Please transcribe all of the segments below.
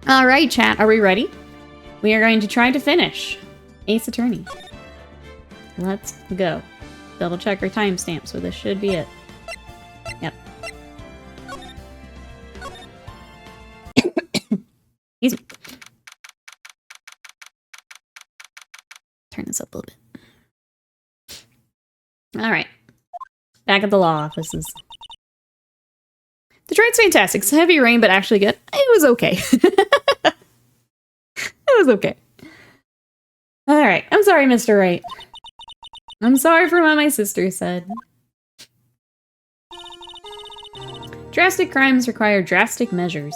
Alright, chat, are we ready? We are going to try to finish Ace Attorney. Let's go. Double check our timestamp, so this should be it. Yep. Excuse me. Turn this up a little bit. Alright. Back at the law offices. Detroit's fantastic. It's heavy rain, but actually good. It was okay. It was okay. Alright. I'm sorry, Mr. Wright. I'm sorry for what my sister said. Drastic crimes require drastic measures.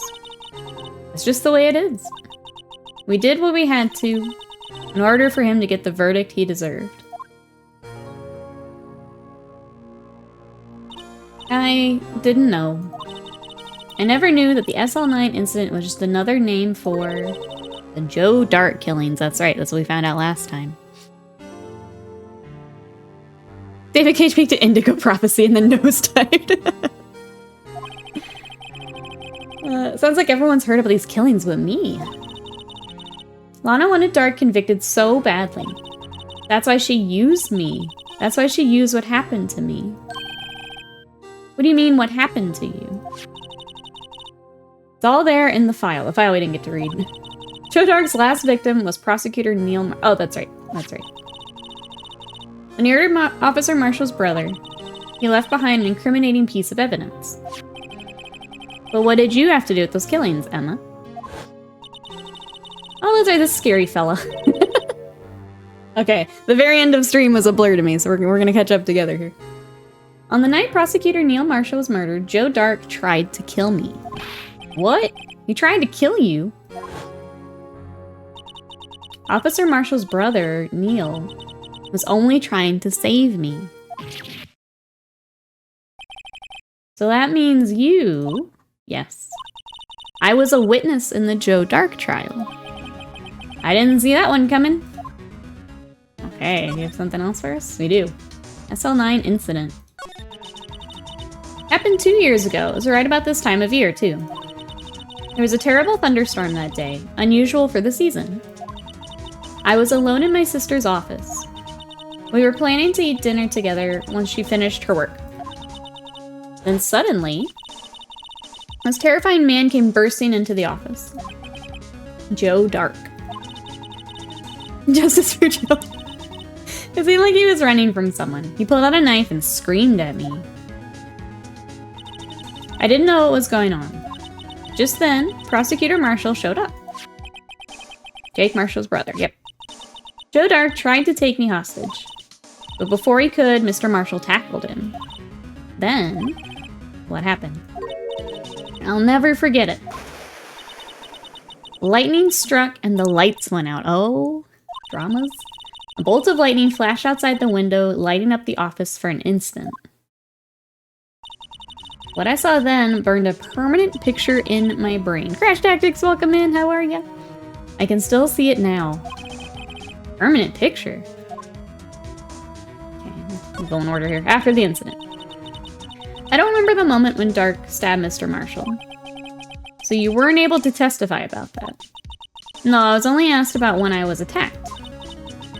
It's just the way it is. We did what we had to in order for him to get the verdict he deserved. I didn't know. I never knew that the SL9 incident was just another name for the Joe Dart killings. That's right, that's what we found out last time. David Cage peeked at Indigo Prophecy and then nosedived. Sounds like everyone's heard about these killings but me. Lana wanted Dart convicted so badly. That's why she used me. That's why she used what happened to me. What do you mean, what happened to you? It's all there in the file we didn't get to read. Joe Dark's last victim was prosecutor Neil oh, that's right. That's right. When he murdered Officer Marshall's brother, he left behind an incriminating piece of evidence. But what did you have to do with those killings, Emma? Oh, that's right, this scary fella. Okay, the very end of stream was a blur to me, so we're gonna catch up together here. On the night Prosecutor Neil Marshall was murdered, Joe Dark tried to kill me. What? He tried to kill you? Officer Marshall's brother, Neil, was only trying to save me. So that means you... Yes. I was a witness in the Joe Dark trial. I didn't see that one coming. Okay, you have something else for us? We do. SL9 incident. Happened 2 years ago. It was right about this time of year, too. There was a terrible thunderstorm that day, unusual for the season. I was alone in my sister's office. We were planning to eat dinner together once she finished her work. Then suddenly, this terrifying man came bursting into the office. Joe Dark. Justice for Joe. It seemed like he was running from someone. He pulled out a knife and screamed at me. I didn't know what was going on. Just then, Prosecutor Marshall showed up. Jake Marshall's brother, yep. Joe Dark tried to take me hostage. But before he could, Mr. Marshall tackled him. Then, what happened? I'll never forget it. Lightning struck and the lights went out. Oh, dramas. A bolt of lightning flashed outside the window, lighting up the office for an instant. What I saw then burned a permanent picture in my brain. Crash Tactics, welcome in, how are ya? I can still see it now. Permanent picture? Okay, we'll go in order here. After the incident. I don't remember the moment when Dark stabbed Mr. Marshall. So you weren't able to testify about that? No, I was only asked about when I was attacked.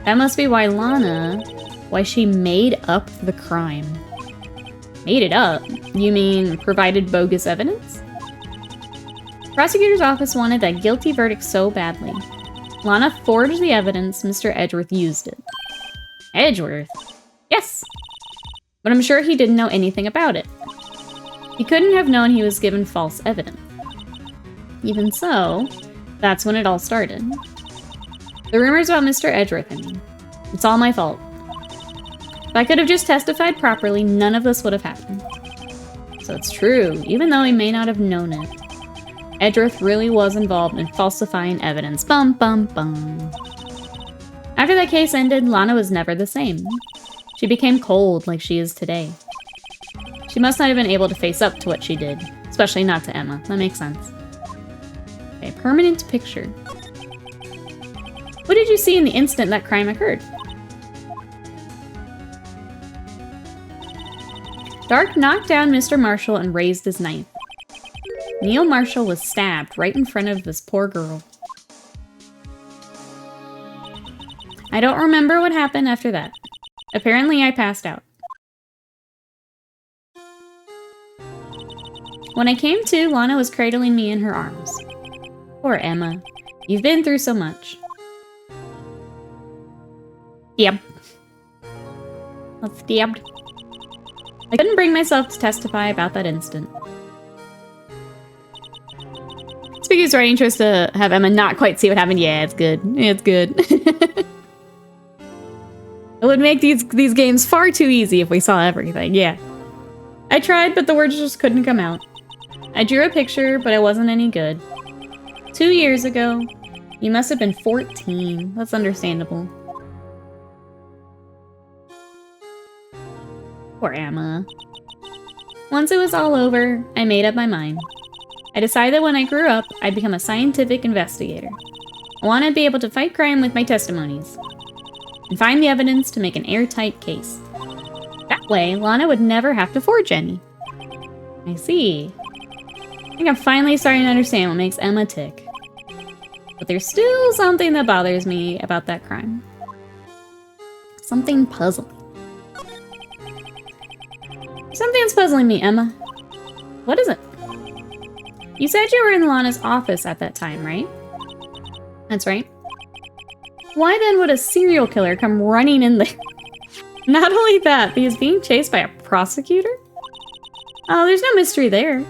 That must be why why she made up the crime. Made it up? You mean provided bogus evidence? Prosecutor's office wanted that guilty verdict so badly. Lana forged the evidence. Mr. Edgeworth used it. Edgeworth? Yes! But I'm sure he didn't know anything about it. He couldn't have known he was given false evidence. Even so, that's when it all started. The rumors about Mr. Edgeworth, I mean. It's all my fault. If I could have just testified properly, none of this would have happened. So it's true, even though he may not have known it. Edgeworth really was involved in falsifying evidence. Bum, bum, bum. After that case ended, Lana was never the same. She became cold like she is today. She must not have been able to face up to what she did, especially not to Emma. That makes sense. Okay, permanent picture. What did you see in the instant that crime occurred? Dark knocked down Mr. Marshall and raised his knife. Neil Marshall was stabbed right in front of this poor girl. I don't remember what happened after that. Apparently, I passed out. When I came to, Lana was cradling me in her arms. Poor Emma. You've been through so much. Yep. That's stabbed. I couldn't bring myself to testify about that incident. Speaker's writing chose to have Emma not quite see what happened. Yeah, it's good. It's good. It would make these games far too easy if we saw everything. Yeah. I tried, but the words just couldn't come out. I drew a picture, but it wasn't any good. 2 years ago, you must have been 14. That's understandable. Poor Emma. Once it was all over, I made up my mind. I decided that when I grew up, I'd become a scientific investigator. I wanted to be able to fight crime with my testimonies and find the evidence to make an airtight case. That way, Lana would never have to forge any. I see. I think I'm finally starting to understand what makes Emma tick. But there's still something that bothers me about that crime. Something puzzling. Something's puzzling me, Emma. What is it? You said you were in Lana's office at that time, right? That's right. Why then would a serial killer come running in there? Not only that, but he's being chased by a prosecutor? Oh, there's no mystery there.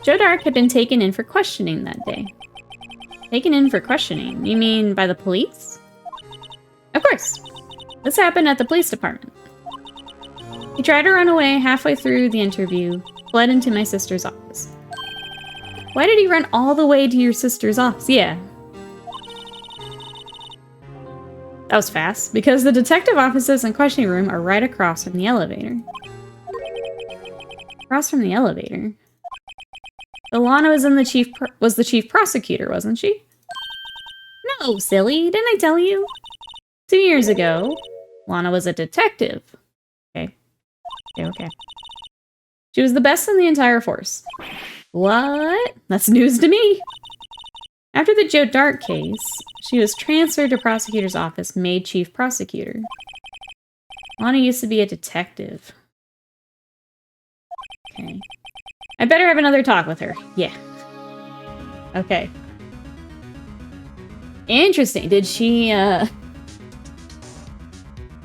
Joe Dark had been taken in for questioning that day. Taken in for questioning? You mean by the police? Of course. This happened at the police department. He tried to run away halfway through the interview, fled into my sister's office. Why did he run all the way to your sister's office? Yeah. That was fast, because the detective offices and questioning room are right across from the elevator. Across from the elevator? But Lana was the chief prosecutor, wasn't she? No, silly. Didn't I tell you? 2 years ago, Lana was a detective. Okay. She was the best in the entire force. What? That's news to me. After the Joe Dark case, she was transferred to prosecutor's office, made chief prosecutor. Lana used to be a detective. Okay. I better have another talk with her. Yeah. Okay. Interesting. Did she,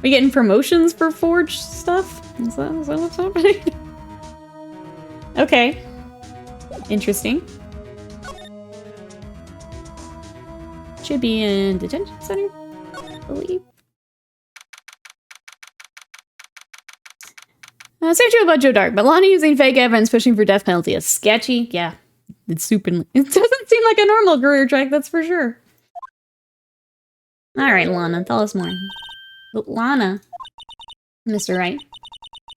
we getting promotions for forged stuff? Is that what's happening? Okay. Interesting. Should be in detention center, I believe. So true about Joe Dark, but Lana using fake evidence pushing for death penalty is sketchy. Yeah, it's super. It doesn't seem like a normal career track, that's for sure. All right, Lana, tell us more. But Lana, Mr. Wright,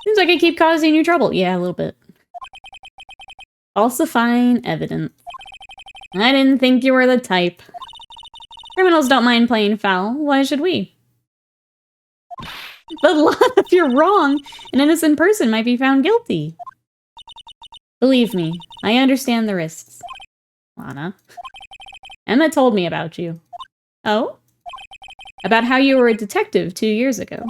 seems like I keep causing you trouble. Yeah, a little bit. Falsifying evidence. I didn't think you were the type. Criminals don't mind playing foul. Why should we? But Lana, if you're wrong, an innocent person might be found guilty. Believe me, I understand the risks. Lana. Emma told me about you. Oh? About how you were a detective 2 years ago.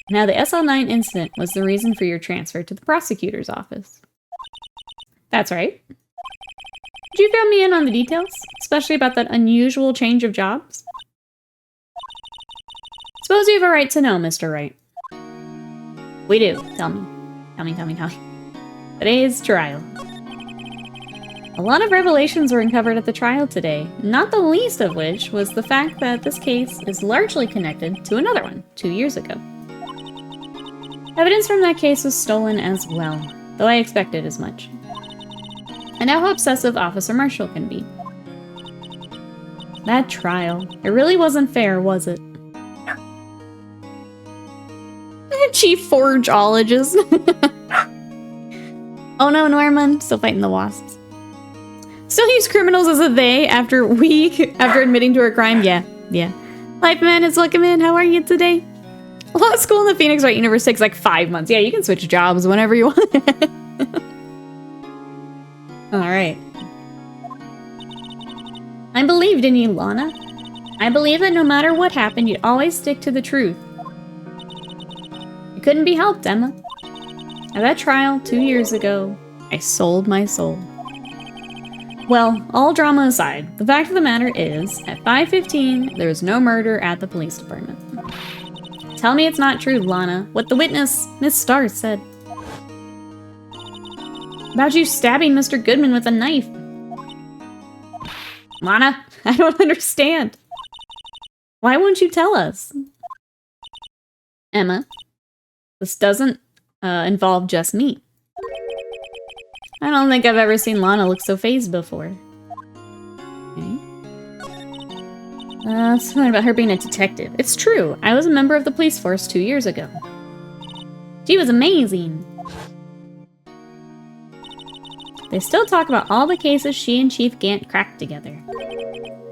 Now the SL9 incident was the reason for your transfer to the prosecutor's office. That's right. Could you fill me in on the details? Especially about that unusual change of jobs? Suppose you have a right to know, Mr. Wright. We do. Tell me. Tell me. Today's trial. A lot of revelations were uncovered at the trial today, not the least of which was the fact that this case is largely connected to another one 2 years ago. Evidence from that case was stolen as well, though I expected as much. I know how obsessive Officer Marshall can be. That trial. It really wasn't fair, was it? Chief Forgeologist. Oh no, Norman. Still fighting the wasps. Still use criminals as a they after admitting to her crime? Yeah. Life man is welcome in. How are you today? Law school in the Phoenix Wright universe takes like 5 months. Yeah, you can switch jobs whenever you want. Alright. I believed in you, Lana. I believe that no matter what happened, you'd always stick to the truth. It couldn't be helped, Emma. At that trial 2 years ago, I sold my soul. Well, all drama aside, the fact of the matter is, at 5:15, there was no murder at the police department. Tell me it's not true, Lana. What the witness, Miss Starr, said. About you stabbing Mr. Goodman with a knife. Lana, I don't understand. Why won't you tell us? Emma, this doesn't involve just me. I don't think I've ever seen Lana look so phased before. Okay. Something about her being a detective. It's true. I was a member of the police force 2 years ago. She was amazing. They still talk about all the cases she and Chief Gant cracked together.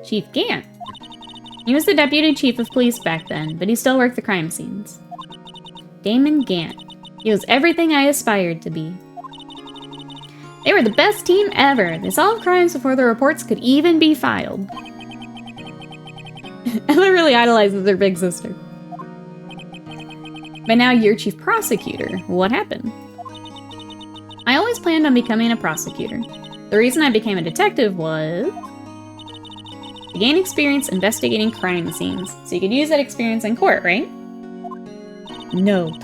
Chief Gant? He was the deputy chief of police back then, but he still worked the crime scenes. Damon Gant. He was everything I aspired to be. They were the best team ever. They solved crimes before the reports could even be filed. Emma really idolizes her big sister. But now you're chief prosecutor. What happened? I always planned on becoming a prosecutor. The reason I became a detective was to gain experience investigating crime scenes. So you could use that experience in court, right? Nope.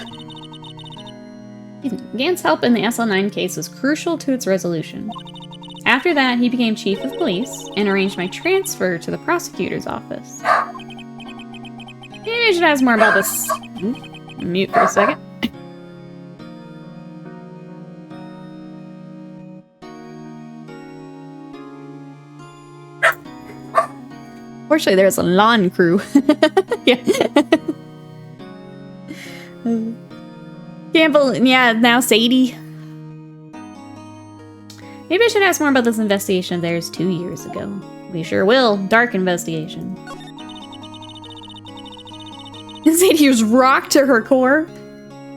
Gant's help in the SL9 case was crucial to its resolution. After that, he became chief of police and arranged my transfer to the prosecutor's office. Maybe I should ask more about this. Mute for a second. Fortunately, there's a lawn crew. Yeah. Yeah, now Sadie. Maybe I should ask more about this investigation of theirs 2 years ago. We sure will. Dark investigation. Sadie was rocked to her core.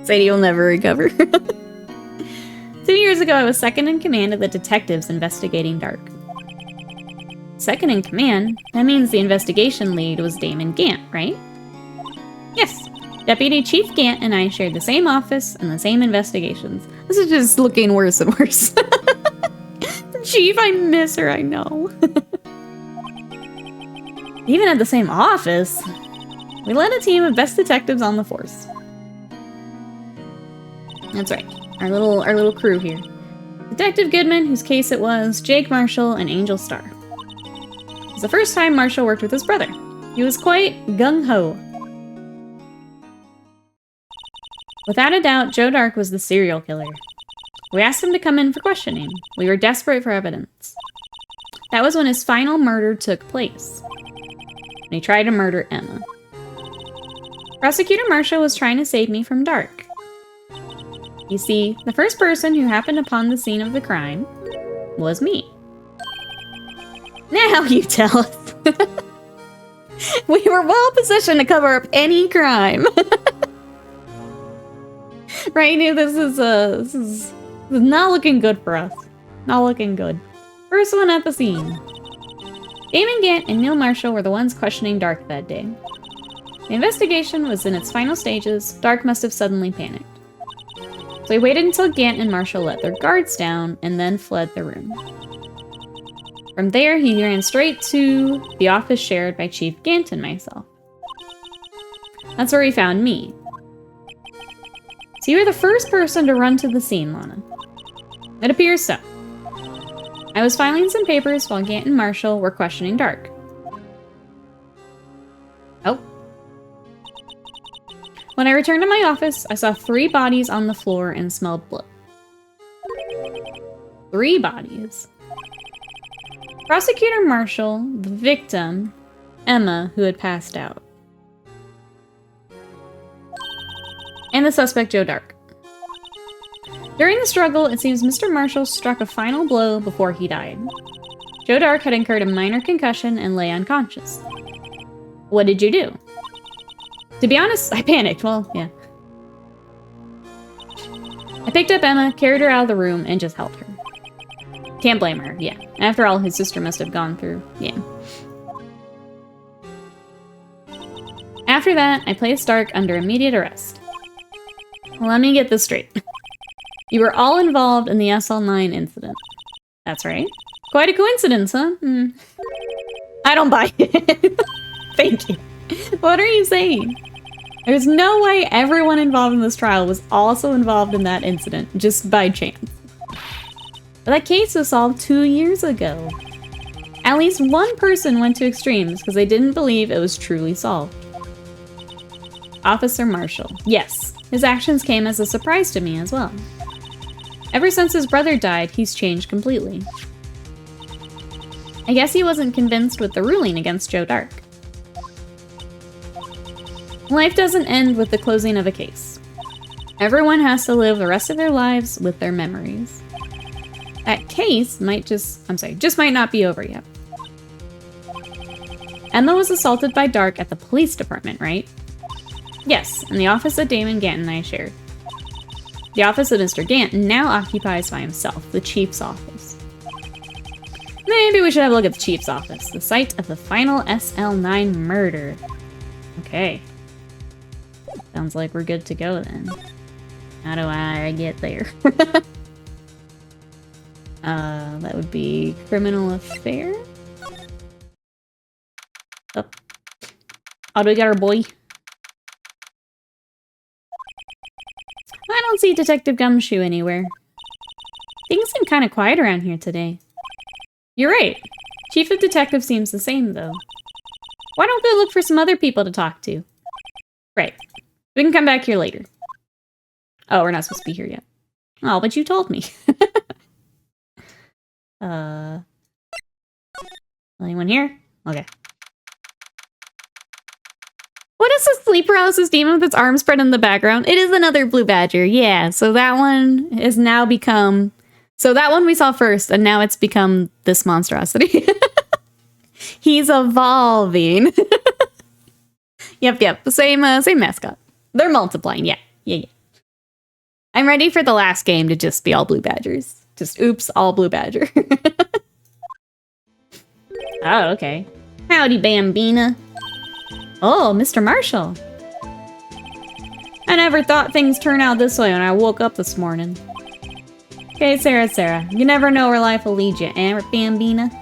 Sadie will never recover. 2 years ago, I was second in command of the detectives investigating Dark. Second in command? That means the investigation lead was Damon Gant, right? Yes. Deputy Chief Gant and I shared the same office and the same investigations. This is just looking worse and worse. Chief, I miss her, I know. Even at the same office, we led a team of best detectives on the force. That's right, our little crew here. Detective Goodman, whose case it was, Jake Marshall, and Angel Starr. It was the first time Marshall worked with his brother. He was quite gung-ho. Without a doubt, Joe Dark was the serial killer. We asked him to come in for questioning. We were desperate for evidence. That was when his final murder took place. When he tried to murder Emma. Prosecutor Marshall was trying to save me from Dark. You see, the first person who happened upon the scene of the crime was me. Now you tell us. We were well positioned to cover up any crime. Right now, this is not looking good for us. Not looking good. First one at the scene. Damon Gant and Neil Marshall were the ones questioning Dark that day. The investigation was in its final stages. Dark must have suddenly panicked. So he waited until Gant and Marshall let their guards down and then fled the room. From there, he ran straight to the office shared by Chief Gant and myself. That's where he found me. So you were the first person to run to the scene, Lana. It appears so. I was filing some papers while Gant and Marshall were questioning Dark. Oh. When I returned to my office, I saw 3 bodies on the floor and smelled blood. 3 bodies. Prosecutor Marshall, the victim, Emma, who had passed out. And the suspect, Joe Dark. During the struggle, it seems Mr. Marshall struck a final blow before he died. Joe Dark had incurred a minor concussion and lay unconscious. What did you do? To be honest, I panicked. Well, yeah. I picked up Emma, carried her out of the room, and just held her. Can't blame her, yeah. After all, his sister must have gone through, yeah. After that, I placed Dark under immediate arrest. Let me get this straight. You were all involved in the SL9 incident. That's right. Quite a coincidence, huh? I don't buy it. Thank you. What are you saying? There's no way everyone involved in this trial was also involved in that incident, just by chance. But that case was solved 2 years ago. At least one person went to extremes because they didn't believe it was truly solved. Officer Marshall. Yes, his actions came as a surprise to me as well. Ever since his brother died, he's changed completely. I guess he wasn't convinced with the ruling against Joe Dark. Life doesn't end with the closing of a case. Everyone has to live the rest of their lives with their memories. That case might just might not be over yet. Emma was assaulted by Dark at the police department, right? Yes, in the office that Damon Gant and I shared. The office that Mr. Gant now occupies by himself, the chief's office. Maybe we should have a look at the chief's office, the site of the final SL9 murder. Okay. Sounds like we're good to go then. How do I get there? That would be criminal affair. Oh. How do we get our boy? I don't see Detective Gumshoe anywhere. Things seem kind of quiet around here today. You're right. Chief of Detectives seems the same, though. Why don't we look for some other people to talk to? Right. We can come back here later. Oh, we're not supposed to be here yet. Oh, but you told me. Anyone here? Okay. What is this sleep paralysis demon with its arms spread in the background? It is another blue badger. Yeah, so that one has now become... So that one we saw first, and now it's become this monstrosity. He's evolving. Yep. Same mascot. They're multiplying. Yeah. I'm ready for the last game to just be all blue badgers. Just oops, all blue badger. Oh, okay. Howdy, Bambina. Oh, Mr. Marshall. I never thought things turned out this way when I woke up this morning. Okay, Sarah. You never know where life will lead you, eh, Bambina?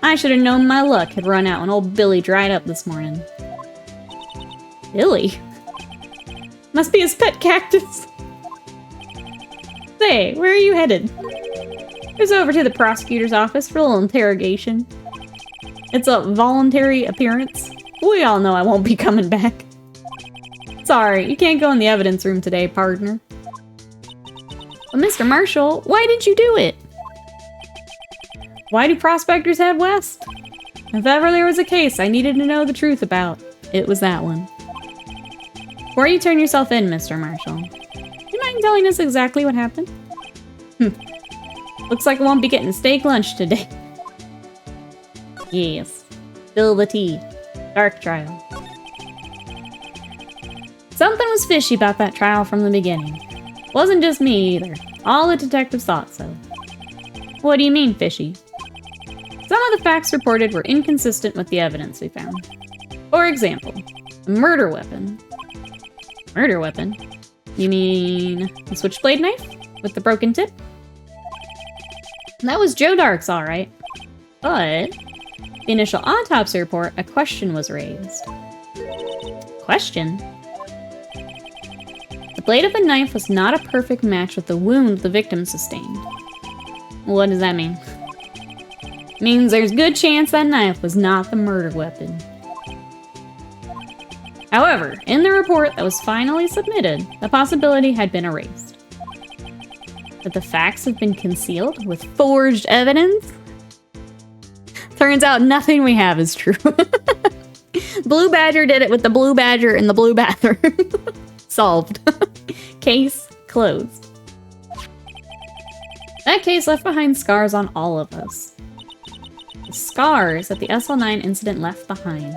I should have known my luck had run out when old Billy dried up this morning. Billy? Must be his pet cactus. Say, where are you headed? Just over to the prosecutor's office for a little interrogation. It's a voluntary appearance. We all know I won't be coming back. Sorry, you can't go in the evidence room today, partner. But Mr. Marshall, why did you do it? Why do prospectors head west? If ever there was a case I needed to know the truth about, it was that one. Before you turn yourself in, Mr. Marshall, do you mind telling us exactly what happened? Looks like I won't be getting steak lunch today. Yes. Spill the tea. Dark trial. Something was fishy about that trial from the beginning. Wasn't just me either. All the detectives thought so. What do you mean, fishy? Some of the facts reported were inconsistent with the evidence we found. For example, a murder weapon. Murder weapon? You mean the switchblade knife with the broken tip? That was Joe Dark's, alright. But the initial autopsy report, a question was raised. Question? The blade of the knife was not a perfect match with the wound the victim sustained. What does that mean? It means there's good chance that knife was not the murder weapon. However, in the report that was finally submitted, the possibility had been erased. That the facts have been concealed with forged evidence? Turns out nothing we have is true. Blue Badger did it with the Blue Badger in the blue bathroom. Solved. Case closed. That case left behind scars on all of us. The scars that the SL9 incident left behind.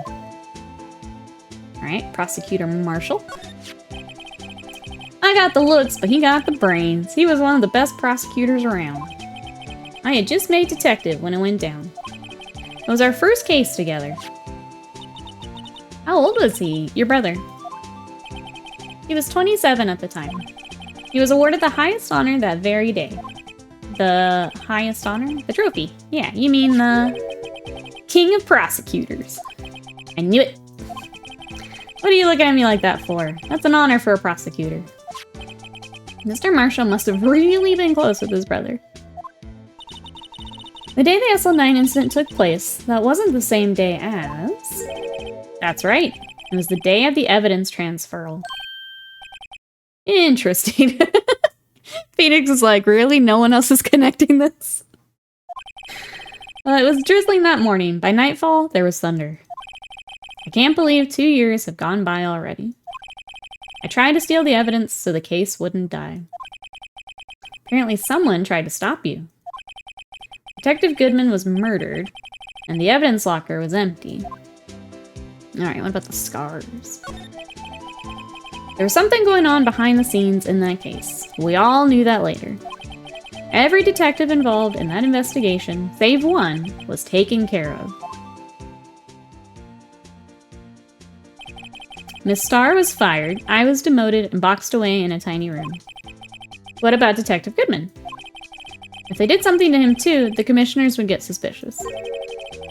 Alright, Prosecutor Marshall. I got the looks, but he got the brains. He was one of the best prosecutors around. I had just made detective when it went down. It was our first case together. How old was he, your brother? He was 27 at the time. He was awarded the highest honor that very day. The highest honor? The trophy. Yeah, you mean the King of Prosecutors. I knew it. What are you looking at me like that for? That's an honor for a prosecutor. Mr. Marshall must have really been close with his brother. The day the SL9 incident took place, that wasn't the same day as... That's right. It was the day of the evidence transferal. Interesting. Phoenix is like, really? No one else is connecting this? It was drizzling that morning. By nightfall, there was thunder. I can't believe 2 years have gone by already. I tried to steal the evidence so the case wouldn't die. Apparently someone tried to stop you. Detective Goodman was murdered, and the evidence locker was empty. Alright, what about the scars? There was something going on behind the scenes in that case. We all knew that later. Every detective involved in that investigation, save one, was taken care of. Miss Starr was fired, I was demoted and boxed away in a tiny room. What about Detective Goodman? If they did something to him too, the commissioners would get suspicious.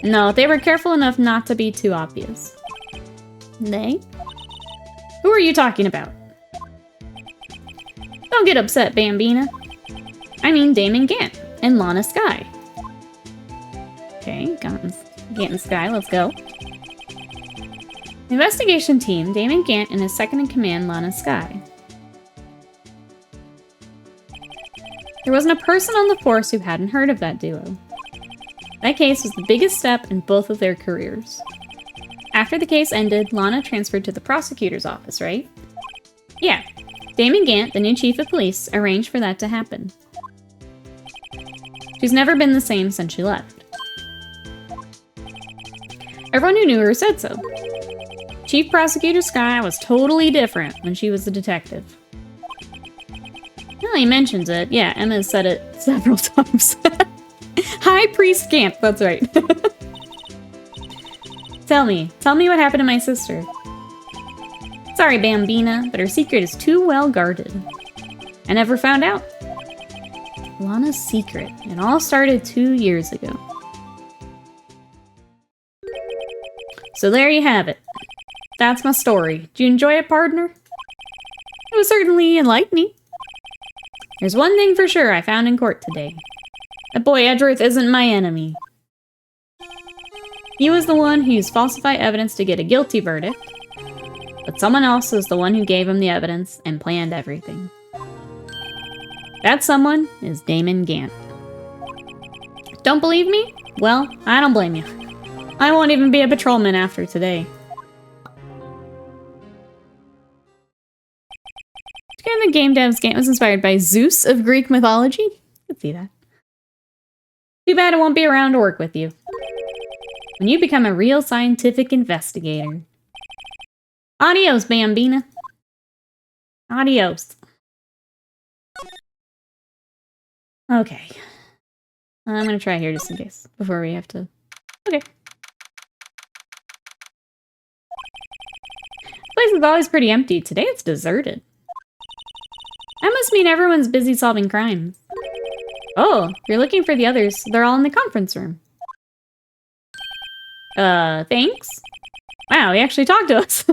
No, they were careful enough not to be too obvious. They? Who are you talking about? Don't get upset, Bambina. I mean Damon Gant and Lana Skye. Okay, Gant and Skye, let's go. Investigation team, Damon Gant and his second-in-command, Lana Skye. There wasn't a person on the force who hadn't heard of that duo. That case was the biggest step in both of their careers. After the case ended, Lana transferred to the prosecutor's office, right? Yeah. Damon Gant, the new chief of police, arranged for that to happen. She's never been the same since she left. Everyone who knew her said so. Chief Prosecutor Skye was totally different when she was a detective. Now he mentions it. Yeah, Emma has said it several times. High Priest Gant, that's right. Tell me what happened to my sister. Sorry, Bambina, but her secret is too well guarded. I never found out. Lana's secret. It all started 2 years ago. So there you have it. That's my story. Did you enjoy it, partner? It was certainly enlightening. There's one thing for sure I found in court today. That boy Edgeworth isn't my enemy. He was the one who used falsified evidence to get a guilty verdict, but someone else was the one who gave him the evidence and planned everything. That someone is Damon Gant. Don't believe me? Well, I don't blame you. I won't even be a patrolman after today. The game dev's Gant was inspired by Zeus of Greek mythology. I could see that. Too bad I won't be around to work with you. When you become a real scientific investigator. Adios, Bambina. Adios. Okay. I'm gonna try here just in case, before we have to... Okay. This place is always pretty empty. Today it's deserted. That must mean everyone's busy solving crimes. Oh, you're looking for the others. They're all in the conference room. Thanks? Wow, he actually talked to us.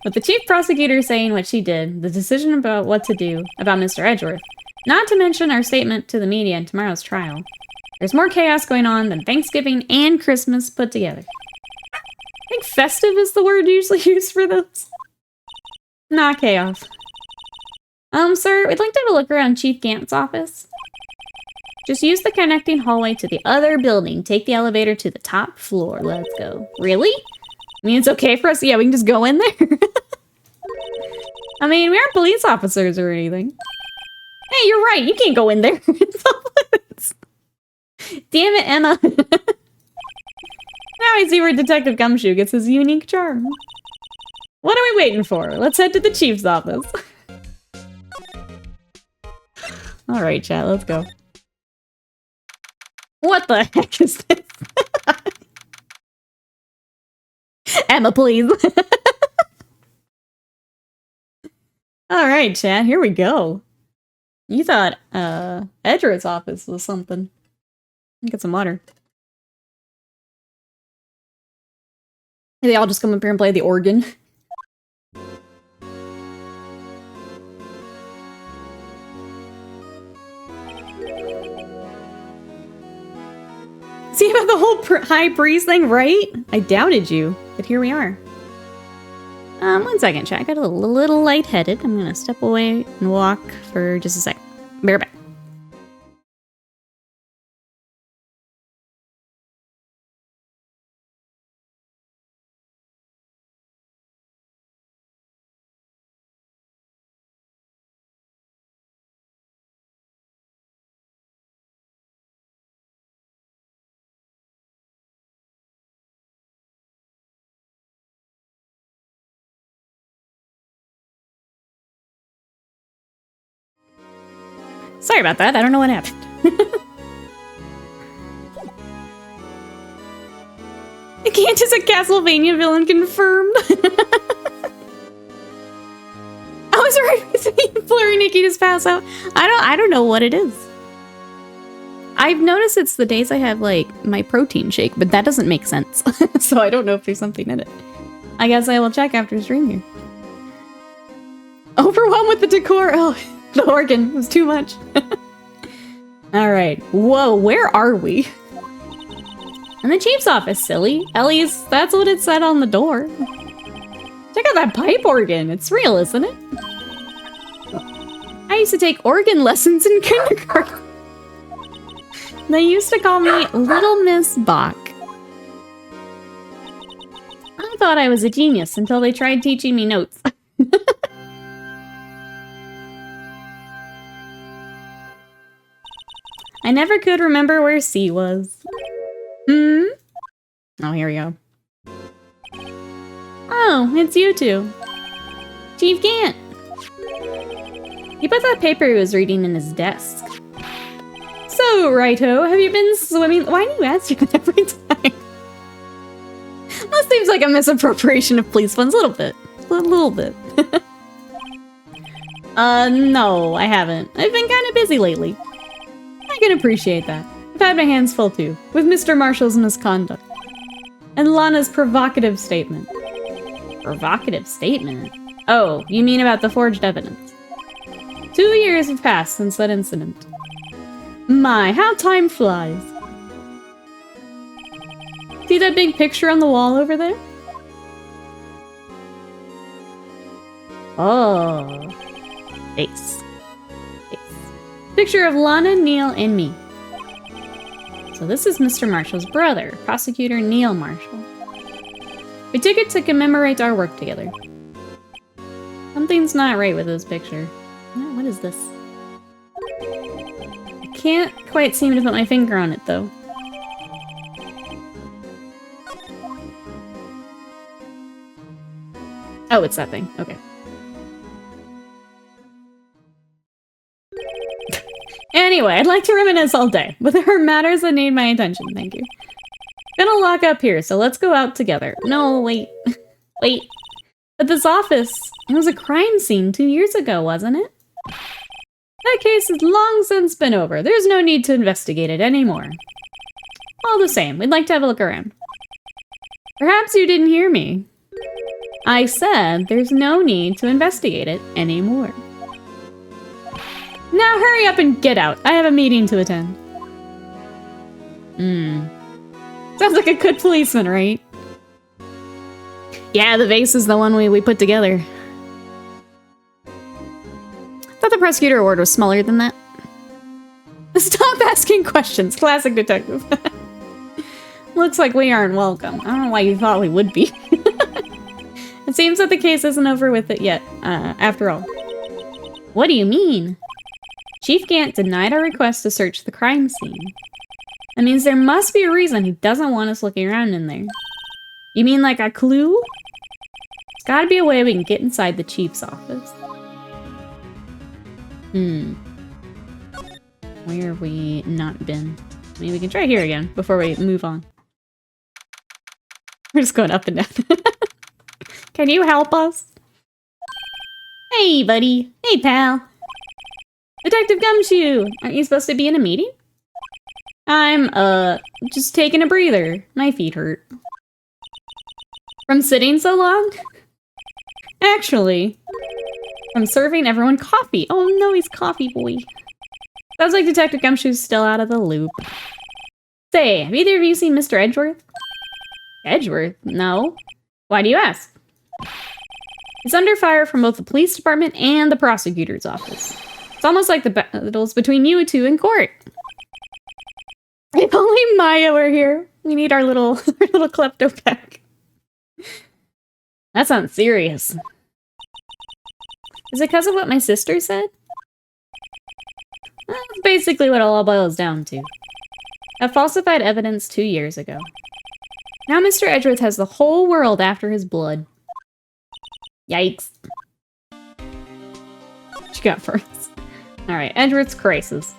With the chief prosecutor saying what she did, the decision about what to do about Mr. Edgeworth, not to mention our statement to the media in tomorrow's trial, there's more chaos going on than Thanksgiving and Christmas put together. I think festive is the word usually used for this. Not chaos. Sir, we'd like to have a look around Chief Gant's office. Just use the connecting hallway to the other building. Take the elevator to the top floor. Let's go. Really? I mean, it's okay for us? Yeah, we can just go in there. I mean, we aren't police officers or anything. Hey, you're right. You can't go in there. Damn it, Emma. Now I see where Detective Gumshoe gets his unique charm. What are we waiting for? Let's head to the chief's office. Alright, chat, let's go. the heck is this? Emma, please. Alright, chat, here we go. You thought, Edgeworth's office was something. Get some water. They all just come up here and play the organ. See about the whole high priest thing, right? I doubted you, but here we are. 1 second, chat. I got a little lightheaded. I'm gonna step away and walk for just a sec. Be right back. Sorry about that. I don't know what happened. Cantus a Castlevania villain confirmed. I was right with you. Flurry Nikki just pass out. I don't know what it is. I've noticed it's the days I have like my protein shake, but that doesn't make sense. So I don't know if there's something in it. I guess I will check after stream here. Overwhelmed with the decor. Oh, the organ was too much. Alright. Whoa, where are we? In the chief's office, silly. At least that's what it said on the door. Check out that pipe organ. It's real, isn't it? I used to take organ lessons in kindergarten. They used to call me Little Miss Bach. I thought I was a genius until they tried teaching me notes. I never could remember where C was. Hmm? Oh, here we go. Oh, it's you two. Chief Gant. He put that paper he was reading in his desk. So, Righto, have you been swimming? Why do you ask that every time? That seems like a misappropriation of police funds. A little bit. A little bit. No, I haven't. I've been kind of busy lately. I can appreciate that. I've had my hands full too, with Mr. Marshall's misconduct. And Lana's provocative statement. Provocative statement? Oh, you mean about the forged evidence. 2 years have passed since that incident. My, how time flies. See that big picture on the wall over there? Oh. Face. Picture of Lana, Neil, and me. So this is Mr. Marshall's brother, Prosecutor Neil Marshall. We took it to commemorate our work together. Something's not right with this picture. What is this? I can't quite seem to put my finger on it, though. Oh, it's that thing. Okay. Anyway, I'd like to reminisce all day, but there are matters that need my attention, thank you. Gonna lock up here, so let's go out together. No, wait. Wait. At this office, it was a crime scene 2 years ago, wasn't it? That case has long since been over. There's no need to investigate it anymore. All the same, we'd like to have a look around. Perhaps you didn't hear me. I said there's no need to investigate it anymore. Now hurry up and get out. I have a meeting to attend. Sounds like a good policeman, right? Yeah, the vase is the one we put together. Thought the prosecutor award was smaller than that. Stop asking questions. Classic detective. Looks like we aren't welcome. I don't know why you thought we would be. It seems that the case isn't over with it yet, after all. What do you mean? Chief Gant denied our request to search the crime scene. That means there must be a reason he doesn't want us looking around in there. You mean like a clue? There's gotta be a way we can get inside the chief's office. Where have we not been? I mean, we can try here again before we move on. We're just going up and down. Can you help us? Hey, buddy. Hey, pal. Detective Gumshoe! Aren't you supposed to be in a meeting? I'm, just taking a breather. My feet hurt. From sitting so long? Actually, I'm serving everyone coffee. Oh no, he's coffee boy. Sounds like Detective Gumshoe's still out of the loop. Say, have either of you seen Mr. Edgeworth? Edgeworth? No. Why do you ask? He's under fire from both the police department and the prosecutor's office. It's almost like the battles between you two in court. If only Maya were here. We need our little klepto back. That sounds serious. Is it because of what my sister said? That's basically what it all boils down to. I falsified evidence 2 years ago. Now Mr. Edgeworth has the whole world after his blood. Yikes. What you got for us? Alright, Edgeworth's crisis.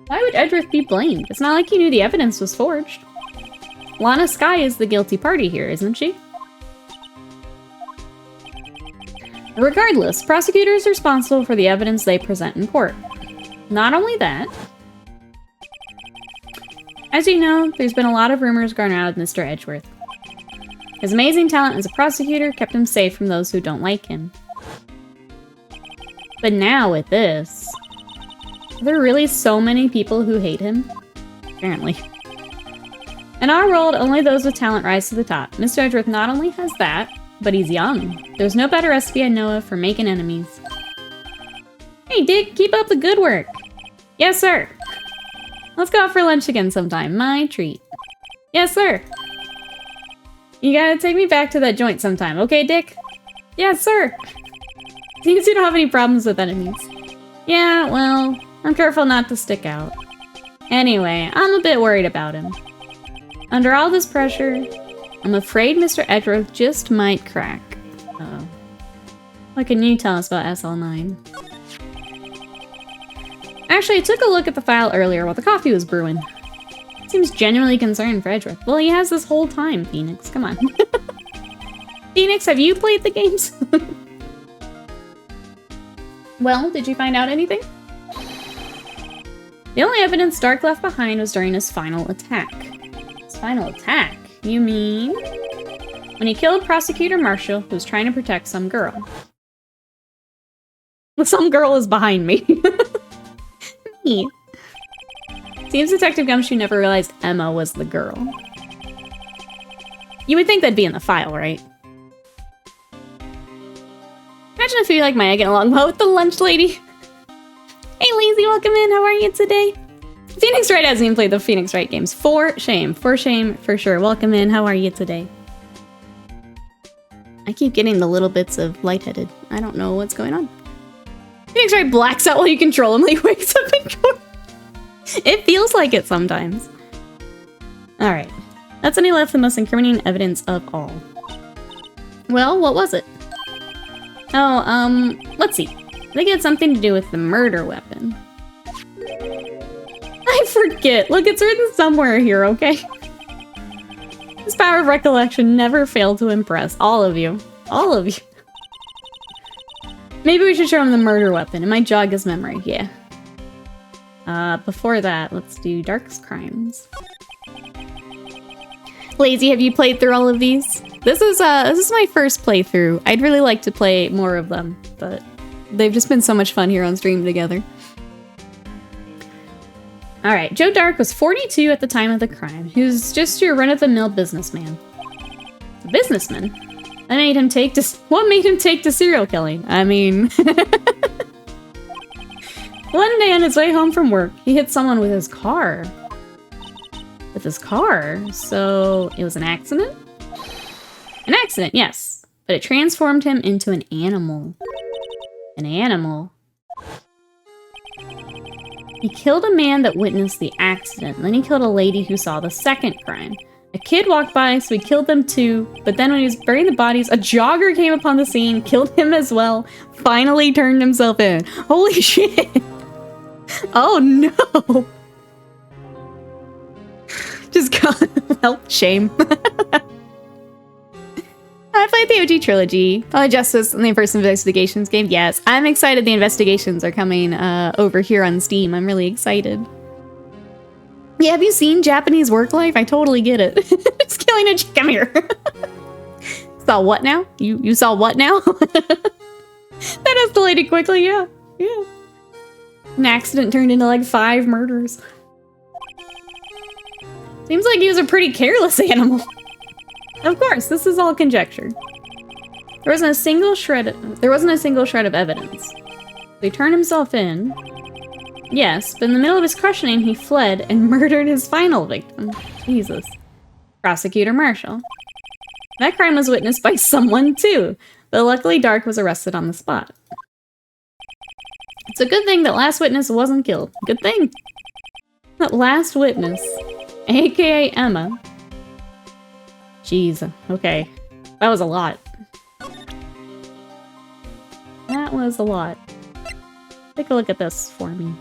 Why would Edgeworth be blamed? It's not like he knew the evidence was forged. Lana Skye is the guilty party here, isn't she? Regardless, prosecutors are responsible for the evidence they present in court. Not only that, as you know, there's been a lot of rumors going around with Mr. Edgeworth. His amazing talent as a prosecutor kept him safe from those who don't like him. But now with this, are there really so many people who hate him? Apparently. In our world, only those with talent rise to the top. Mr. Edgeworth not only has that, but he's young. There's no better recipe I know of for making enemies. Hey, Dick, keep up the good work. Yes, sir. Let's go out for lunch again sometime. My treat. Yes, sir. You gotta take me back to that joint sometime, okay, Dick? Yes, sir. Seems you don't have any problems with enemies. Yeah, well, I'm careful not to stick out. Anyway, I'm a bit worried about him. Under all this pressure, I'm afraid Mr. Edgeworth just might crack. Uh-oh. What can you tell us about SL9? Actually, I took a look at the file earlier while the coffee was brewing. Seems genuinely concerned for Edgeworth. Well, he has this whole time, Phoenix. Come on. Phoenix, have you played the games? Well, did you find out anything? The only evidence Dark left behind was during his final attack. His final attack? You mean? When he killed Prosecutor Marshall, who was trying to protect some girl. Some girl is behind me. Me. Seems Detective Gumshoe never realized Emma was the girl. You would think that'd be in the file, right? Imagine if you like Maya getting along well with the lunch lady. Hey, Lazy, welcome in. How are you today? Phoenix Wright hasn't even played the Phoenix Wright games. For shame, for sure. Welcome in. How are you today? I keep getting the little bits of lightheaded. I don't know what's going on. Phoenix Wright blacks out while you control him. He wakes up and goes. It feels like it sometimes. Alright. That's when he left the most incriminating evidence of all. Well, what was it? Oh, let's see. I think it had something to do with the murder weapon. I forget. Look, it's written somewhere here, okay? His power of recollection never failed to impress. All of you. All of you. Maybe we should show him the murder weapon. It might jog his memory. Yeah. Before that, let's do Dark's Crimes. Lazy, have you played through all of these? This is my first playthrough. I'd really like to play more of them, but they've just been so much fun here on stream together. Alright, Joe Dark was 42 at the time of the crime. He was just your run-of-the-mill businessman. A businessman? What made him take to serial killing? I mean... One day on his way home from work, he hit someone with his car. With his car? So it was an accident? An accident, yes. But it transformed him into an animal. An animal? He killed a man that witnessed the accident, and then he killed a lady who saw the second crime. A kid walked by, so he killed them too, but then when he was burying the bodies, a jogger came upon the scene, killed him as well, finally turned himself in. Holy shit! Oh no! Well, shame. I played the OG trilogy. Probably Justice and the first Investigations game. Yes, I'm excited the Investigations are coming over here on Steam. I'm really excited. Yeah, have you seen Japanese work life? I totally get it. Just killing a chick. Come here. Saw what now? You saw what now? That escalated quickly, yeah. Yeah. An accident turned into like 5 murders. Seems like he was a pretty careless animal. Of course, this is all conjecture. There wasn't a single shred of evidence. He turned himself in. Yes, but in the middle of his questioning, he fled and murdered his final victim. Jesus. Prosecutor Marshall. That crime was witnessed by someone too, but luckily Dark was arrested on the spot. It's a good thing that last witness wasn't killed. Good thing. That last witness, aka Emma. Jeez, okay. That was a lot. That was a lot. Take a look at this for me.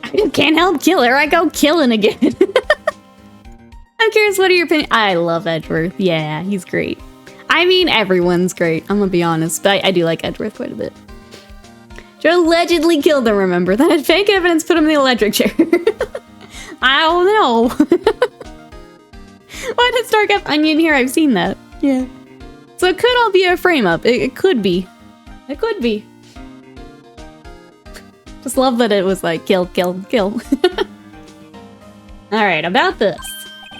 I can't help killer. I go killing again. I'm curious, what are your opinions? I love Edgeworth. Yeah, he's great. I mean, everyone's great. I'm gonna be honest, but I do like Edgeworth quite a bit. Joe allegedly killed him, remember? Then had fake evidence put him in the electric chair. I don't know. Why does Stark have onion here? I've seen that. Yeah. So it could all be a frame-up. It could be. It could be. Just love that it was like, kill, kill, kill. Alright, about this.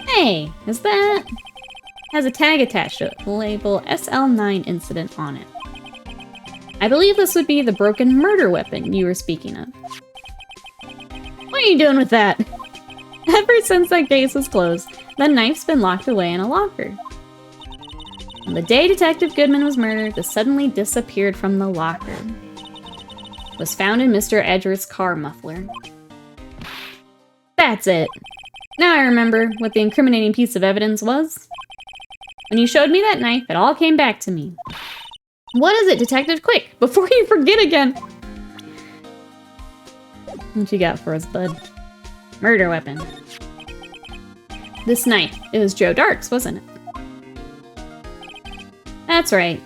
Hey, is that... has a tag attached to it. Label SL9 incident on it. I believe this would be the broken murder weapon you were speaking of. What are you doing with that? Ever since that case was closed, the knife's been locked away in a locker. On the day Detective Goodman was murdered, it suddenly disappeared from the locker. It was found in Mr. Edgeworth's car muffler. That's it. Now I remember what the incriminating piece of evidence was. When you showed me that knife, it all came back to me. What is it, Detective? Quick, before you forget again. What you got for us, bud? Murder weapon. This knife. It was Joe Dark's, wasn't it? That's right.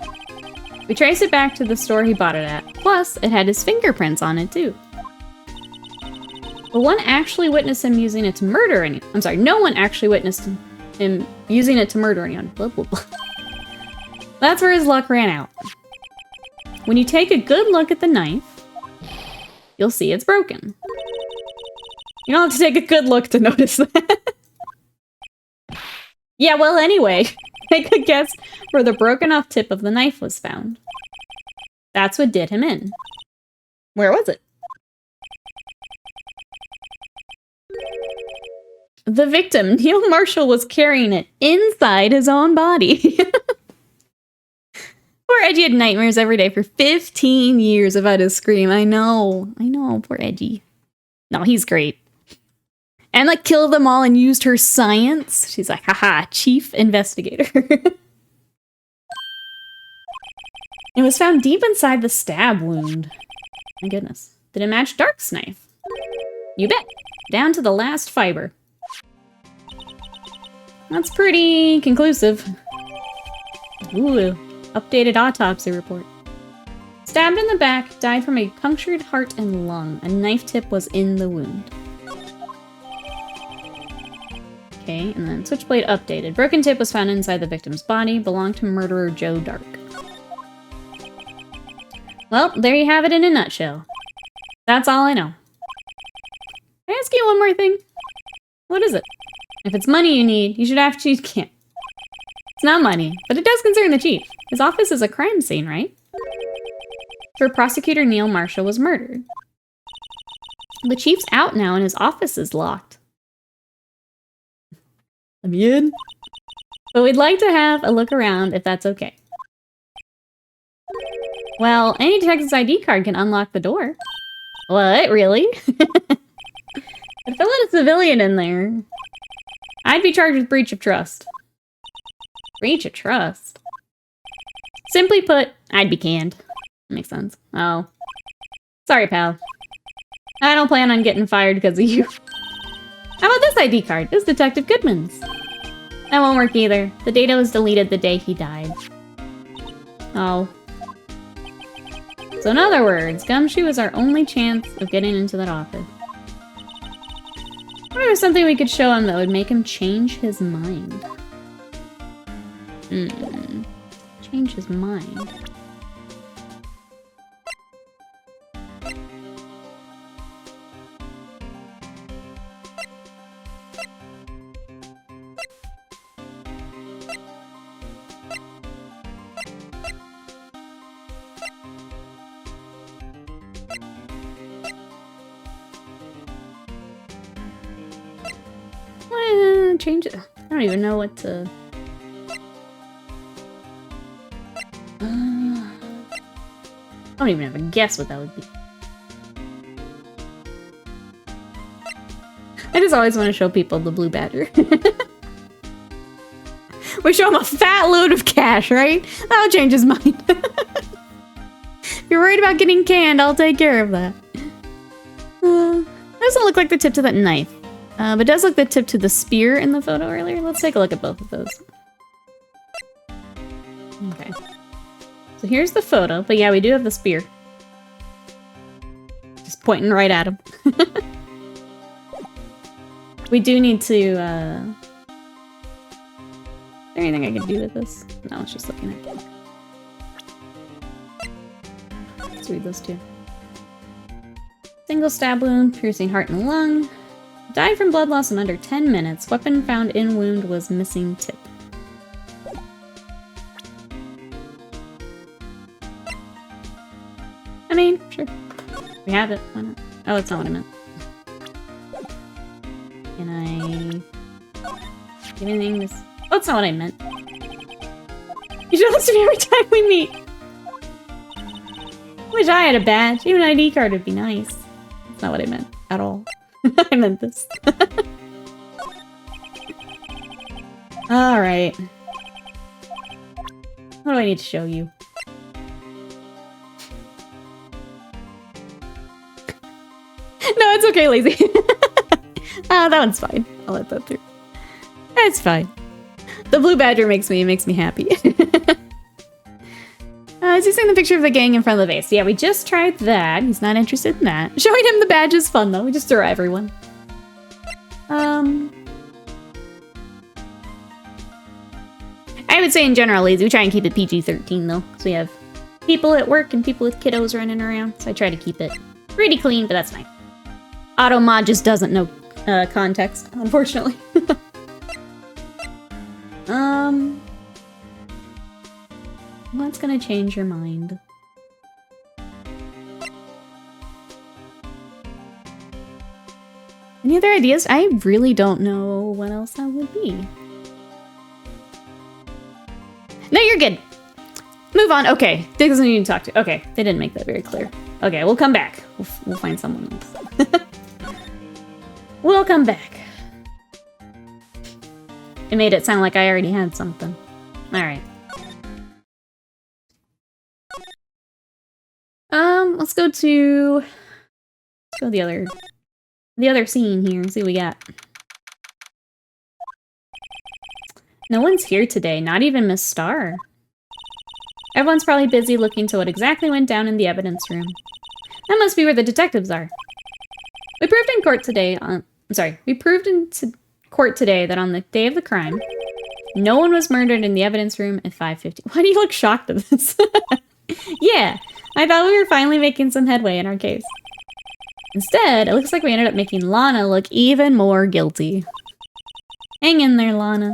We traced it back to the store he bought it at. Plus, it had his fingerprints on it, too. But one actually witnessed him using it to murder anyone. I'm sorry, no one actually witnessed him using it to murder anyone. Blah, blah, blah. That's where his luck ran out. When you take a good look at the knife, you'll see it's broken. You don't have to take a good look to notice that. Yeah, well, anyway, take a guess where the broken off tip of the knife was found. That's what did him in. Where was it? The victim, Neil Marshall, was carrying it inside his own body. Poor Edgy had nightmares every day for 15 years about his scream. I know, poor Edgy. No, he's great. And like killed them all and used her science. She's like, haha, chief investigator. It was found deep inside the stab wound. My goodness. Did it match Dark's knife? You bet. Down to the last fiber. That's pretty conclusive. Ooh, updated autopsy report. Stabbed in the back, died from a punctured heart and lung. A knife tip was in the wound. Okay, and then switchblade updated. Broken tip was found inside the victim's body. Belonged to murderer Joe Dark. Well, there you have it in a nutshell. That's all I know. Can I ask you one more thing? What is it? If it's money you need, you should have Chief Camp. It's not money, but it does concern the chief. His office is a crime scene, right? Where prosecutor Neil Marshall was murdered. The chief's out now and his office is locked. I'm in. But we'd like to have a look around if that's okay. Well, any detective's ID card can unlock the door. What? Really? If I let a civilian in there, I'd be charged with breach of trust. Breach of trust? Simply put, I'd be canned. Makes sense. Oh. Sorry, pal. I don't plan on getting fired because of you. How about this ID card? It's Detective Goodman's. That won't work either. The data was deleted the day he died. Oh. So in other words, Gumshoe is our only chance of getting into that office. What if there's something we could show him that would make him change his mind? Change his mind. Change it. I don't even know what to... I don't even have a guess what that would be. I just always want to show people the blue badger. We show him a fat load of cash, right? That'll change his mind. If you're worried about getting canned, I'll take care of that. That doesn't look like the tip to that knife. But it does look the tip to the spear in the photo earlier. Let's take a look at both of those. Okay. So here's the photo, but yeah, we do have the spear. Just pointing right at him. We do need to, is there anything I can do with this? No, it's just looking at it. Let's read those two. Single stab wound, piercing heart and lung. Died from blood loss in under 10 minutes. Weapon found in wound was missing tip. I mean, sure. We have it. Why not? Oh, that's not what I meant. Can I... get anything this... Oh, that's not what I meant. You show this to me every time we meet. Wish I had a badge. Even an ID card would be nice. That's not what I meant at all. I meant this. Alright. What do I need to show you? No, it's okay, Lazy. That one's fine. I'll let that through. It's fine. The blue badger makes me happy. Is he seeing the picture of the gang in front of the vase? Yeah, we just tried that. He's not interested in that. Showing him the badge is fun, though. We just throw everyone. I would say in general, Lazy, we try and keep it PG-13, though. So we have people at work and people with kiddos running around. So I try to keep it pretty clean, but that's fine. Automod just doesn't know context, unfortunately. What's gonna change your mind? Any other ideas? I really don't know what else that would be. No, you're good. Move on. Okay, Dick doesn't need to talk to. Okay, they didn't make that very clear. Okay, we'll come back. We'll find someone else. We'll come back. It made it sound like I already had something. All right. Let's go to the other scene here and see what we got. No one's here today, not even Miss Starr. Everyone's probably busy looking to what exactly went down in the evidence room. That must be where the detectives are. We proved in court today that on the day of the crime, no one was murdered in the evidence room at 5:50. Why do you look shocked at this? Yeah, I thought we were finally making some headway in our case. Instead, it looks like we ended up making Lana look even more guilty. Hang in there, Lana.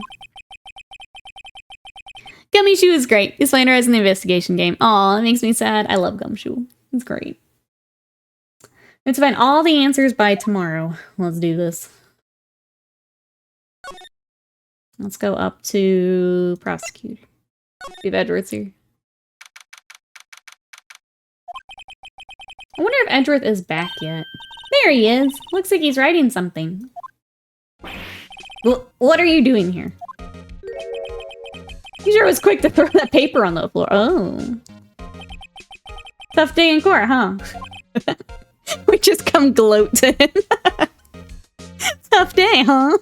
Gumshoe is great. He's playing her as an investigation game. Aw, it makes me sad. I love Gumshoe. He's great. Let's find all the answers by tomorrow. Let's do this. Let's go up to prosecutor. See if Edward's here. I wonder if Edgeworth is back yet. There he is! Looks like he's writing something. Well, what are you doing here? He sure was quick to throw that paper on the floor. Oh. Tough day in court, huh? We just come gloat to him. Tough day, huh?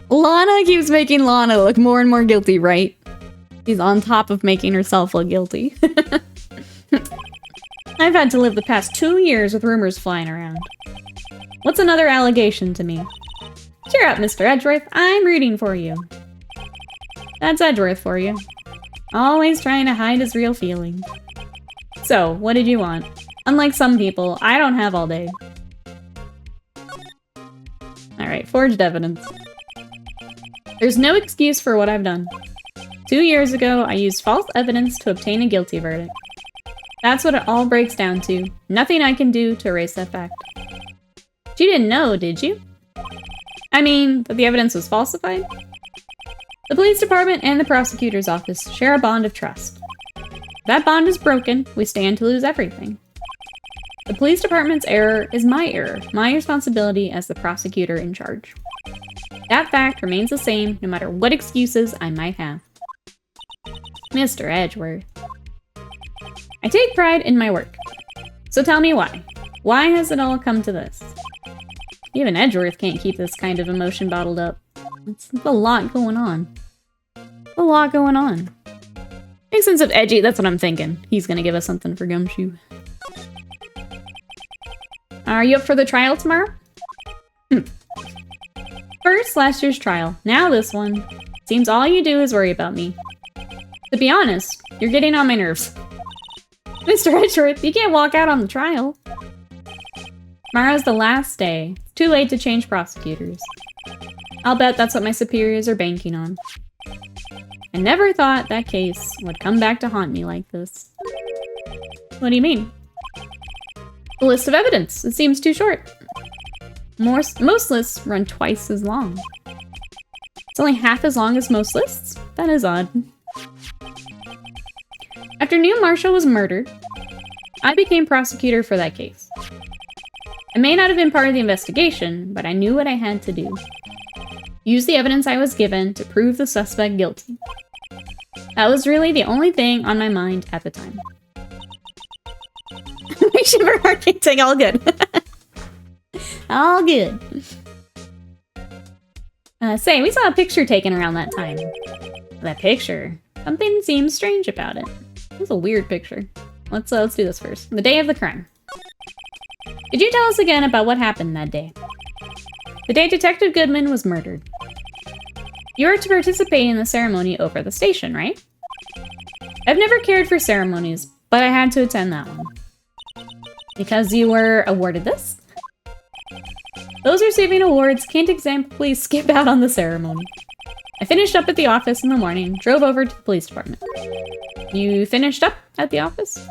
Lana keeps making Lana look more and more guilty, right? She's on top of making herself look guilty. I've had to live the past 2 years with rumors flying around. What's another allegation to me? Cheer up, Mr. Edgeworth. I'm rooting for you. That's Edgeworth for you. Always trying to hide his real feelings. So, what did you want? Unlike some people, I don't have all day. Alright, forged evidence. There's no excuse for what I've done. 2 years ago, I used false evidence to obtain a guilty verdict. That's what it all breaks down to. Nothing I can do to erase that fact. You didn't know, did you? I mean, that the evidence was falsified? The police department and the prosecutor's office share a bond of trust. If that bond is broken, we stand to lose everything. The police department's error is my error, my responsibility as the prosecutor in charge. That fact remains the same no matter what excuses I might have. Mr. Edgeworth. I take pride in my work. So tell me why. Why has it all come to this? Even Edgeworth can't keep this kind of emotion bottled up. It's a lot going on. A lot going on. Makes sense of Edgy, that's what I'm thinking. He's gonna give us something for Gumshoe. Are you up for the trial tomorrow? First, last year's trial. Now this one. Seems all you do is worry about me. To be honest, you're getting on my nerves. Mr. Edgeworth, you can't walk out on the trial. Tomorrow's the last day. It's too late to change prosecutors. I'll bet that's what my superiors are banking on. I never thought that case would come back to haunt me like this. What do you mean? The list of evidence. It seems too short. Most lists run twice as long. It's only half as long as most lists? That is odd. After Neil Marshall was murdered, I became prosecutor for that case. I may not have been part of the investigation, but I knew what I had to do. Use the evidence I was given to prove the suspect guilty. That was really the only thing on my mind at the time. My shiver heart can't take all good. All good. Say, we saw a picture taken around that time. That picture. Something seems strange about it. It was a weird picture. Let's do this first. The day of the crime. Could you tell us again about what happened that day? The day Detective Goodman was murdered. You were to participate in the ceremony over at the station, right? I've never cared for ceremonies, but I had to attend that one. Because you were awarded this? Those receiving awards can't exactly skip out on the ceremony. I finished up at the office in the morning, drove over to the police department. You finished up at the office?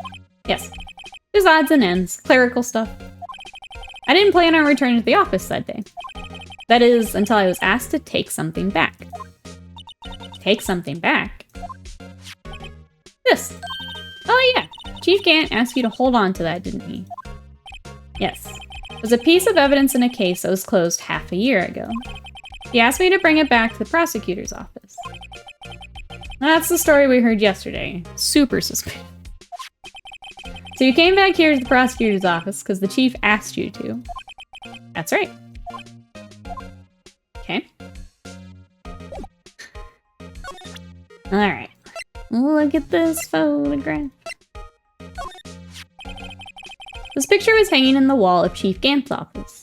Yes. There's odds and ends, clerical stuff. I didn't plan on returning to the office that day. That is, until I was asked to take something back. Take something back? This. Oh yeah, Chief Gant asked you to hold on to that, didn't he? Yes. It was a piece of evidence in a case that was closed half a year ago. He asked me to bring it back to the prosecutor's office. That's the story we heard yesterday. Super suspicious. So you came back here to the prosecutor's office because the chief asked you to. That's right. Okay. Alright. Look at this photograph. This picture was hanging in the wall of Chief Gant's office.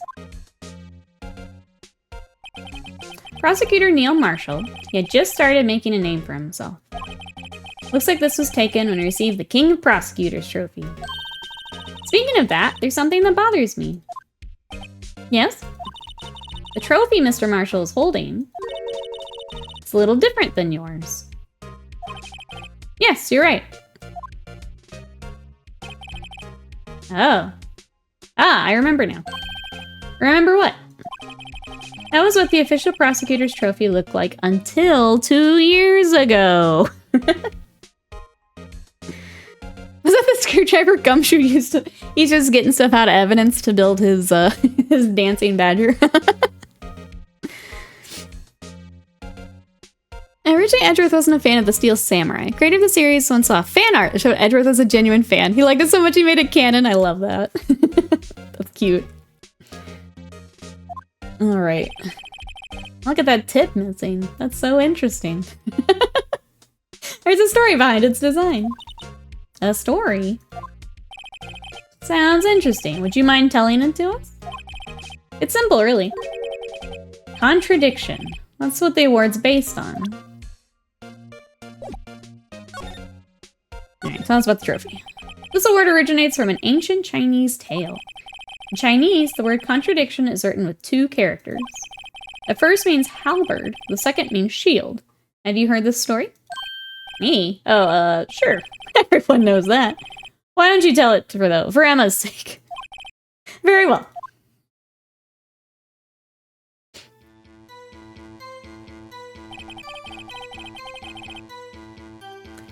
Prosecutor Neil Marshall, he had just started making a name for himself. Looks like this was taken when he received the King of Prosecutors trophy. Speaking of that, there's something that bothers me. Yes? The trophy Mr. Marshall is holding is a little different than yours. Yes, you're right. Oh. Ah, I remember now. Remember what? That was what the official prosecutor's trophy looked like until 2 years ago. Was that the screwdriver Gumshoe used to... He's just getting stuff out of evidence to build his, his dancing badger. Ever Originally, Edgeworth wasn't a fan of the Steel Samurai. Creator of the series once saw fan art that showed Edgeworth as a genuine fan. He liked it so much he made it canon. I love that. That's cute. Alright. Look at that tip missing. That's so interesting. There's a story behind its design. A story? Sounds interesting. Would you mind telling it to us? It's simple, really. Contradiction. That's what the award's based on. Alright, tell us about the trophy. This award originates from an ancient Chinese tale. In Chinese, the word contradiction is written with 2 characters. The first means halberd, the second means shield. Have you heard this story? Me? Oh, sure. Everyone knows that. Why don't you tell it for Emma's sake? Very well.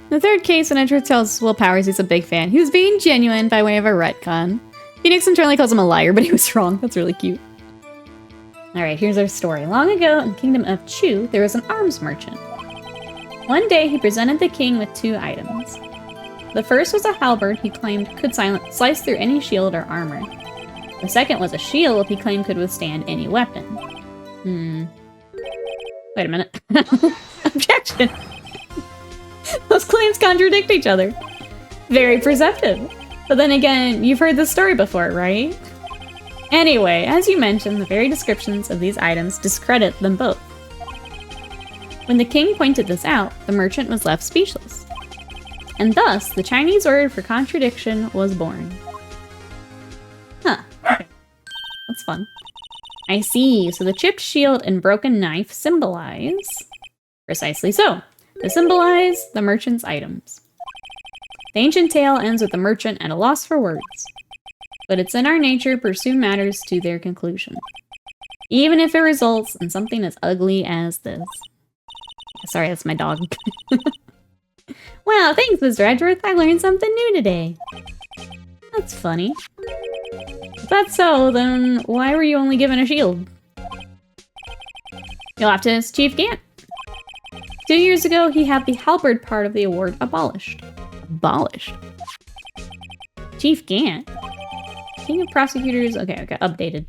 In the third case, when Edgeworth tells Will Powers he's a big fan, he was being genuine by way of a retcon. Phoenix internally calls him a liar, but he was wrong. That's really cute. Alright, here's our story. Long ago, in the kingdom of Chu, there was an arms merchant. One day, he presented the king with 2 items. The first was a halberd he claimed could slice through any shield or armor. The second was a shield he claimed could withstand any weapon. Wait a minute. Objection! Those claims contradict each other. Very perceptive. But then again, you've heard this story before, right? Anyway, as you mentioned, the very descriptions of these items discredit them both. When the king pointed this out, the merchant was left speechless. And thus, the Chinese word for contradiction was born. Huh, okay. That's fun. I see, so the chipped shield and broken knife symbolize... Precisely so. They symbolize the merchant's items. The ancient tale ends with the merchant at a loss for words. But it's in our nature to pursue matters to their conclusion. Even if it results in something as ugly as this. Sorry, that's my dog. Wow, thanks, Mr. Edgeworth. I learned something new today. That's funny. If that's so, then why were you only given a shield? You'll have to ask Chief Gant. 2 years ago, he had the halberd part of the award abolished. Abolished? Chief Gant? King of Prosecutors? Okay, updated.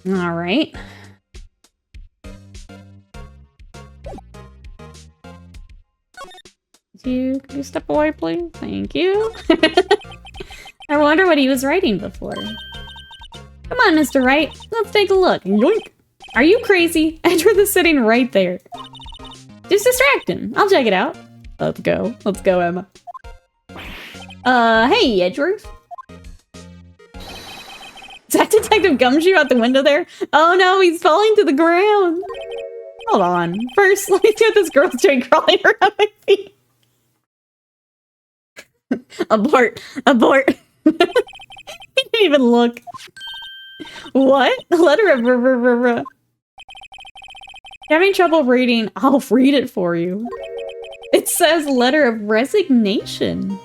Alright. Could you step away, please? Thank you. I wonder what he was writing before. Come on, Mr. Wright. Let's take a look. Yoink! Are you crazy? Edgeworth is sitting right there. Just distract him. I'll check it out. Let's go. Let's go, Emma. Hey, Edgeworth. Is that Detective Gumshoe out the window there? Oh no, he's falling to the ground. Hold on. First, let me see what this girl's doing crawling around my feet. Abort. Abort. He didn't even look. What? Letter of Having trouble reading? I'll read it for you. It says letter of resignation.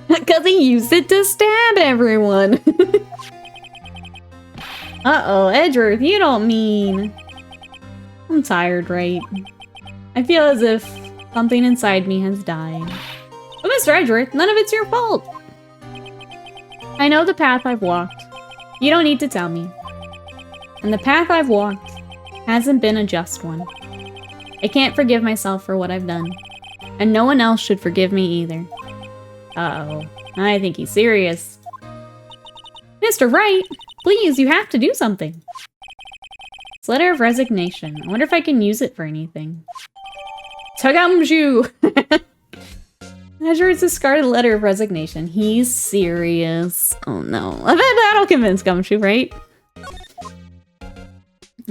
Because he used it to stab everyone. Uh-oh, Edgeworth, you don't mean... I'm tired, right? I feel as if something inside me has died. But Mr. Edgeworth, none of it's your fault. I know the path I've walked. You don't need to tell me. And the path I've walked hasn't been a just one. I can't forgive myself for what I've done. And no one else should forgive me either. Uh-oh. I think he's serious. Mr. Wright, please, you have to do something. It's letter of resignation. I wonder if I can use it for anything. Tagamju! Edgeworth's discarded letter of resignation. He's serious. Oh no. I bet that'll convince Gumshoe, right?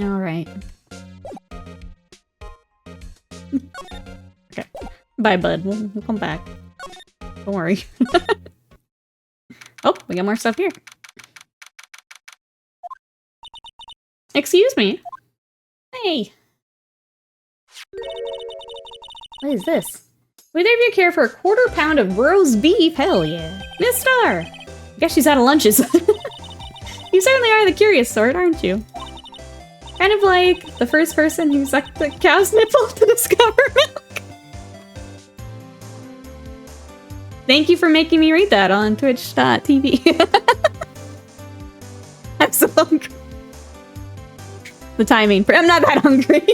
Alright. Okay. Bye, bud. We'll come back. Don't worry. Oh, we got more stuff here. Excuse me. Hey. What is this? Would either of you care for a quarter pound of roast beef? Hell yeah. Miss Star! I guess she's out of lunches. You certainly are the curious sort, aren't you? Kind of like the first person who sucked the cow's nipple to discover milk. Thank you for making me read that on twitch.tv. I'm so hungry. The timing. I'm not that hungry.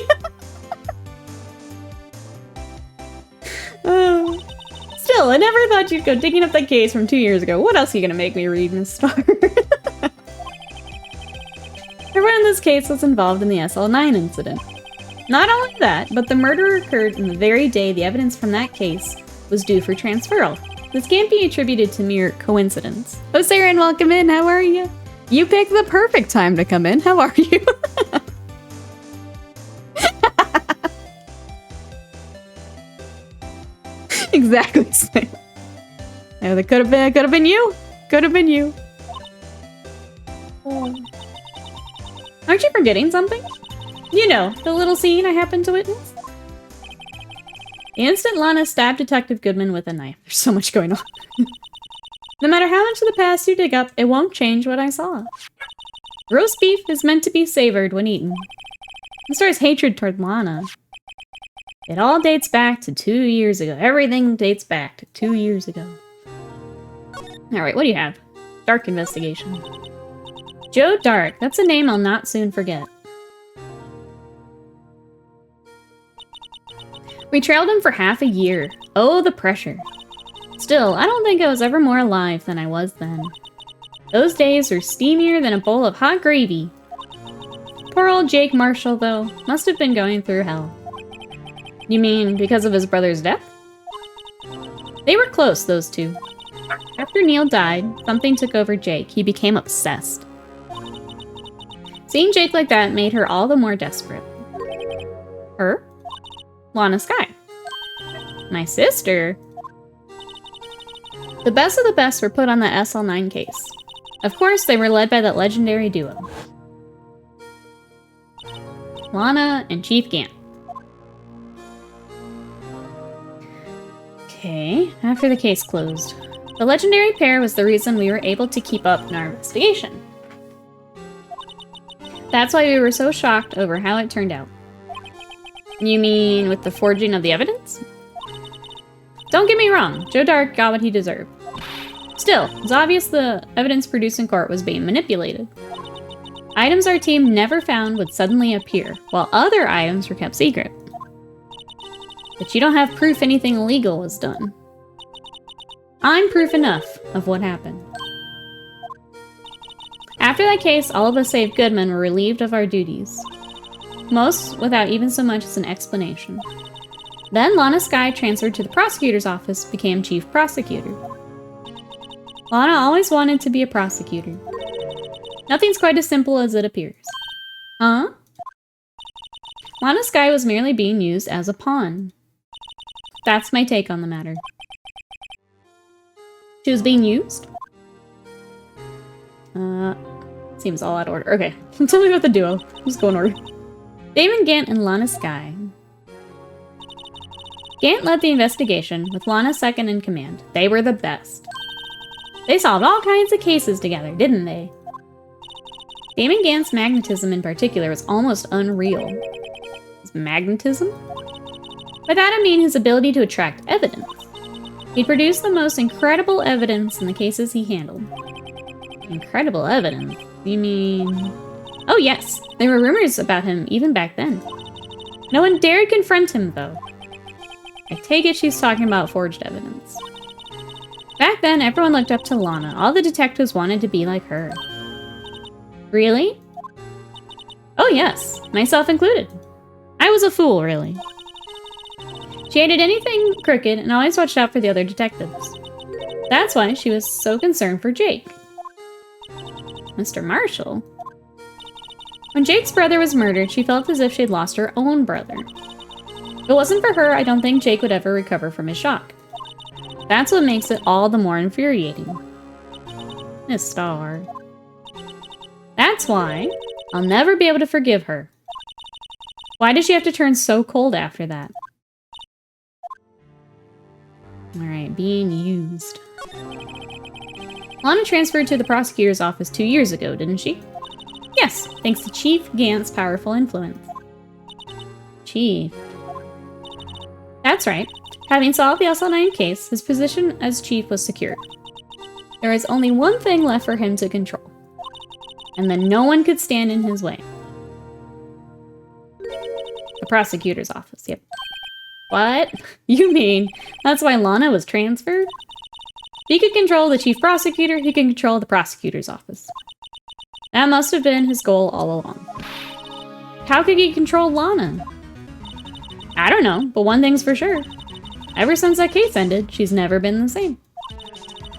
Still, I never thought you'd go digging up that case from 2 years ago. What else are you gonna make me read, Miss Star? Everyone in this case was involved in the SL9 incident. Not only that, but the murder occurred in the very day the evidence from that case was due for transferal. This can't be attributed to mere coincidence. Oh, Saren, welcome in. How are you? You picked the perfect time to come in. How are you? Exactly. Yeah, that could have been you. Could have been you. Aren't you forgetting something? You know, the little scene I happened to witness? The instant Lana stabbed Detective Goodman with a knife. There's so much going on. No matter how much of the past you dig up, it won't change what I saw. Roast beef is meant to be savored when eaten. As far as hatred toward Lana, it all dates back to 2 years ago. Everything dates back to 2 years ago. Alright, what do you have? Dark investigation. Joe Dark. That's a name I'll not soon forget. We trailed him for half a year. Oh, the pressure. Still, I don't think I was ever more alive than I was then. Those days were steamier than a bowl of hot gravy. Poor old Jake Marshall, though, must have been going through hell. You mean because of his brother's death? They were close, those two. After Neil died, something took over Jake. He became obsessed. Seeing Jake like that made her all the more desperate. Her? Lana Skye. My sister? The best of the best were put on the SL9 case. Of course, they were led by that legendary duo. Lana and Chief Gant. Okay, after the case closed. The legendary pair was the reason we were able to keep up in our investigation. That's why we were so shocked over how it turned out. You mean with the forging of the evidence? Don't get me wrong, Joe Dark got what he deserved. Still, it's obvious the evidence produced in court was being manipulated. Items our team never found would suddenly appear, while other items were kept secret. But you don't have proof anything illegal was done. I'm proof enough of what happened. After that case, all of us save Goodman were relieved of our duties. Most without even so much as an explanation. Then Lana Skye transferred to the prosecutor's office, became chief prosecutor. Lana always wanted to be a prosecutor. Nothing's quite as simple as it appears. Huh? Lana Skye was merely being used as a pawn. That's my take on the matter. She was being used? Seems all out of order. Okay, tell me about the duo. Just go in order. Damon Gant and Lana Skye. Gant led the investigation, with Lana second in command. They were the best. They solved all kinds of cases together, didn't they? Damon Gant's magnetism in particular was almost unreal. His magnetism? By that I mean his ability to attract evidence. He'd produced the most incredible evidence in the cases he handled. Incredible evidence? You mean... Oh yes, there were rumors about him even back then. No one dared confront him, though. I take it she's talking about forged evidence. Back then, everyone looked up to Lana. All the detectives wanted to be like her. Really? Oh yes, myself included. I was a fool, really. She hated anything crooked and always watched out for the other detectives. That's why she was so concerned for Jake. Mr. Marshall? When Jake's brother was murdered, she felt as if she'd lost her own brother. If it wasn't for her, I don't think Jake would ever recover from his shock. That's what makes it all the more infuriating. Miss Star. That's why I'll never be able to forgive her. Why did she have to turn so cold after that? Alright, being used. Lana transferred to the prosecutor's office 2 years ago, didn't she? Yes, thanks to Chief Gant's powerful influence. Chief. That's right. Having solved the SL9 case, his position as chief was secured. There was only one thing left for him to control. And then no one could stand in his way. The prosecutor's office, yep. What? You mean that's why Lana was transferred? If he could control the chief prosecutor, he can control the prosecutor's office. That must have been his goal all along. How could he control Lana? I don't know, but one thing's for sure. Ever since that case ended, she's never been the same.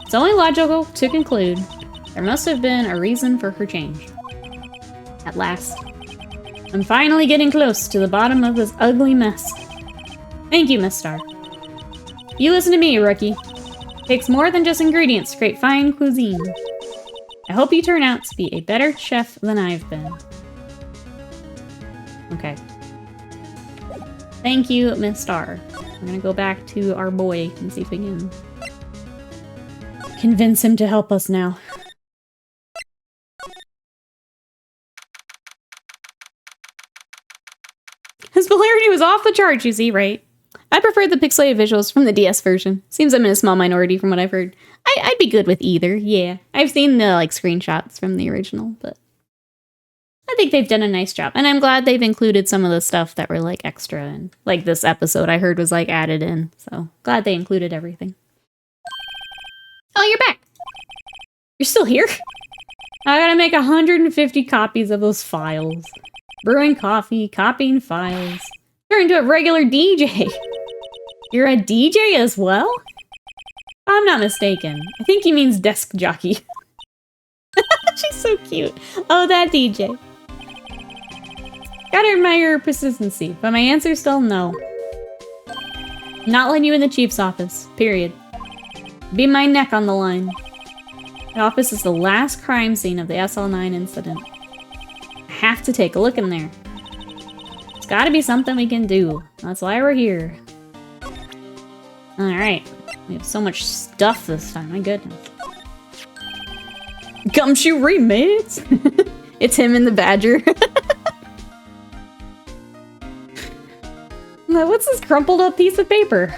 It's only logical to conclude there must have been a reason for her change. At last. I'm finally getting close to the bottom of this ugly mess. Thank you, Miss Star. You listen to me, rookie. It takes more than just ingredients to create fine cuisine. I hope you turn out to be a better chef than I've been. Okay. Thank you, Miss Star. We're gonna go back to our boy and see if we can convince him to help us now. His polarity was off the charts, you see, right? I preferred the pixelated visuals from the DS version. Seems I'm in a small minority from what I've heard. I'd be good with either, yeah. I've seen the, screenshots from the original, but I think they've done a nice job. And I'm glad they've included some of the stuff that were, extra. And, this episode I heard was, added in. So, glad they included everything. Oh, you're back! You're still here? I gotta make 150 copies of those files. Brewing coffee, copying files. Turn into a regular DJ. You're a DJ as well? I'm not mistaken. I think he means desk jockey. She's so cute. Oh, that DJ. Gotta admire your persistency, but my answer's still no. Not letting you in the chief's office. Period. Be my neck on the line. The office is the last crime scene of the SL9 incident. I have to take a look in there. There's gotta be something we can do. That's why we're here. Alright. We have so much stuff this time, my goodness. Gumshoe remix? It's him and the badger. Now, what's this crumpled up piece of paper?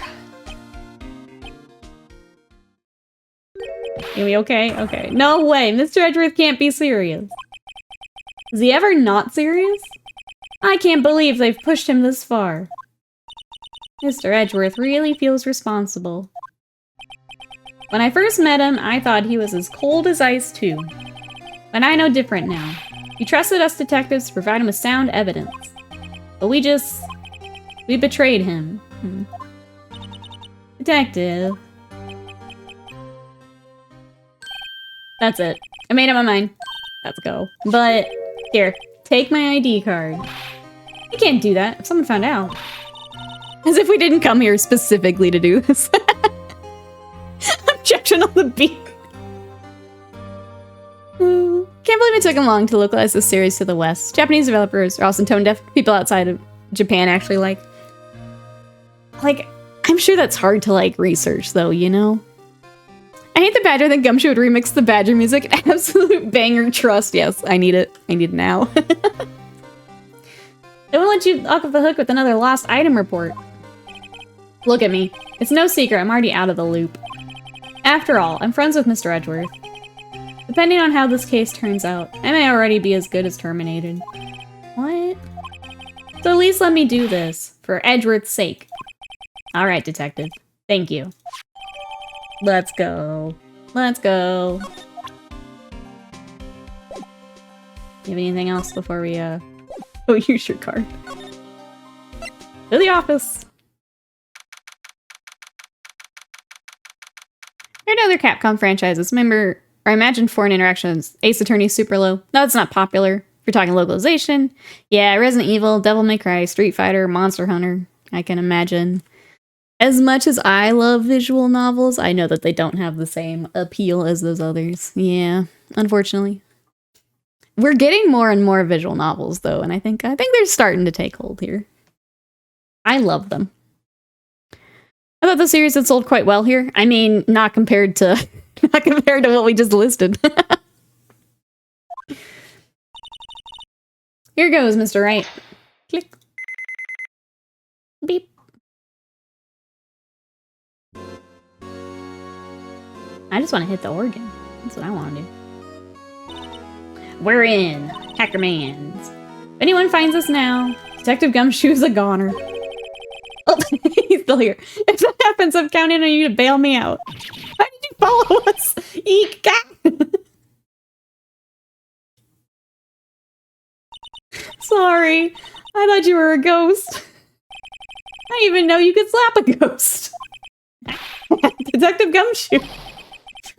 Are we okay? Okay. No way! Mr. Edgeworth can't be serious. Is he ever not serious? I can't believe they've pushed him this far. Mr. Edgeworth really feels responsible. When I first met him, I thought he was as cold as ice too. But I know different now. He trusted us detectives to provide him with sound evidence. But we betrayed him. Detective. That's it. I made up my mind. Let's go. But, here, take my ID card. You can't do that if someone found out. As if we didn't come here specifically to do this. Objection on the beat. Can't believe it took him long to localize this series to the West. Japanese developers are also tone deaf. People outside of Japan actually like, I'm sure that's hard to research though, you know? I hate the Badger. I think Gumshoe would remix the Badger music. Absolute banger. Trust. Yes, I need it. I need it now. They won't let you off the hook with another lost item report. Look at me. It's no secret. I'm already out of the loop. After all, I'm friends with Mr. Edgeworth. Depending on how this case turns out, I may already be as good as terminated. What? So at least let me do this, for Edgeworth's sake. Alright, detective. Thank you. Let's go. Let's go. You have anything else before we, oh, use your card. To the office. There are other Capcom franchises. Remember, or I imagine foreign interactions. Ace Attorney super low. No, it's not popular. If you're talking localization. Yeah, Resident Evil, Devil May Cry, Street Fighter, Monster Hunter. I can imagine. As much as I love visual novels, I know that they don't have the same appeal as those others. Yeah, unfortunately. We're getting more and more visual novels, though, and I think they're starting to take hold here. I love them. I thought the series had sold quite well here. I mean, not compared to... not compared to what we just listed. Here goes, Mr. Wright. Click. Beep. I just want to hit the organ. That's what I want to do. We're in. Hackermans. If anyone finds us now, Detective Gumshoe's a goner. Oh, he's still here. If that happens, I'm counting on you to bail me out. Why did you follow us? Eek, cat. Sorry. I thought you were a ghost. I didn't even know you could slap a ghost. Detective Gumshoe.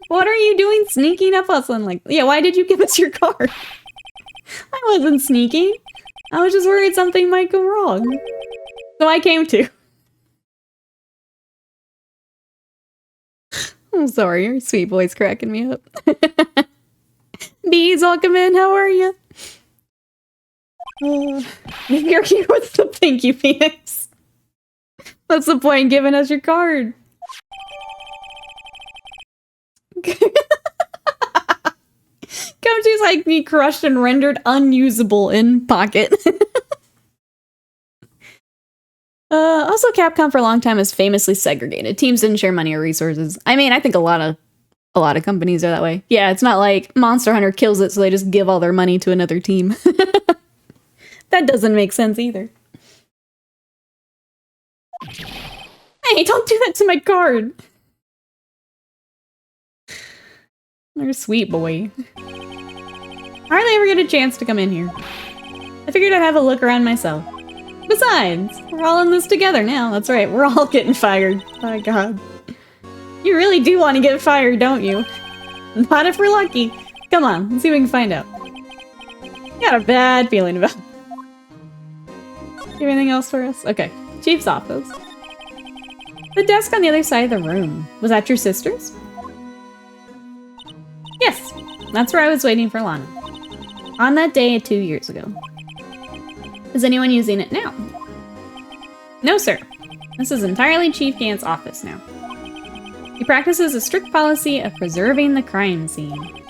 What are you doing sneaking up us on like... Yeah, why did you give us your card? I wasn't sneaking. I was just worried something might go wrong. So I came to. I'm sorry, your sweet voice cracking me up. Bees, welcome in. How are you? You're here with the thank you, Phoenix. What's the point in giving us your card? Gumshoe's like me crushed and rendered unusable in pocket. Also, Capcom for a long time has famously segregated. Teams didn't share money or resources. I mean, I think a lot of companies are that way. Yeah, it's not like Monster Hunter kills it, so they just give all their money to another team. That doesn't make sense either. Hey, don't do that to my card! You're a sweet boy. Hardly ever get a chance to come in here. I figured I'd have a look around myself. Besides, we're all in this together now. That's right, we're all getting fired. My god. You really do want to get fired, don't you? Not if we're lucky. Come on, let's see if we can find out. Got a bad feeling about it. Anything else for us? Okay, Chief's office. The desk on the other side of the room. Was that your sister's? Yes, that's where I was waiting for Lana. On that day 2 years ago. Is anyone using it now? No, sir. This is entirely Chief Gant's office now. He practices a strict policy of preserving the crime scene.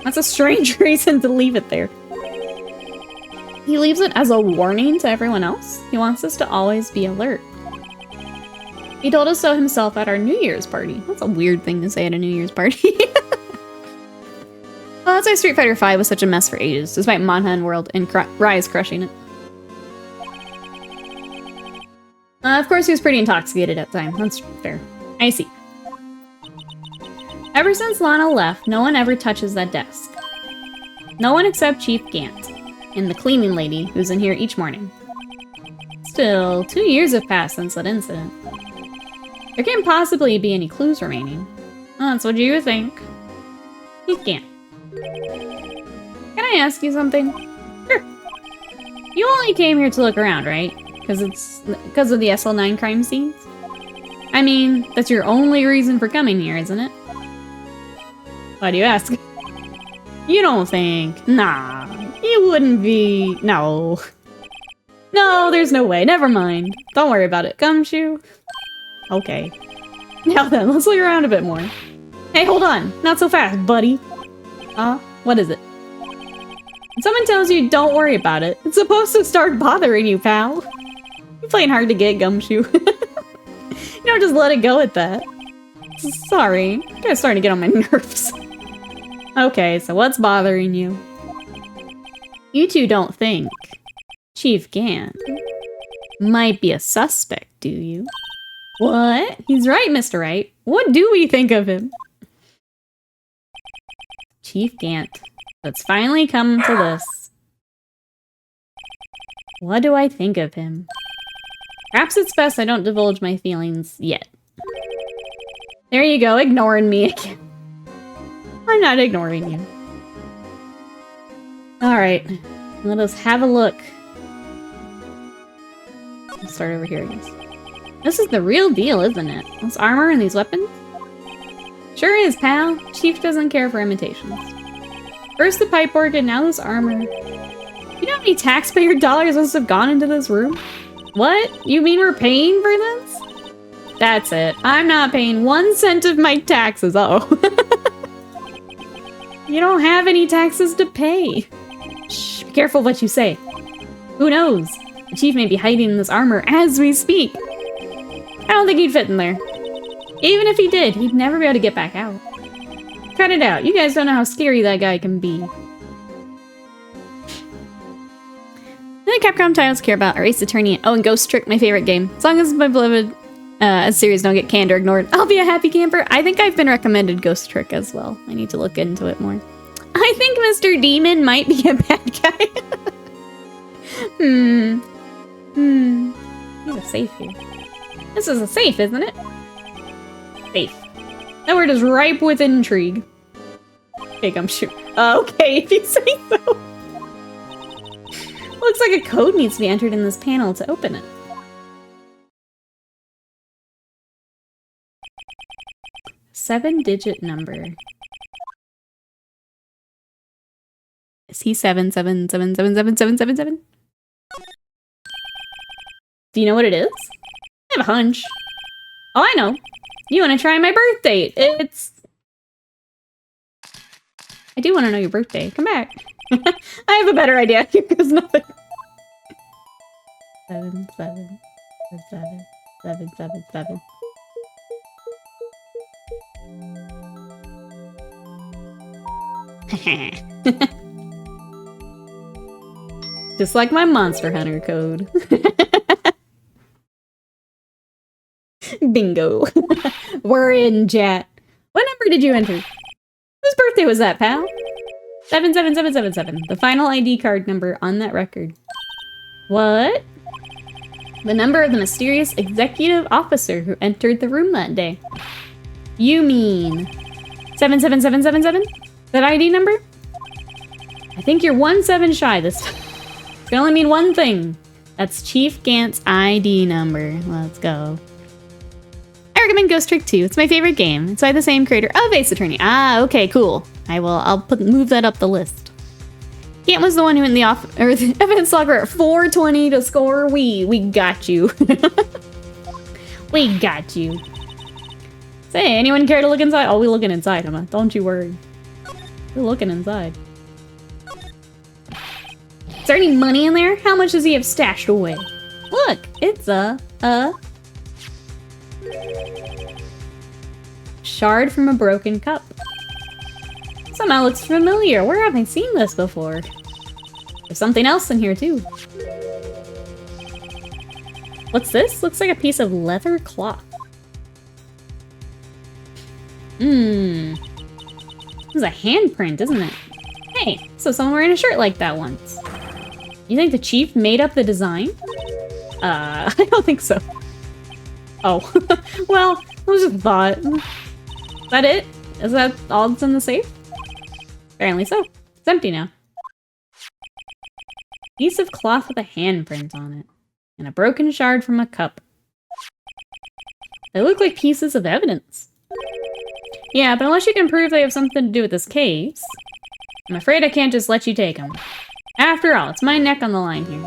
That's a strange reason to leave it there. He leaves it as a warning to everyone else. He wants us to always be alert. He told us so himself at our New Year's party. That's a weird thing to say at a New Year's party. Well, that's why Street Fighter V was such a mess for ages, despite Monhan World and Rise crushing it. Of course, he was pretty intoxicated at the time. That's fair. I see. Ever since Lana left, no one ever touches that desk. No one except Chief Gant, and the cleaning lady who's in here each morning. Still, 2 years have passed since that incident. There can't possibly be any clues remaining. Oh, that's what you think. Chief Gant. Can I ask you something? Sure. You only came here to look around, right? Because of the SL9 crime scenes? I mean, that's your only reason for coming here, isn't it? Why do you ask? You don't think... Nah, you wouldn't be... No. No, there's no way. Never mind. Don't worry about it. Gumshoe? Okay. Now then, let's look around a bit more. Hey, hold on. Not so fast, buddy. What is it? When someone tells you don't worry about it, it's supposed to start bothering you, pal. You're playing hard to get, Gumshoe. You don't just let it go at that. Sorry, you guys starting to get on my nerves. Okay, so what's bothering you? You two don't think Chief Gant might be a suspect, do you? What? He's right, Mr. Wright. What do we think of him? Chief Gant. Let's finally come to this. What do I think of him? Perhaps it's best I don't divulge my feelings yet. There you go, ignoring me again. I'm not ignoring you. Alright, let us have a look. Let's start over here, I guess. This is the real deal, isn't it? This armor and these weapons? Sure is, pal. Chief doesn't care for imitations. First the pipe organ, now this armor. You know how many taxpayer dollars must have gone into this room? What? You mean we're paying for this? That's it. I'm not paying 1 cent of my taxes. Uh-oh. You don't have any taxes to pay. Shh, be careful what you say. Who knows? The chief may be hiding in this armor as we speak. I don't think he'd fit in there. Even if he did, he'd never be able to get back out. Cut it out. You guys don't know how scary that guy can be. The Capcom titles care about are Ace Attorney. Oh, and Ghost Trick, my favorite game. As long as my beloved series don't get canned or ignored, I'll be a happy camper. I think I've been recommended Ghost Trick as well. I need to look into it more. I think Mr. Demon might be a bad guy. He's a safe here. This is a safe, isn't it? Safe. That word is ripe with intrigue. Okay, gumshoe. Okay, if you say so. Looks like a code needs to be entered in this panel to open it. Seven-digit number. Is he 777777777? Do you know what it is? I have a hunch. Oh, I know. You want to try my birth date. It's... I do want to know your birthday. Come back. I have a better idea. Here goes nothing. 7777777. Just like my Monster Hunter code. Bingo. We're in, chat. What number did you enter? Whose birthday was that, pal? 77777. The final ID card number on that record. What? The number of the mysterious executive officer who entered the room that day. You mean 77777? That ID number? I think you're 1 7 shy this time. It can only mean one thing. That's Chief Gant's ID number. Let's go. I recommend Ghost Trick 2. It's my favorite game. It's by the same creator of Ace Attorney. Ah, okay, cool. I'll move that up the list. Gant was the one who in the the evidence logger at 420 to score. We got you. We got you. Say, anyone care to look inside? Oh, we're looking inside, Emma. Don't you worry. We're looking inside. Is there any money in there? How much does he have stashed away? Look, it's a shard from a broken cup. Somehow looks familiar. Where have I seen this before? There's something else in here too. What's this? Looks like a piece of leather cloth. This is a handprint, isn't it? Hey, so someone wearing a shirt like that once. You think the chief made up the design? I don't think so. Oh, well, it was just a thought. Is that it? Is that all that's in the safe? Apparently so. It's empty now. Piece of cloth with a handprint on it. And a broken shard from a cup. They look like pieces of evidence. Yeah, but unless you can prove they have something to do with this case, I'm afraid I can't just let you take them. After all, it's my neck on the line here.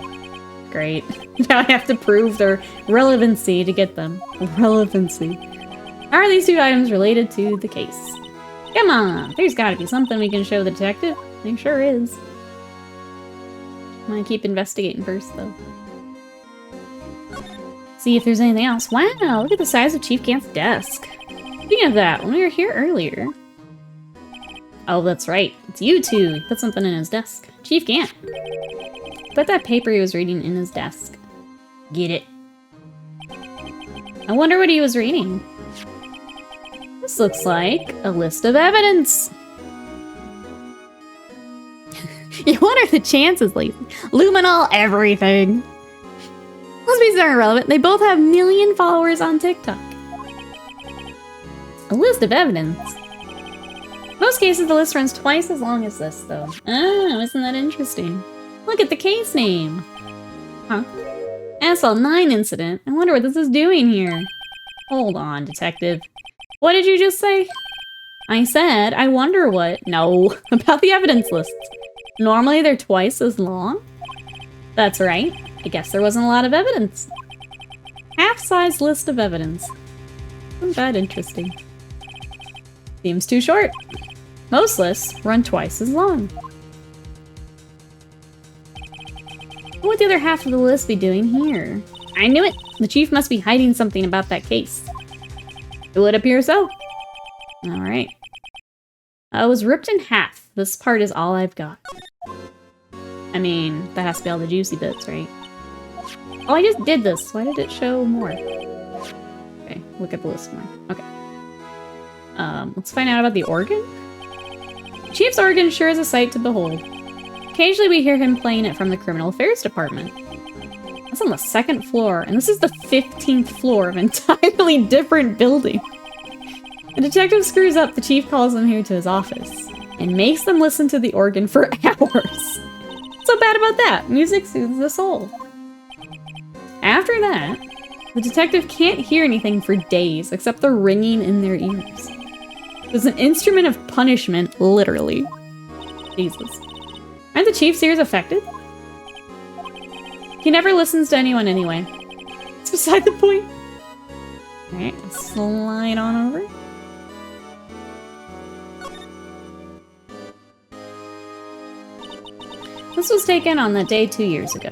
Great. Now I have to prove their relevancy to get them. Relevancy. How are these two items related to the case? Come on, there's gotta be something we can show the detective. There sure is. I'm gonna keep investigating first, though. See if there's anything else. Wow, look at the size of Chief Gant's desk. Speaking of that, when we were here earlier... Oh, that's right. It's you two. He put something in his desk. Chief Gant. Put that paper he was reading in his desk. Get it. I wonder what he was reading. This looks like a list of evidence. What are the chances, Lacey? Luminol everything. Most pieces are irrelevant. They both have million followers on TikTok. A list of evidence. In most cases, the list runs twice as long as this, though. Oh, isn't that interesting? Look at the case name. Huh. SL9 incident. I wonder what this is doing here. Hold on, detective. What did you just say? I said, I wonder what... No, about the evidence lists. Normally, they're twice as long? That's right. I guess there wasn't a lot of evidence. Half-size list of evidence. Isn't that interesting? Seems too short. Most lists run twice as long. What would the other half of the list be doing here? I knew it! The chief must be hiding something about that case. It would appear so. Alright. I was ripped in half. This part is all I've got. I mean, that has to be all the juicy bits, right? Oh, I just did this. Why did it show more? Okay, look at the list more. Okay. Let's find out about the organ. Chief's organ sure is a sight to behold. Occasionally we hear him playing it from the Criminal Affairs Department. That's on the 2nd floor, and this is the 15th floor of an entirely different building. The detective screws up, the chief calls them here to his office, and makes them listen to the organ for hours. What's so bad about that? Music soothes the soul. After that, the detective can't hear anything for days except the ringing in their ears. It's an instrument of punishment, literally. Jesus. Aren't the chief's ears affected? He never listens to anyone anyway. It's beside the point. Alright, slide on over. This was taken on that day 2 years ago.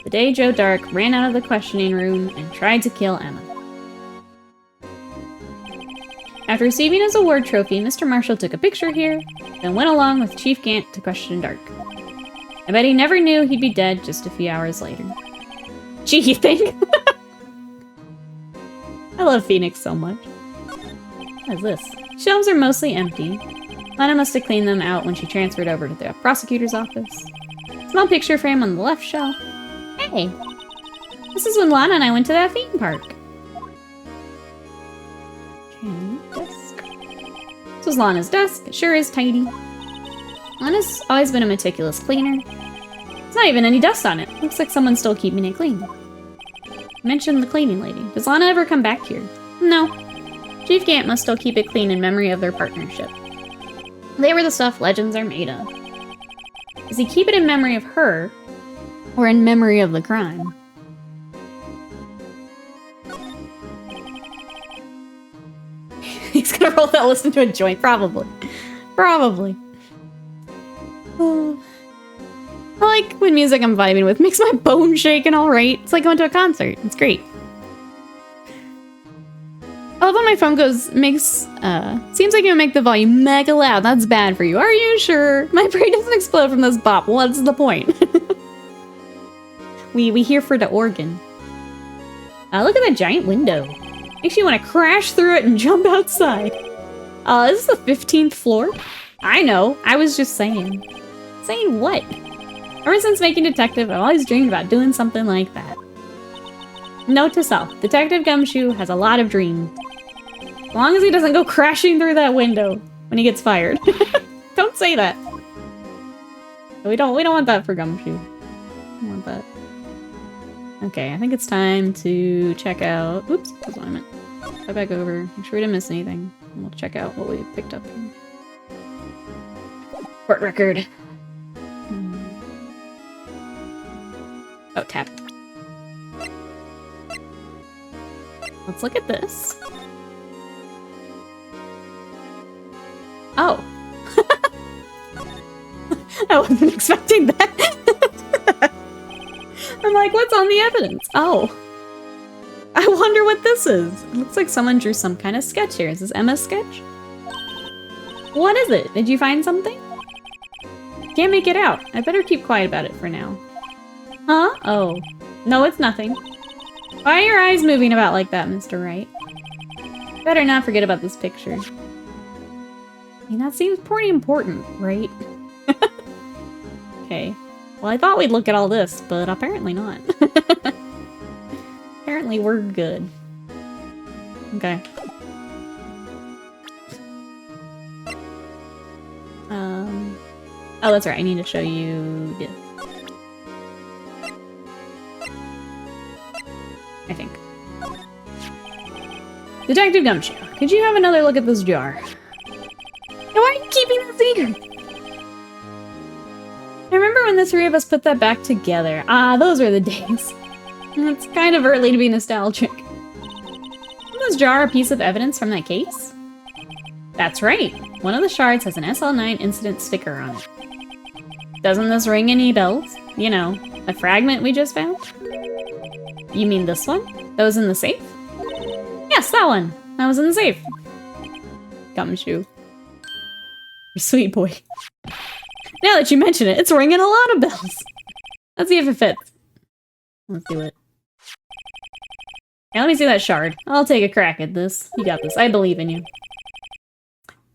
The day Joe Dark ran out of the questioning room and tried to kill Emma. After receiving his award trophy, Mr. Marshall took a picture here, then went along with Chief Gant to question Dark. I bet he never knew he'd be dead just a few hours later. Gee, you think? I love Phoenix so much. What is this? Shelves are mostly empty. Lana must have cleaned them out when she transferred over to the prosecutor's office. Small picture frame on the left shelf. Hey! This is when Lana and I went to that theme park. Okay, desk. This was Lana's desk. It sure is tidy. Lana's always been a meticulous cleaner. There's not even any dust on it. Looks like someone's still keeping it clean. Mention the cleaning lady. Does Lana ever come back here? No. Chief Gant must still keep it clean in memory of their partnership. They were the stuff legends are made of. Does he keep it in memory of her, or in memory of the crime? He's gonna roll that list into a joint, probably. Probably. Oh. I like when music I'm vibing with makes my bones shake and alright. It's like going to a concert. It's great. I love when my phone goes, seems like it would make the volume mega loud. That's bad for you. Are you sure? My brain doesn't explode from this bop. What's the point? we here for the organ. Look at that giant window. Makes you want to crash through it and jump outside. Is this the 15th floor? I know. I was just saying. Saying what? Ever since making Detective, I've always dreamed about doing something like that. Note to self, Detective Gumshoe has a lot of dreams. As long as he doesn't go crashing through that window when he gets fired. Don't say that. We don't want that for Gumshoe. We don't want that. Okay, I think it's time to check out... Oops, that's what I meant. Go back over, make sure we didn't miss anything. And we'll check out what we picked up here. Court record. Oh, tap. Let's look at this. Oh. I wasn't expecting that. I'm like, what's on the evidence? Oh. I wonder what this is. It looks like someone drew some kind of sketch here. Is this Emma's sketch? What is it? Did you find something? Can't make it out. I better keep quiet about it for now. Huh? Oh. No, it's nothing. Why are your eyes moving about like that, Mr. Wright? Better not forget about this picture. I mean, that seems pretty important, right? Okay. Well, I thought we'd look at all this, but apparently not. Apparently we're good. Okay. Oh, that's right. I need to show you this. I think. Detective Gumshoe, could you have another look at this jar? Why are you keeping that secret? I remember when the three of us put that back together. Ah, those were the days. It's kind of early to be nostalgic. Isn't this jar a piece of evidence from that case? That's right. One of the shards has an SL9 incident sticker on it. Doesn't this ring any bells? You know, A fragment we just found? You mean this one? That was in the safe? Yes, that one! That was in the safe. Gumshoe. Sweet boy. Now that you mention it, it's ringing a lot of bells. Let's see if it fits. Let's do it. Now let me see that shard. I'll take a crack at this. You got this. I believe in you.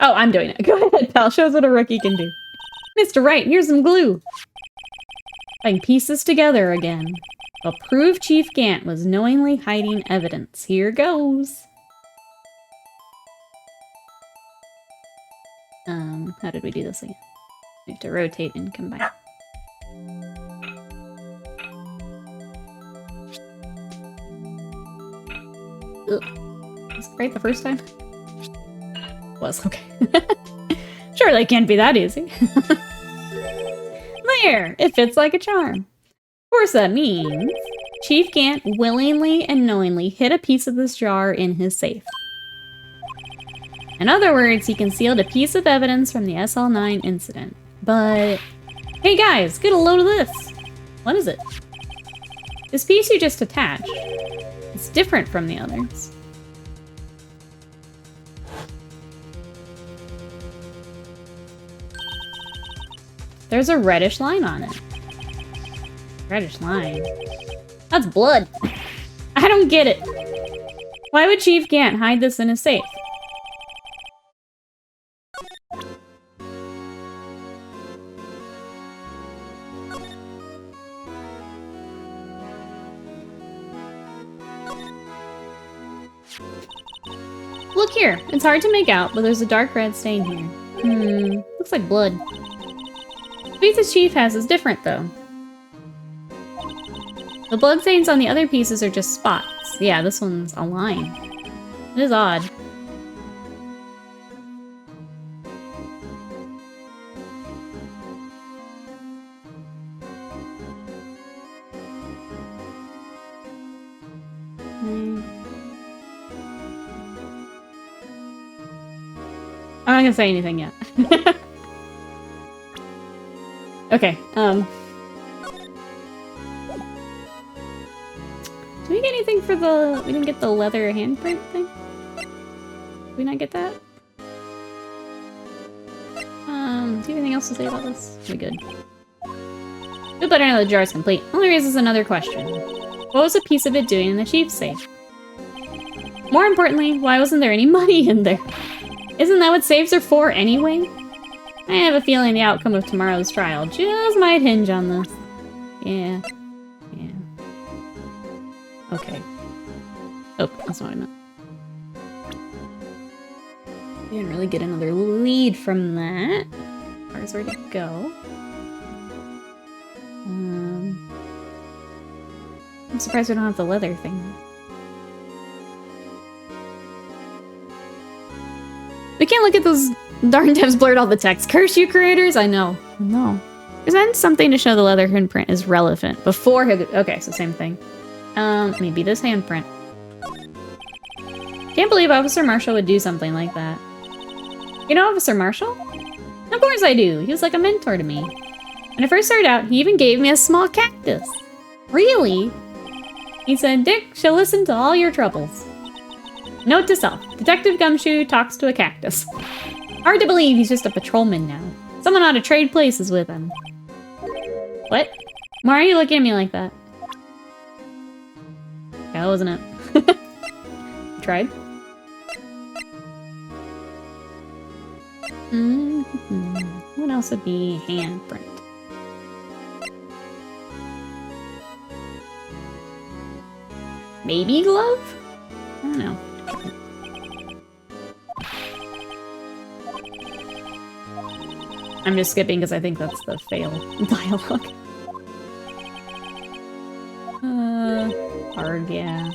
Oh, I'm doing it. Go ahead, pal. Show us what a rookie can do. Mr. Wright, here's some glue. Putting pieces together again. I'll prove Chief Gant was knowingly hiding evidence. Here goes. How did we do this again? We have to rotate and combine. Ugh. Was it right the first time? Was, okay. Surely it can't be that easy. There! It fits like a charm. Of course that means Chief Gant willingly and knowingly hid a piece of this jar in his safe. In other words, he concealed a piece of evidence from the SL9 incident. But... hey guys, get a load of this! What is it? This piece you just attached. It's different from the others. There's a reddish line on it. Reddish line? That's blood! I don't get it! Why would Chief Gant hide this in his safe? Look here! It's hard to make out, but there's a dark red stain here. Looks like blood. The piece the Chief has is different, though. The blood stains on the other pieces are just spots. Yeah, this one's a line. It is odd. I'm not gonna say anything yet. Okay, did we get anything for the... we didn't get the leather handprint thing? Did we not get that? Do you have anything else to say about this? We good. Feel better now the jar is complete. Only raises another question. What was a piece of it doing in the Chief's safe? More importantly, why wasn't there any money in there? Isn't that what saves are for anyway? I have a feeling the outcome of tomorrow's trial just might hinge on this. Yeah. Yeah. Okay. Oh, that's not what I meant. We didn't really get another lead from that. As far as where to go. I'm surprised we don't have the leather thing. We can't look at those darn devs blurred all the text. Curse you, creators! I know. No. Present something to show the leather handprint is relevant. Before... okay, so same thing. Maybe this handprint. Can't believe Officer Marshall would do something like that. You know Officer Marshall? Of course I do. He was like a mentor to me. When I first started out, he even gave me a small cactus. Really? He said, Dick, she'll listen to all your troubles. Note to self, Detective Gumshoe talks to a cactus. Hard to believe he's just a patrolman now. Someone ought to trade places with him. What? Why are you looking at me like that? That wasn't it. Tried? What else would be handprint? Maybe glove? I don't know. I'm just skipping because I think that's the fail dialogue. Hard, yeah.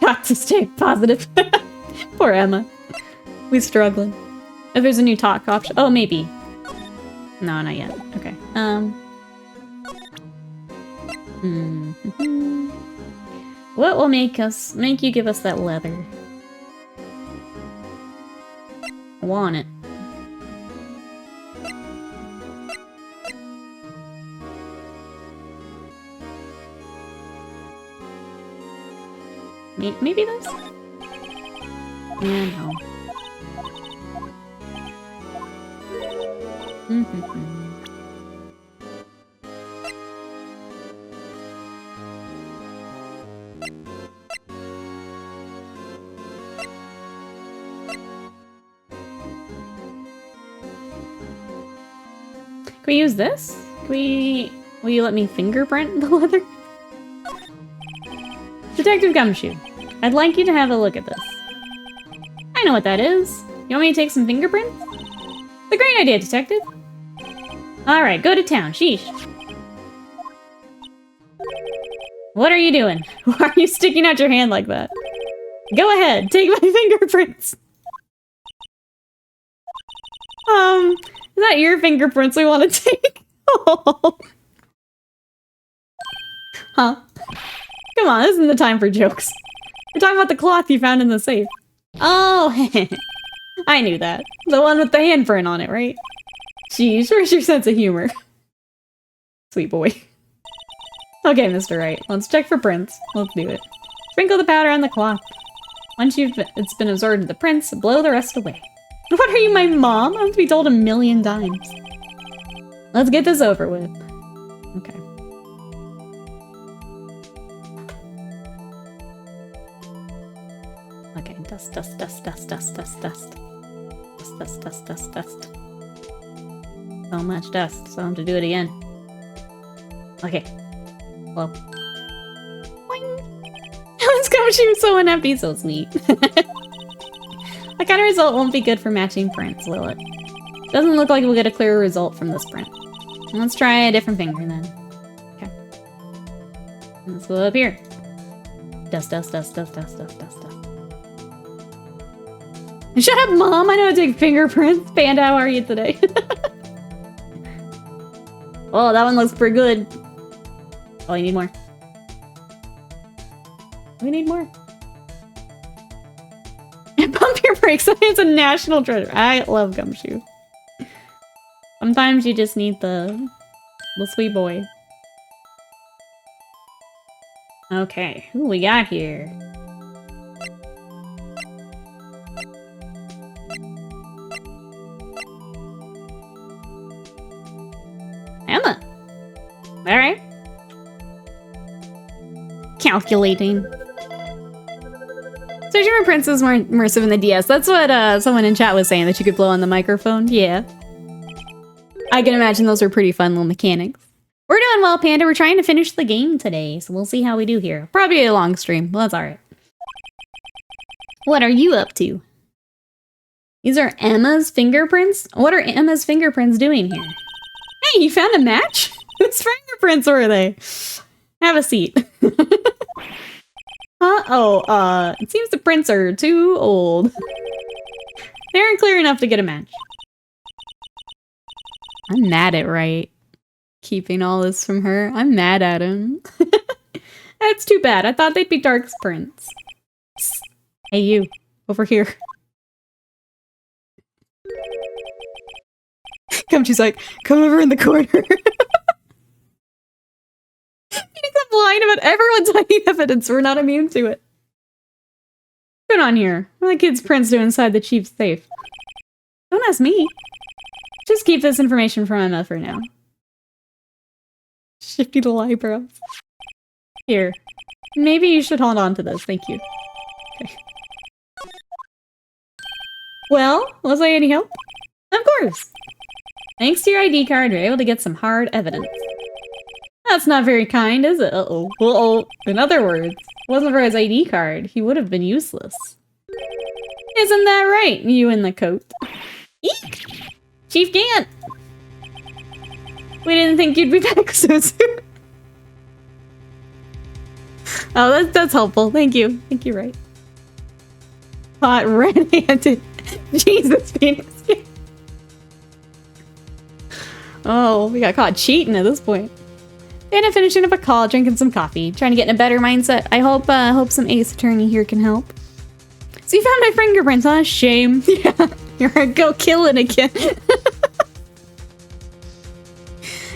Got to stay positive. Poor Emma. We struggling. If there's a new talk option. Oh, maybe. No, not yet. Okay. What will make you give us that leather? I want it. Maybe this? Yeah, no. Can we use this? Will you let me fingerprint the leather? Detective Gumshoe, I'd like you to have a look at this. I know what that is. You want me to take some fingerprints? It's a great idea, Detective. Alright, go to town. Sheesh. What are you doing? Why are you sticking out your hand like that? Go ahead, take my fingerprints. Is that your fingerprints we want to take? Oh. Huh? Come on, this isn't the time for jokes. We're talking about the cloth you found in the safe. Oh, I knew that. The one with the handprint on it, right? Geez, where's your sense of humor? Sweet boy. Okay, Mr. Wright, let's check for prints. Let's do it. Sprinkle the powder on the cloth. Once it's been absorbed into the prints, blow the rest away. What are you, my mom? I have to be told 1,000,000 times. Let's get this over with. Okay. Okay, dust, dust, dust, dust, dust, dust, dust. Dust, dust, dust, dust, dust. So much dust, so I have to do it again. Okay. Whoa. Boing! Let's go, she was so unhappy, so sweet. That kind of result won't be good for matching prints, will it? Doesn't look like we'll get a clear result from this print. Let's try a different finger then. Okay. Let's go up here. Dust, dust, dust, dust, dust, dust, dust, dust. Shut up, Mom! I know how to take fingerprints. Panda, how are you today? Oh, that one looks pretty good. Oh, you need more. We need more. Pump your brakes. It's a national treasure. I love Gumshoe. Sometimes you just need the sweet boy. Okay, who we got here? Emma. All right. Calculating. So your prints is more immersive in the DS. That's what someone in chat was saying, that you could blow on the microphone. Yeah. I can imagine those are pretty fun little mechanics. We're doing well, Panda. We're trying to finish the game today, so we'll see how we do here. Probably a long stream, but that's alright. What are you up to? These are Emma's fingerprints? What are Emma's fingerprints doing here? Hey, you found a match? Whose fingerprints were they? Have a seat. Uh-oh, it seems the prints are too old. They aren't clear enough to get a match. I'm mad at Wright. Keeping all this from her. I'm mad at him. That's too bad. I thought they'd be Dark's prints. Hey, you. Over here. She's like, come over in the corner. He's lying about everyone's hiding evidence. We're not immune to it. What's going on here? What are the kids' prints do inside the chief's safe? Don't ask me. Just keep this information from Emma for now. Shifty little eyebrows. Here. Maybe you should hold on to this. Thank you. Okay. Well, was I any help? Of course. Thanks to your ID card, you're able to get some hard evidence. That's not very kind, is it? Uh-oh. Uh-oh. In other words, if it wasn't for his ID card, he would have been useless. Isn't that right, you in the coat? Eek! Chief Gant! We didn't think you'd be back so soon. Oh, that's helpful. Thank you. Thank you, Wright. Hot red-handed. Jesus, Phoenix. Oh, we got caught cheating at this point. And I'm finishing up a call, drinking some coffee, trying to get in a better mindset. I hope some Ace Attorney here can help. So you found my fingerprints, huh? Shame. Yeah, you're gonna go killing again.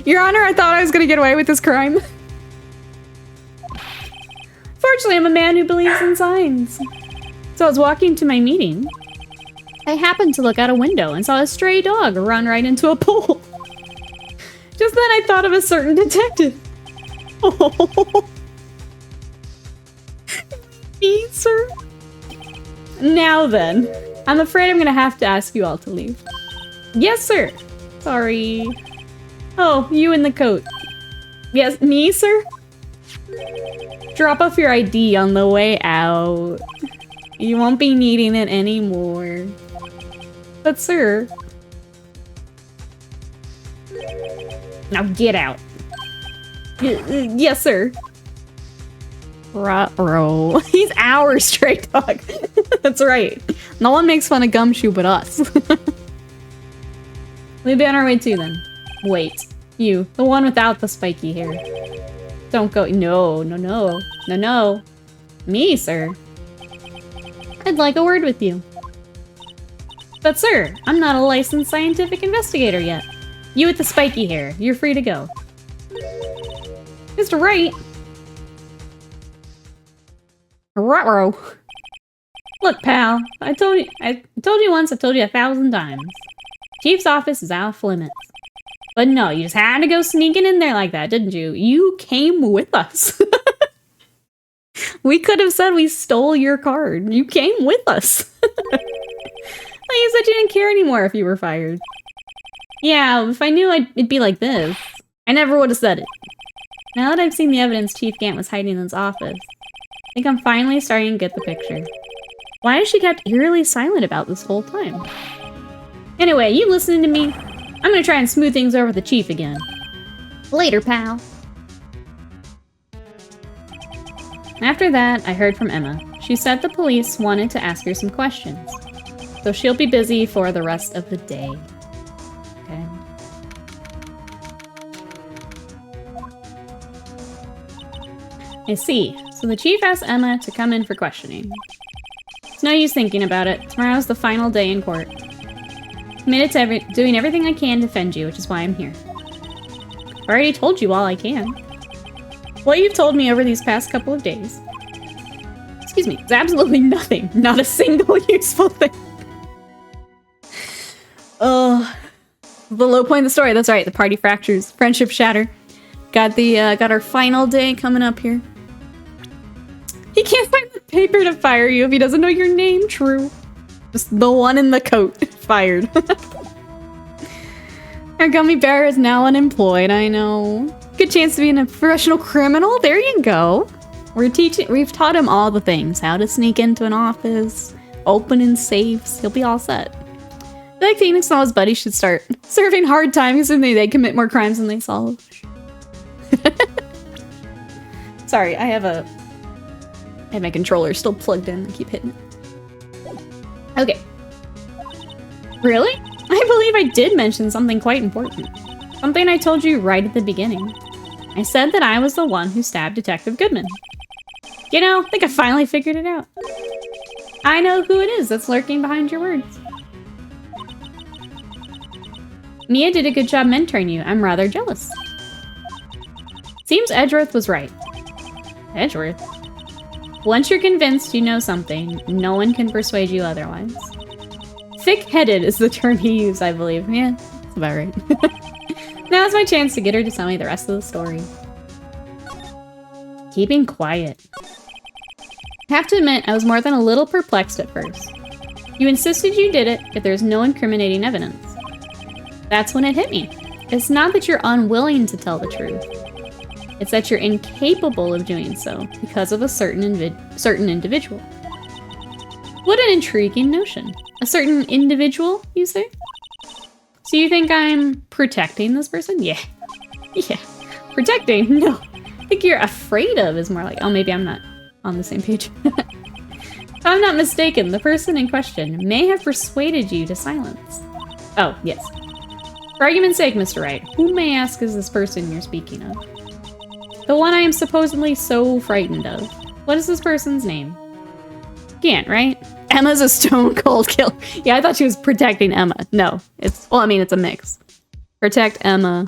Your Honor, I thought I was gonna get away with this crime. Unfortunately, I'm a man who believes in signs. So I was walking to my meeting. I happened to look out a window and saw a stray dog run right into a pole. Just then I thought of a certain detective. Oh. Me, sir? Now then, I'm afraid I'm gonna have to ask you all to leave. Yes, sir. Sorry. Oh, you in the coat. Yes, me, sir? Drop off your ID on the way out. You won't be needing it anymore. But, sir... Now get out. Yes, sir. Ruh-roh. He's our stray dog. That's right. No one makes fun of Gumshoe but us. We'll be on our way too, then. Wait. You. The one without the spiky hair. Don't go. No, no, no. No, no. Me, sir. I'd like a word with you. But, sir, I'm not a licensed scientific investigator yet. You with the spiky hair. You're free to go. Mr. Wright. Ruh-roh. Look, pal. I told you once, I've told you 1,000 times. Chief's office is off limits. But no, you just had to go sneaking in there like that, didn't you? You came with us. We could have said we stole your card. You came with us. You said you didn't care anymore if you were fired. Yeah, if I knew it'd be like this, I never would have said it. Now that I've seen the evidence Chief Gant was hiding in his office, I think I'm finally starting to get the picture. Why has she kept eerily silent about this whole time? Anyway, you listening to me? I'm gonna try and smooth things over with the Chief again. Later, pal. After that, I heard from Emma. She said the police wanted to ask her some questions, so she'll be busy for the rest of the day. Okay. I see. So the Chief asked Emma to come in for questioning. It's no use thinking about it. Tomorrow's the final day in court. Committed to doing everything I can to defend you, which is why I'm here. I've already told you all I can. What you've told me over these past couple of days, excuse me, is absolutely nothing. Not a single useful thing. Oh, the low point of the story. That's right. The party fractures, friendship shatter. Got our final day coming up here. He can't find the paper to fire you if he doesn't know your name. True. Just the one in the coat. Fired. Our gummy bear is now unemployed. I know. Good chance to be a professional criminal. There you go. We've taught him all the things. How to sneak into an office, opening safes. He'll be all set. I feel like Phoenix and all his buddies should start serving hard time because they commit more crimes than they solve. Sorry, I have my controller still plugged in. I keep hitting it. Okay. Really? I believe I did mention something quite important. Something I told you right at the beginning. I said that I was the one who stabbed Detective Goodman. You know, I think I finally figured it out. I know who it is that's lurking behind your words. Mia did a good job mentoring you. I'm rather jealous. Seems Edgeworth was right. Edgeworth? Once you're convinced you know something, no one can persuade you otherwise. Thick-headed is the term he used, I believe. Yeah, that's about right. Now's my chance to get her to tell me the rest of the story. Keeping quiet. I have to admit, I was more than a little perplexed at first. You insisted you did it, yet there's no incriminating evidence. That's when it hit me. It's not that you're unwilling to tell the truth. It's that you're incapable of doing so because of a certain individual. What an intriguing notion. A certain individual, you say? So you think I'm protecting this person? Yeah. Yeah. Protecting? No. I think you're afraid of is more like, oh, maybe I'm not on the same page. If I'm not mistaken, the person in question may have persuaded you to silence. Oh, yes. For argument's sake, Mr. Wright, who may I ask is this person you're speaking of? The one I am supposedly so frightened of. What is this person's name? Gant, right? Emma's a stone cold killer. Yeah, I thought she was protecting Emma. No, it's a mix. Protect Emma.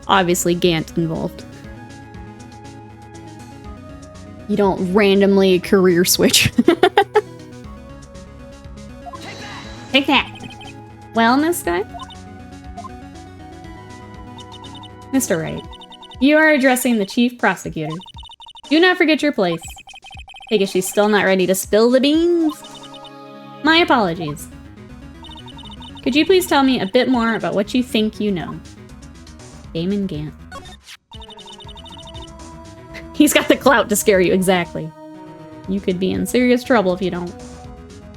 Obviously, Gant involved. You don't randomly career switch. Take that. Well, Miss Guy? Mr. Wright, you are addressing the chief prosecutor. Do not forget your place. I guess she's still not ready to spill the beans. My apologies. Could you please tell me a bit more about what you think you know? Damon Gant. He's got the clout to scare you, exactly. You could be in serious trouble if you don't.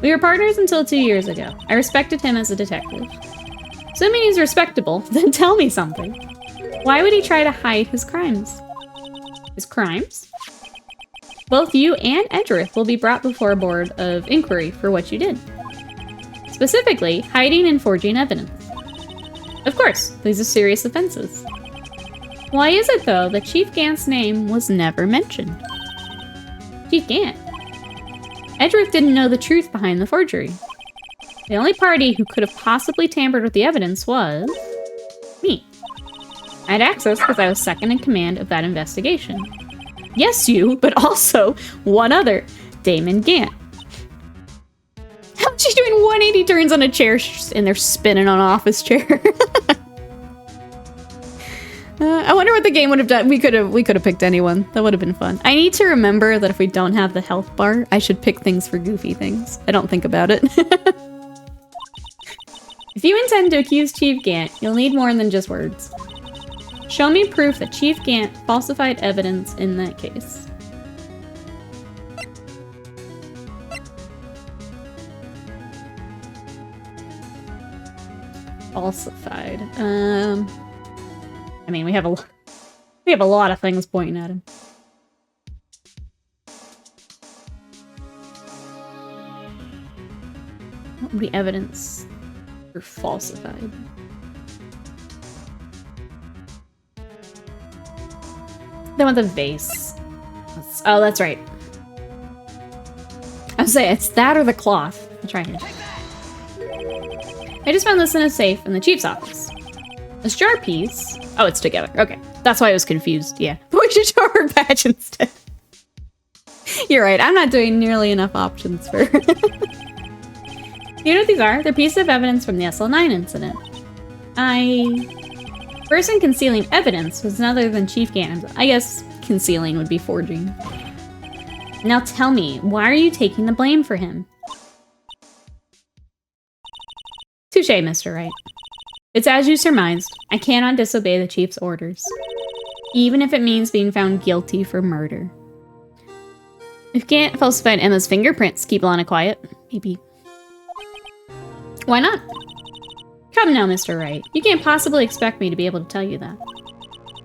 We were partners until 2 years ago. I respected him as a detective. Assuming he's respectable, then tell me something. Why would he try to hide his crimes? His crimes? Both you and Edgeworth will be brought before a board of inquiry for what you did. Specifically, hiding and forging evidence. Of course, these are serious offenses. Why is it, though, that Chief Gant's name was never mentioned? Chief Gant? Edgeworth didn't know the truth behind the forgery. The only party who could have possibly tampered with the evidence was... me. I had access because I was second in command of that investigation. Yes, you, but also one other, Damon Gant. How's she doing 180 turns on a chair and they're spinning on an office chair? I wonder what the game would have done. We could have picked anyone. That would have been fun. I need to remember that if we don't have the health bar, I should pick things for goofy things. I don't think about it. If you intend to accuse Chief Gant, you'll need more than just words. Show me proof that Chief Gant falsified evidence in that case. Falsified. I mean, we have a lot of things pointing at him. What would be evidence for falsified? They want the vase. Oh, that's right. I was saying, it's that or the cloth. I'll try here. I just found this in a safe in the chief's office. This jar piece... Oh, it's together. Okay. That's why I was confused. Yeah. We should show her badge instead. You're right. I'm not doing nearly enough options for... You know what these are? They're pieces of evidence from the SL9 incident. Person concealing evidence was none other than Chief Gant. I guess concealing would be forging. Now tell me, why are you taking the blame for him? Touché, Mr. Wright. It's as you surmised. I cannot disobey the Chief's orders. Even if it means being found guilty for murder. If Gant falsified Emma's fingerprints, keep Lana quiet. Maybe. Why not? Come now, Mr. Wright. You can't possibly expect me to be able to tell you that.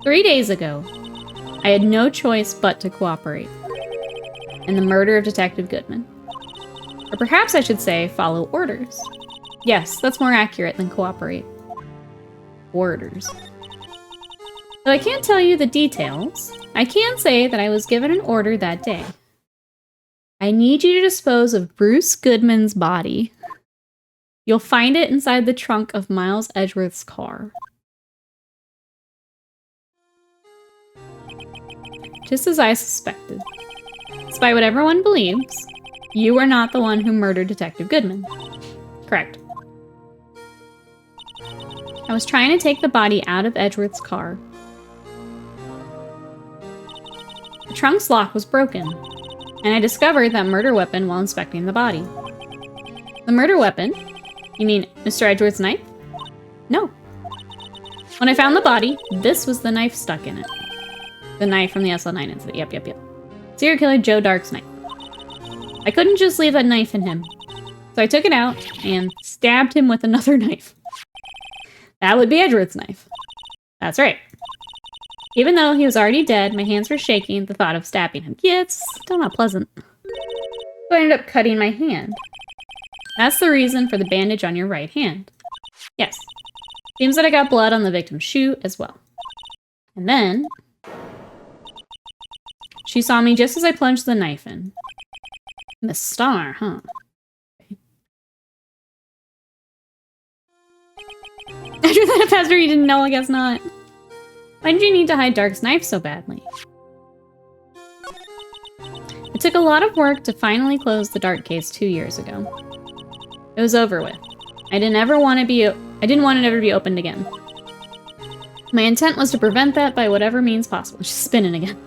3 days ago, I had no choice but to cooperate in the murder of Detective Goodman. Or perhaps I should say, follow orders. Yes, that's more accurate than cooperate. Orders. Though I can't tell you the details, I can say that I was given an order that day. I need you to dispose of Bruce Goodman's body. You'll find it inside the trunk of Miles Edgeworth's car. Just as I suspected. Despite what everyone believes, you are not the one who murdered Detective Goodman. Correct. I was trying to take the body out of Edgeworth's car. The trunk's lock was broken, and I discovered that murder weapon while inspecting the body. The murder weapon? You mean Mr. Edgeworth's knife? No. When I found the body, this was the knife stuck in it. The knife from the SL9 incident. Yep. Serial killer Joe Dark's knife. I couldn't just leave that knife in him, so I took it out and stabbed him with another knife. That would be Edgeworth's knife. That's right. Even though he was already dead, my hands were shaking at the thought of stabbing him. Yeah, it's still not pleasant. So I ended up cutting my hand. That's the reason for the bandage on your right hand. Yes. Seems that I got blood on the victim's shoe as well. And then... she saw me just as I plunged the knife in. The star, huh? After that, Pastor, you didn't know? I guess not. Why did you need to hide Dark's knife so badly? It took a lot of work to finally close the Dark case 2 years ago. It was over with. I didn't want it ever to be opened again. My intent was to prevent that by whatever means possible. She's spinning again.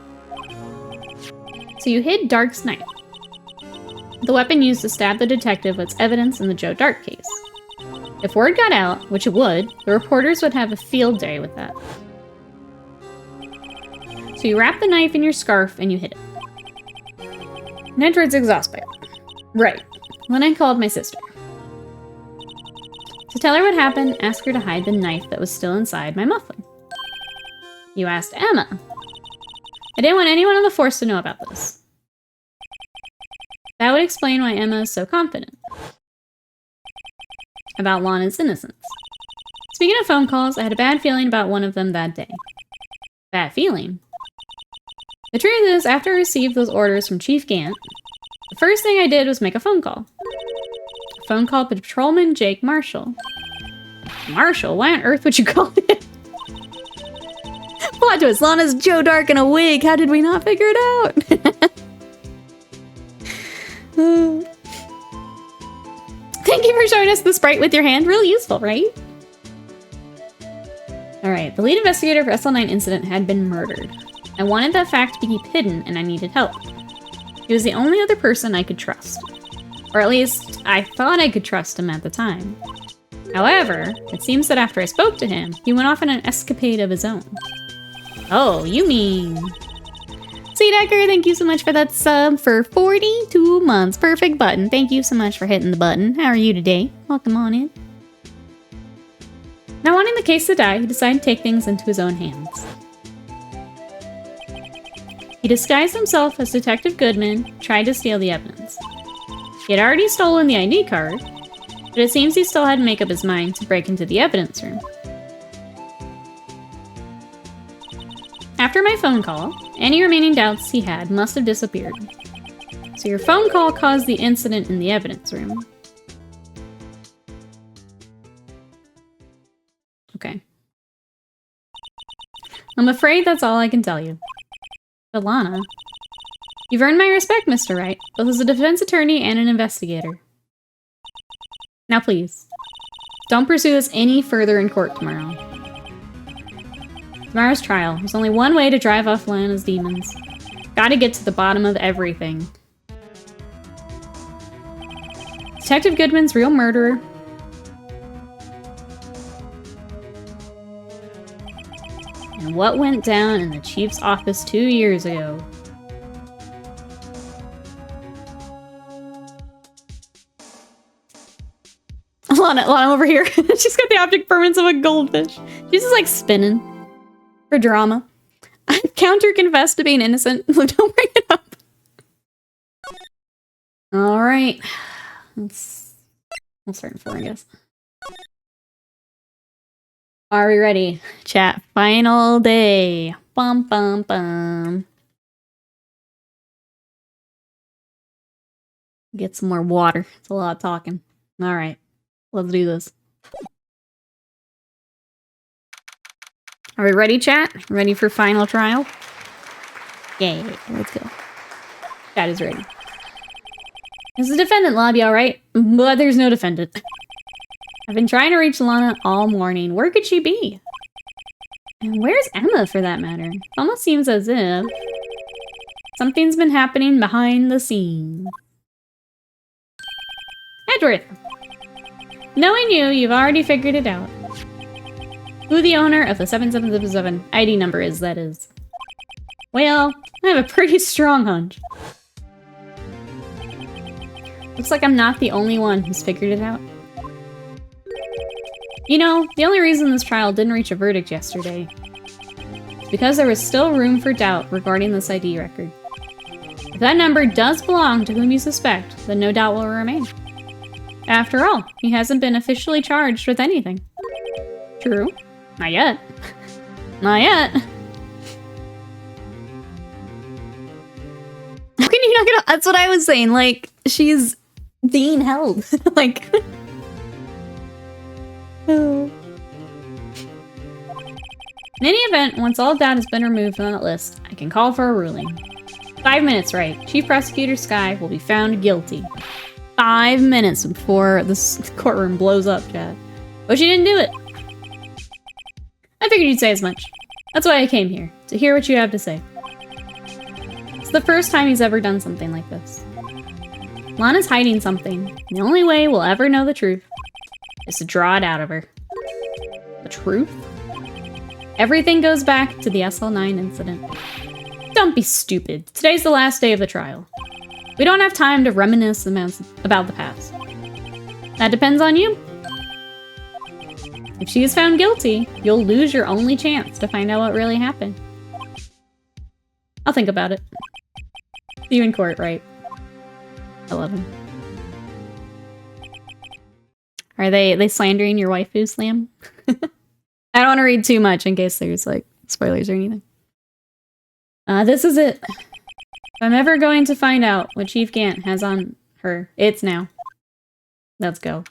So you hid Dark's knife. The weapon used to stab the detective was evidence in the Joe Dark case. If word got out, which it would, the reporters would have a field day with that. So you wrapped the knife in your scarf and you hid it. Nedred's exhaust pipe. Right. Then I called my sister. To tell her what happened, ask her to hide the knife that was still inside my muffler. You asked Emma. I didn't want anyone on the force to know about this. That would explain why Emma is so confident about Lana's innocence. Speaking of phone calls, I had a bad feeling about one of them that day. Bad feeling? The truth is, after I received those orders from Chief Gant, the first thing I did was make a phone call. A phone call to Patrolman Jake Marshall. Marshall? Why on earth would you call it? Plot twist, Lana's Joe Dark in a wig. How did we not figure it out? Thank you for showing us the sprite with your hand. Really useful, right? Alright, the lead investigator for SL9 incident had been murdered. I wanted that fact to be hidden, and I needed help. He was the only other person I could trust. Or at least, I thought I could trust him at the time. However, it seems that after I spoke to him, he went off on an escapade of his own. Oh, you mean... Decker, thank you so much for that sub for 42 months. Perfect button. Thank you so much for hitting the button. How are you today? Welcome on in. Now wanting the case to die, he decided to take things into his own hands. He disguised himself as Detective Goodman, tried to steal the evidence. He had already stolen the ID card, but it seems he still hadn't made up his mind to break into the evidence room. After my phone call, any remaining doubts he had must have disappeared. So your phone call caused the incident in the evidence room. Okay. I'm afraid that's all I can tell you. But Lana, you've earned my respect, Mr. Wright, both as a defense attorney and an investigator. Now please, don't pursue this any further in court tomorrow. Tomorrow's trial. There's only one way to drive off Lana's demons. Gotta get to the bottom of everything. Detective Goodman's real murderer. And what went down in the chief's office 2 years ago. Lana over here. She's got the optic permanence of a goldfish. She's just like spinning. For drama. I've counter-confessed to being innocent. Don't bring it up. Alright. We'll start in 4, I guess. Are we ready? Chat. Final day. Bum bum bum. Get some more water. It's a lot of talking. Alright. Let's do this. Are we ready, chat? Ready for final trial? Yay, let's go. Chat is ready. Is the defendant lobby alright? But there's no defendant. I've been trying to reach Lana all morning. Where could she be? And where's Emma, for that matter? It almost seems as if something's been happening behind the scenes. Edgeworth! Knowing you, you've already figured it out. Who the owner of the 7777 ID number is, that is. Well, I have a pretty strong hunch. Looks like I'm not the only one who's figured it out. You know, the only reason this trial didn't reach a verdict yesterday is because there was still room for doubt regarding this ID record. If that number does belong to whom you suspect, then no doubt will remain. After all, he hasn't been officially charged with anything. True. Not yet. Not yet. How can you not get? That's what I was saying. Like, she's being held. Like. In any event, once all doubt has been removed from that list, I can call for a ruling. 5 minutes, right? Chief Prosecutor Skye will be found guilty. 5 minutes before this courtroom blows up, Chad. But she didn't do it. I figured you'd say as much. That's why I came here, to hear what you have to say. It's the first time he's ever done something like this. Lana's hiding something. The only way we'll ever know the truth is to draw it out of her. The truth? Everything goes back to the SL9 incident. Don't be stupid. Today's the last day of the trial. We don't have time to reminisce about the past. That depends on you. If she is found guilty, you'll lose your only chance to find out what really happened. I'll think about it. See you in court, right? 11. Are they slandering your waifu, Slam? I don't want to read too much in case there's, like, spoilers or anything. This is it. If I'm ever going to find out what Chief Gant has on her, it's now. Let's go.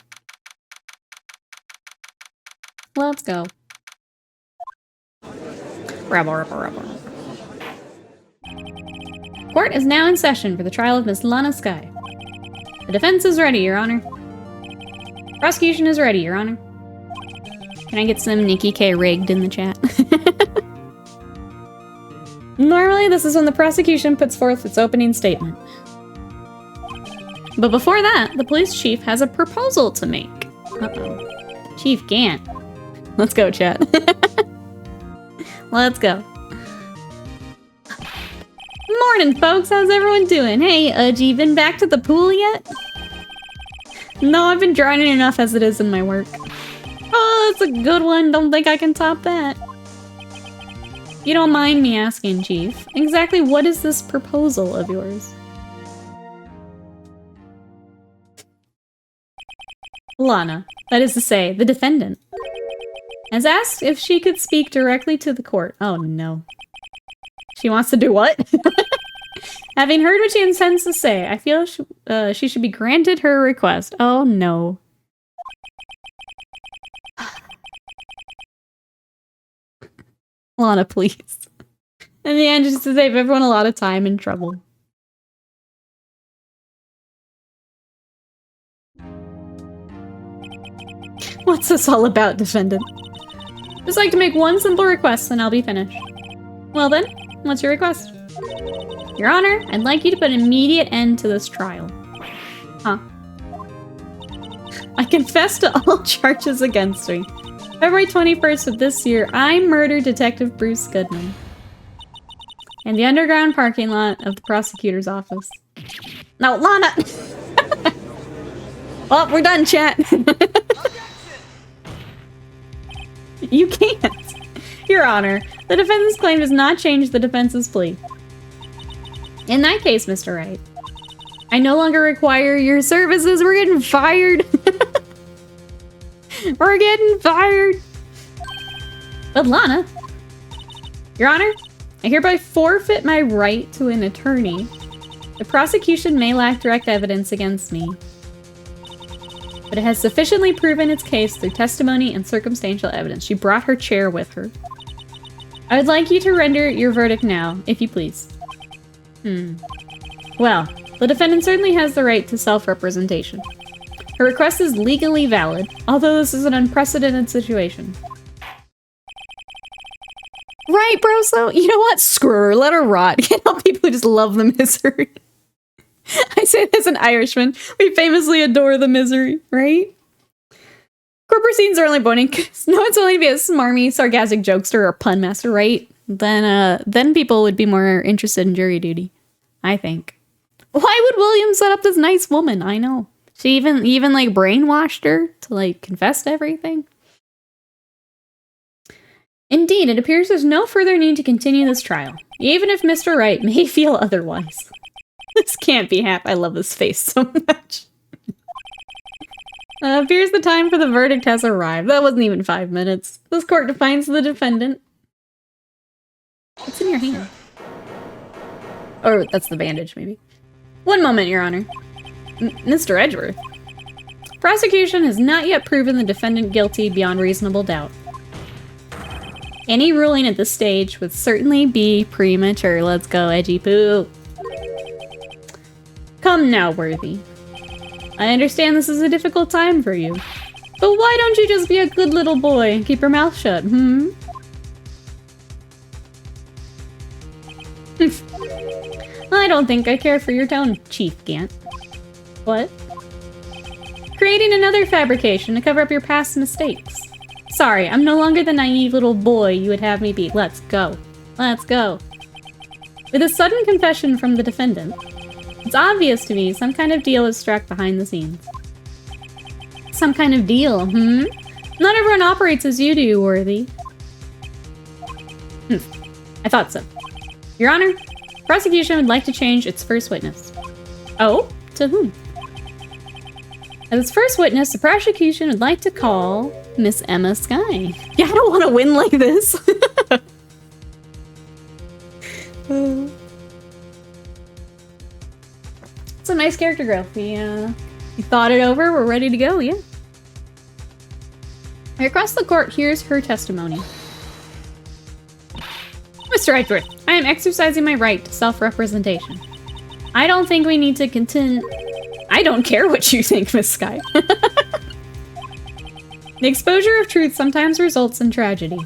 Let's go. Rabble. Court is now in session for the trial of Miss Lana Skye. The defense is ready, Your Honor. Prosecution is ready, Your Honor. Can I get some Nikki K rigged in the chat? Normally, this is when the prosecution puts forth its opening statement. But before that, the police chief has a proposal to make. Uh-oh. Chief Gant. Let's go, chat. Let's go. Morning, folks. How's everyone doing? Hey, Udgy, been back to the pool yet? No, I've been drowning enough as it is in my work. Oh, that's a good one. Don't think I can top that. You don't mind me asking, Chief, exactly what is this proposal of yours? Lana, that is to say, the defendant, has asked if she could speak directly to the court. Oh no. She wants to do what? Having heard what she intends to say, I feel she should be granted her request. Oh no. Lana, please. In the end, just to save everyone a lot of time and trouble. What's this all about, defendant? Just like to make one simple request and I'll be finished. Well then, what's your request? Your Honor, I'd like you to put an immediate end to this trial. Huh. I confess to all charges against me. February 21st of this year, I murdered Detective Bruce Goodman in the underground parking lot of the prosecutor's office. No, Lana! Well, we're done, chat. You can't. Your Honor, the defendant's claim does not change the defense's plea. In that case, Mr. Wright, I no longer require your services. We're getting fired. We're getting fired. But Lana, Your Honor, I hereby forfeit my right to an attorney. The prosecution may lack direct evidence against me, but it has sufficiently proven its case through testimony and circumstantial evidence. She brought her chair with her. I would like you to render your verdict now, if you please. Well, the defendant certainly has the right to self-representation. Her request is legally valid, although this is an unprecedented situation. Right, bro, so you know what? Screw her, let her rot. Can't help people who just love the misery. I say it as an Irishman. We famously adore the misery, right? Corporate scenes are only boning because no one's willing to be a smarmy, sarcastic jokester or pun master, right? Then people would be more interested in jury duty, I think. Why would William set up this nice woman? I know. She even like brainwashed her to like confess to everything. Indeed, it appears there's no further need to continue this trial, even if Mr. Wright may feel otherwise. This can't be hap. I love this face so much. Appears the time for the verdict has arrived. That wasn't even 5 minutes. This court defines the defendant. What's in your hand? Or that's the bandage, maybe. One moment, Your Honor. Mr. Edgeworth. Prosecution has not yet proven the defendant guilty beyond reasonable doubt. Any ruling at this stage would certainly be premature. Let's go, edgy poo. Come now, Worthy. I understand this is a difficult time for you. But why don't you just be a good little boy and keep your mouth shut, hmm? I don't think I care for your tone, Chief Gant. What? Creating another fabrication to cover up your past mistakes. Sorry, I'm no longer the naive little boy you would have me be. Let's go. Let's go. With a sudden confession from the defendant, it's obvious to me some kind of deal is struck behind the scenes. Some kind of deal, hmm? Not everyone operates as you do, Worthy. I thought so. Your Honor, the prosecution would like to change its first witness. Oh? To whom? As its first witness, the prosecution would like to call Miss Emma Skye. Yeah, I don't want to win like this. It's a nice character growth. We thought it over, we're ready to go, yeah. Across the court, here's her testimony. Mr. Edgeworth, I am exercising my right to self-representation. I don't think we need to continue... I don't care what you think, Miss Skye. The exposure of truth sometimes results in tragedy.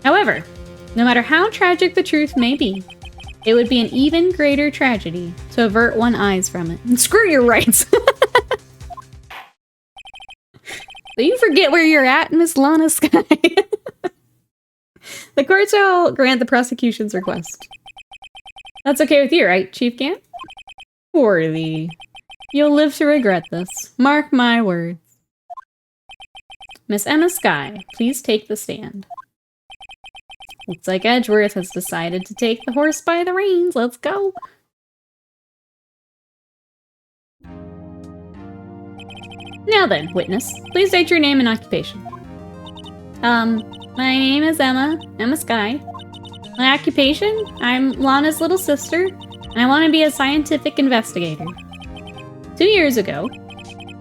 However, no matter how tragic the truth may be, it would be an even greater tragedy to avert one's eyes from it. And screw your rights! Do you forget where you're at, Miss Lana Skye? The court shall grant the prosecution's request. That's okay with you, right, Chief Gant? Worthy. You'll live to regret this. Mark my words. Miss Emma Skye, please take the stand. Looks like Edgeworth has decided to take the horse by the reins. Let's go. Now then, witness, please state your name and occupation. My name is Emma Skye. My occupation? I'm Lana's little sister, and I want to be a scientific investigator. 2 years ago,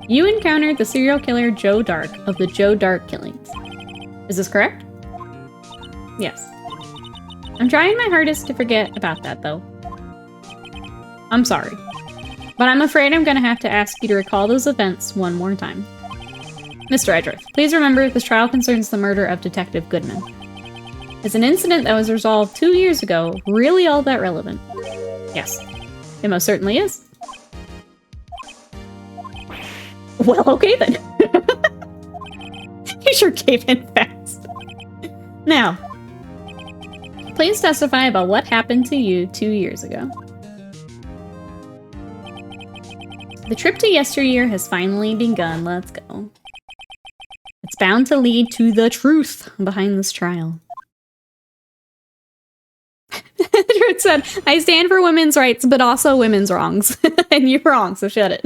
you encountered the serial killer Joe Dark of the Joe Dark killings. Is this correct? Yes. I'm trying my hardest to forget about that, though. I'm sorry, but I'm afraid I'm gonna have to ask you to recall those events one more time. Mr. Edgeworth, please remember this trial concerns the murder of Detective Goodman. Is an incident that was resolved 2 years ago really all that relevant? Yes, it most certainly is. Well, okay then. He sure gave in fast. Now, please testify about what happened to you 2 years ago. The trip to yesteryear has finally begun. Let's go. It's bound to lead to the truth behind this trial. Truth said, I stand for women's rights, but also women's wrongs. And you're wrong, so shut it.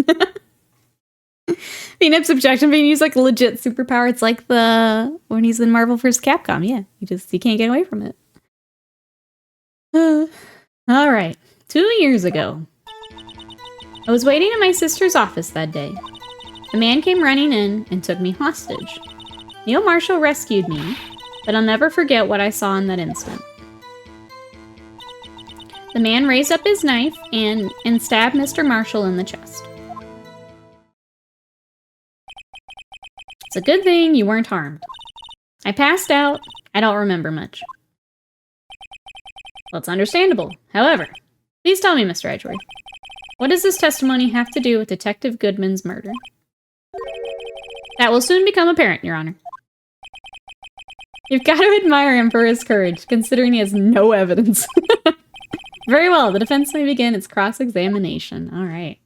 Phoenix objection being used like a legit superpower. It's like when he's in Marvel vs. Capcom. Yeah, you can't get away from it. All right, 2 years ago, I was waiting in my sister's office that day. A man came running in and took me hostage. Neil Marshall rescued me, but I'll never forget what I saw in that instant. The man raised up his knife and stabbed Mr. Marshall in the chest. It's a good thing you weren't harmed. I passed out. I don't remember much. Well, it's understandable. However, please tell me, Mr. Edgeworth, what does this testimony have to do with Detective Goodman's murder? That will soon become apparent, Your Honor. You've got to admire him for his courage, considering he has no evidence. Very well, the defense may begin its cross-examination. All right.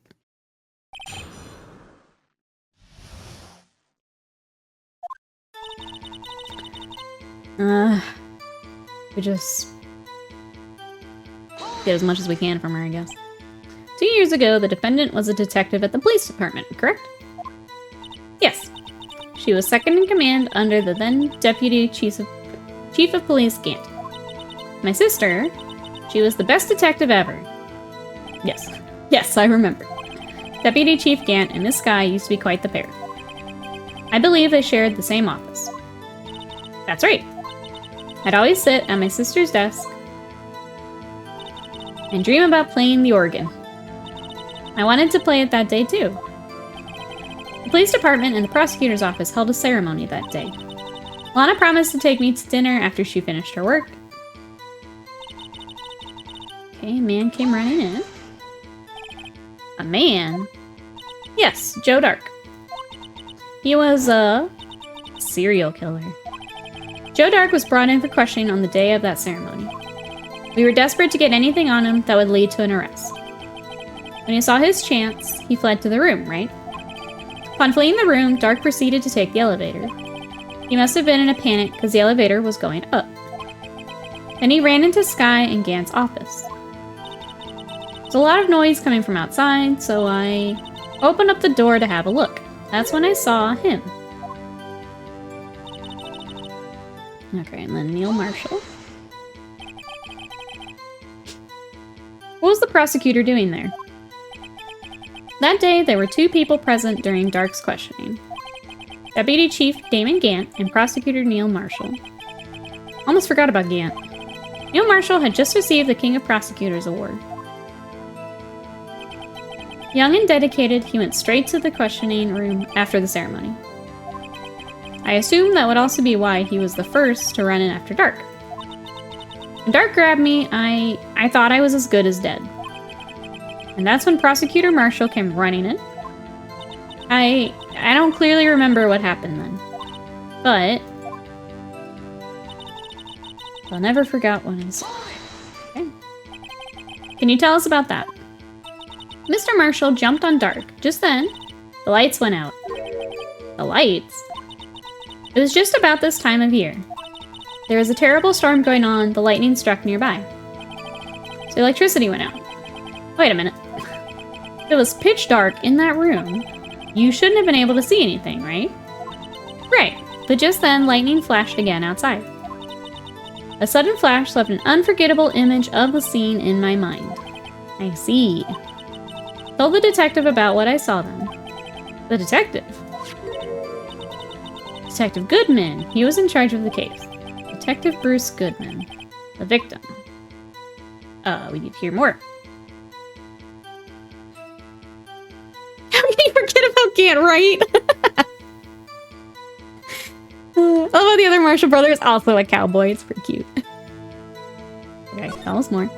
We just get as much as we can from her, I guess. 2 years ago, the defendant was a detective at the police department, correct? Yes. She was second in command under the then Deputy Chief of Police Gant. My sister, she was the best detective ever. Yes. Yes, I remember. Deputy Chief Gant and Miss Skye used to be quite the pair. I believe they shared the same office. That's right. I'd always sit at my sister's desk and dream about playing the organ. I wanted to play it that day, too. The police department and the prosecutor's office held a ceremony that day. Lana promised to take me to dinner after she finished her work. Okay, a man came running in. A man? Yes, Joe Dark. He was a serial killer. Joe Dark was brought in for questioning on the day of that ceremony. We were desperate to get anything on him that would lead to an arrest. When he saw his chance, he fled to the room, right? Upon fleeing the room, Dark proceeded to take the elevator. He must have been in a panic because the elevator was going up. Then he ran into Sky and Gant's office. There's a lot of noise coming from outside, so I opened up the door to have a look. That's when I saw him. Okay, and then Neil Marshall. What was the prosecutor doing there? That day, there were 2 people present during Dark's questioning. Deputy Chief Damon Gant and Prosecutor Neil Marshall. Almost forgot about Gant. Neil Marshall had just received the King of Prosecutors Award. Young and dedicated, he went straight to the questioning room after the ceremony. I assume that would also be why he was the first to run in after Dark. When Dark grabbed me, I thought I was as good as dead. And that's when Prosecutor Marshall came running in. I don't clearly remember what happened then. But I'll never forget when I saw it. Okay. Can you tell us about that? Mr. Marshall jumped on Dark. Just then, the lights went out. The lights? It was just about this time of year. There was a terrible storm going on, the lightning struck nearby. So electricity went out. Wait a minute. It was pitch dark in that room. You shouldn't have been able to see anything, right? Right, but just then lightning flashed again outside. A sudden flash left an unforgettable image of the scene in my mind. I see. Told the detective about what I saw then. The detective? Detective Goodman. He was in charge of the case. Detective Bruce Goodman. The victim. We need to hear more. How can you forget about Gant, right? Oh, the other Marshall brother is also a cowboy. It's pretty cute. Okay, tell us more.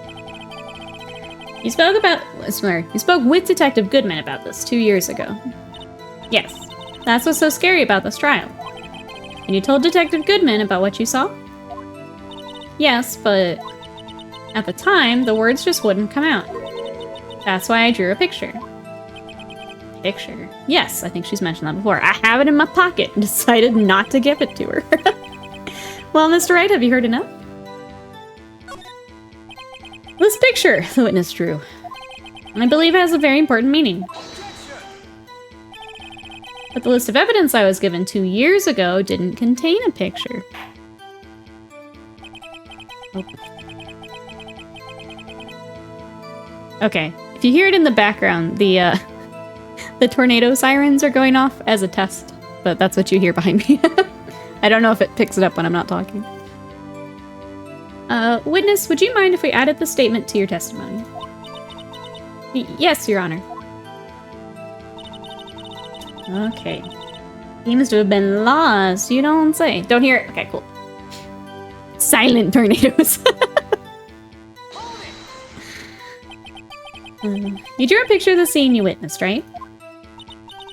You spoke with Detective Goodman about this 2 years ago. Yes, that's what's so scary about this trial. And you told Detective Goodman about what you saw? Yes, but at the time, the words just wouldn't come out. That's why I drew a picture. Picture? Yes, I think she's mentioned that before. I have it in my pocket and decided not to give it to her. Well, Mr. Wright, have you heard enough? This picture, the witness drew. And I believe it has a very important meaning. But the list of evidence I was given 2 years ago didn't contain a picture. Oh. Okay, if you hear it in the background, the tornado sirens are going off as a test, but that's what you hear behind me. I don't know if it picks it up when I'm not talking. Witness, would you mind if we added the statement to your testimony? Yes, Your Honor. Okay. Seems to have been lost, you don't say. Don't hear it? Okay, cool. Silent tornadoes. You drew a picture of the scene you witnessed, right?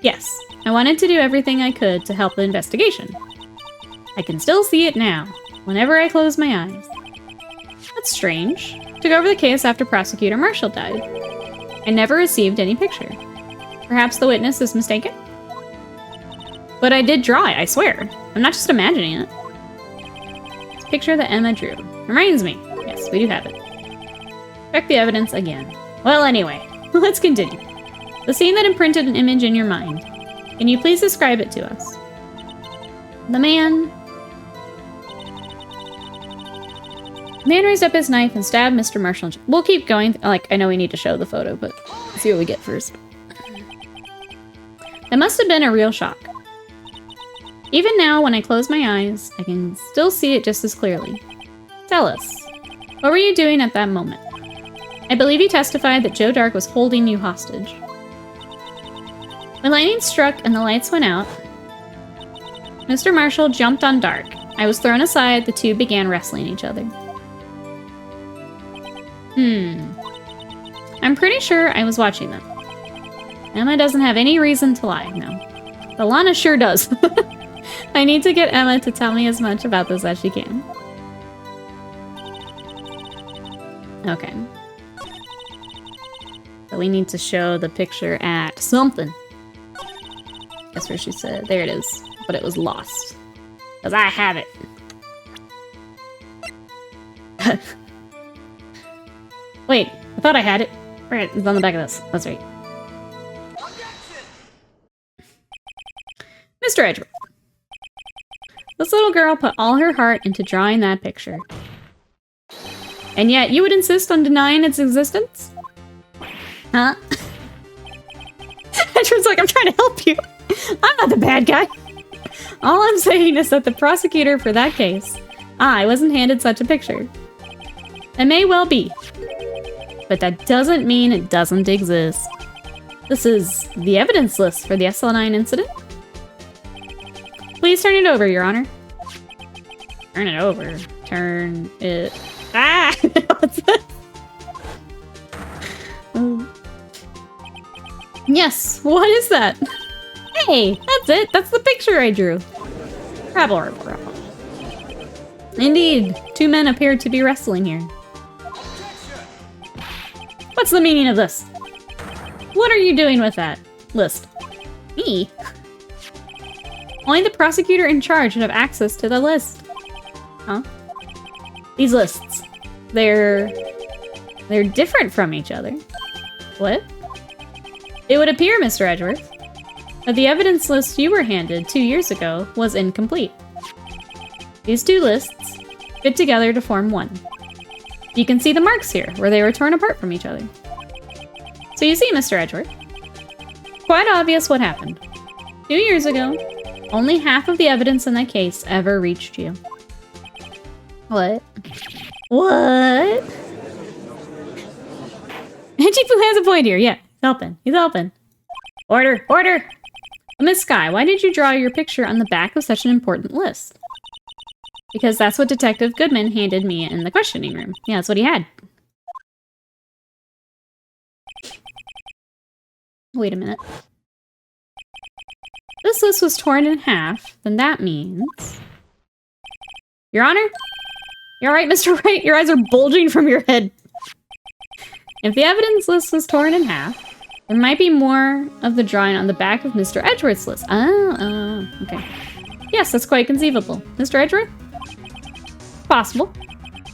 Yes. I wanted to do everything I could to help the investigation. I can still see it now, whenever I close my eyes. That's strange. Took over the case after Prosecutor Marshall died. I never received any picture. Perhaps the witness is mistaken? But I did draw it, I swear. I'm not just imagining it. It's a picture that Emma drew. Reminds me. Yes, we do have it. Check the evidence again. Well, anyway, let's continue. The scene that imprinted an image in your mind. Can you please describe it to us? The man raised up his knife and stabbed Mr. Marshall. We'll keep going. Like, I know we need to show the photo, but let's see what we get first. It must have been a real shock. Even now, when I close my eyes, I can still see it just as clearly. Tell us, what were you doing at that moment? I believe you testified that Joe Dark was holding you hostage. When lightning struck and the lights went out, Mr. Marshall jumped on Dark. I was thrown aside, the two began wrestling each other. I'm pretty sure I was watching them. Emma doesn't have any reason to lie, no. But Lana sure does. I need to get Emma to tell me as much about this as she can. Okay. So we need to show the picture at something. That's where she said. There it is. But it was lost. Because I have it. Wait, I thought I had it. Right, it's on the back of this. That's right. Mr. Edgeworth. This little girl put all her heart into drawing that picture. And yet, you would insist on denying its existence? Huh? Edgeworth's like, I'm trying to help you. I'm not the bad guy. All I'm saying is that the prosecutor for that case, I wasn't handed such a picture. It may well be. But that doesn't mean it doesn't exist. This is the evidence list for the SL9 incident. Please turn it over, Your Honor. Turn it over. Turn it... Ah! What's this? Oh. Yes, what is that? Hey, that's it. That's the picture I drew. Rabble, rabble, rabble. Indeed, two men appear to be wrestling here. What's the meaning of this? What are you doing with that list? Me? Only the prosecutor in charge should have access to the list. Huh? These lists. They're different from each other. What? It would appear, Mr. Edgeworth, that the evidence list you were handed 2 years ago was incomplete. These two lists fit together to form one. You can see the marks here, where they were torn apart from each other. So you see, Mr. Edgeworth, quite obvious what happened. 2 years ago, only half of the evidence in that case ever reached you. What? What? Chifu has a point here, yeah. He's helping. He's helping. Order! Order! Miss Sky, why did you draw your picture on the back of such an important list? Because that's what Detective Goodman handed me in the questioning room. Yeah, that's what he had. Wait a minute. This list was torn in half, then that means... Your Honor? You alright, Mr. Wright? Your eyes are bulging from your head. If the evidence list was torn in half, there might be more of the drawing on the back of Mr. Edgeworth's list. Oh, okay. Yes, that's quite conceivable. Mr. Edgeworth? Possible.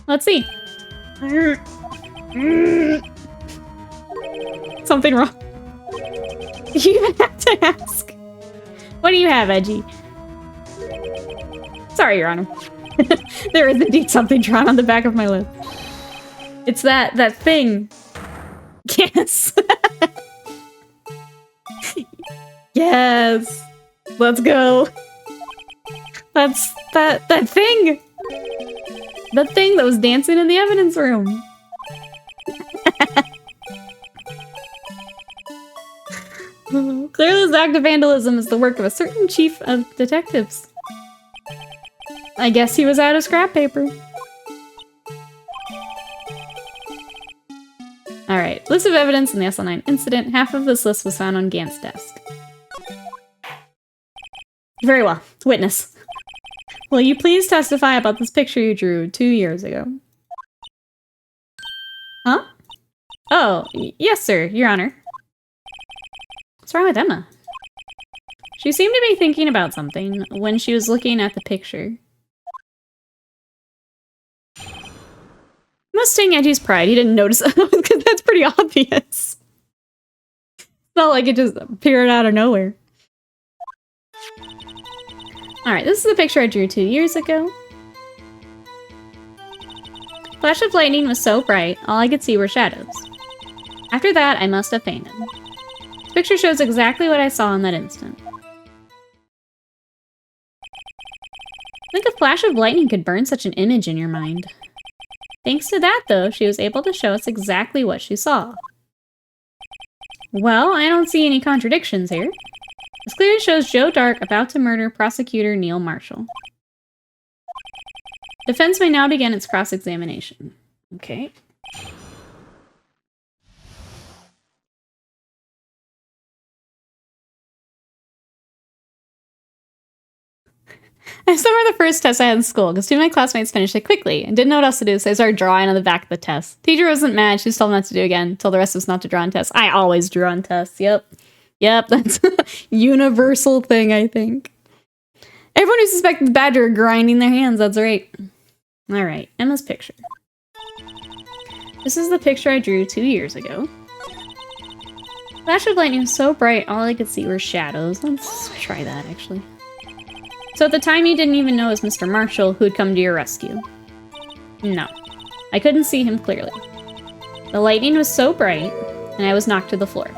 Let's see. Something wrong. You even have to ask. What do you have, Edgy? Sorry, Your Honor. There is indeed something drawn on the back of my list. It's that thing. Yes. Yes. Let's go. That's that thing. The thing that was dancing in the evidence room. Clearly this act of vandalism is the work of a certain chief of detectives. I guess he was out of scrap paper. Alright, list of evidence in the SL9 incident. Half of this list was found on Gant's desk. Very well. Witness. Will you please testify about this picture you drew 2 years ago? Huh? Oh, yes, sir, Your Honor. What's wrong with Emma? She seemed to be thinking about something when she was looking at the picture. Must sting Edgy's pride. He didn't notice because that's pretty obvious. It's not like it just appeared out of nowhere. Alright, this is the picture I drew 2 years ago. Flash of lightning was so bright, all I could see were shadows. After that, I must have fainted. This picture shows exactly what I saw in that instant. I think a flash of lightning could burn such an image in your mind. Thanks to that, though, she was able to show us exactly what she saw. Well, I don't see any contradictions here. This clearly shows Joe Dark about to murder prosecutor Neil Marshall. Defense may now begin its cross-examination. Okay. I still remember the first test I had in school because two of my classmates finished it quickly and didn't know what else to do, so I started drawing on the back of the test. Teacher wasn't mad, she just told them not to do it again, told the rest of us not to draw on tests. I always drew on tests, yep. Yep, that's a universal thing, I think. Everyone who suspected the Badger are grinding their hands, that's right. Alright, Emma's picture. This is the picture I drew 2 years ago. Flash of lightning was so bright, all I could see were shadows. Let's try that, actually. So at the time, you didn't even know it was Mr. Marshall who had come to your rescue. No. I couldn't see him clearly. The lightning was so bright, and I was knocked to the floor.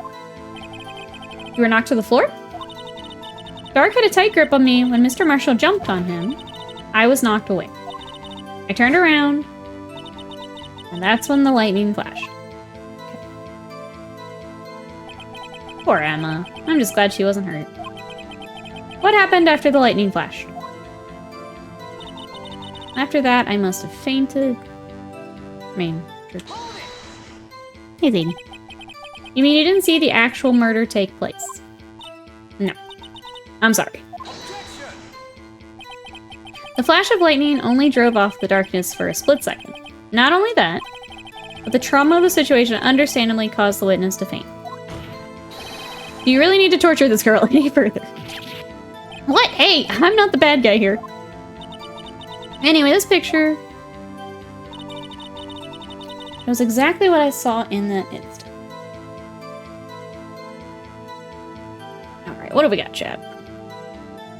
You were knocked to the floor? Dark had a tight grip on me when Mr. Marshall jumped on him. I was knocked away. I turned around, and that's when the lightning flashed. Okay. Poor Emma. I'm just glad she wasn't hurt. What happened after the lightning flash? After that, I must have fainted. Hey, Zane. You mean you didn't see the actual murder take place? No. I'm sorry. The flash of lightning only drove off the darkness for a split second. Not only that, but the trauma of the situation understandably caused the witness to faint. Do you really need to torture this girl any further? What? Hey, I'm not the bad guy here. Anyway, this picture shows exactly what I saw in that instant. Alright, what do we got, chat?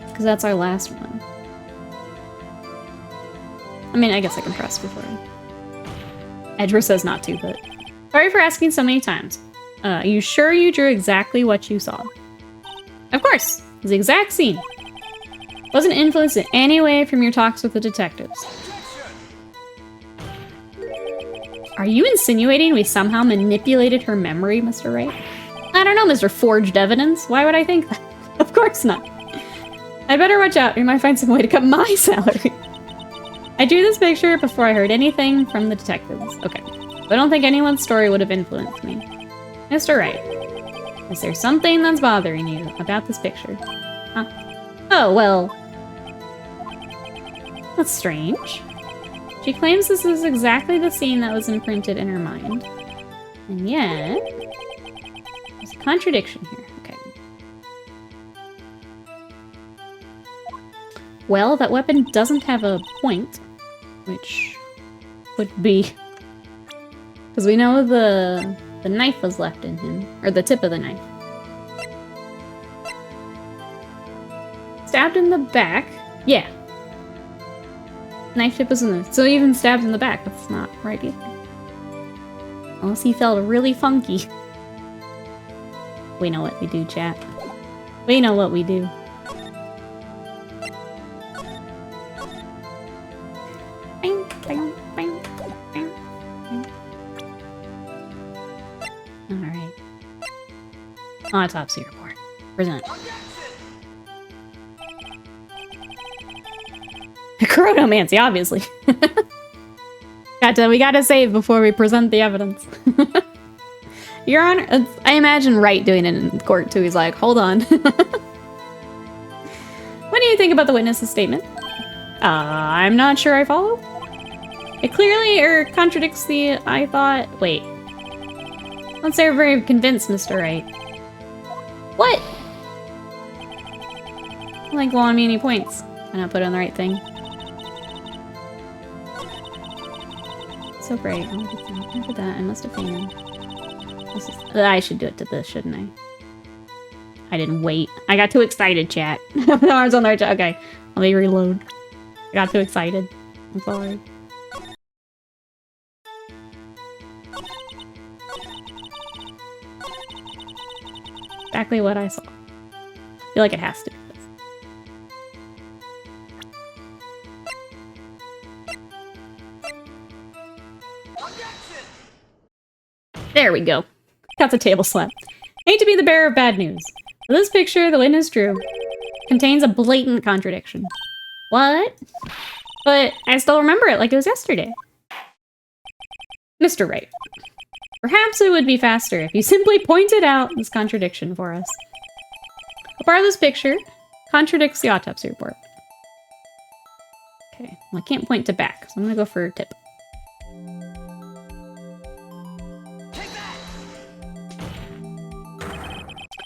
Because that's our last one. I mean, I guess I can press before. Edgeworth says not to, but... Sorry for asking so many times. Are you sure you drew exactly what you saw? Of course! It's the exact scene. Wasn't influenced in any way from your talks with the detectives. Are you insinuating we somehow manipulated her memory, Mr. Wright? I don't know, Mr. Forged Evidence. Why would I think that? Of course not. I'd better watch out. You might find some way to cut my salary. I drew this picture before I heard anything from the detectives. Okay. But I don't think anyone's story would have influenced me. Mr. Wright, is there something that's bothering you about this picture? Huh? Oh, well... That's strange. She claims this is exactly the scene that was imprinted in her mind. And yet... there's a contradiction here. Okay. Well, that weapon doesn't have a point, which would be... because we know the knife was left in him, or the tip of the knife. Stabbed in the back? Yeah. Knife tip was in there. So even stabbed in the back, that's not right either. Unless he felt really funky. We know what we do, chat. We know what we do. Bang, bang, bang, bang, bang. Alright. Autopsy report. Present. Chronomancy, obviously. We gotta save before we present the evidence. Your Honor, I imagine Wright doing it in court too. He's like, hold on. What do you think about the witness's statement? I'm not sure I follow. It clearly contradicts the I thought. Wait. Don't say you're very convinced, Mr. Wright. What? Like, go on me any points. I not put on the right thing. So bright. After that, I must have fainted. I should do it to this, shouldn't I? I didn't wait. I got too excited, chat. My arms on the right. Okay, let me reload. I got too excited. I'm sorry. Exactly what I saw. I feel like it has to be this. There we go. Got the table slap. I hate to be the bearer of bad news, This picture the witness drew contains a blatant contradiction. What? But I still remember it like it was yesterday. Mr. Wright, perhaps it would be faster if you simply pointed out this contradiction for us. A part of this picture contradicts the autopsy report. Okay, well, I can't point to back, so I'm gonna go for a tip.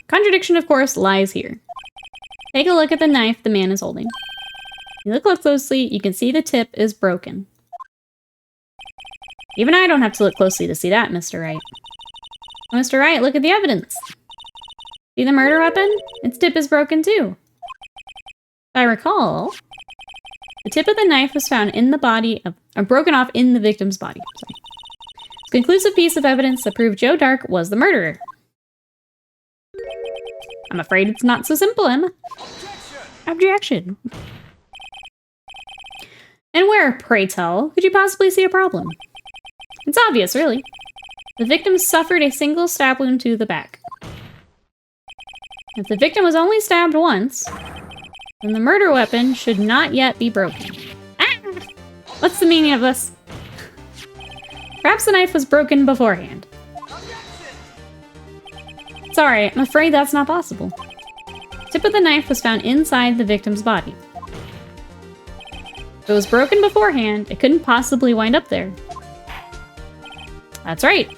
Contradiction, of course, lies here. Take a look at the knife the man is holding. If you look closely, you can see the tip is broken. Even I don't have to look closely to see that, Mr. Wright. Mr. Wright, look at the evidence. See the murder weapon? Its tip is broken too. If I recall, the tip of the knife was found in the body of, or broken off in the victim's body. Sorry. It's a conclusive piece of evidence that proved Joe Dark was the murderer. I'm afraid it's not so simple, Emma. Objection. And where, pray tell, could you possibly see a problem? It's obvious, really. The victim suffered a single stab wound to the back. If the victim was only stabbed once, then the murder weapon should not yet be broken. Ah! What's the meaning of this? Perhaps the knife was broken beforehand. Sorry, I'm afraid that's not possible. The tip of the knife was found inside the victim's body. If it was broken beforehand, it couldn't possibly wind up there. That's right.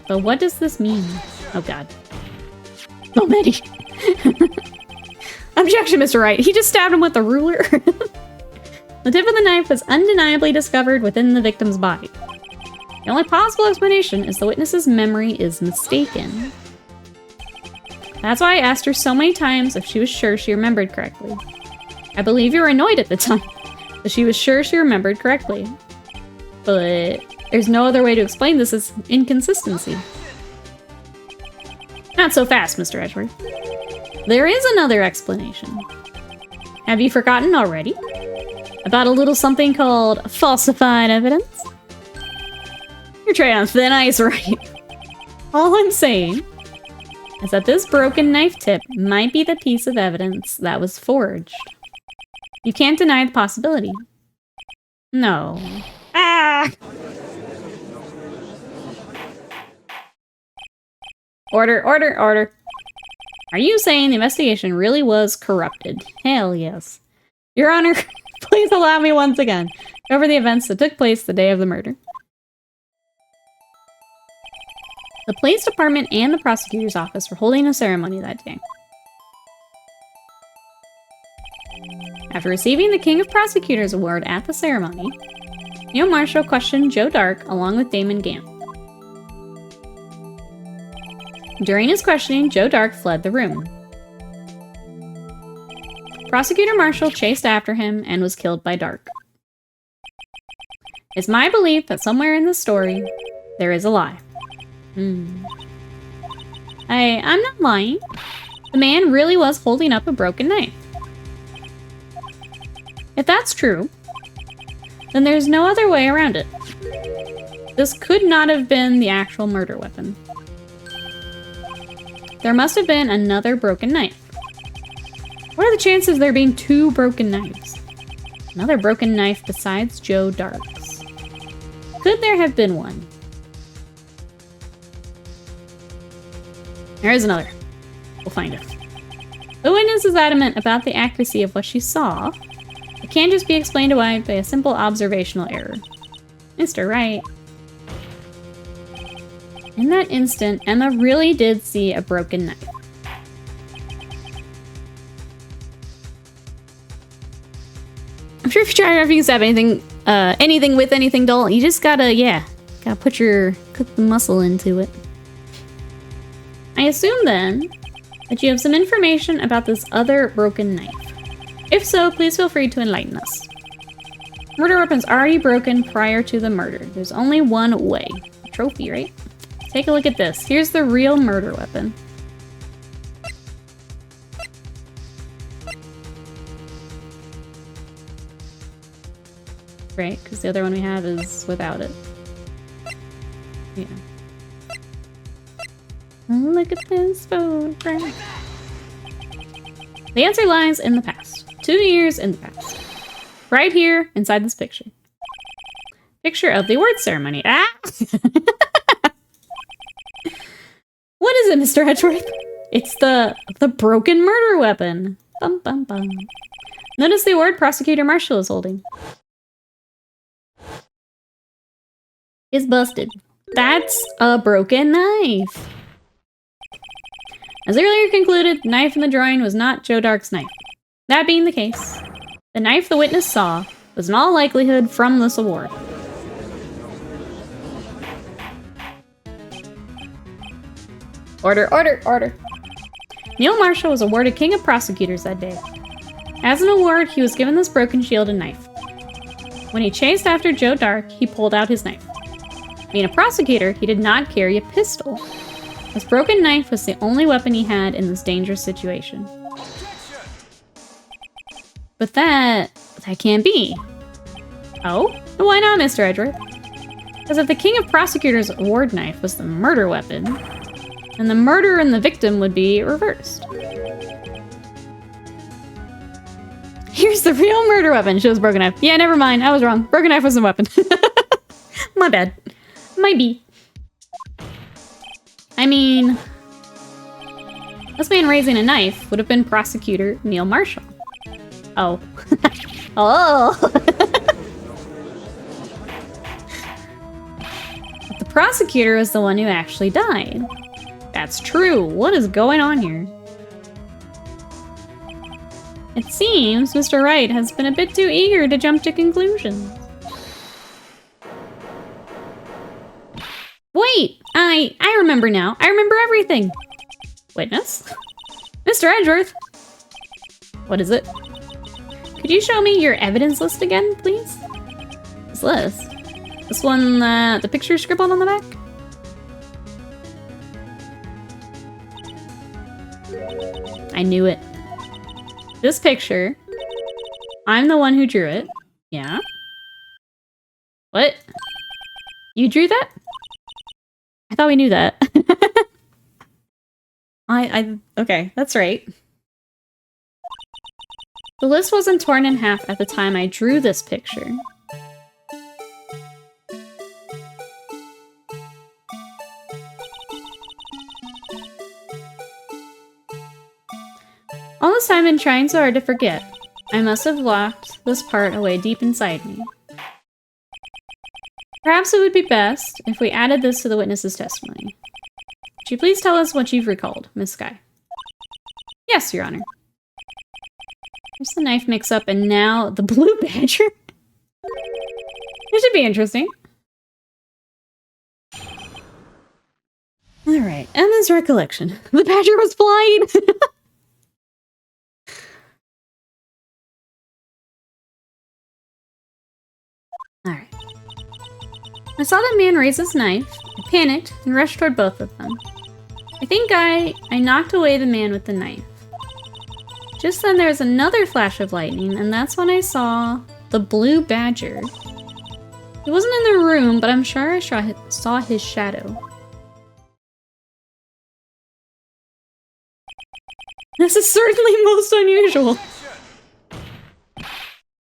But what does this mean? Oh god. So many. Objection, Mr. Wright. He just stabbed him with a ruler. The tip of the knife was undeniably discovered within the victim's body. The only possible explanation is the witness's memory is mistaken. That's why I asked her so many times if she was sure she remembered correctly. I believe you were annoyed at the time, but she was sure she remembered correctly. But there's no other way to explain this as inconsistency. Not so fast, Mr. Edgeworth. There is another explanation. Have you forgotten already? About a little something called falsified evidence? You're treading on thin ice, right? All I'm saying is that this broken knife tip might be the piece of evidence that was forged. You can't deny the possibility. No. Ah! Order, order, order. Are you saying the investigation really was corrupted? Hell yes. Your Honor, please allow me once again to go over the events that took place the day of the murder. The police department and the prosecutor's office were holding a ceremony that day. After receiving the King of Prosecutors Award at the ceremony, Neil Marshall questioned Joe Dark along with Damon Gant. During his questioning, Joe Dark fled the room. Prosecutor Marshall chased after him and was killed by Dark. It's my belief that somewhere in this story, there is a lie. I'm not lying. The man really was holding up a broken knife. If that's true, then there's no other way around it. This could not have been the actual murder weapon. There must have been another broken knife. What are the chances of there being two broken knives? Another broken knife besides Joe Dark's. Could there have been one? There is another. We'll find it. The witness is adamant about the accuracy of what she saw. It can't just be explained away by a simple observational error. Mr. Wright. In that instant, Emma really did see a broken knife. I'm sure if you try to stab anything with anything dull, you just gotta cook the muscle into it. I assume then that you have some information about this other broken knife. If so, please feel free to enlighten us. Murder weapon's already broken prior to the murder. There's only one way. A trophy, right? Take a look at this. Here's the real murder weapon. Right, because the other one we have is without it. Yeah. Oh, look at this photograph. The answer lies in the past. 2 years in the past. Right here, inside this picture. Picture of the award ceremony. Ah! What is it, Mr. Edgeworth? It's the broken murder weapon. Bum, bum, bum. Notice the award Prosecutor Marshall is holding. Is busted. That's a broken knife. As earlier concluded, the knife in the drawing was not Joe Dark's knife. That being the case, the knife the witness saw was in all likelihood from this award. Order, order, order. Neil Marshall was awarded King of Prosecutors that day. As an award, he was given this broken shield and knife. When he chased after Joe Dark, he pulled out his knife. Being a prosecutor, he did not carry a pistol. This broken knife was the only weapon he had in this dangerous situation. But that can't be. Oh? Why not, Mr. Edgeworth? Because if the King of Prosecutors' award knife was the murder weapon, then the murderer and the victim would be reversed. Here's the real murder weapon. Shows broken knife. Yeah, never mind. I was wrong. Broken knife wasn't a weapon. My bad. Might be. I mean, this man raising a knife would have been Prosecutor Neil Marshall. Oh. Oh! But the prosecutor is the one who actually died. That's true. What is going on here? It seems Mr. Wright has been a bit too eager to jump to conclusions. Wait! I remember now. I remember everything. Witness? Mr. Edgeworth! What is it? Could you show me your evidence list again, please? This list? This one, the picture scribbled on the back? I knew it. This picture. I'm the one who drew it. Yeah? What? You drew that? I thought we knew that. Okay, that's right. The list wasn't torn in half at the time I drew this picture. All this time I've been trying so hard to forget. I must have locked this part away deep inside me. Perhaps it would be best if we added this to the witness's testimony. Would you please tell us what you've recalled, Miss Skye? Yes, Your Honor. There's the knife mix-up and now the blue badger? It should be interesting. Alright, Emma's recollection. The badger was flying! Alright. I saw that man raise his knife, I panicked, and rushed toward both of them. I think I knocked away the man with the knife. Just then there was another flash of lightning, and that's when I saw the blue badger. He wasn't in the room, but I'm sure I saw his shadow. This is certainly most unusual.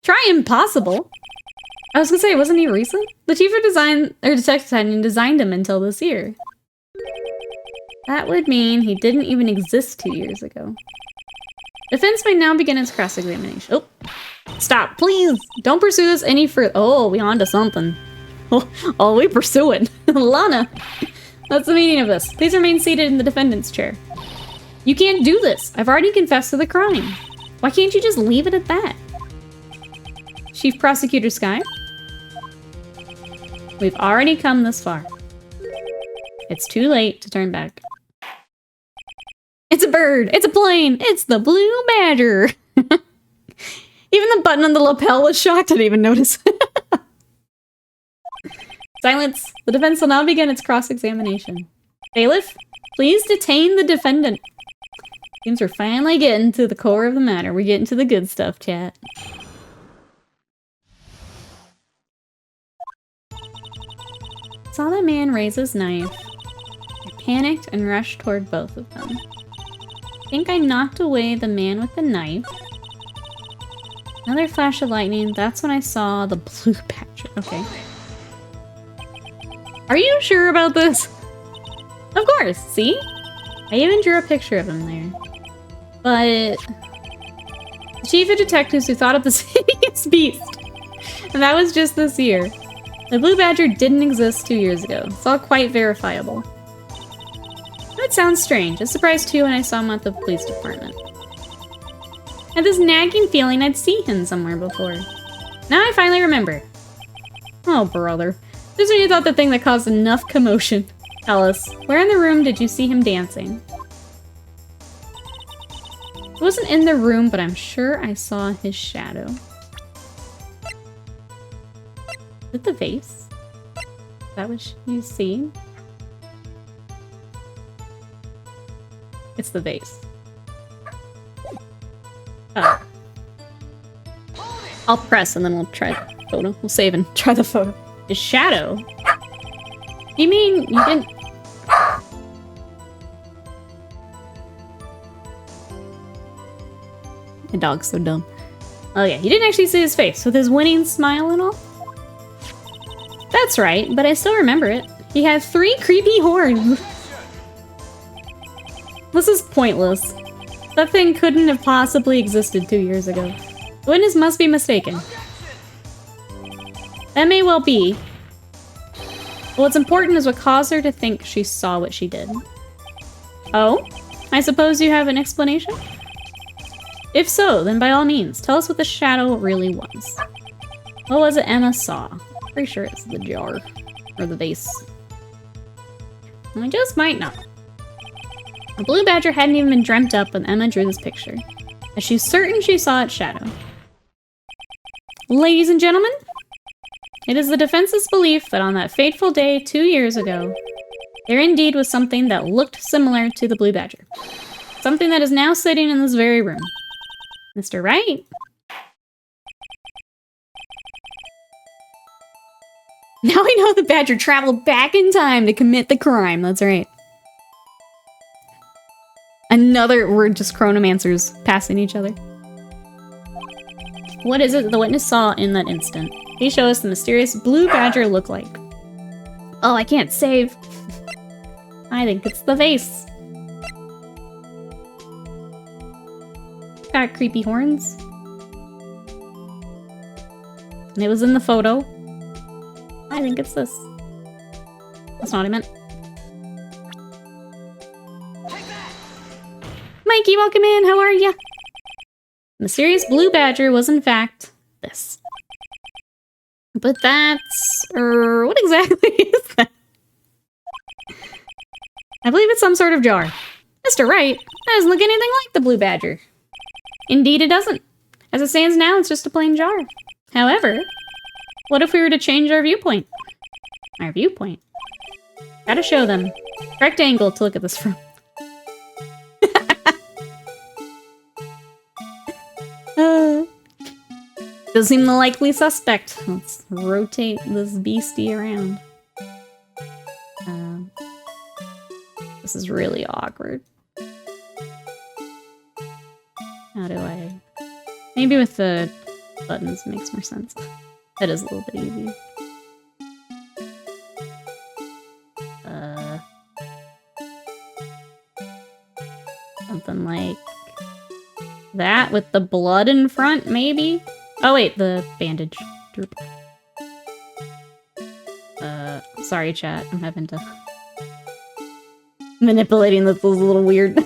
Try impossible. I was gonna say, wasn't he recent? The chief of detective hadn't designed him until this year. That would mean he didn't even exist 2 years ago. Defense may now begin its cross-examination. Oh, stop, please! Don't pursue this any further. Oh, we onto something. Oh, we pursue it. Lana! That's the meaning of this. Please remain seated in the defendant's chair. You can't do this. I've already confessed to the crime. Why can't you just leave it at that? Chief Prosecutor Skye? We've already come this far. It's too late to turn back. It's a bird! It's a plane! It's the blue badger! Even the button on the lapel was shocked I didn't even notice. Silence! The defense will now begin its cross-examination. Bailiff, please detain the defendant. Seems we're finally getting to the core of the matter. We're getting to the good stuff, chat. Saw the man raise his knife. I panicked and rushed toward both of them. think I knocked away the man with the knife. Another flash of lightning. That's when I saw the blue badger. Okay. Are you sure about this? Of course, see? I even drew a picture of him there. But... the chief of detectives who thought of this hideous beast. And that was just this year. The blue badger didn't exist 2 years ago. It's all quite verifiable. That sounds strange. I was surprised too when I saw him at the police department. I had this nagging feeling I'd seen him somewhere before. Now I finally remember. Oh, brother. This is when you thought the thing that caused enough commotion. Tell us, where in the room did you see him dancing? It wasn't in the room, but I'm sure I saw his shadow. Is it the vase? Is that what you see? It's the vase. Oh. I'll press and then we'll try the photo. We'll save and try the photo. His shadow? You mean you didn't... The dog's so dumb. Oh yeah, you didn't actually see his face with his winning smile and all? That's right, but I still remember it. He had 3 creepy horns. This is pointless. That thing couldn't have possibly existed 2 years ago. The witness must be mistaken. That may well be. But what's important is what caused her to think she saw what she did. Oh? I suppose you have an explanation? If so, then by all means, tell us what the shadow really was. What was it Emma saw? Pretty sure it's the jar. Or the vase. I just might not. The blue badger hadn't even been dreamt up when Emma drew this picture. And she's certain she saw its shadow. Ladies and gentlemen, it is the defense's belief that on that fateful day 2 years ago, there indeed was something that looked similar to the blue badger. Something that is now sitting in this very room. Mr. Wright? Now we know the badger traveled back in time to commit the crime. That's right. We're just chronomancers passing each other. What is it that the witness saw in that instant? Please show us the mysterious blue badger look like. Oh, I can't save. I think it's the vase. Got creepy horns. And it was in the photo. I think it's this. That's not what I meant. Mikey, welcome in. How are ya? The mysterious blue badger was in fact this. But that's... what exactly is that? I believe it's some sort of jar. Mr. Wright, that doesn't look anything like the blue badger. Indeed it doesn't. As it stands now, it's just a plain jar. However, what if we were to change our viewpoint? Our viewpoint? Gotta show them. Correct angle to look at this from. Does seem the likely suspect. Let's rotate this beastie around. This is really awkward. How do I... Maybe with the buttons makes more sense. That is a little bit easier. Something like that with the blood in front, maybe? Oh wait, the bandage. Droop. Sorry chat, I'm having to... Manipulating this is a little weird.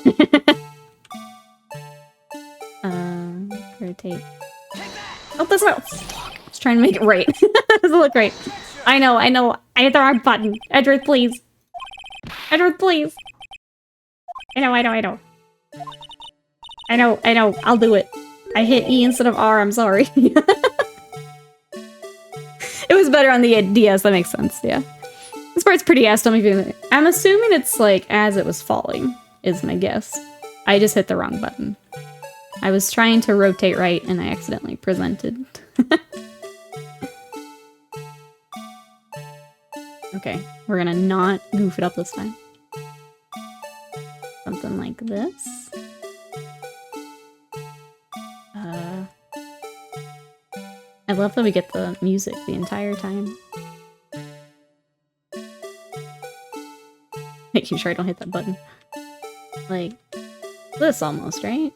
Rotate. Oh, that's not... Fuck. I was trying to make it right. Doesn't look right. I know. I hit the wrong button. Edward, please. Edward, please. I know. I'll do it. I hit E instead of R, I'm sorry. It was better on the DS, that makes sense, yeah. This part's pretty ass, tell me if you... I'm assuming it's like as it was falling, is my guess. I just hit the wrong button. I was trying to rotate right and I accidentally presented. Okay, we're gonna not goof it up this time. Something like this. I love that we get the music the entire time. Making sure I don't hit that button. Like, this almost, right?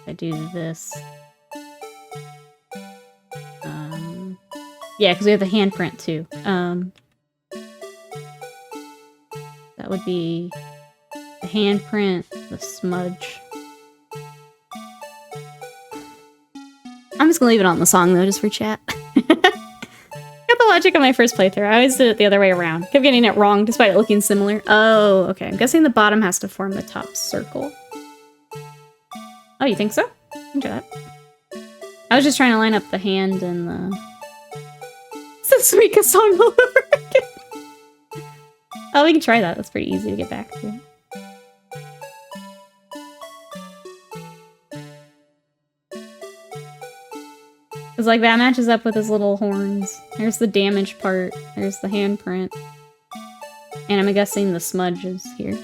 I do this. Yeah, because we have the handprint too. That would be the handprint, the smudge. I'm just gonna leave it on the song though, just for chat. Got the logic of my first playthrough. I always did it the other way around. Kept getting it wrong despite it looking similar. Oh, okay. I'm guessing the bottom has to form the top circle. Oh, you think so? I can try that. I was just trying to line up the hand and the... It's the Suika song all over again. Oh, we can try that. That's pretty easy to get back to. Because, like, that matches up with his little horns. There's the damage part. There's the handprint. And I'm guessing the smudge is here.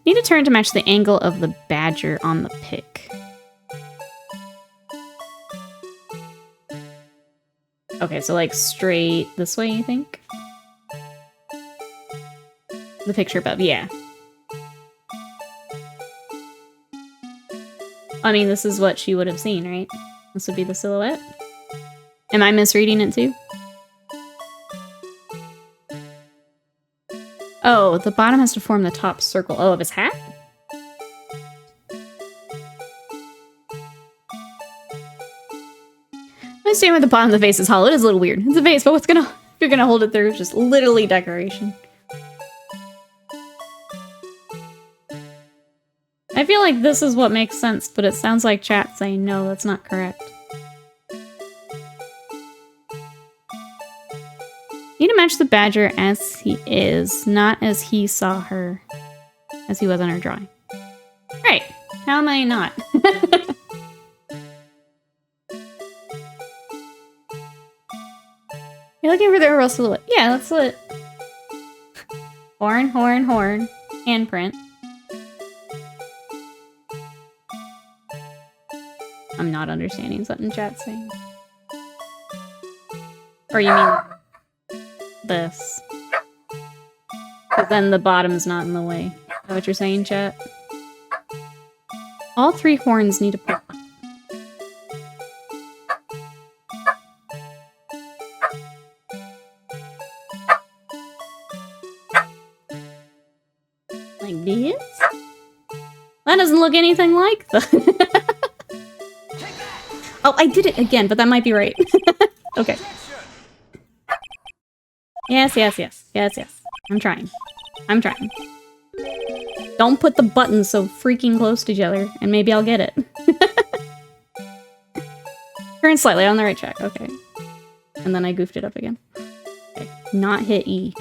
Need to turn to match the angle of the badger on the pick. Okay, so, like, straight this way, you think? The picture above, yeah. I mean, this is what she would have seen, right? This would be the silhouette? Am I misreading it too? Oh, the bottom has to form the top circle. Oh, of his hat? I understand why the bottom of the face is hollow. It is a little weird. It's a vase, but what's gonna... If you're gonna hold it there, it's just literally decoration. I feel like this is what makes sense, but it sounds like chat saying, no, that's not correct. Need to match the badger as he is, not as he saw her, as he was on her drawing. Right. How am I not? You're looking for the overall silhouette. Yeah, that's what... Horn, horn, horn. Handprint. I'm not understanding something chat's saying. Or you mean this. Because then the bottom's not in the way. Is that what you're saying, chat? All three horns need to pop. Like this? That doesn't look anything like that. Oh, I did it again, but that might be right. Okay. Yes, yes, yes. Yes, yes. I'm trying. I'm trying. Don't put the buttons so freaking close to each other, and maybe I'll get it. Turn slightly on the right track. Okay. And then I goofed it up again. Okay. Not hit E.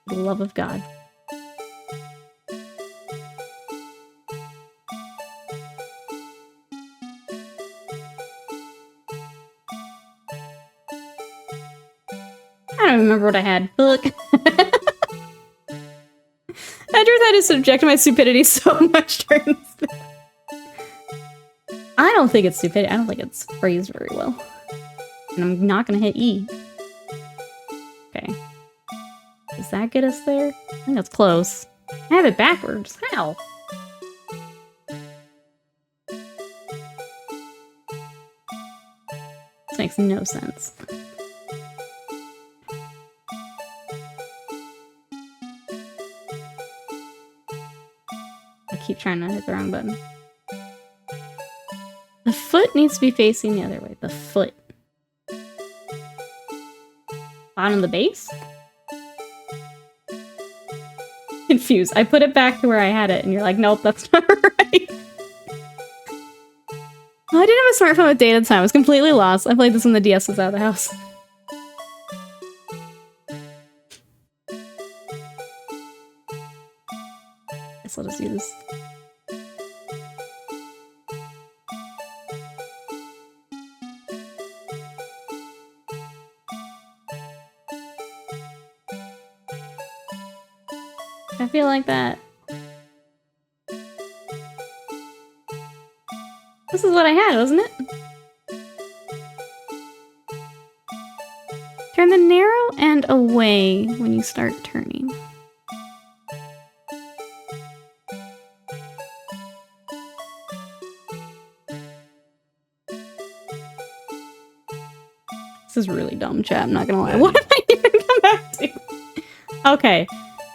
For the love of God. I don't remember what I had. Look. Andrew had to subject my stupidity so much during this. I don't think it's stupid. I don't think it's phrased very well. And I'm not gonna hit E. Okay. Does that get us there? I think that's close. I have it backwards. How? This makes no sense. I keep trying to hit the wrong button. The foot needs to be facing the other way. The foot. Bottom of the base? Confused. I put it back to where I had it, and you're like, nope, that's not right. Oh, I didn't have a smartphone with data at the time. I was completely lost. I played this when the DS was out of the house. Guess I'll just do this. I feel like that. This is what I had, wasn't it? Turn the narrow end away when you start turning. This is really dumb, chat. I'm not gonna lie. What did I even come back to? Okay.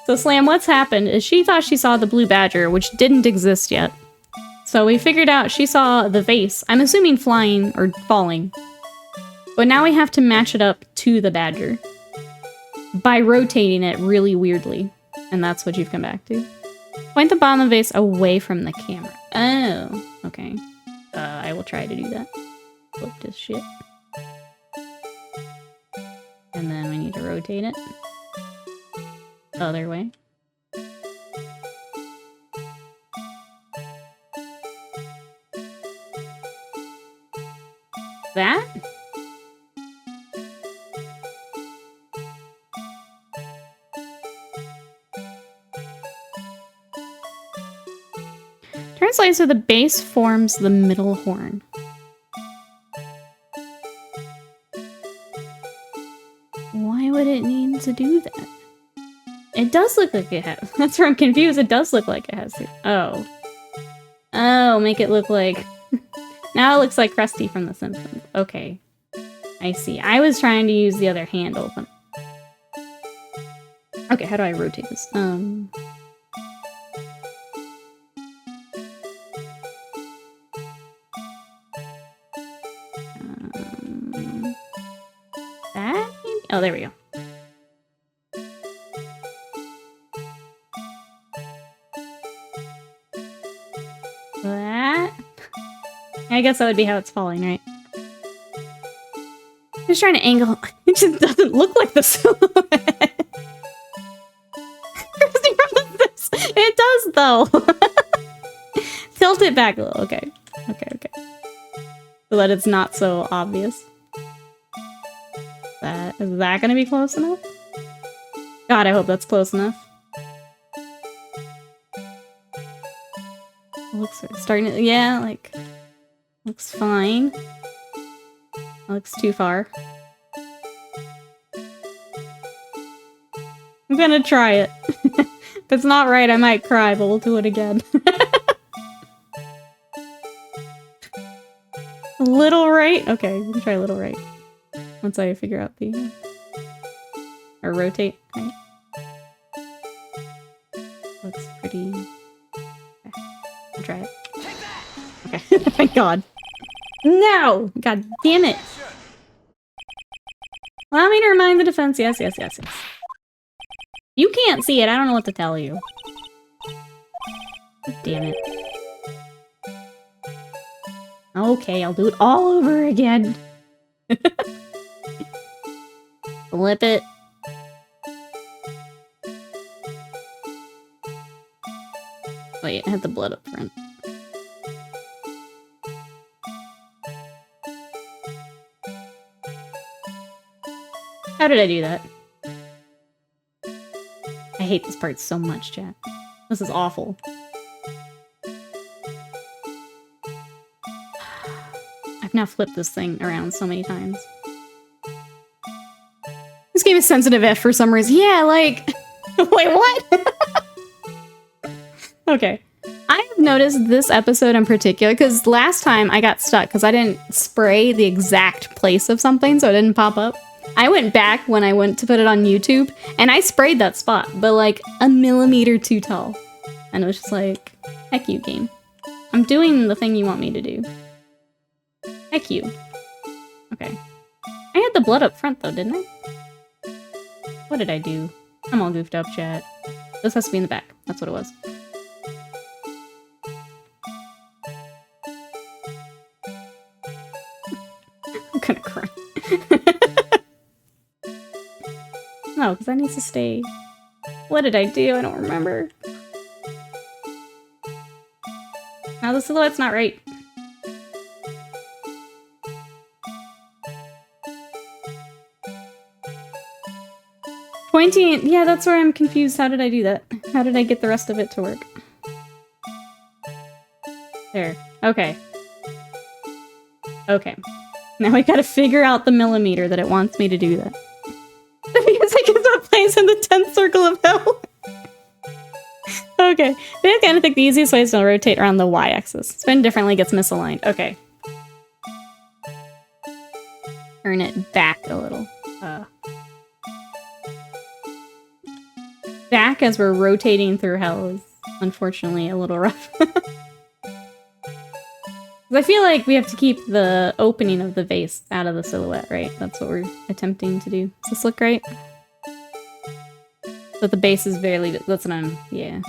So, Slam, what's happened is she thought she saw the blue badger, which didn't exist yet. So we figured out she saw the vase. I'm assuming flying or falling. But now we have to match it up to the badger by rotating it really weirdly. And that's what you've come back to. Point the bottom of the vase away from the camera. Oh, okay. I will try to do that. Flip this shit. And then we need to rotate it. Other way. That? Turn slightly so the base forms the middle horn. Why would it need to do that? It does look like it has. That's where I'm confused. It does look like it has to. Oh. Oh, make it look like... Now it looks like Krusty from The Simpsons. Okay. I see. I was trying to use the other handle. Okay, how do I rotate this? That? Oh, there we go. That? I guess that would be how it's falling, right? I'm just trying to angle. It just doesn't look like the silhouette. It does, though. Tilt it back a little. Okay. Okay, okay. So that it's not so obvious. Is that gonna be close enough? God, I hope that's close enough. Looks starting to, yeah, like, looks fine. Looks too far. I'm gonna try it. If it's not right, I might cry, but we'll do it again. Little right? Okay, we can try little right. Once I figure out the... Or rotate, right? Looks pretty... Okay, I'll try it. Okay, thank God. No! God damn it! Allow me to remind the defense. Yes, yes, yes, yes. You can't see it. I don't know what to tell you. Damn it. Okay, I'll do it all over again. Flip it. Wait, I had the blood up front. How did I do that? I hate this part so much, chat. This is awful. I've now flipped this thing around so many times. This game is sensitive F for some reason. Yeah, like... Wait, what? Okay. I have noticed this episode in particular, because last time I got stuck because I didn't spray the exact place of something, so it didn't pop up. I went back when I went to put it on YouTube, and I sprayed that spot, but like a millimeter too tall. And it was just like, heck you, game. I'm doing the thing you want me to do. Heck you. Okay. I had the blood up front though, didn't I? What did I do? I'm all goofed up, chat. This has to be in the back. That's what it was. I'm gonna cry. No, because that needs to stay. What did I do? I don't remember. Now the silhouette's not right. Pointing, yeah, that's where I'm confused. How did I do that? How did I get the rest of it to work? There. Okay. Okay. Now we gotta figure out the millimeter that it wants me to do that. The music is what plays in the 10th circle of hell. Okay. I kind of think the easiest way is to rotate around the y-axis. Spin differently gets misaligned. Okay. Turn it back a little. Back as we're rotating through hell is unfortunately a little rough. I feel like we have to keep the opening of the vase out of the silhouette, right? That's what we're attempting to do. Does this look right? But the base is barely... That's what I'm... Yeah.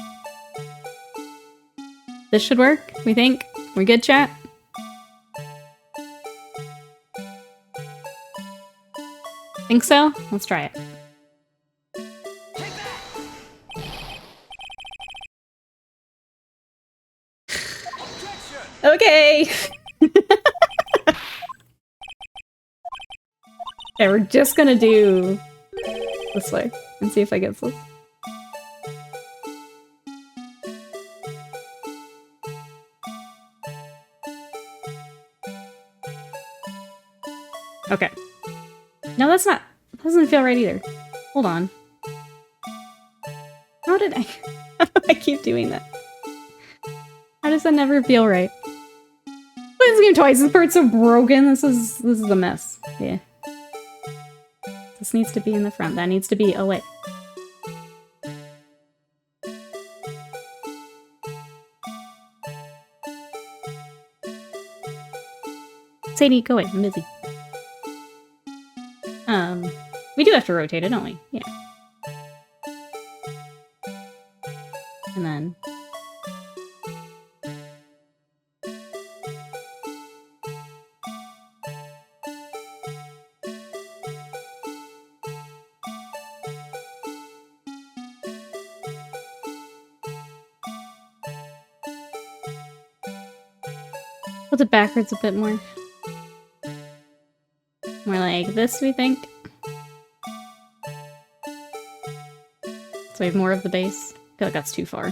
This should work, we think? We're good, chat? Think so? Let's try it. Okay! Okay, we're just gonna do this way and see if I get this. Okay. No, that's not... That doesn't feel right either. Hold on. How did I... How do I keep doing that? How does that never feel right? Playing this game twice. This part's so broken. This is a mess. Yeah. This needs to be in the front. That needs to be away. Sadie, go away. I'm busy. We do have to rotate it, don't we? Yeah. And then... Put it backwards a bit more. More like this, we think. So we have more of the base. I feel like that's too far.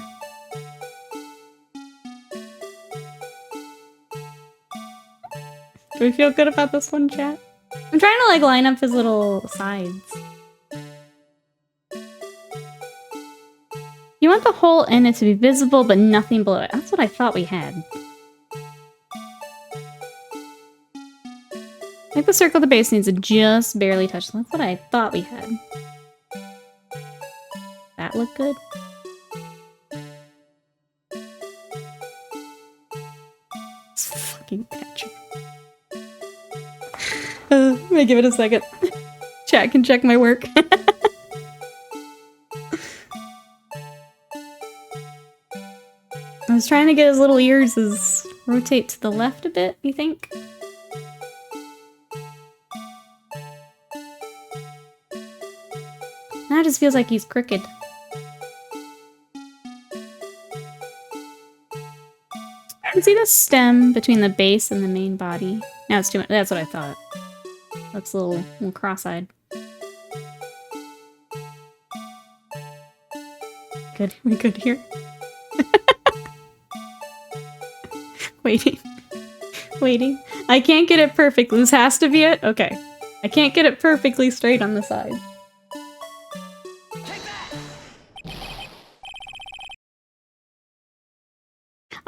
Do we feel good about this one, chat? I'm trying to like line up his little sides. You want the hole in it to be visible, but nothing below it. That's what I thought we had. I think the circle of the base needs to just barely touch. That's what I thought we had. That look good? It's fucking Patrick. Let me give it a second. Chat can check my work. I was trying to get his little ears rotate to the left a bit, you think? Now it just feels like he's crooked. See the stem between the base and the main body? Now it's too much. That's what I thought. Looks a little cross-eyed. Good. We good here? Waiting. Waiting. I can't get it perfectly. This has to be it? Okay. I can't get it perfectly straight on the side.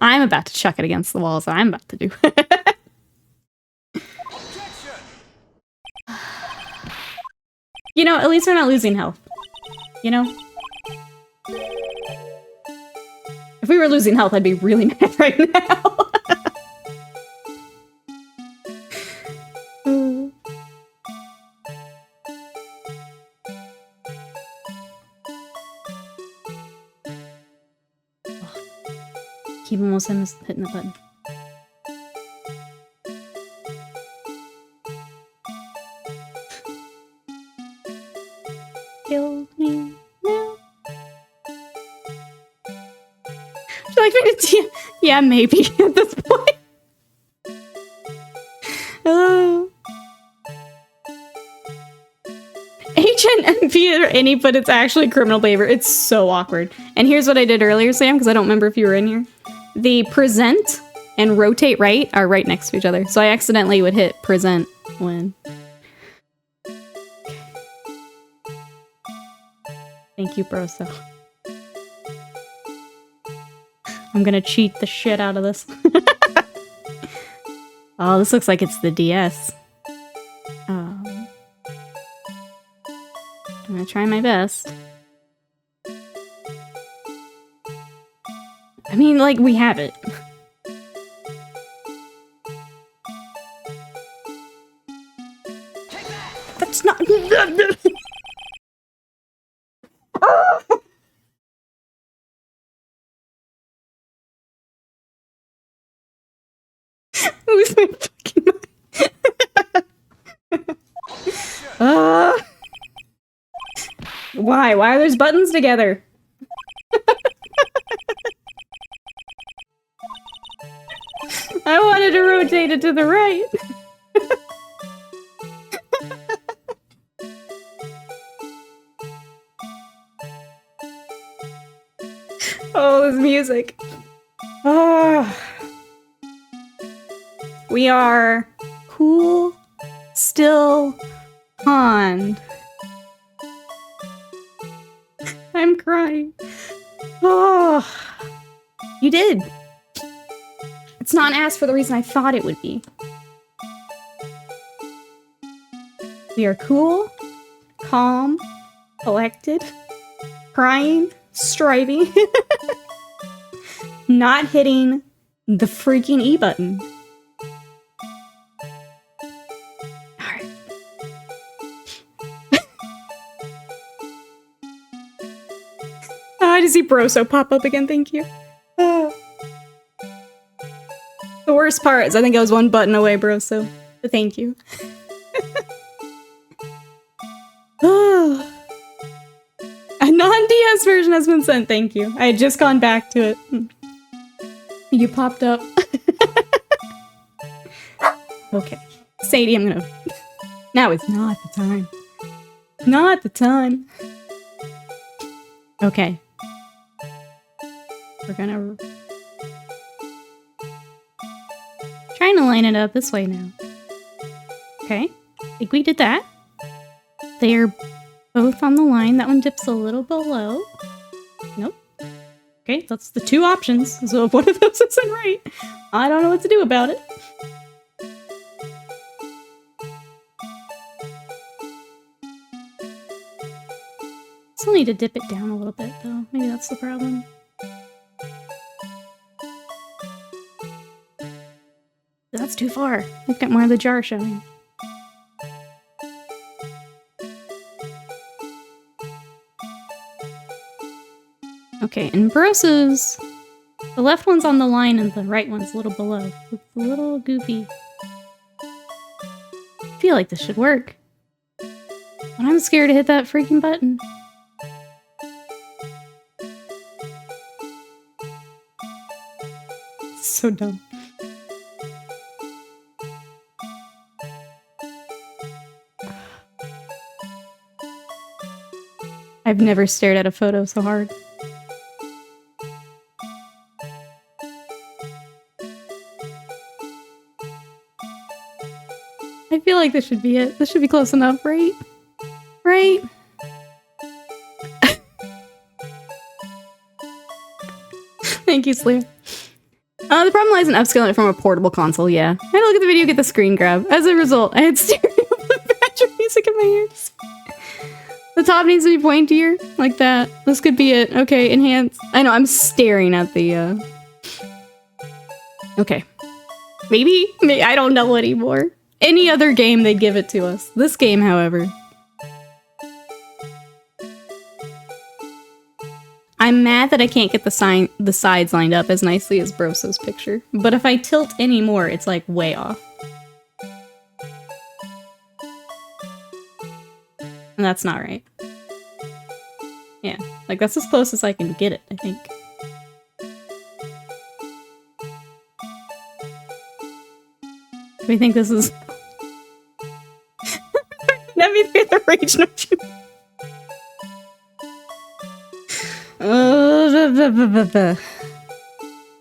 I'm about to chuck it against the walls. I'm about to do. You know, at least we're not losing health. You know? If we were losing health, I'd be really mad right now. Keep almost hitting the button. Kill me now. Would you like me to yeah, maybe at this point. HNMP or any, but it's actually criminal behavior. It's so awkward. And here's what I did earlier, Sam, because I don't remember if you were in here. The present and rotate right are right next to each other. So I accidentally would hit present when... Thank you, Broso. I'm gonna cheat the shit out of this. Oh, this looks like it's the DS. I'm gonna try my best. I mean, like, we have it. That's not... Who's my fucking Why? Why are those buttons together? I wanted to rotate it to the right. Oh, this music. Oh. We are cool, still, pond. I'm crying. Oh, you did. It's not asked for the reason I thought it would be. We are cool, calm, collected, crying, striving, not hitting the freaking E button. I just see Broso pop up again, thank you. Oh. The worst part is I think I was one button away, Broso. But thank you. Oh. A non-DS version has been sent, thank you. I had just gone back to it. You popped up. Okay. Sadie, I'm gonna... Now is not the time. Not the time. Okay. We're gonna... Trying to line it up this way now. Okay. I think we did that. They're both on the line. That one dips a little below. Nope. Okay, that's the two options. So if one of those isn't right, I don't know what to do about it. Still need to dip it down a little bit, though. Maybe that's the problem. That's too far. We've got more of the jar showing. Okay, and Broso's... The left one's on the line and the right one's a little below. It's a little goofy. I feel like this should work. But I'm scared to hit that freaking button. It's so dumb. I've never stared at a photo so hard. I feel like this should be it. This should be close enough, right? Right? Thank you, Slayer. The problem lies in upscaling it from a portable console, yeah. I had to look at the video, get the screen grab. As a result, I had stereo background music in my ears. The top needs to be pointier, like that. This could be it. Okay, enhance. I know, I'm staring at the, Okay. Maybe? I don't know anymore. Any other game, they'd give it to us. This game, however. I'm mad that I can't get the sides lined up as nicely as Broso's picture. But if I tilt any more, it's like way off. And that's not right. Yeah, like that's as close as I can get it, I think. Do we think this is... Let me get the rage note.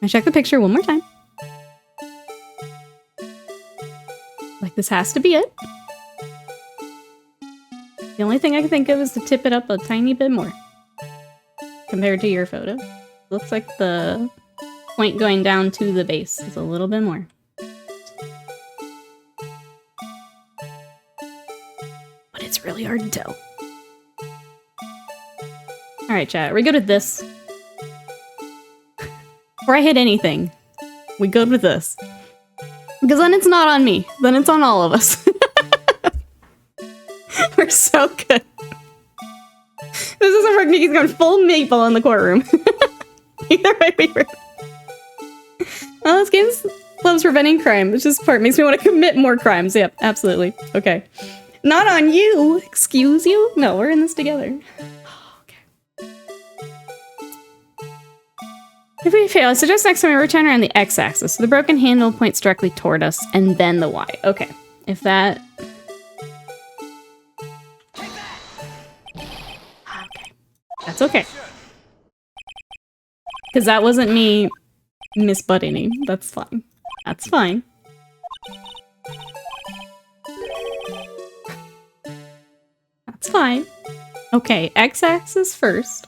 I check the picture one more time. This has to be it. The only thing I can think of is to tip it up a tiny bit more. Compared to your photo. Looks like the point going down to the base is a little bit more. But it's really hard to tell. Alright, chat. We're good with this. Before I hit anything, we good with this. Because then it's not on me. Then it's on all of us. We're so good. This isn't working. He's going full maple in the courtroom. Either way, we were. Oh, this game loves preventing crime, which this part makes me want to commit more crimes. Yep, absolutely. Okay. Not on you! Excuse you? No, we're in this together. Okay. If we fail, I suggest next time we return around the x-axis, so the broken handle points directly toward us, and then the y. Okay. If that... Okay. That's okay. Because that wasn't me misbuttoning. That's fine. That's fine. That's fine. Okay, x-axis first.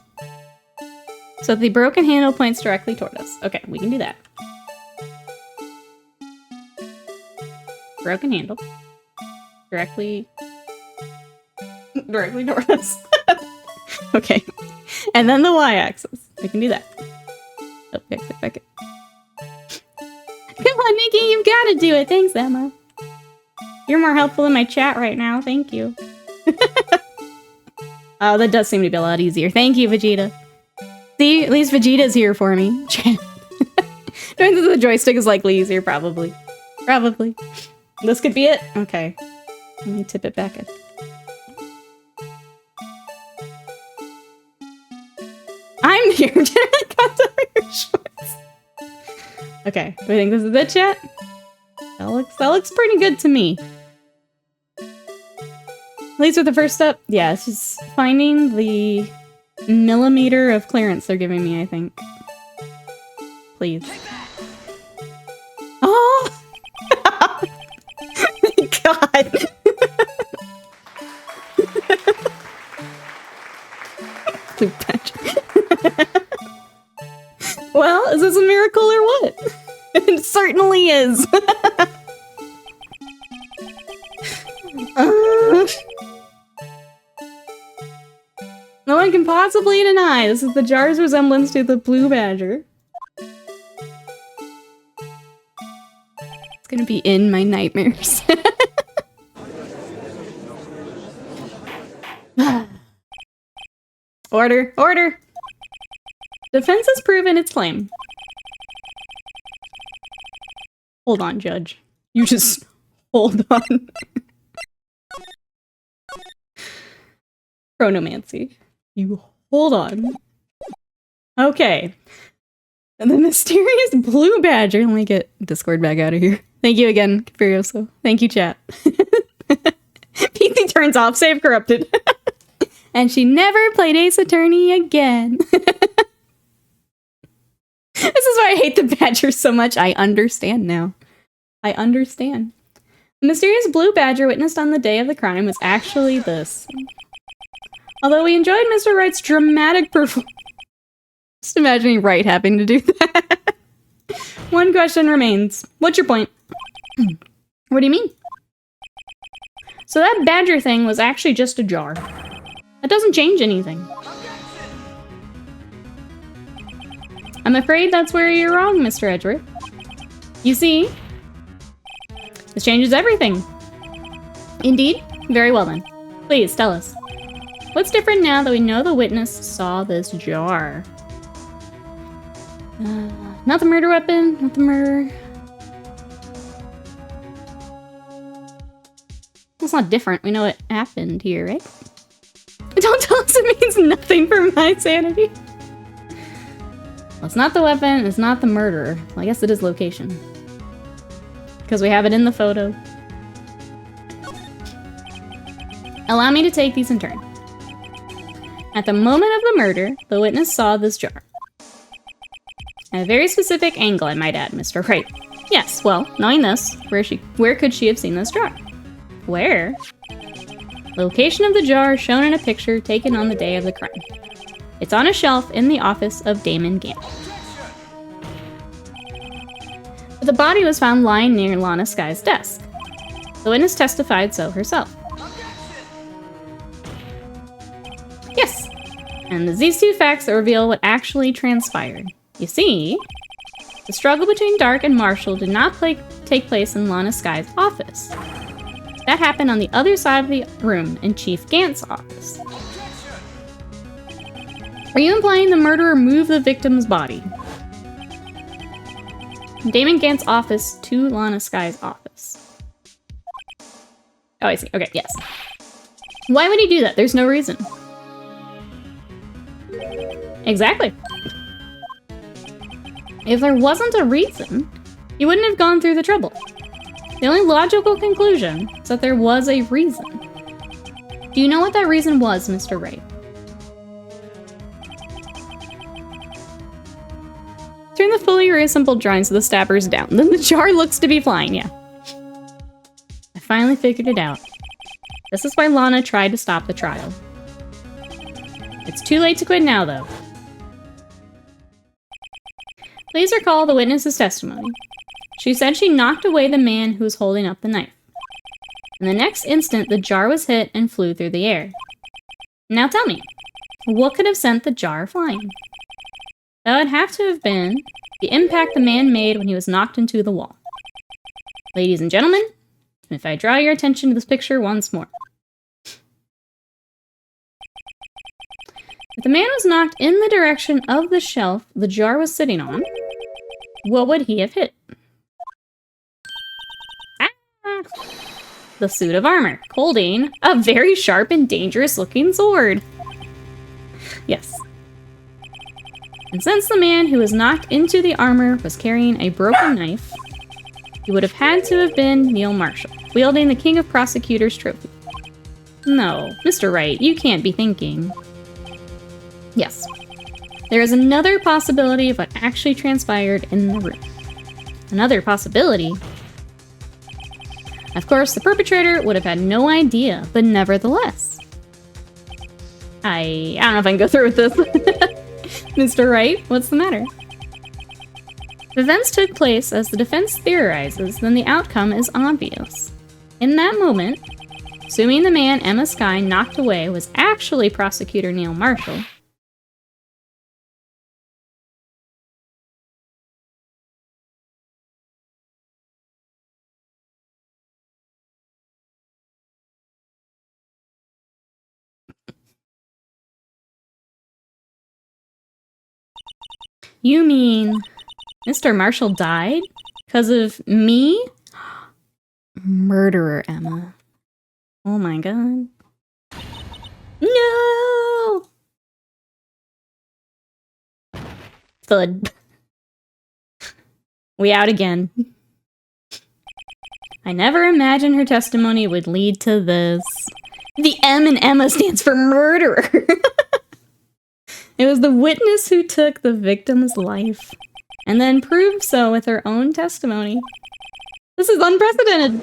So the broken handle points directly toward us. Okay, we can do that. Broken handle. Directly toward us. Okay. And then the y-axis. We can do that. Oh, back. Come on, Nikki, you've got to do it. Thanks, Emma. You're more helpful in my chat right now. Thank you. Oh, that does seem to be a lot easier. Thank you, Vegeta. See, at least Vegeta's here for me. Doing this with the joystick is likely easier, probably. Probably. This could be it? Okay. Let me tip it back in. I'm here. Generally comes over your shorts. Okay. Do we think this is it, chat? That looks pretty good to me. At least with the first step. Yeah, it's just finding the millimeter of clearance they're giving me, I think. Please. Oh! God! Well, is this a miracle or what? It certainly is. No one can possibly deny this is the jar's resemblance to the blue badger. It's gonna be in my nightmares. Order! Order! Defense has proven its claim. Hold on, Judge. You just hold on. Chronomancy. You hold on. Okay. And the mysterious blue badger. Let me get Discord back out of here. Thank you again, Furioso. Thank you, chat. PC turns off, save corrupted. And she never played Ace Attorney again. This is why I hate the badger so much. I understand now. I understand. The mysterious blue badger witnessed on the day of the crime was actually this. Although we enjoyed Mr. Wright's dramatic performance. Just imagining Wright having to do that. One question remains. What's your point? What do you mean? So that badger thing was actually just a jar. That doesn't change anything. I'm afraid that's where you're wrong, Mr. Edgeworth. You see, this changes everything. Indeed? Very well then. Please, tell us. What's different now that we know the witness saw this jar? Not the murder weapon, not the murder. It's not different. We know what happened here, right? Don't tell us it means nothing for my sanity. Well, it's not the weapon, it's not the murderer. Well, I guess it is location. Because we have it in the photo. Allow me to take these in turn. At the moment of the murder, the witness saw this jar. At a very specific angle, I might add, Mr. Wright. Yes, well, knowing this, where could she have seen this jar? Where? The location of the jar is shown in a picture taken on the day of the crime. It's on a shelf in the office of Damon Gant. But the body was found lying near Lana Skye's desk. The witness testified so herself. Yes, and it's these two facts that reveal what actually transpired. You see, the struggle between Dark and Marshall did not take place in Lana Skye's office. That happened on the other side of the room in Chief Gant's office. Are you implying the murderer moved the victim's body from Damon Gant's office to Lana Skye's office? Oh, I see. Okay, yes. Why would he do that? There's no reason. Exactly. If there wasn't a reason, he wouldn't have gone through the trouble. The only logical conclusion is that there was a reason. Do you know what that reason was, Mr. Wright? Turn the fully reassembled drawings of the stabbers down. Then the jar looks to be flying, yeah. I finally figured it out. This is why Lana tried to stop the trial. It's too late to quit now, though. Please recall the witness's testimony. She said she knocked away the man who was holding up the knife. In the next instant, the jar was hit and flew through the air. Now tell me, what could have sent the jar flying? That would have to have been the impact the man made when he was knocked into the wall. Ladies and gentlemen, if I draw your attention to this picture once more. If the man was knocked in the direction of the shelf the jar was sitting on, what would he have hit? Ah! The suit of armor, holding a very sharp and dangerous looking sword. Yes. And since the man who was knocked into the armor was carrying a broken knife, he would have had to have been Neil Marshall, wielding the King of Prosecutors trophy. No, Mr. Wright, you can't be thinking. Yes. There is another possibility of what actually transpired in the room. Another possibility. Of course, the perpetrator would have had no idea, but nevertheless. I don't know if I can go through with this. Mr. Wright, what's the matter? If events took place as the defense theorizes, then the outcome is obvious. In that moment, assuming the man Emma Skye knocked away was actually Prosecutor Neil Marshall, you mean Mr. Marshall died? Because of me? Murderer, Emma. Oh my god. No! Thud. We out again. I never imagined her testimony would lead to this. The M in Emma stands for murderer. It was the witness who took the victim's life, and then proved so with her own testimony. This is unprecedented.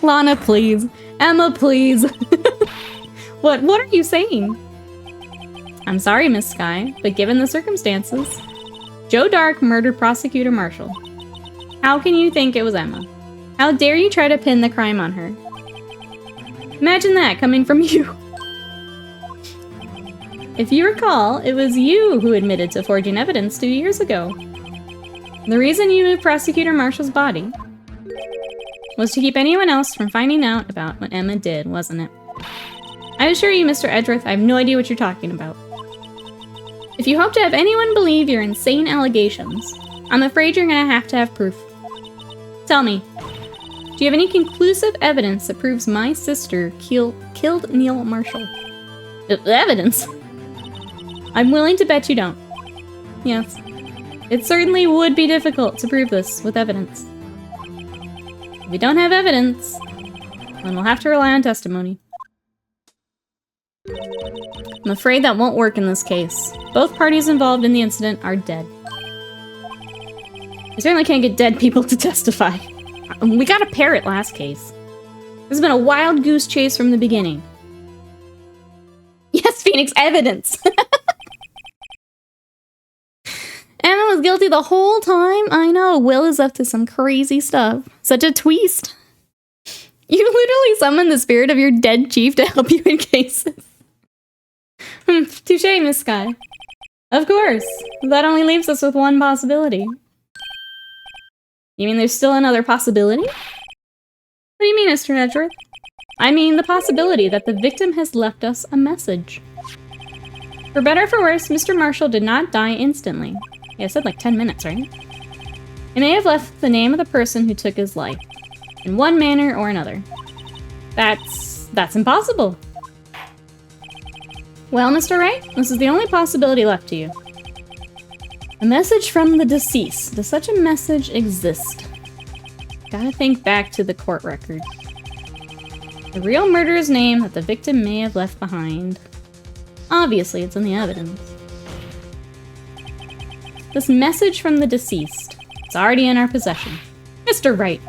Lana, please. Emma, please. What are you saying? I'm sorry, Miss Skye, but given the circumstances, Joe Dark murdered Prosecutor Marshall. How can you think it was Emma? How dare you try to pin the crime on her? Imagine that coming from you. If you recall, it was you who admitted to forging evidence 2 years ago. The reason you moved Prosecutor Marshall's body was to keep anyone else from finding out about what Emma did, wasn't it? I assure you, Mr. Edgeworth, I have no idea what you're talking about. If you hope to have anyone believe your insane allegations, I'm afraid you're gonna have to have proof. Tell me, do you have any conclusive evidence that proves my sister killed Neil Marshall? Evidence? I'm willing to bet you don't. Yes. It certainly would be difficult to prove this with evidence. If we don't have evidence, then we'll have to rely on testimony. I'm afraid that won't work in this case. Both parties involved in the incident are dead. I certainly can't get dead people to testify. We got a parrot last case. This has been a wild goose chase from the beginning. Yes, Phoenix, evidence! Emma was guilty the whole time. I know, Will is up to some crazy stuff. Such a twist. You literally summoned the spirit of your dead chief to help you in cases. Touché, Miss Sky. Of course. That only leaves us with one possibility. You mean there's still another possibility? What do you mean, Mr. Edgeworth? I mean the possibility that the victim has left us a message. For better or for worse, Mr. Marshall did not die instantly. Yeah, I said like 10 minutes, right? He may have left the name of the person who took his life, in one manner or another. That's impossible. Well, Mr. Wright, this is the only possibility left to you. A message from the deceased. Does such a message exist? Gotta think back to the court record. The real murderer's name that the victim may have left behind. Obviously, it's in the evidence. This message from the deceased. It's already in our possession. Mr. Wright,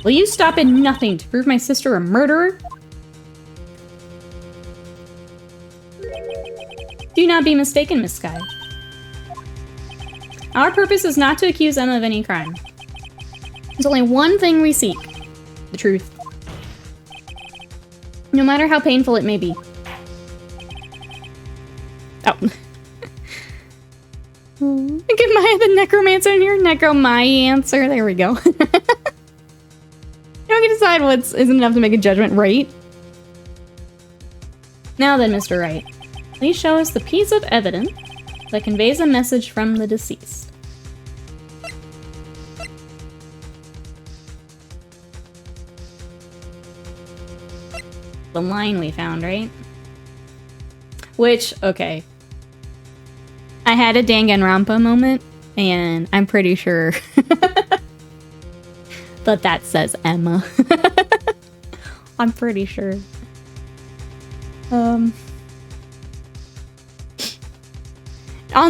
will you stop at nothing to prove my sister a murderer? Do not be mistaken, Miss Sky. Our purpose is not to accuse Emma of any crime. There's only one thing we seek. The truth. No matter how painful it may be. Oh. Get Maya the necromancer in here. Necromyancer. There we go. You don't get to decide what isn't enough to make a judgment, right? Now then, Mr. Wright. Please show us the piece of evidence that conveys a message from the deceased. The line we found, right? Which, okay. I had a Danganronpa moment, and I'm pretty sure that says Emma. I'm pretty sure. On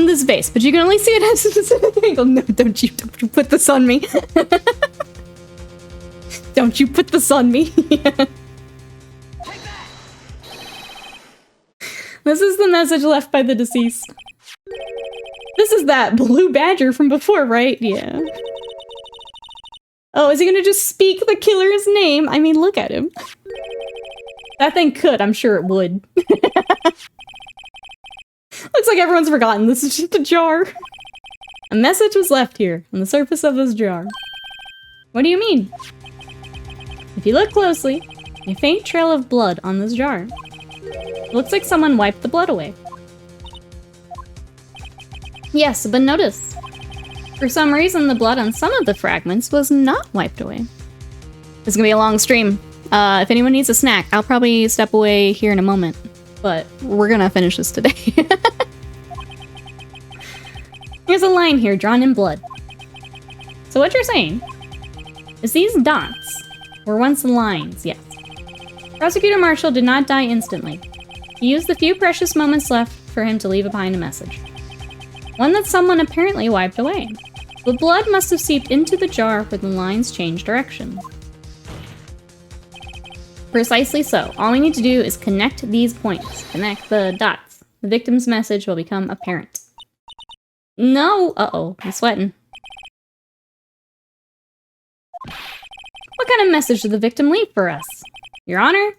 this base, but you can only see it at a specific angle. No, don't you put this on me. Don't you put this on me. This is the message left by the deceased. This is that blue badger from before, right? Yeah. Oh, is he gonna just speak the killer's name? I mean, look at him. That thing could, I'm sure it would. Looks like everyone's forgotten this is just a jar. A message was left here, on the surface of this jar. What do you mean? If you look closely, a faint trail of blood on this jar. It looks like someone wiped the blood away. Yes, but notice. For some reason, the blood on some of the fragments was not wiped away. This is gonna be a long stream. If anyone needs a snack, I'll probably step away here in a moment. But we're gonna finish this today. Here's a line here drawn in blood. So what you're saying is these dots were once lines, yes. Prosecutor Marshall did not die instantly. He used the few precious moments left for him to leave behind a message. One that someone apparently wiped away. The blood must have seeped into the jar where the lines changed direction. Precisely so. All we need to do is connect these points. Connect the dots. The victim's message will become apparent. No! Uh-oh. I'm sweating. What kind of message did the victim leave for us? Your Honor?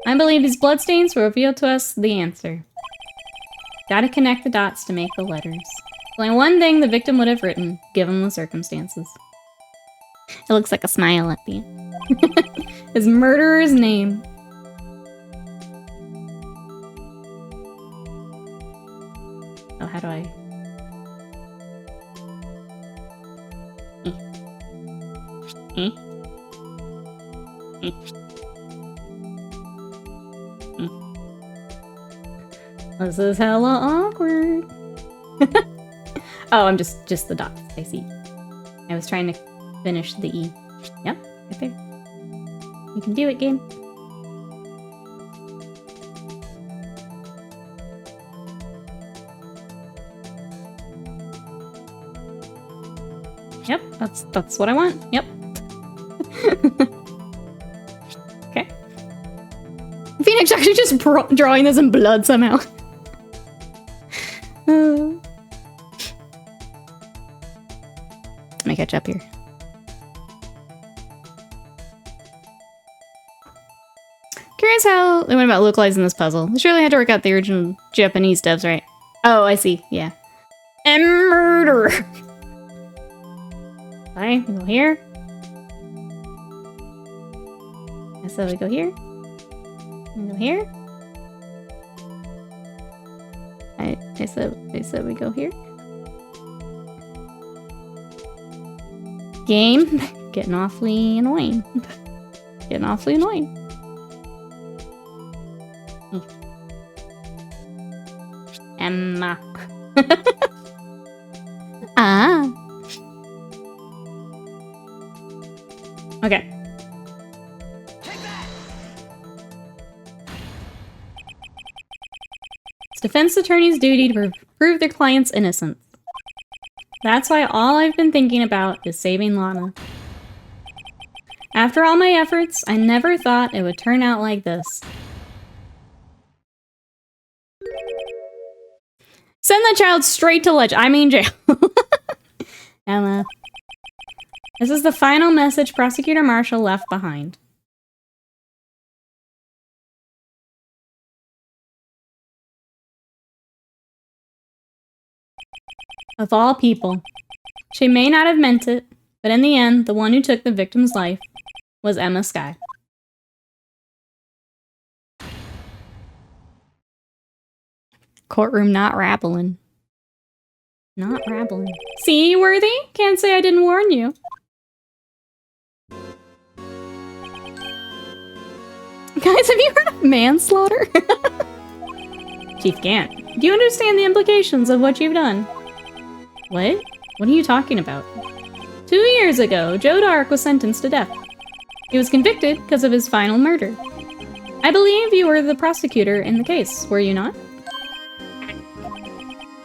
I believe these bloodstains will reveal to us the answer. Gotta connect the dots to make the letters. Only one thing the victim would have written, given the circumstances. It looks like a smile at the end. His murderer's name. Oh, how do I... This is hella awkward. Oh, I'm just the dots. I see. I was trying to finish the E. Yep, right there. You can do it, game. Yep, that's what I want. Yep. Okay. Phoenix actually just drawing this in blood somehow. Let me catch up here. Curious how they went about localizing this puzzle. They surely had to work out the original Japanese devs, right? Oh, I see. Yeah. And murder. Okay, we go here. And so we go here. We go here. I said we go here. Game. Getting awfully annoying. Getting awfully annoying. Emma. Ah. Okay. It's defense attorney's duty to prove their client's innocence. That's why all I've been thinking about is saving Lana. After all my efforts, I never thought it would turn out like this. Send that child straight to jail. Emma. This is the final message Prosecutor Marshall left behind. Of all people. She may not have meant it, but in the end, the one who took the victim's life was Emma Skye. Courtroom not rappling. Not rappling. See, Worthy? Can't say I didn't warn you. Guys, have you heard of manslaughter? Chief Gant, do you understand the implications of what you've done? What? What are you talking about? 2 years ago, Joe Dark was sentenced to death. He was convicted because of his final murder. I believe you were the prosecutor in the case, were you not?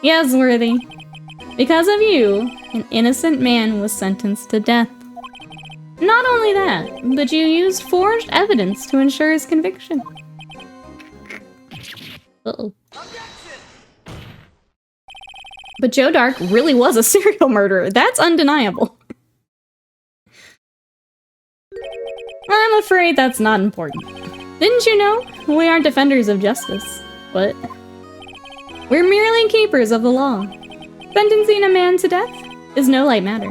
Yes, Worthy. Because of you, an innocent man was sentenced to death. Not only that, but you used forged evidence to ensure his conviction. Uh-oh. But Joe Dark really was a serial murderer. That's undeniable. I'm afraid that's not important. Didn't you know? We aren't defenders of justice, but we're merely keepers of the law. Sentencing a man to death is no light matter.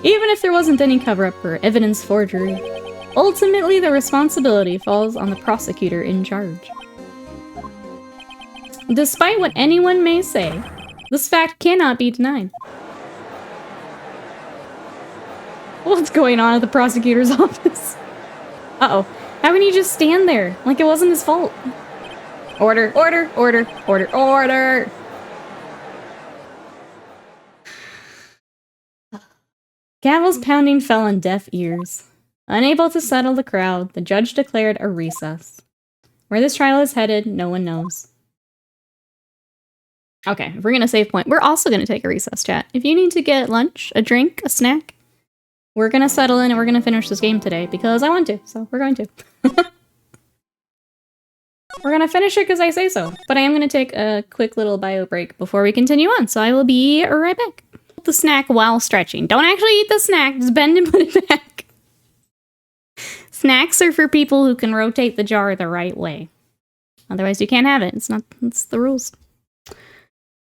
Even if there wasn't any cover-up or evidence forgery, ultimately the responsibility falls on the prosecutor in charge. Despite what anyone may say, this fact cannot be denied. What's going on at the prosecutor's office? Uh-oh. How can he just stand there like it wasn't his fault? Order, order, order, order, order! Gavels pounding fell on deaf ears. Unable to settle the crowd, the judge declared a recess. Where this trial is headed, no one knows. Okay, if we're gonna save point, we're also gonna take a recess, chat. If you need to get lunch, a drink, a snack, we're gonna settle in and we're gonna finish this game today because I want to, so we're going to. We're gonna finish it because I say so, but I am gonna take a quick little bio break before we continue on, so I will be right back. The snack while stretching. Don't actually eat the snack, just bend and put it back. Snacks are for people who can rotate the jar the right way. Otherwise you can't have it. It's the rules.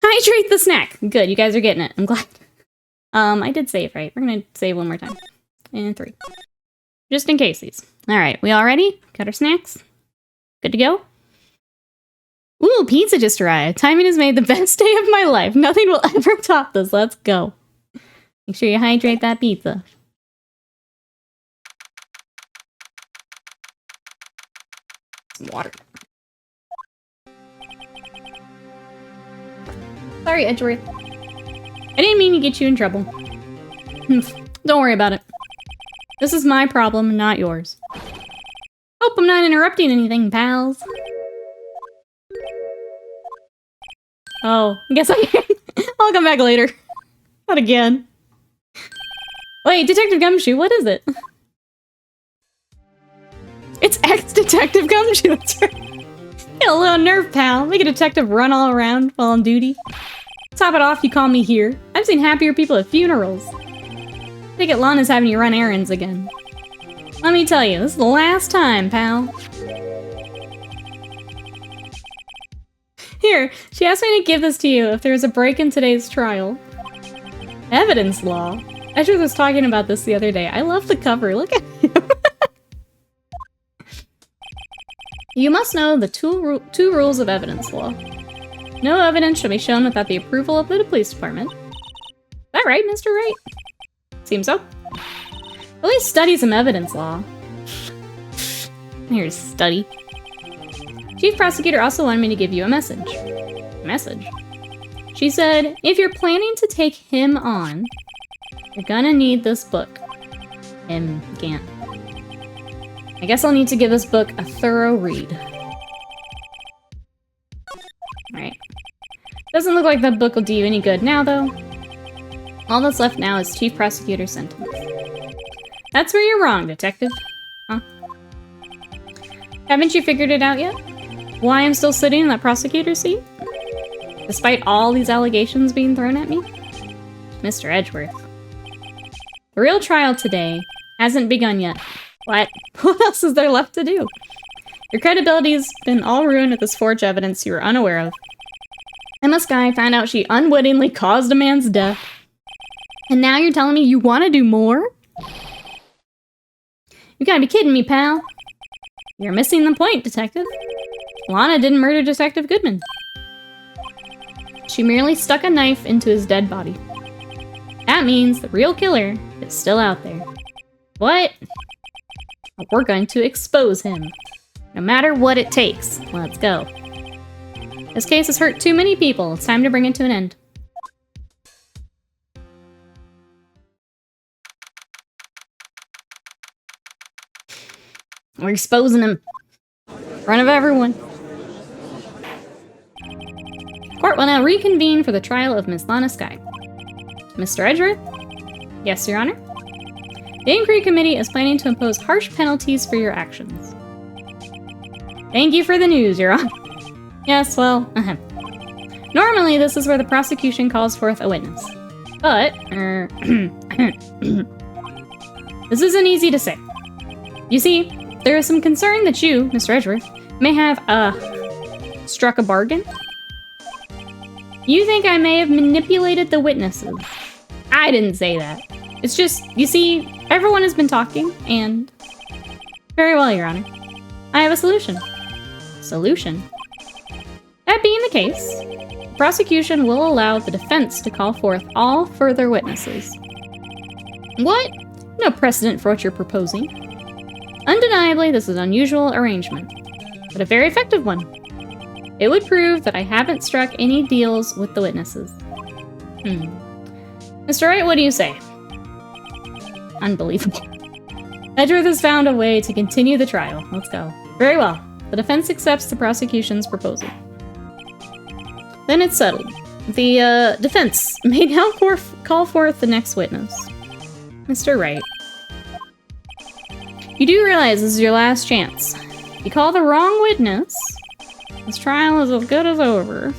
Hydrate the snack. Good, you guys are getting it. I'm glad. I did save, right? We're gonna save one more time. And 3. Just in case these. Alright, we all ready? Got our snacks? Good to go? Ooh, pizza just arrived. Timing has made the best day of my life. Nothing will ever top this. Let's go. Make sure you hydrate that pizza. Some water. Sorry, Edgeworth. I didn't mean to get you in trouble. Don't worry about it. This is my problem, not yours. Hope I'm not interrupting anything, pals. Oh, I guess I can. I'll come back later. Not again. Wait, Detective Gumshoe, what is it? It's ex-Detective Gumshoe, that's right. Get a little nerve, pal. Make a detective run all around while on duty. Top it off, you call me here. I've seen happier people at funerals. Take it Lana's having you run errands again. Let me tell you, this is the last time, pal. Here, she asked me to give this to you if there was a break in today's trial. Evidence law. Ezra was talking about this the other day. I love the cover. Look at him. You must know the two rules of evidence law. No evidence shall be shown without the approval of the police department. Is that right, Mr. Wright? Seems so. At least study some evidence law. Here's study. Chief Prosecutor also wanted me to give you a message. Message? She said, if you're planning to take him on, you're gonna need this book. Gant. I guess I'll need to give this book a thorough read. Alright. Doesn't look like that book will do you any good now, though. All that's left now is Chief Prosecutor's sentence. That's where you're wrong, Detective. Huh? Haven't you figured it out yet? Why I'm still sitting in that prosecutor's seat? Despite all these allegations being thrown at me? Mr. Edgeworth. The real trial today hasn't begun yet. What? What else is there left to do? Your credibility's been all ruined with this forged evidence you were unaware of. Emma Skye found out she unwittingly caused a man's death. And now you're telling me you want to do more? You gotta be kidding me, pal. You're missing the point, Detective. Lana didn't murder Detective Goodman. She merely stuck a knife into his dead body. That means the real killer is still out there. What? We're going to expose him. No matter what it takes. Let's go. This case has hurt too many people. It's time to bring it to an end. We're exposing him. In front of everyone. Court will now reconvene for the trial of Miss Lana Skye. Mr. Edgeworth? Yes, Your Honor? The Inquiry Committee is planning to impose harsh penalties for your actions. Thank you for the news, Your Honor. Yes, well, normally this is where the prosecution calls forth a witness. But, this isn't easy to say. You see, there is some concern that you, Mr. Edgeworth, may have, struck a bargain? You think I may have manipulated the witnesses. I didn't say that. It's just, you see, everyone has been talking, and... Very well, Your Honor. I have a solution. Solution? That being the case, the prosecution will allow the defense to call forth all further witnesses. What? No precedent for what you're proposing. Undeniably, this is an unusual arrangement, but a very effective one. It would prove that I haven't struck any deals with the witnesses. Mr. Wright, what do you say? Unbelievable. Edgeworth has found a way to continue the trial. Let's go. Very well. The defense accepts the prosecution's proposal. Then it's settled. The defense may now call forth the next witness. Mr. Wright. You do realize this is your last chance. If you call the wrong witness, this trial is as good as over.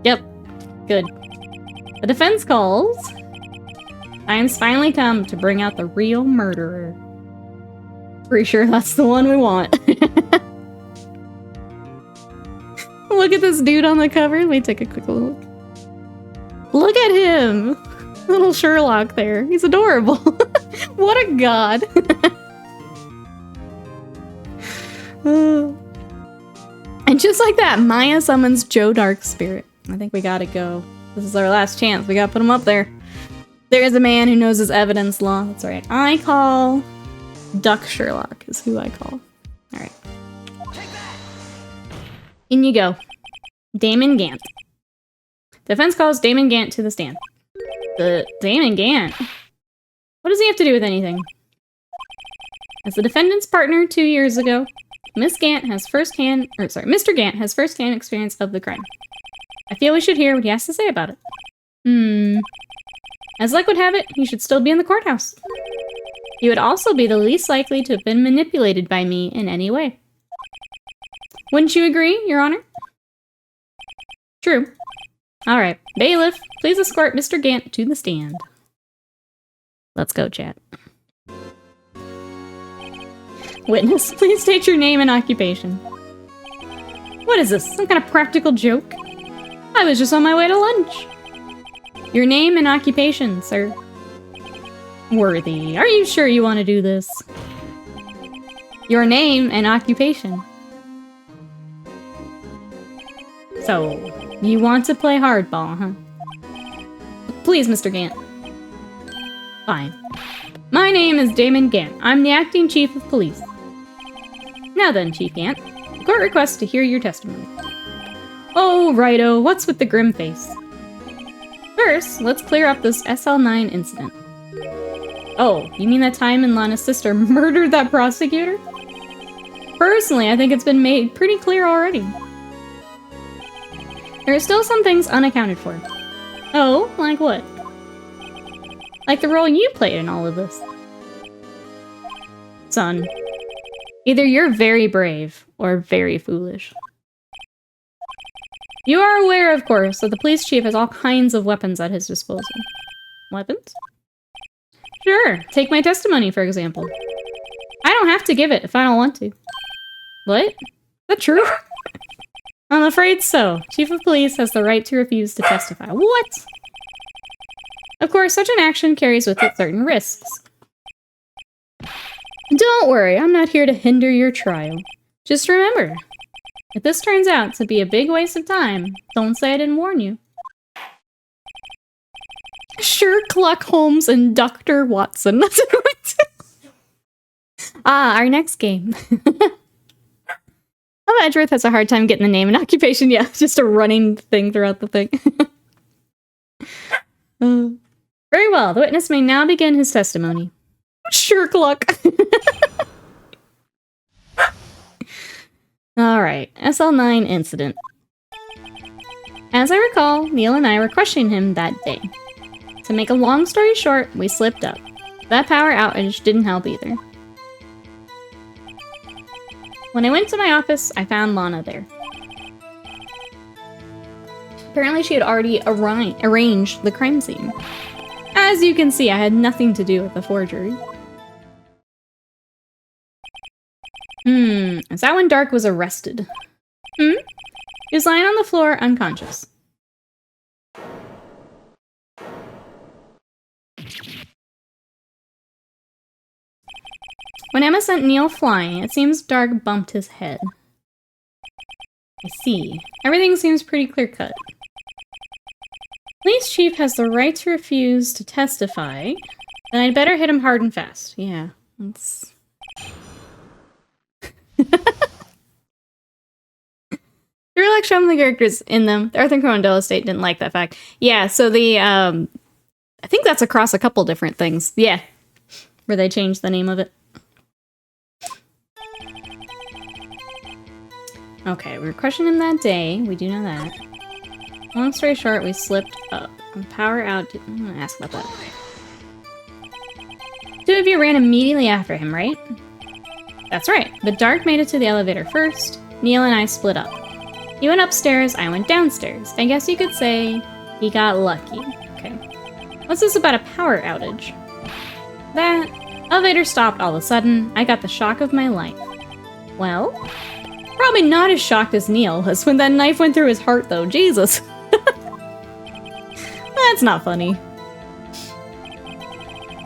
Yep. Good. The defense calls. Time's finally come to bring out the real murderer. Pretty sure that's the one we want. Look at this dude on the cover. Let me take a quick look. Look at him! Little Sherlock there. He's adorable. What a god. And just like that, Maya summons Joe Darkspirit. I think we gotta go. This is our last chance. We gotta put him up there. There's a man who knows his evidence law. That's right. I call Duck Sherlock is who I call. Alright. In you go. Damon Gant. Defense calls Damon Gant to the stand. The Damon Gant? What does he have to do with anything? As the defendant's partner 2 years ago, Mr. Gant has first-hand experience of the crime. I feel we should hear what he has to say about it. As luck would have it, he should still be in the courthouse. He would also be the least likely to have been manipulated by me in any way. Wouldn't you agree, Your Honor? True. Alright, bailiff, please escort Mr. Gant to the stand. Let's go, chat. Witness, please state your name and occupation. What is this, some kind of practical joke? I was just on my way to lunch. Your name and occupation, sir. Worthy, are you sure you want to do this? Your name and occupation. So, you want to play hardball, huh? Please, Mr. Gant. Fine. My name is Damon Gant. I'm the acting chief of police. Now then, Chief Gant, the court requests to hear your testimony. Oh, righto, what's with the grim face? First, let's clear up this SL9 incident. Oh, you mean that time when Lana's sister murdered that prosecutor? Personally, I think it's been made pretty clear already. There are still some things unaccounted for. Oh, like what? Like the role you played in all of this. Son, either you're very brave or very foolish. You are aware, of course, that the police chief has all kinds of weapons at his disposal. Weapons? Sure, take my testimony, for example. I don't have to give it if I don't want to. What? Is that true? I'm afraid so. Chief of Police has the right to refuse to testify. What? Of course, such an action carries with it certain risks. Don't worry, I'm not here to hinder your trial. Just remember, if this turns out to be a big waste of time, don't say I didn't warn you. Sherlock Holmes and Dr. Watson. That's what our next game. How about Edgeworth has a hard time getting the name and occupation? Yeah, just a running thing throughout the thing. Very well, the witness may now begin his testimony. Sherlock. Alright, SL9 incident. As I recall, Neil and I were questioning him that day. To make a long story short, we slipped up. That power outage didn't help either. When I went to my office, I found Lana there. Apparently she had already arranged the crime scene. As you can see, I had nothing to do with the forgery. Is that when Dark was arrested? He was lying on the floor, unconscious. When Emma sent Neil flying, it seems Dark bumped his head. I see. Everything seems pretty clear-cut. Police chief has the right to refuse to testify, then I'd better hit him hard and fast. Yeah, that's... The real like some of the characters in them. The Arthur Conan Doyle estate didn't like that fact. Yeah, so the, I think that's across a couple different things. Yeah, where they changed the name of it. Okay, we were questioning him that day. We do know that. Long story short, we slipped up. Power out. I'm gonna ask about that. Two of you ran immediately after him, right? That's right, but Dark made it to the elevator first. Neil and I split up. He went upstairs, I went downstairs. I guess you could say he got lucky. Okay. What's this about a power outage? That elevator stopped all of a sudden. I got the shock of my life. Well, probably not as shocked as Neil was when that knife went through his heart, though. Jesus. That's not funny.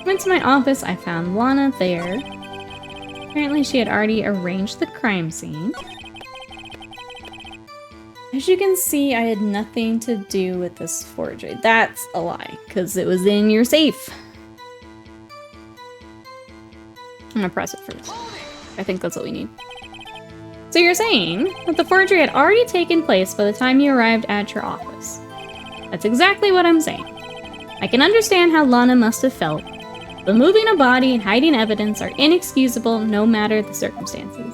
Went to my office, I found Lana there. Apparently she had already arranged the crime scene. As you can see, I had nothing to do with this forgery. That's a lie, because it was in your safe. I'm gonna press it first. I think that's what we need. So you're saying that the forgery had already taken place by the time you arrived at your office. That's exactly what I'm saying. I can understand how Lana must have felt, but moving a body and hiding evidence are inexcusable no matter the circumstances.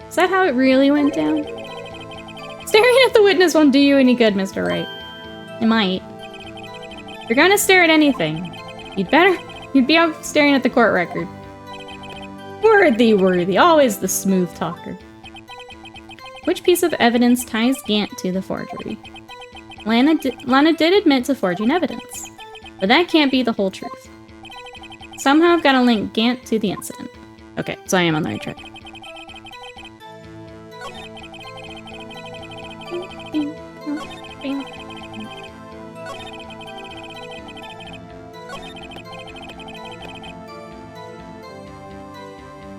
Is that how it really went down? Staring at the witness won't do you any good, Mr. Wright. It might. If you're gonna stare at anything, you'd be out staring at the court record. Worthy, always the smooth talker. Which piece of evidence ties Gant to the forgery? Lana did admit to forging evidence, but that can't be the whole truth. Somehow I've got to link Gant to the incident. Okay, so I am on the right track.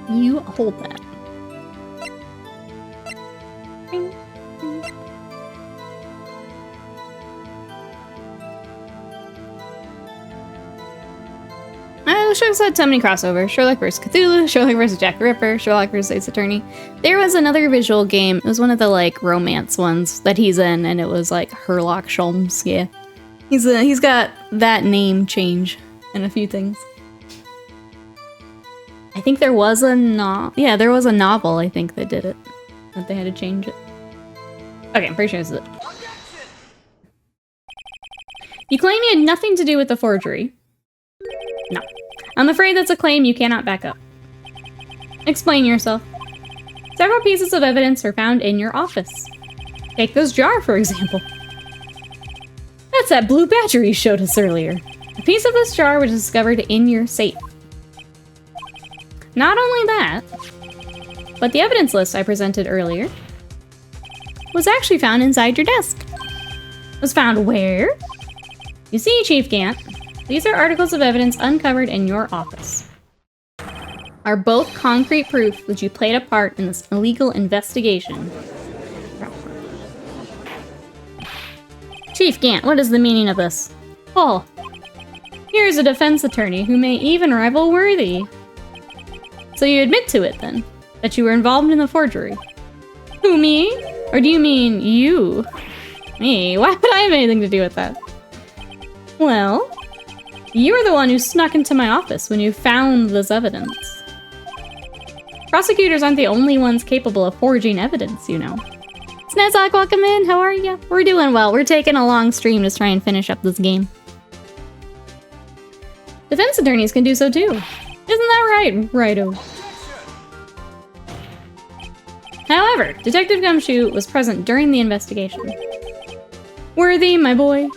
You hold that. Show's had so many crossovers. Sherlock vs. Cthulhu, Sherlock vs. Jack the Ripper, Sherlock vs. Ace Attorney. There was another visual game. It was one of the, like, romance ones that he's in, and it was, like, Herlock Sholmes. Yeah. He's got that name change and a few things. I think there was a there was a novel, I think, that did it. That they had to change it. Okay, I'm pretty sure this is it. You claim you had nothing to do with the forgery. No. I'm afraid that's a claim you cannot back up. Explain yourself. Several pieces of evidence are found in your office. Take this jar, for example. That's that blue badger you showed us earlier. A piece of this jar was discovered in your safe. Not only that, but the evidence list I presented earlier was actually found inside your desk. Was found where? You see, Chief Gant, these are articles of evidence uncovered in your office. Are both concrete proof that you played a part in this illegal investigation. Chief Gant, what is the meaning of this? Paul, here's a defense attorney who may even rival Worthy. So you admit to it, then? That you were involved in the forgery? Who, me? Or do you mean you? Me? Why would I have anything to do with that? Well, you were the one who snuck into my office when you found this evidence. Prosecutors aren't the only ones capable of forging evidence, you know. Snezak, welcome in. How are you? We're doing well. We're taking a long stream to try and finish up this game. Defense attorneys can do so too. Isn't that right, Righto? However, Detective Gumshoe was present during the investigation. Worthy, my boy.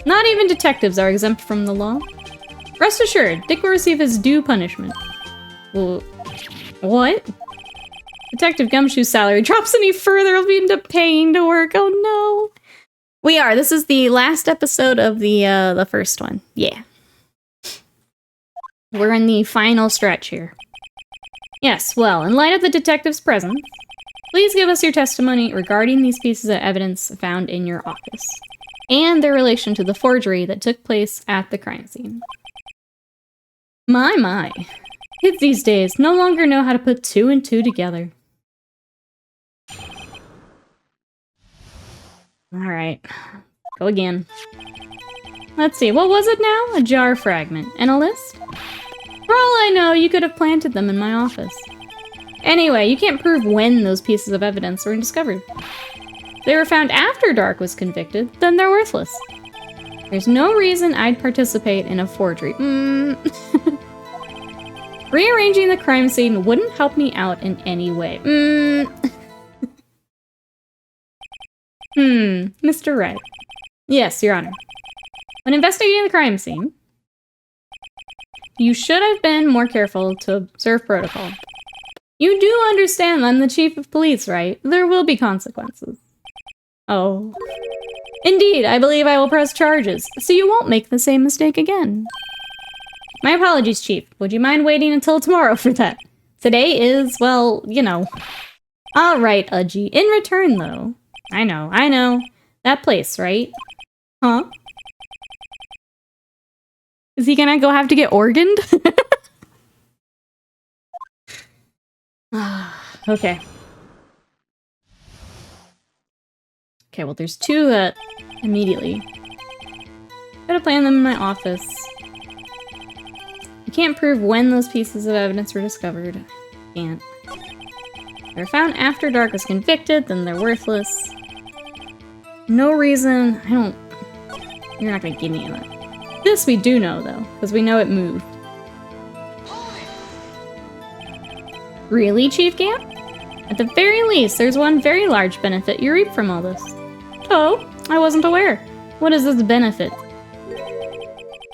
Not even detectives are exempt from the law. Rest assured, Dick will receive his due punishment. Well, what? Detective Gumshoe's salary drops any further, he'll be into paying to work. Oh no. We are. This is the last episode of the first one. Yeah. We're in the final stretch here. Yes, well, in light of the detective's presence, please give us your testimony regarding these pieces of evidence found in your office, and their relation to the forgery that took place at the crime scene. My. Kids these days no longer know how to put two and two together. Alright, go again. Let's see, what was it now? A jar fragment. And a list? For all I know, you could have planted them in my office. Anyway, you can't prove when those pieces of evidence were discovered. If they were found after Dark was convicted, then they're worthless. There's no reason I'd participate in a forgery. Rearranging the crime scene wouldn't help me out in any way. Mr. Wright. Yes, Your Honor. When investigating the crime scene, you should have been more careful to observe protocol. You do understand I'm the chief of police, right? There will be consequences. Oh. Indeed, I believe I will press charges, so you won't make the same mistake again. My apologies, Chief. Would you mind waiting until tomorrow for that? Today is, well, you know. Alright, Udgy. In return, though. I know. That place, right? Huh? Is he gonna go have to get organed? Okay. Okay, well there's two that immediately. Gotta plan them in my office. You can't prove when those pieces of evidence were discovered. Can't. They're found after Dark was convicted, then they're worthless. No reason. You're not gonna give me that. This we do know, though, because we know it moved. Really, Chief Gant? At the very least, there's one very large benefit you reap from all this. Oh, I wasn't aware. What is this benefit?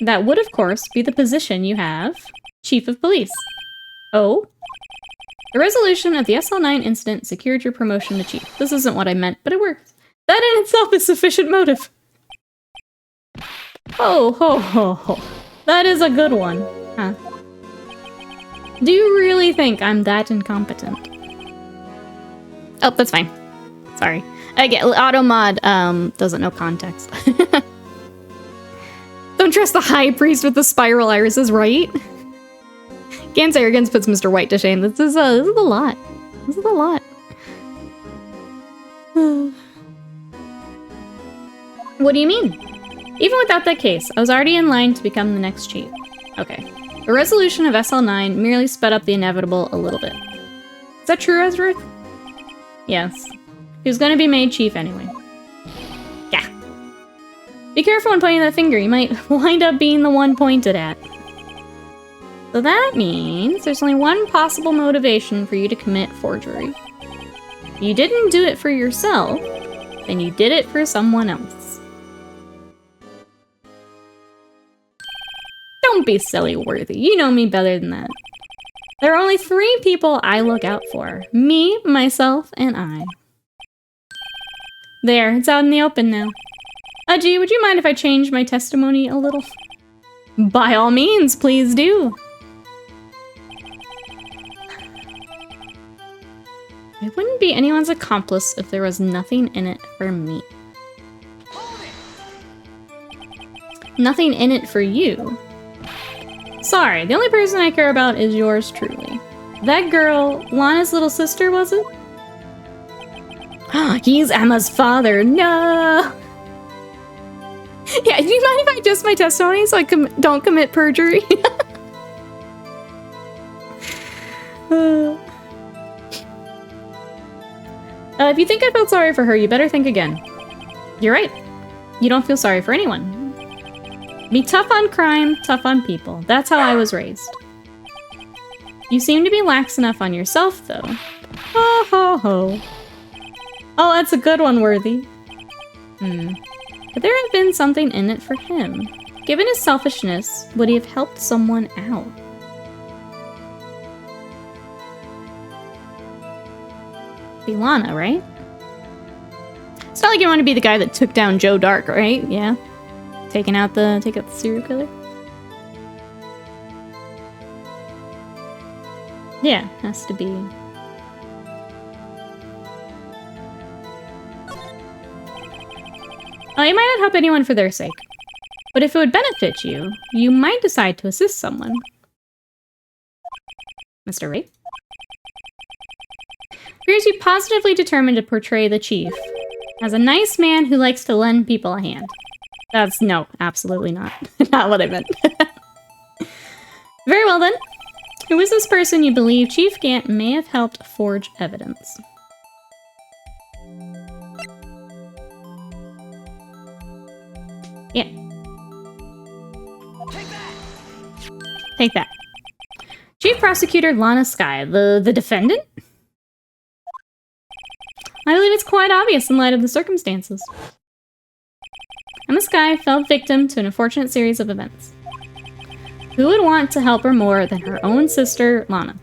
That would, of course, be the position you have, Chief of Police. Oh? The resolution of the SL9 incident secured your promotion to Chief. This isn't what I meant, but it worked. That in itself is sufficient motive. Oh, ho, ho, ho. That is a good one. Huh. Do you really think I'm that incompetent? Oh, that's fine. Sorry. I get auto mod doesn't know context. Don't trust the high priest with the spiral irises, right? Gant's arrogance puts Mr. White to shame. This is a lot. This is a lot. What do you mean? Even without that case, I was already in line to become the next chief. Okay. The resolution of SL9 merely sped up the inevitable a little bit. Is that true, Ezra? Yes. He was gonna be made chief anyway. Yeah. Be careful when pointing that finger. You might wind up being the one pointed at. So that means there's only one possible motivation for you to commit forgery. You didn't do it for yourself, then you did it for someone else. Don't be silly, Worthy. You know me better than that. There are only 3 people I look out for. Me, myself, and I. There, it's out in the open now. Gee, would you mind if I change my testimony a little? By all means, please do. I wouldn't be anyone's accomplice if there was nothing in it for me. Nothing in it for you? Sorry, the only person I care about is yours truly. That girl, Lana's little sister, was it? He's Emma's father, no! Yeah, do you mind if I adjust my testimony so I don't commit perjury? If you think I felt sorry for her, you better think again. You're right. You don't feel sorry for anyone. Be tough on crime, tough on people. That's how I was raised. You seem to be lax enough on yourself, though. Ho ho ho. Oh, that's a good one, Worthy. Could there have been something in it for him? Given his selfishness, would he have helped someone out? Be Lana, right? It's not like you want to be the guy that took down Joe Dark, right? Yeah. Take out the serial killer? Yeah, has to be. Oh, you might not help anyone for their sake. But if it would benefit you, you might decide to assist someone. Mr. Wright? Appears you positively determined to portray the chief as a nice man who likes to lend people a hand. That's no, absolutely not. Not what I meant. Very well then. Who is this person you believe Chief Gant may have helped forge evidence? Yeah. Take that. Chief Prosecutor Lana Skye, the defendant? I believe it's quite obvious in light of the circumstances. Emma Skye fell victim to an unfortunate series of events. Who would want to help her more than her own sister, Lana?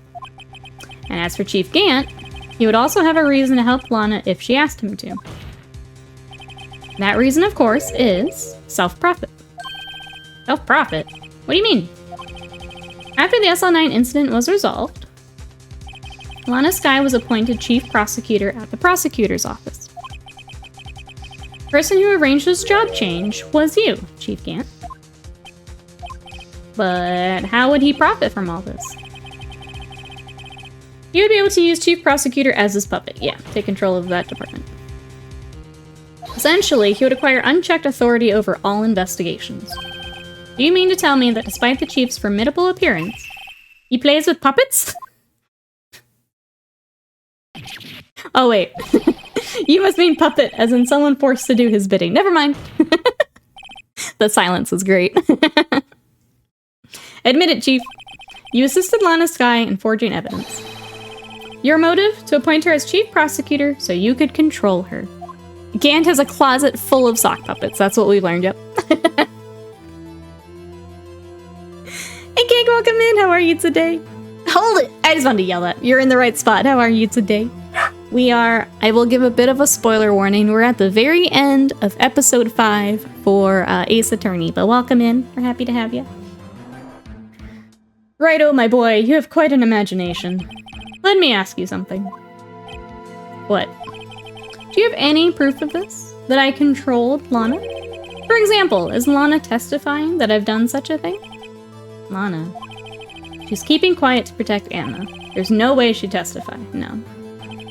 And as for Chief Gant, he would also have a reason to help Lana if she asked him to. That reason, of course, is self-profit. Self-profit? What do you mean? After the SL9 incident was resolved, Lana Skye was appointed Chief Prosecutor at the Prosecutor's Office. The person who arranged this job change was you, Chief Gant. But how would he profit from all this? He would be able to use Chief Prosecutor as his puppet. Yeah, take control of that department. Essentially, he would acquire unchecked authority over all investigations. Do you mean to tell me that despite the Chief's formidable appearance, he plays with puppets? Oh wait, You must mean puppet, as in someone forced to do his bidding. Never mind. The silence was great. Admit it, Chief. You assisted Lana Skye in forging evidence. Your motive? To appoint her as chief prosecutor so you could control her. Gant has a closet full of sock puppets. That's what we've learned, yep. Hey, Cake, welcome in. How are you today? Hold it! I just wanted to yell that. You're in the right spot. How are you today? I will give a bit of a spoiler warning. We're at the very end of episode 5 for Ace Attorney, but welcome in. We're happy to have you. Righto, my boy. You have quite an imagination. Let me ask you something. What? Do you have any proof of this? That I controlled Lana? For example, is Lana testifying that I've done such a thing? Lana. She's keeping quiet to protect Anna. There's no way she'd testify. No.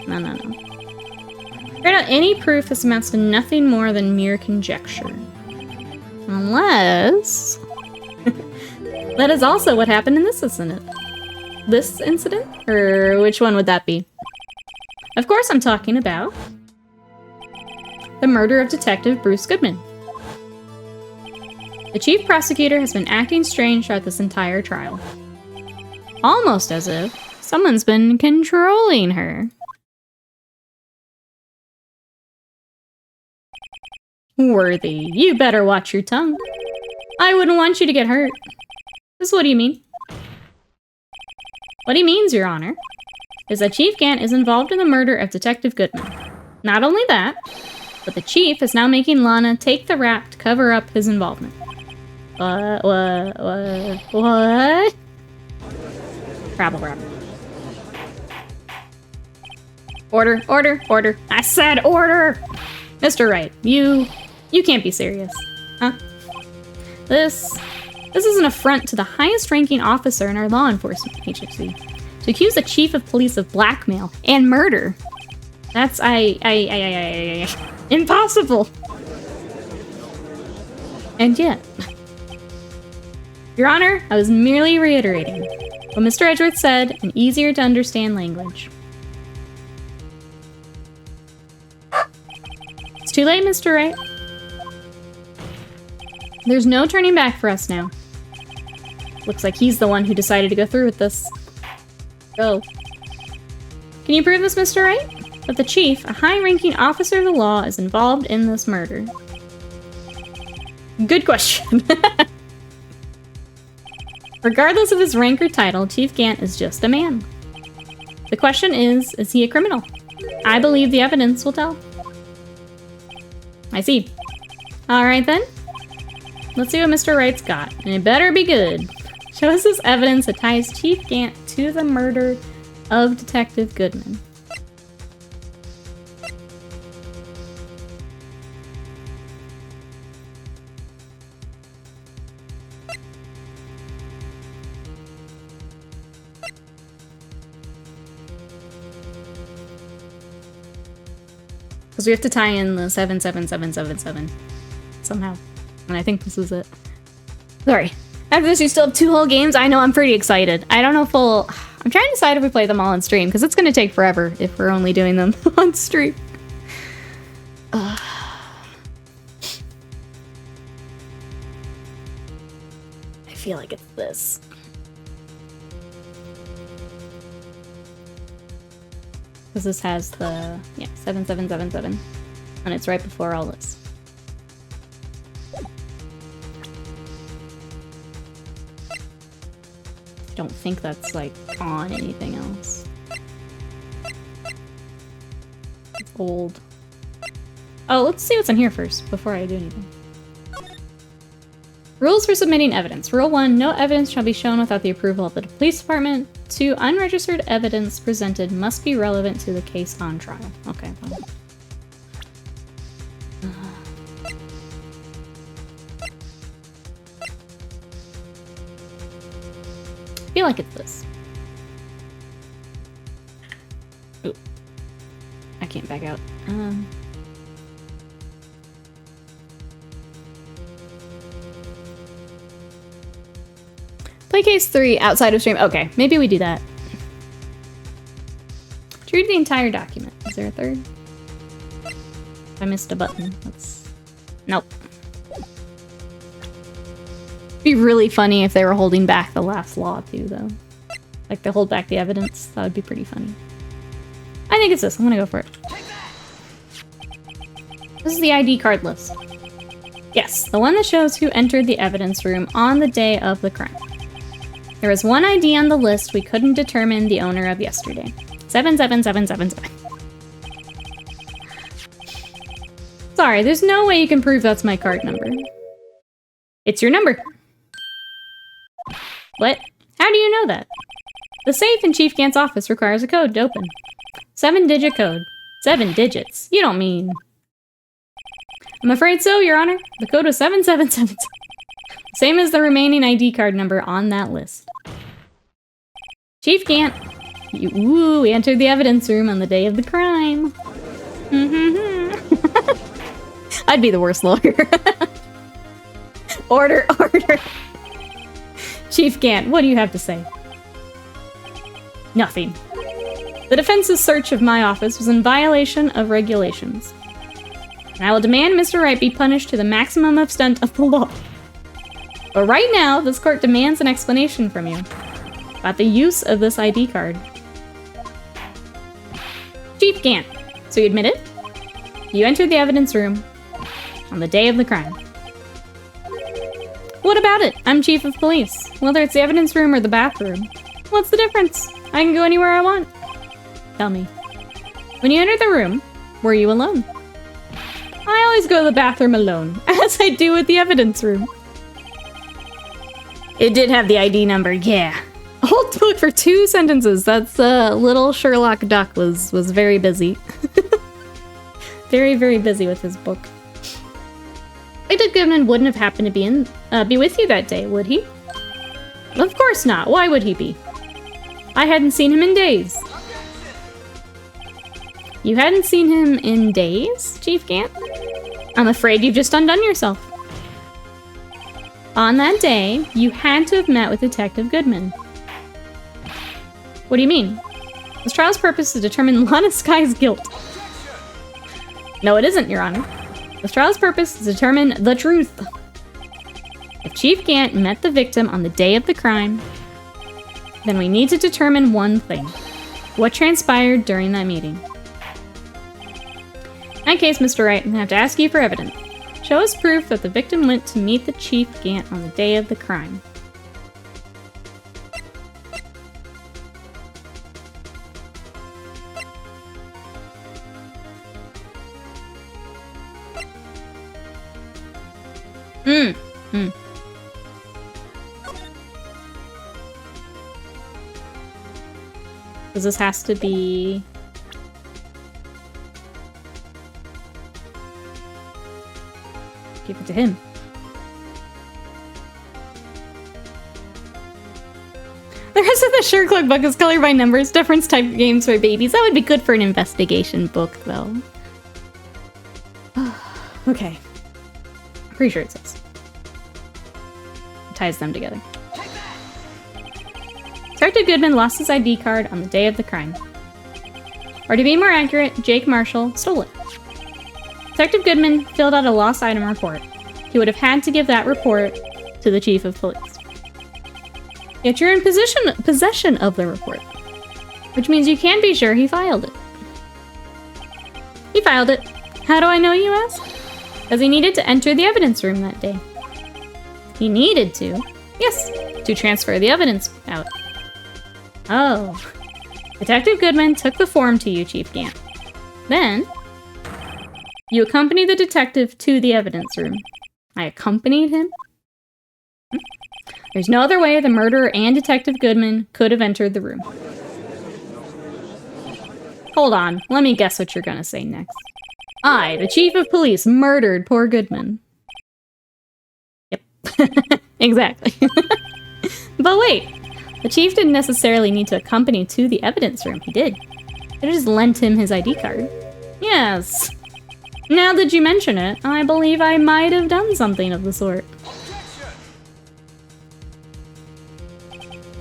No. Right now, any proof this amounts to nothing more than mere conjecture. Unless... that is also what happened in this incident. This incident? Or which one would that be? Of course I'm talking about the murder of Detective Bruce Goodman. The chief prosecutor has been acting strange throughout this entire trial. Almost as if someone's been controlling her. Worthy, you better watch your tongue. I wouldn't want you to get hurt. This what do you mean? What he means, Your Honor, is that Chief Gant is involved in the murder of Detective Goodman. Not only that, but the Chief is now making Lana take the rap to cover up his involvement. What? Rabble. Order. I said order! Mr. Wright, you can't be serious. Huh? This is an affront to the highest-ranking officer in our law enforcement agency. To accuse the chief of police of blackmail and murder. That's, impossible! And yet... Your Honor, I was merely reiterating what Mr. Edgeworth said in easier-to-understand language. It's too late, Mr. Wright. There's no turning back for us now. Looks like he's the one who decided to go through with this. Go. Can you prove this, Mr. Wright? That the chief, a high-ranking officer of the law, is involved in this murder? Good question. Regardless of his rank or title, Chief Gant is just a man. The question is he a criminal? I believe the evidence will tell. I see. Alright then. Let's see what Mr. Wright's got. And it better be good. Show us this evidence that ties Chief Gant to the murder of Detective Goodman. Because we have to tie in the 77777 somehow. And I think this is it. Sorry. After this, you still have 2 whole games. I know, I'm pretty excited. I don't know if we'll... I'm trying to decide if we play them all on stream, because it's going to take forever if we're only doing them on stream. I feel like it's this. Because this has the... yeah, 7777. And it's right before all this. I don't think that's, like, on anything else. It's old. Oh, let's see what's in here first, before I do anything. Rules for submitting evidence. Rule 1, no evidence shall be shown without the approval of the police department. 2, unregistered evidence presented must be relevant to the case on trial. Okay, well. I feel like it's this. Ooh. I can't back out. Play case 3 outside of stream. Okay, maybe we do that. To read the entire document. Is there a third? I missed a button. That's... Nope. It'd be really funny if they were holding back the last law, too, though. Like, they hold back the evidence. That would be pretty funny. I think it's this. I'm gonna go for it. This is the ID card list. Yes, the one that shows who entered the evidence room on the day of the crime. There was one ID on the list we couldn't determine the owner of yesterday. 77777. Sorry, there's no way you can prove that's my card number. It's your number. What? How do you know that? The safe in Chief Gant's office requires a code to open. 7-digit code. 7 digits. You don't mean... I'm afraid so, Your Honor. The code was 7777. Same as the remaining ID card number on that list. Chief Gant, we entered the evidence room on the day of the crime. I'd be the worst lawyer. Order, order. Chief Gant, what do you have to say? Nothing. The defense's search of my office was in violation of regulations. And I will demand Mr. Wright be punished to the maximum extent of the law. But right now, this court demands an explanation from you about the use of this ID card. Chief Gant, so you admit it? You entered the evidence room on the day of the crime. What about it? I'm chief of police. Whether it's the evidence room or the bathroom. What's the difference? I can go anywhere I want. Tell me. When you entered the room, were you alone? I always go to the bathroom alone, as I do at the evidence room. It did have the ID number, yeah. A whole book for 2 sentences. That's little Sherlock Duck was very busy. Very, very busy with his book. Detective Goodman wouldn't have happened to be with you that day, would he? Of course not. Why would he be? I hadn't seen him in days. You hadn't seen him in days, Chief Gant? I'm afraid you've just undone yourself. On that day, you had to have met with Detective Goodman. What do you mean? This trial's purpose is to determine Lana Sky's guilt. No, it isn't, Your Honor. This trial's purpose is to determine the truth. If Chief Gant met the victim on the day of the crime, then we need to determine one thing. What transpired during that meeting? In that case, Mr. Wright, I'm gonna have to ask you for evidence. Show us proof that the victim went to meet the Chief Gant on the day of the crime. Because this has to be... Give it to him. The rest of the Sherlock book is colored by numbers, different type of games for babies. That would be good for an investigation book, though. Okay. Pretty sure it's this. It ties them together. Detective Goodman lost his ID card on the day of the crime. Or to be more accurate, Jake Marshall stole it. Detective Goodman filled out a lost item report. He would have had to give that report to the chief of police. Yet you're in possession of the report, which means you can be sure he filed it. He filed it. How do I know, you ask? Because he needed to enter the evidence room that day. He needed to? Yes, to transfer the evidence out. Oh. Detective Goodman took the form to you, Chief Gant. Then, you accompanied the detective to the evidence room. I accompanied him? There's no other way the murderer and Detective Goodman could have entered the room. Hold on, let me guess what you're gonna say next. I, the chief of police, murdered poor Goodman. Yep. Exactly. But wait, the chief didn't necessarily need to accompany to the evidence room. He did. I just lent him his ID card. Yes. Now that you mention it, I believe I might have done something of the sort.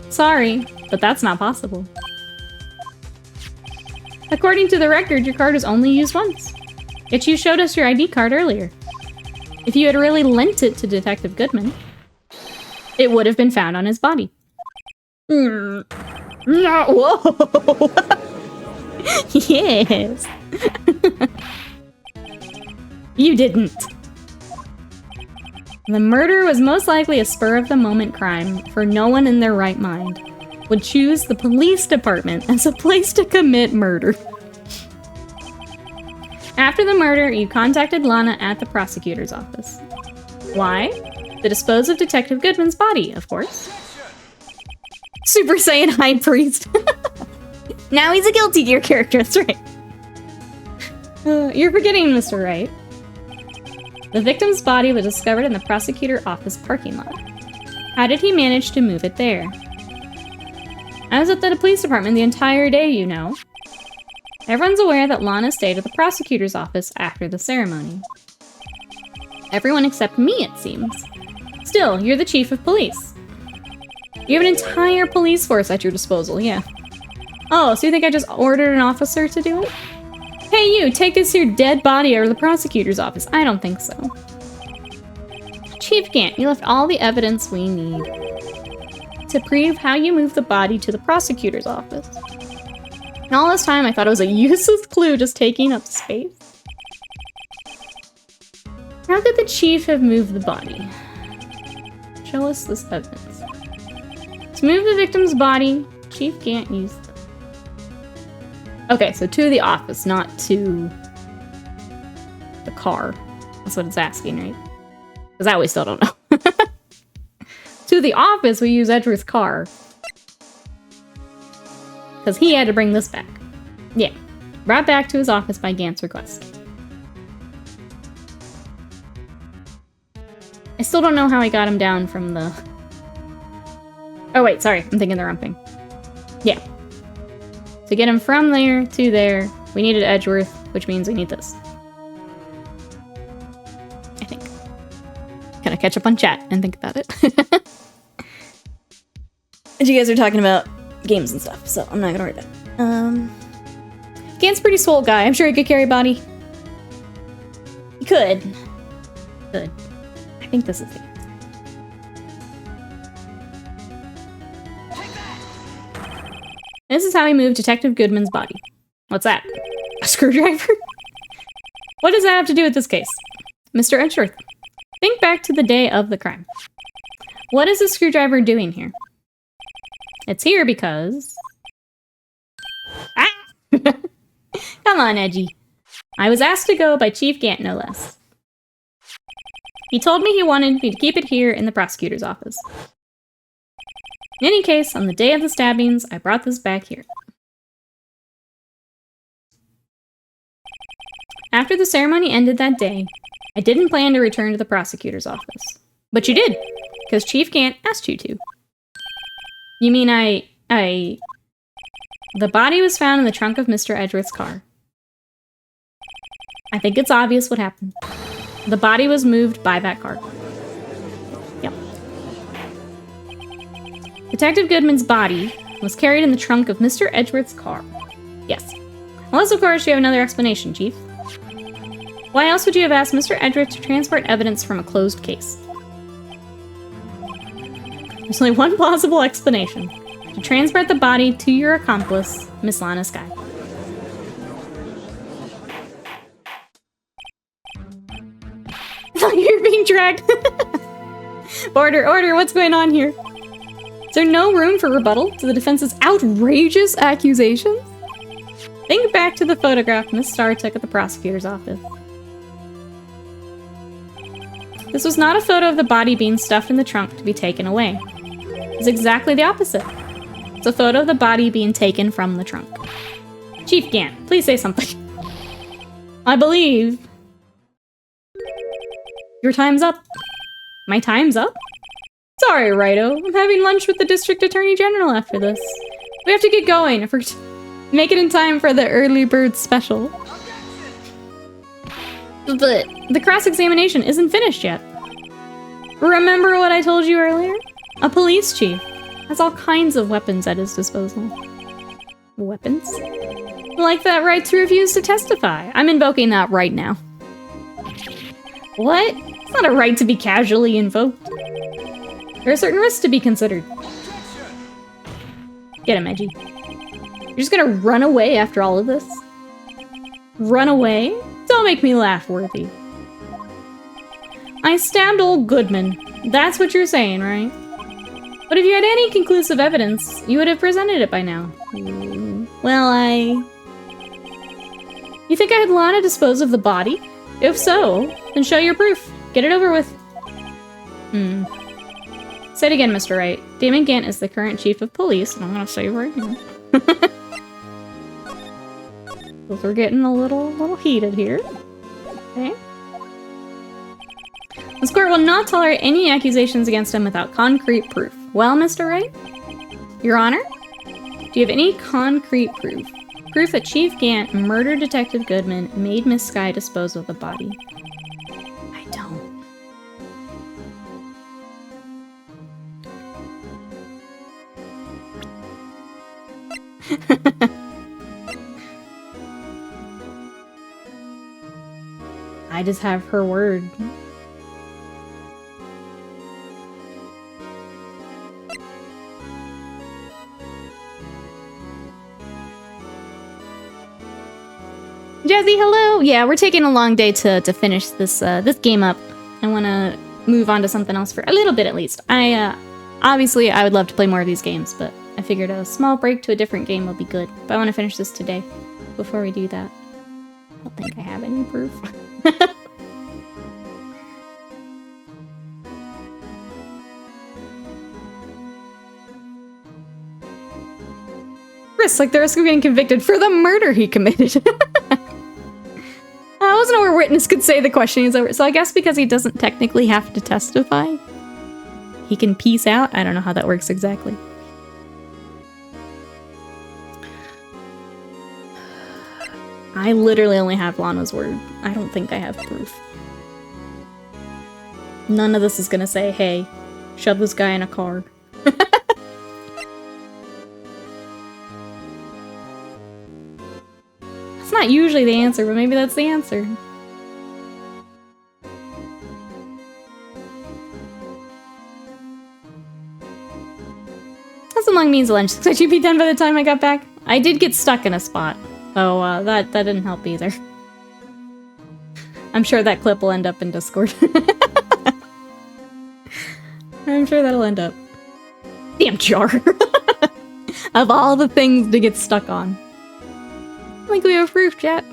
Sorry, but that's not possible. According to the record, your card was only used once. Yet you showed us your ID card earlier. If you had really lent it to Detective Goodman, it would have been found on his body. No, whoa! Yes! You didn't. The murder was most likely a spur-of-the-moment crime, for no one in their right mind would choose the police department as a place to commit murder. After the murder, you contacted Lana at the prosecutor's office. Why? To dispose of Detective Goodman's body, of course. Super Saiyan High Priest. Now he's a Guilty Gear character, that's right. You're forgetting, Mr. Wright. The victim's body was discovered in the prosecutor office parking lot. How did he manage to move it there? I was at the police department the entire day, you know. Everyone's aware that Lana stayed at the prosecutor's office after the ceremony. Everyone except me, it seems. Still, you're the chief of police. You have an entire police force at your disposal, yeah. Oh, so you think I just ordered an officer to do it? Hey you, take this here dead body out of the prosecutor's office. I don't think so. Chief Gant, you left all the evidence we need to prove how you moved the body to the prosecutor's office. And all this time I thought it was a useless clue just taking up space. How could the chief have moved the body? Show us this evidence. To move the victim's body, Chief Gant used them. Okay, so to the office, not to the car. That's what it's asking, right? Because that we still don't know. To the office, we use Edgeworth's car. Because he had to bring this back. Yeah. Brought back to his office by Gant's request. I still don't know how he got him down from the... Oh wait, sorry. I'm thinking the rumping. Yeah. To get him from there to there, we needed Edgeworth, which means we need this. I think. Can I catch up on chat and think about it? And you guys are talking about games and stuff, so I'm not gonna worry about it. Gant's a pretty swole guy. I'm sure he could carry a body. He could. Could. I think this is the answer. This is how he moved Detective Goodman's body. What's that? A screwdriver? What does that have to do with this case? Mr. Edgeworth, think back to the day of the crime. What is the screwdriver doing here? It's here because... Ah! Come on, Edgy. I was asked to go by Chief Gant, no less. He told me he wanted me to keep it here in the prosecutor's office. In any case, on the day of the stabbings, I brought this back here. After the ceremony ended that day, I didn't plan to return to the prosecutor's office. But you did, because Chief Gant asked you to. You mean The body was found in the trunk of Mr. Edgeworth's car. I think it's obvious what happened. The body was moved by that car. Yep. Detective Goodman's body was carried in the trunk of Mr. Edgeworth's car. Yes. Unless, of course, you have another explanation, Chief. Why else would you have asked Mr. Edgeworth to transport evidence from a closed case? There's only one plausible explanation. To transport the body to your accomplice, Miss Lana Skye. You're being dragged. Order, what's going on here? Is there no room for rebuttal to the defense's outrageous accusations? Think back to the photograph Miss Starr took at the prosecutor's office. This was not a photo of the body being stuffed in the trunk to be taken away. It's exactly the opposite. It's a photo of the body being taken from the trunk. Chief Gant, please say something. I believe... Your time's up. My time's up? Sorry, Righto. I'm having lunch with the District Attorney General after this. We have to get going if we're to make it in time for the early bird special. But the cross-examination isn't finished yet. Remember what I told you earlier? A police chief has all kinds of weapons at his disposal. Weapons? Like that right to refuse to testify. I'm invoking that right now. What? It's not a right to be casually invoked. There are certain risks to be considered. Get him, Edgy. You're just gonna run away after all of this? Run away? Don't make me laugh, Worthy. I stabbed old Goodman. That's what you're saying, right? But if you had any conclusive evidence, you would have presented it by now. Well, You think I had Lana dispose of the body? If so, then show your proof. Get it over with. Say it again, Mr. Wright. Damon Gant is the current chief of police, and I'm gonna say right now. Both are getting a little heated here. Okay. This court will not tolerate any accusations against him without concrete proof. Well, Mr. Wright? Your Honor? Do you have any concrete proof? Proof that Chief Gant murdered Detective Goodman and made Miss Skye dispose of the body. I don't. I just have her word. Jazzy, hello! Yeah, we're taking a long day to finish this this game up. I want to move on to something else for a little bit at least. Obviously, I would love to play more of these games, but I figured a small break to a different game would be good. But I want to finish this today. Before we do that, I don't think I have any proof. Risks like the risk of being convicted for the murder he committed. I wasn't aware witness could say the question is over, so I guess because he doesn't technically have to testify, he can peace out? I don't know how that works exactly. I literally only have Lana's word. I don't think I have proof. None of this is gonna say, hey, shove this guy in a car. That's not usually the answer, but maybe that's the answer. That's a long means of lunch. Expect you to be done by the time I got back. I did get stuck in a spot. Oh, that didn't help either. I'm sure that clip will end up in Discord. I'm sure that'll end up. Damn jar. Of all the things to get stuck on. I think we have proof, chat.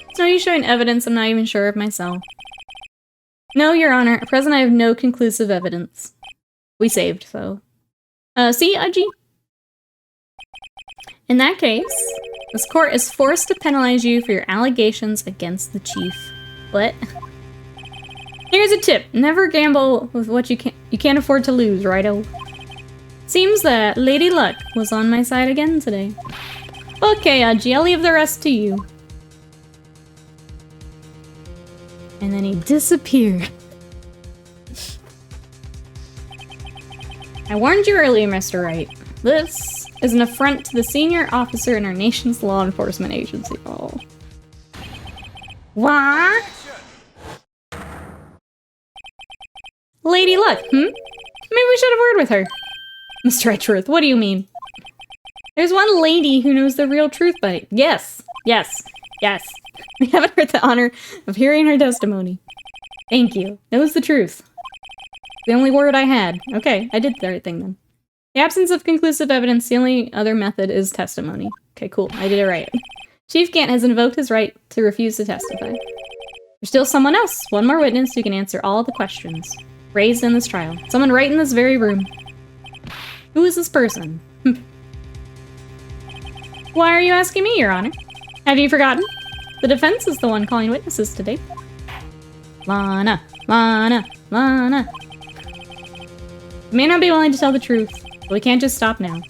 It's no use showing evidence I'm not even sure of myself. No, Your Honor. At present I have no conclusive evidence. We saved, so... see, Udgy? In that case, this court is forced to penalize you for your allegations against the chief. What? Here's a tip. Never gamble with what you can't afford to lose, righto? Seems that Lady Luck was on my side again today. Okay, Udgy, I'll leave the rest to you. And then he disappeared. I warned you earlier, Mr. Wright. This is an affront to the senior officer in our nation's law enforcement agency. Oh. What? Lady Luck, Maybe we should have a word with her. Mr. Edgeworth, what do you mean? There's one lady who knows the real truth, buddy. Yes. Yes. Yes. We haven't heard the honor of hearing her testimony. Thank you. Knows the truth. The only word I had. Okay, I did the right thing then. The absence of conclusive evidence, the only other method is testimony. Okay, cool. I did it right. Chief Gant has invoked his right to refuse to testify. There's still someone else. One more witness who can answer all the questions raised in this trial. Someone right in this very room. Who is this person? Why are you asking me, Your Honor? Have you forgotten? The defense is the one calling witnesses today. Lana, Lana, Lana. We may not be willing to tell the truth, but we can't just stop now.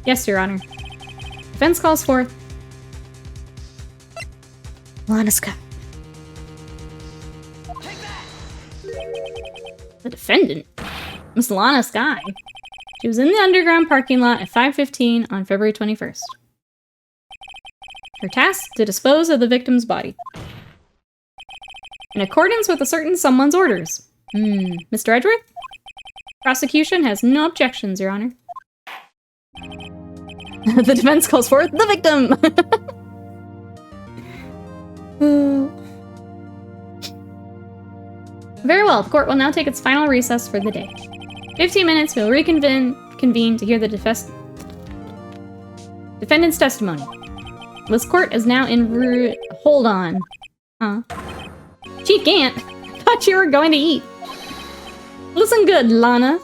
Yes, Your Honor. Defense calls forth Lana Skye. The defendant? Miss Lana Skye. She was in the underground parking lot at 5:15 on February 21st. Her task to dispose of the victim's body. In accordance with a certain someone's orders. Mr. Edgeworth? Prosecution has no objections, Your Honor. The defense calls forth the victim! Very well, the court will now take its final recess for the day. 15 minutes, we'll convene to hear the defendant's testimony. This court is now in hold on. Huh? Chief Gant, thought you were going to eat. Listen good, Lana.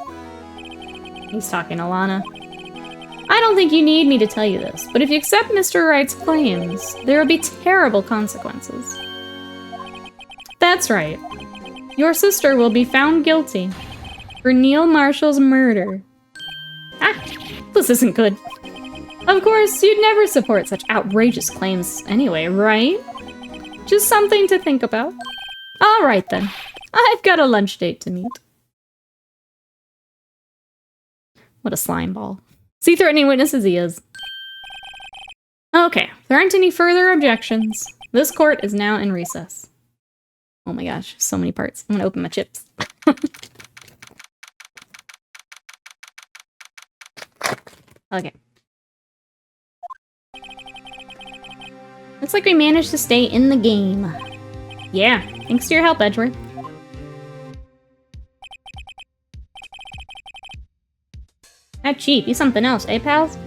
He's talking to Lana. I don't think you need me to tell you this, but if you accept Mr. Wright's claims, there will be terrible consequences. That's right. Your sister will be found guilty for Neil Marshall's murder. Ah, this isn't good. Of course, you'd never support such outrageous claims anyway, right? Just something to think about. All right then. I've got a lunch date to meet. What a slime ball. See threatening witnesses he is. Okay, if there aren't any further objections, this court is now in recess. Oh my gosh, so many parts. I'm gonna open my chips. Okay. Looks like we managed to stay in the game. Yeah, thanks to your help, Edgeworth. Not cheap, he's something else, eh, pals?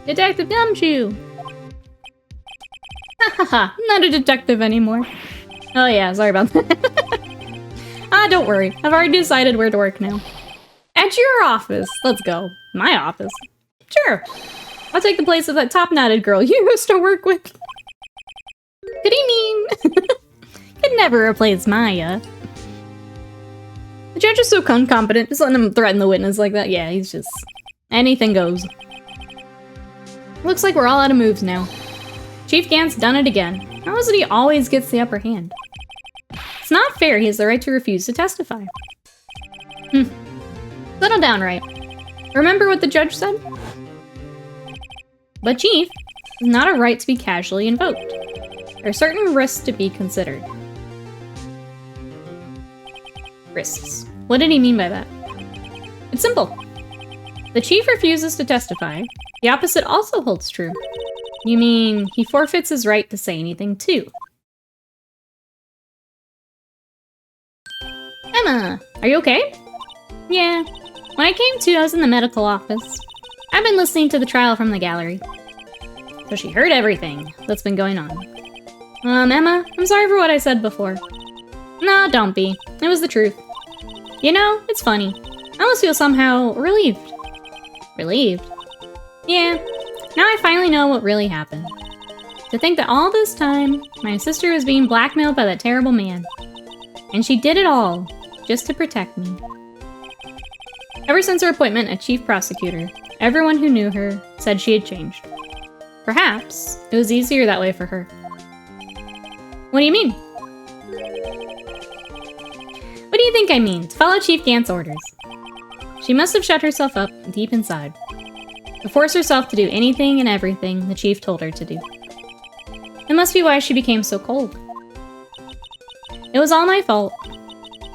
Detective Gumshoe! Hahaha, not a detective anymore. Oh yeah, sorry about that. Don't worry, I've already decided where to work now. At your office! Let's go. My office? Sure. I'll take the place of that top-knotted girl you used to work with. Could he mean? Could never replace Maya. The judge is so incompetent, just letting him threaten the witness like that. Yeah, he's just... anything goes. Looks like we're all out of moves now. Chief Gant's done it again. How is it he always gets the upper hand? It's not fair he has the right to refuse to testify. Settle down, Wright. Remember what the judge said? But Chief, it's not a right to be casually invoked. There are certain risks to be considered. Risks. What did he mean by that? It's simple. The chief refuses to testify. The opposite also holds true. You mean he forfeits his right to say anything too? Emma, are you okay? Yeah. When I came to, I was in the medical office. I've been listening to the trial from the gallery. So she heard everything that's been going on. Emma, I'm sorry for what I said before. No, don't be. It was the truth. You know, it's funny. I almost feel somehow relieved. Relieved? Yeah. Now I finally know what really happened. To think that all this time, my sister was being blackmailed by that terrible man. And she did it all, just to protect me. Ever since her appointment as chief prosecutor, everyone who knew her said she had changed. Perhaps it was easier that way for her. What do you mean? What do you think I mean? To follow Chief Gant's orders. She must have shut herself up deep inside. To force herself to do anything and everything the chief told her to do. It must be why she became so cold. It was all my fault.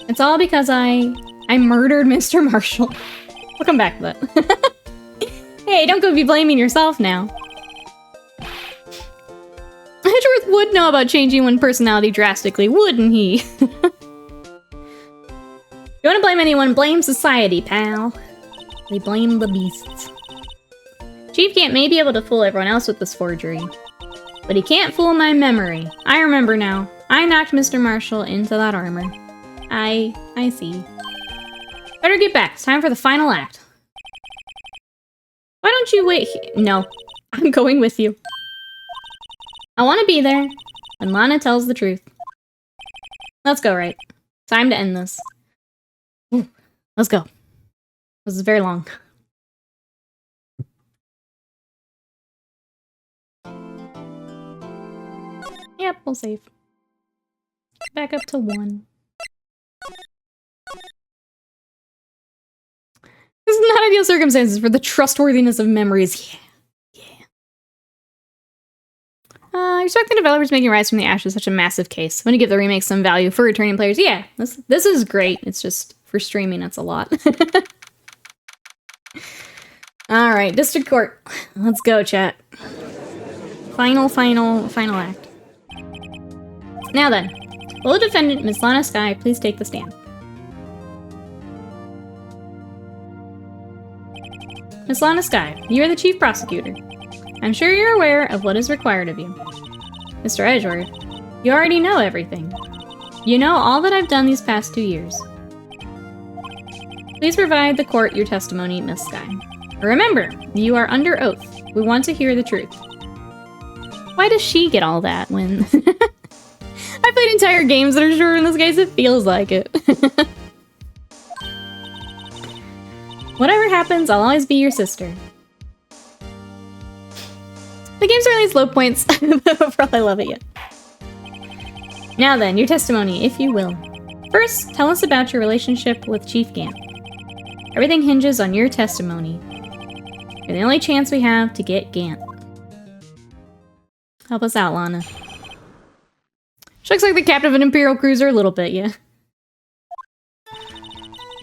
It's all because I murdered Mr. Marshall. We'll come back to that. Hey, don't go be blaming yourself now. Edgeworth would know about changing one personality drastically, wouldn't he? You want to blame anyone, blame society, pal. They blame the beasts. Chief Gant may be able to fool everyone else with this forgery, but he can't fool my memory. I remember now. I knocked Mr. Marshall into that armor. I see. Better get back. It's time for the final act. Why don't you wait No, I'm going with you. I want to be there when Lana tells the truth. Let's go, Wright. Time to end this. Ooh, let's go. This is very long. Yep, we'll save. Back up to 1. This is not ideal circumstances for the trustworthiness of memories. Yeah. I respect the developers making Rise from the Ashes such a massive case. I'm gonna give the remake some value for returning players. Yeah, this is great. It's just for streaming, it's a lot. Alright, District Court. Let's go, chat. Final act. Now then, will the defendant, Ms. Lana Skye, please take the stand? Ms. Lana Skye, you are the chief prosecutor. I'm sure you're aware of what is required of you. Mr. Edgeworth, you already know everything. You know all that I've done these past 2 years. Please provide the court your testimony, Ms. Skye. Remember, you are under oath. We want to hear the truth. Why does she get all that when... I played entire games that are shorter in this case, it feels like it. Whatever happens, I'll always be your sister. The game's are at least low points, but overall I love it yet. Now then, your testimony, if you will. First, tell us about your relationship with Chief Gant. Everything hinges on your testimony. You're the only chance we have to get Gant. Help us out, Lana. She looks like the captain of an Imperial cruiser a little bit, yeah.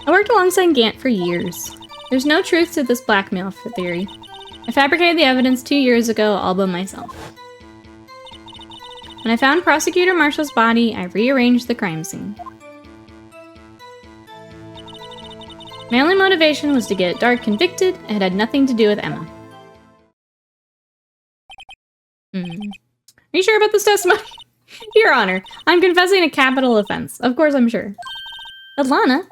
I worked alongside Gant for years. There's no truth to this blackmail theory. I fabricated the evidence 2 years ago all by myself. When I found Prosecutor Marshall's body, I rearranged the crime scene. My only motivation was to get Dark convicted. It had nothing to do with Emma. Are you sure about this testimony? Your Honor, I'm confessing a capital offense. Of course I'm sure. But Lana,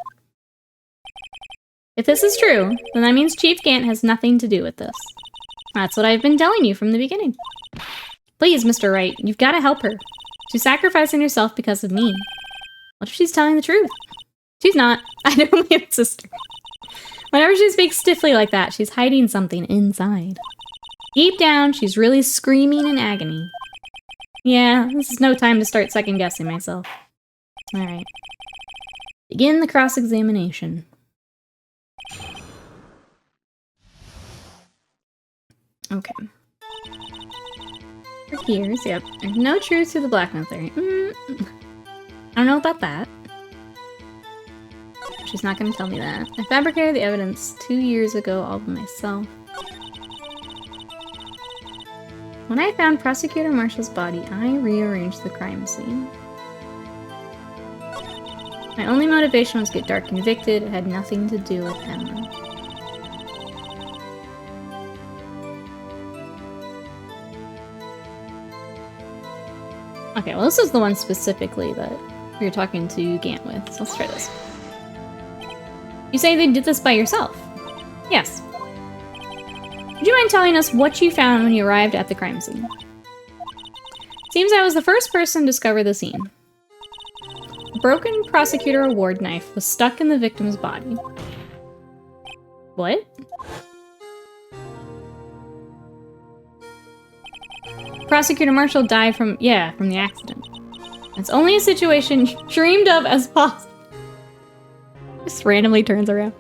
if this is true, then that means Chief Gant has nothing to do with this. That's what I've been telling you from the beginning. Please, Mr. Wright, you've got to help her. She's sacrificing herself because of me. What if she's telling the truth? She's not. I know my own sister. Whenever she speaks stiffly like that, she's hiding something inside. Deep down, she's really screaming in agony. Yeah, this is no time to start second-guessing myself. Alright. Begin the cross-examination. Okay. For years, yep. There's no truth to the blackmail theory. I don't know about that. She's not gonna tell me that. I fabricated the evidence 2 years ago all by myself. When I found Prosecutor Marshall's body, I rearranged the crime scene. My only motivation was to get Dark convicted. It had nothing to do with Emma. Okay, well this is the one specifically that we were talking to Gant with, so let's try this. You say they did this by yourself? Yes. Would you mind telling us what you found when you arrived at the crime scene? Seems I was the first person to discover the scene. A broken Prosecutor Award knife was stuck in the victim's body. What? Prosecutor Marshall died from the accident. It's only a situation you dreamed of as possible. Just randomly turns around.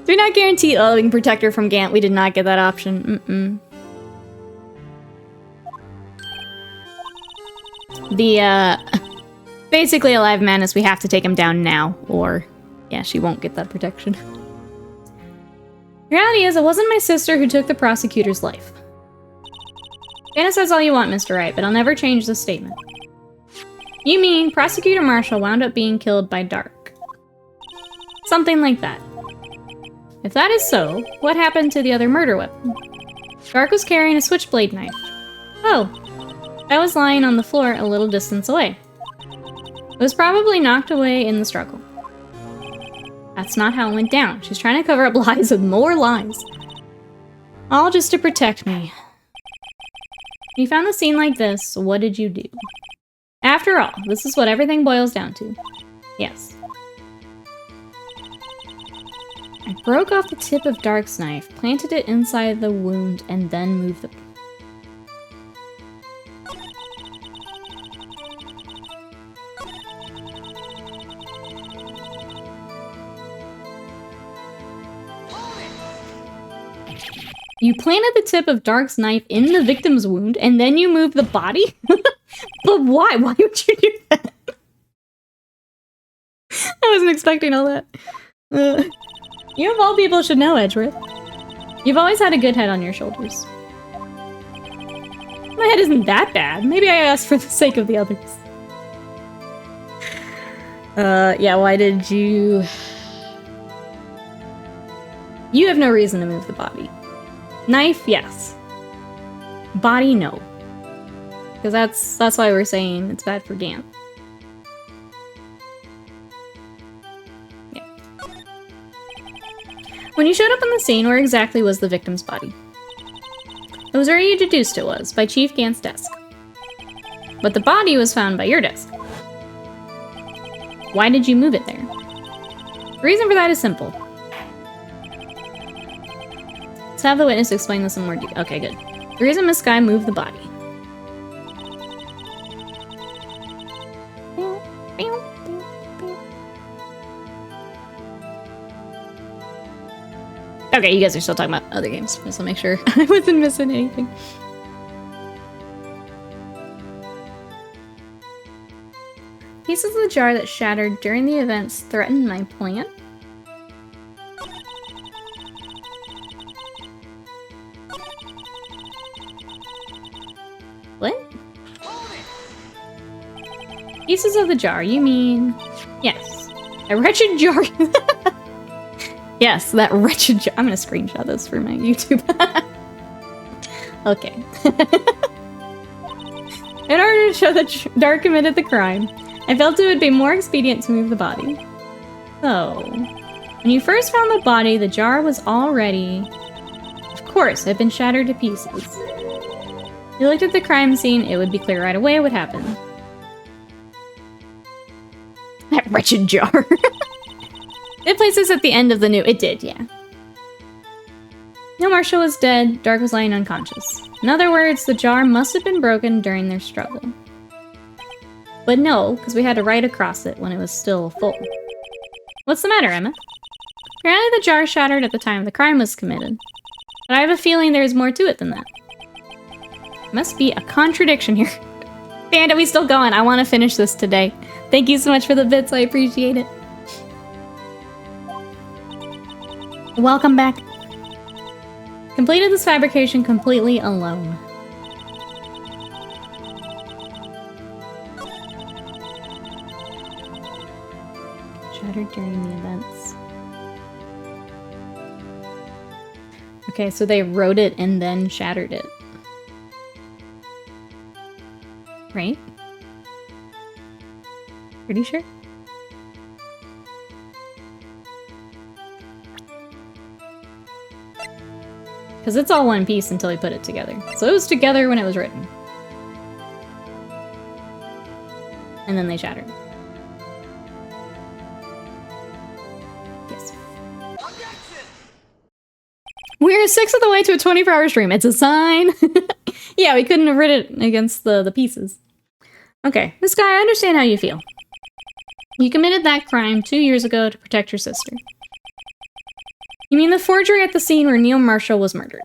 Do not guarantee we can protect her from Gant. We did not get that option. Basically Alive Madness, we have to take him down now, or yeah, she won't get that protection. The reality is, it wasn't my sister who took the prosecutor's life. Fantasize all you want, Mr. Wright, but I'll never change this statement. You mean Prosecutor Marshall wound up being killed by Dark? Something like that. If that is so, what happened to the other murder weapon? Dark was carrying a switchblade knife. Oh, that was lying on the floor a little distance away. It was probably knocked away in the struggle. That's not how it went down. She's trying to cover up lies with more lies. All just to protect me. When you found the scene like this, what did you do? After all, this is what everything boils down to. Yes. I broke off the tip of Dark's knife, planted it inside the wound, and then moved the... You planted the tip of Dark's knife in the victim's wound, and then you moved the body? But why? Why would you do that? I wasn't expecting all that. You of all people should know, Edgeworth. You've always had a good head on your shoulders. My head isn't that bad. Maybe I asked for the sake of the others. Yeah, why did you... You have no reason to move the body. Knife, yes. Body, no. Because that's why we're saying it's bad for Gant. Yeah. When you showed up on the scene, where exactly was the victim's body? It was where you deduced it was, by Chief Gant's desk. But the body was found by your desk. Why did you move it there? The reason for that is simple. Let's have the witness explain this in more detail. Okay, good. The reason Miss Sky moved the body. Okay, you guys are still talking about other games, just to make sure I wasn't missing anything. Pieces of the jar that shattered during the events threatened my plan? What? Pieces of the jar, you mean... Yes. A wretched jar... Yes, that wretched jar... I'm gonna screenshot this for my YouTube. Okay. In order to show that Dark committed the crime, I felt it would be more expedient to move the body. So... When you first found the body, the jar was already... Of course, had been shattered to pieces. You looked at the crime scene, it would be clear right away what happened. That wretched jar. It places at the end of the new... It did, yeah. No, Marshall was dead. Dark was lying unconscious. In other words, the jar must have been broken during their struggle. But no, because we had to write across it when it was still full. What's the matter, Emma? Apparently the jar shattered at the time the crime was committed. But I have a feeling there's more to it than that. Must be a contradiction here. Damn it, we still going. I want to finish this today. Thank you so much for the bits. I appreciate it. Welcome back. Completed this fabrication completely alone. Shattered during the events. Okay, so they wrote it and then shattered it. Right? Pretty sure? Because it's all one piece until we put it together. So it was together when it was written. And then they shattered. Yes. We're 6 of the way to a 24-hour stream. It's a sign. Yeah, we couldn't have written it against the pieces. Okay, Miss Guy, I understand how you feel. You committed that crime 2 years ago to protect your sister. You mean the forgery at the scene where Neil Marshall was murdered.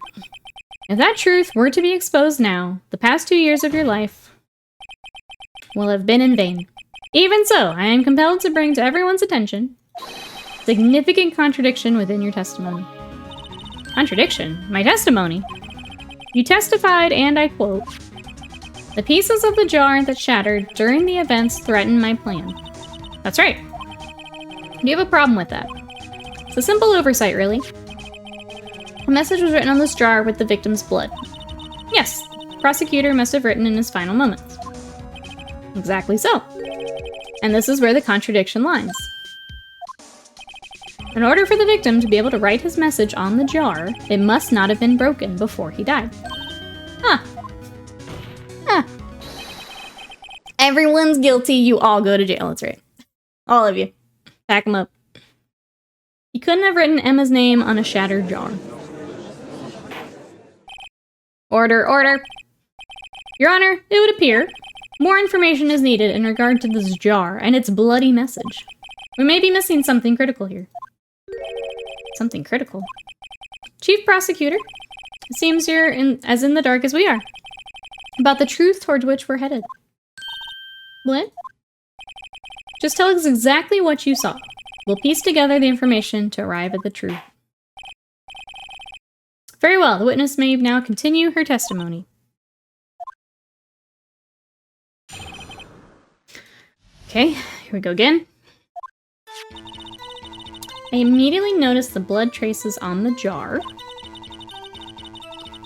If that truth were to be exposed now, the past 2 years of your life will have been in vain. Even so, I am compelled to bring to everyone's attention significant contradiction within your testimony. Contradiction? My testimony? You testified, and I quote, "The pieces of the jar that shattered during the events threatened my plan." That's right. Do you have a problem with that? It's a simple oversight, really. A message was written on this jar with the victim's blood. Yes, the prosecutor must have written in his final moments. Exactly so. And this is where the contradiction lies. In order for the victim to be able to write his message on the jar, it must not have been broken before he died. Huh. Huh. Everyone's guilty, you all go to jail, that's right. All of you. Pack them up. He couldn't have written Emma's name on a shattered jar. Order, order. Your Honor, it would appear more information is needed in regard to this jar and its bloody message. We may be missing something critical here. Something critical? Chief Prosecutor, It seems you're as in the dark as we are. About the truth towards which we're headed. What? Just tell us exactly what you saw. We'll piece together the information to arrive at the truth. Very well, the witness may now continue her testimony. Okay, here we go again. I immediately noticed the blood traces on the jar.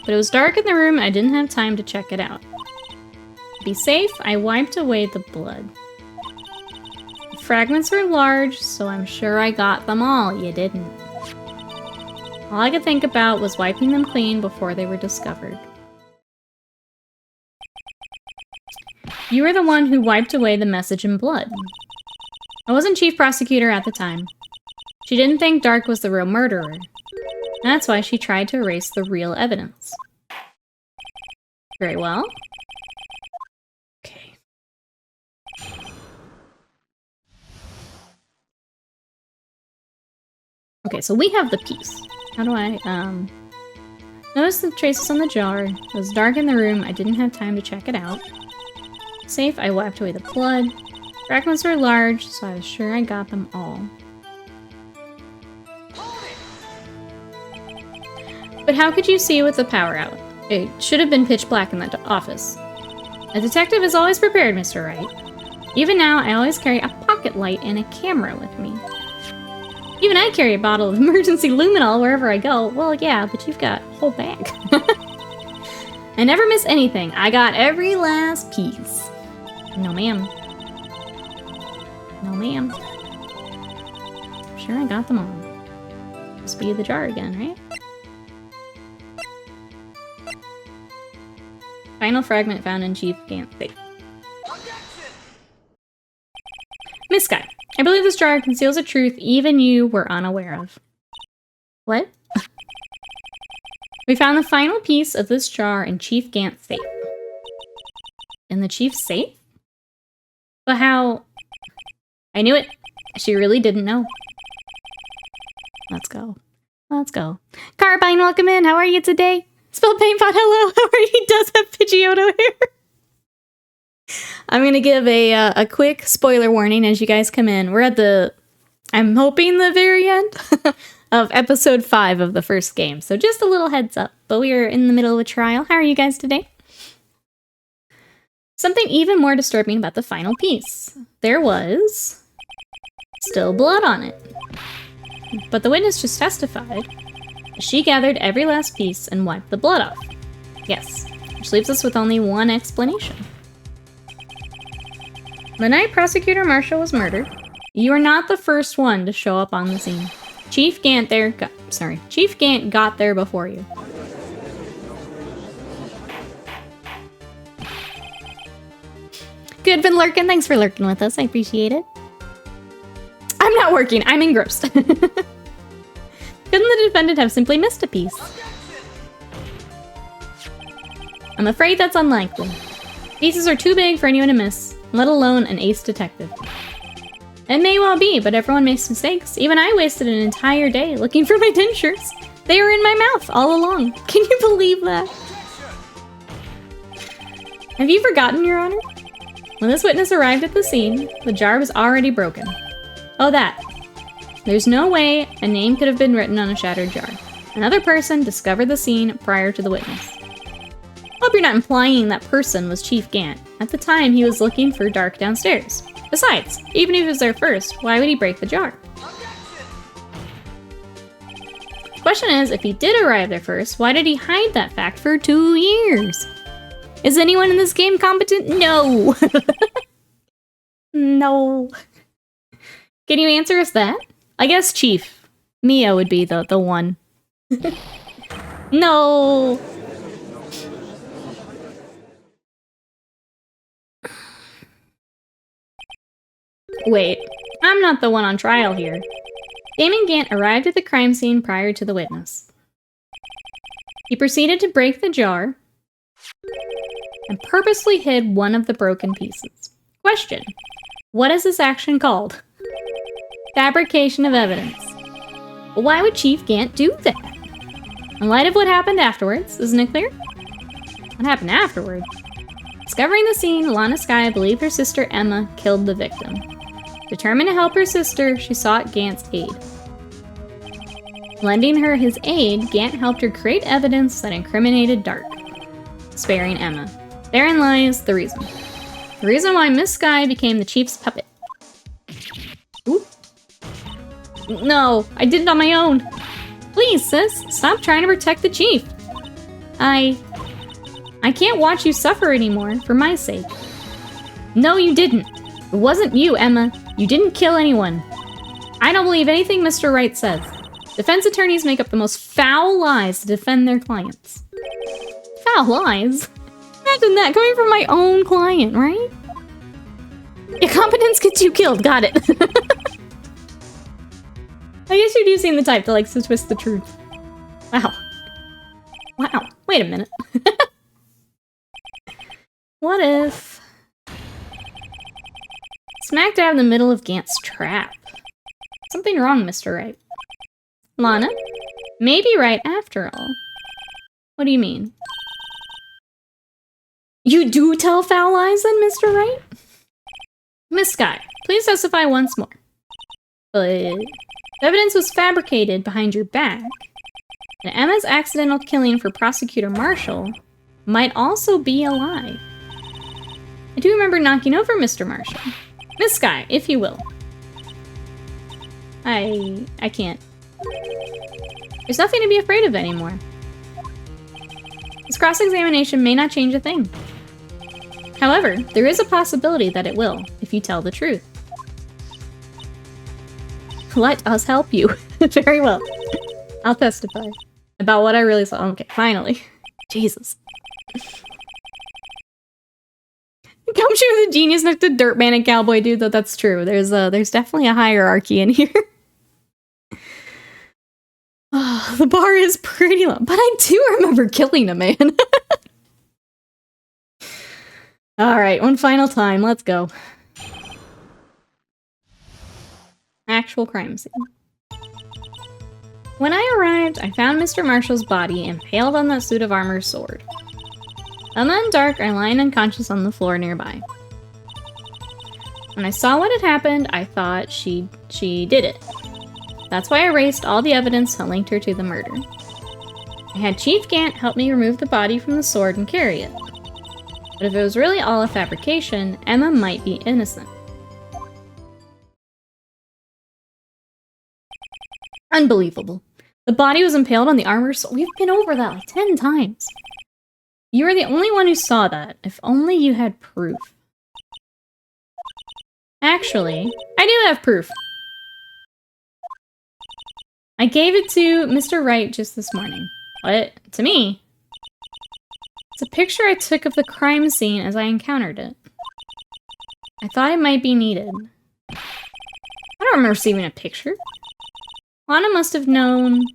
But it was dark in the room, I didn't have time to check it out. To be safe, I wiped away the blood. The fragments were large, so I'm sure I got them all. You didn't. All I could think about was wiping them clean before they were discovered. You were the one who wiped away the message in blood. I wasn't chief prosecutor at the time. She didn't think Dark was the real murderer. That's why she tried to erase the real evidence. Very well. Okay. Okay, so we have the piece. How do I, notice the traces on the jar. It was dark in the room. I didn't have time to check it out. Safe, I wiped away the blood. Fragments were large, so I was sure I got them all. But how could you see with the power out? It should have been pitch black in that office. A detective is always prepared, Mr. Wright. Even now, I always carry a pocket light and a camera with me. Even I carry a bottle of emergency luminol wherever I go. Well, yeah, but you've got a whole bag. I never miss anything. I got every last piece. No, ma'am. No, ma'am. Sure, I got them all. Must be the jar again, right? Final fragment found in Chief Gant's safe. Miss Sky, I believe this jar conceals a truth even you were unaware of. What? We found the final piece of this jar in Chief Gant's safe. In the chief's safe? But how? I knew it. She really didn't know. Let's go. Let's go. Carbine, welcome in. How are you today? Spilled Paintpot, hello. How are you? He does have Pidgeotto hair. I'm gonna give a quick spoiler warning as you guys come in. We're at the, I'm hoping the very end of episode 5 of the first game. So just a little heads up, but we are in the middle of a trial. How are you guys today? Something even more disturbing about the final piece. There was still blood on it. But the witness just testified. She gathered every last piece and wiped the blood off. Yes, which leaves us with only one explanation. The night Prosecutor Marshall was murdered, you were not the first one to show up on the scene. Chief Gant got there before you. Good, been lurking. Thanks for lurking with us. I appreciate it. I'm not working. I'm engrossed. Couldn't the defendant have simply missed a piece? I'm afraid that's unlikely. Pieces are too big for anyone to miss, let alone an ace detective. It may well be, but everyone makes mistakes. Even I wasted an entire day looking for my dentures. They were in my mouth all along. Can you believe that? Have you forgotten, Your Honor? When this witness arrived at the scene, the jar was already broken. Oh, that. There's no way a name could have been written on a shattered jar. Another person discovered the scene prior to the witness. Hope you're not implying that person was Chief Gant. At the time, he was looking for Dark downstairs. Besides, even if he was there first, why would he break the jar? The question is, if he did arrive there first, why did he hide that fact for 2 years? Is anyone in this game competent? No! No. Can you answer us that? I guess Chief. Mia would be the one. No! Wait, I'm not the one on trial here. Damon Gant arrived at the crime scene prior to the witness. He proceeded to break the jar and purposely hid one of the broken pieces. Question: what is this action called? Fabrication of evidence. Why would Chief Gant do that? In light of what happened afterwards, isn't it clear? What happened afterward? Discovering the scene, Lana Skye believed her sister Emma killed the victim. Determined to help her sister, she sought Gant's aid. Lending her his aid, Gant helped her create evidence that incriminated Dark, sparing Emma. Therein lies the reason. The reason why Miss Skye became the Chief's puppet. Ooh. No, I did it on my own. Please, sis, stop trying to protect the Chief. I can't watch you suffer anymore, for my sake. No, you didn't. It wasn't you, Emma. You didn't kill anyone. I don't believe anything Mr. Wright says. Defense attorneys make up the most foul lies to defend their clients. Foul lies? Imagine that, coming from my own client, right? Incompetence gets you killed, got it. I guess you do seem the type to like to twist the truth. Wow. Wow, wait a minute. What if... Smack dab in the middle of Gant's trap. Something wrong, Mr. Wright. Lana? Maybe right after all. What do you mean? You do tell foul lies then, Mr. Wright? Miss Skye, please testify once more. But evidence was fabricated behind your back, and Emma's accidental killing for Prosecutor Marshall might also be a lie. I do remember knocking over Mr. Marshall. Miss Skye, if you will. I can't. There's nothing to be afraid of anymore. This cross-examination may not change a thing. However, there is a possibility that it will, if you tell the truth. Let us help you. Very well. I'll testify about what I really saw. Okay, finally. Jesus. Come show the genius next to Dirtman and Cowboy Dude, though that's true. There's definitely a hierarchy in here. Oh, the bar is pretty low, but I do remember killing a man. Alright, one final time, let's go. Actual crime scene. When I arrived, I found Mr. Marshall's body impaled on that suit of armor sword. Emma and Dark are lying unconscious on the floor nearby. When I saw what had happened, I thought she did it. That's why I erased all the evidence that linked her to the murder. I had Chief Gant help me remove the body from the sword and carry it. But if it was really all a fabrication, Emma might be innocent. Unbelievable. The body was impaled on the armor sword. We've been over that like 10 times. You were the only one who saw that. If only you had proof. Actually, I do have proof. I gave it to Mr. Wright just this morning. What? To me? It's a picture I took of the crime scene as I encountered it. I thought it might be needed. I don't remember receiving a picture. Lana must have known.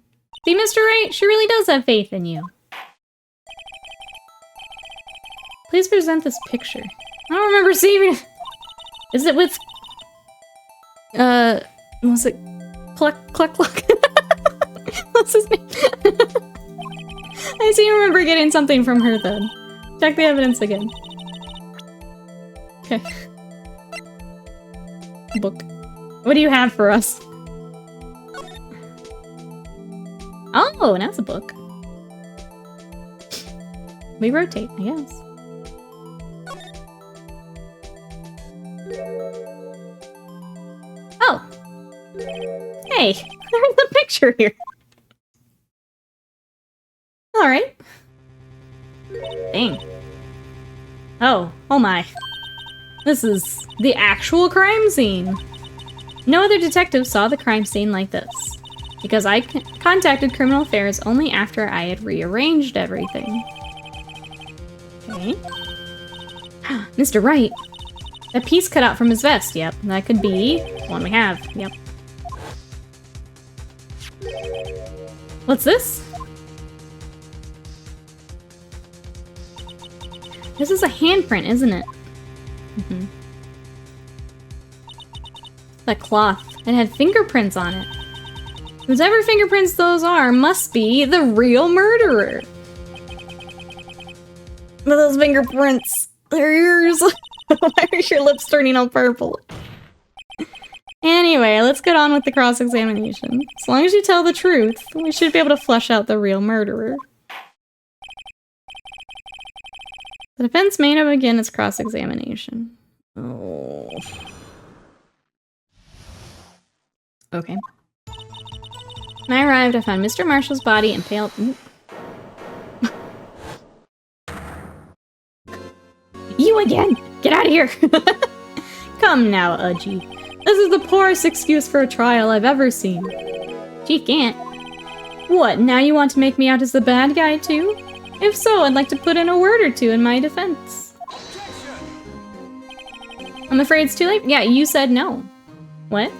See, Mr. Wright, she really does have faith in you. Please present this picture. I don't remember receiving it. Is it with... was it... Cluck? What's his name? I seem to remember getting something from her then. Check the evidence again. Okay. Book. What do you have for us? Oh, now it's a book. We rotate, I guess. Oh! Hey, there's a picture here. Alright. Dang. Oh my. This is the actual crime scene. No other detective saw the crime scene like this, because I contacted Criminal Affairs only after I had rearranged everything. Okay. Mr. Wright. That piece cut out from his vest. Yep, that could be one we have. Yep. What's this? This is a handprint, isn't it? Mm-hmm. That cloth. It had fingerprints on it. It Whoever fingerprints those are must be the real murderer. But those fingerprints, they're yours. Why are your lips turning all purple? Anyway, let's get on with the cross-examination. As long as you tell the truth, we should be able to flesh out the real murderer. The defense may now begin its cross-examination. Oh. Okay. When I arrived, I found Mr. Marshall's body impaled. You again! Get out of here! Come now, Udgy. This is the poorest excuse for a trial I've ever seen. Chief Gant. What, now you want to make me out as the bad guy too? If so, I'd like to put in a word or two in my defense. I'm afraid it's too late. Yeah, you said no. What?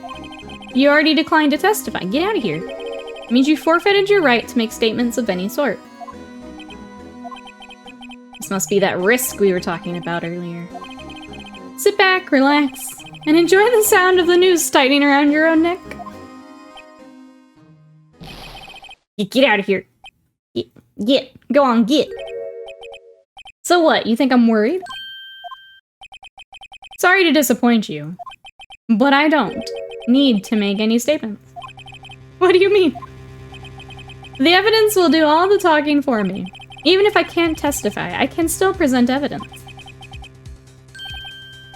You already declined to testify. Get out of here. It means you forfeited your right to make statements of any sort. This must be that risk we were talking about earlier. Sit back, relax, and enjoy the sound of the noose tightening around your own neck. Get out of here. Get. Go on, get. So what, you think I'm worried? Sorry to disappoint you, but I don't need to make any statements. What do you mean? The evidence will do all the talking for me. Even if I can't testify, I can still present evidence.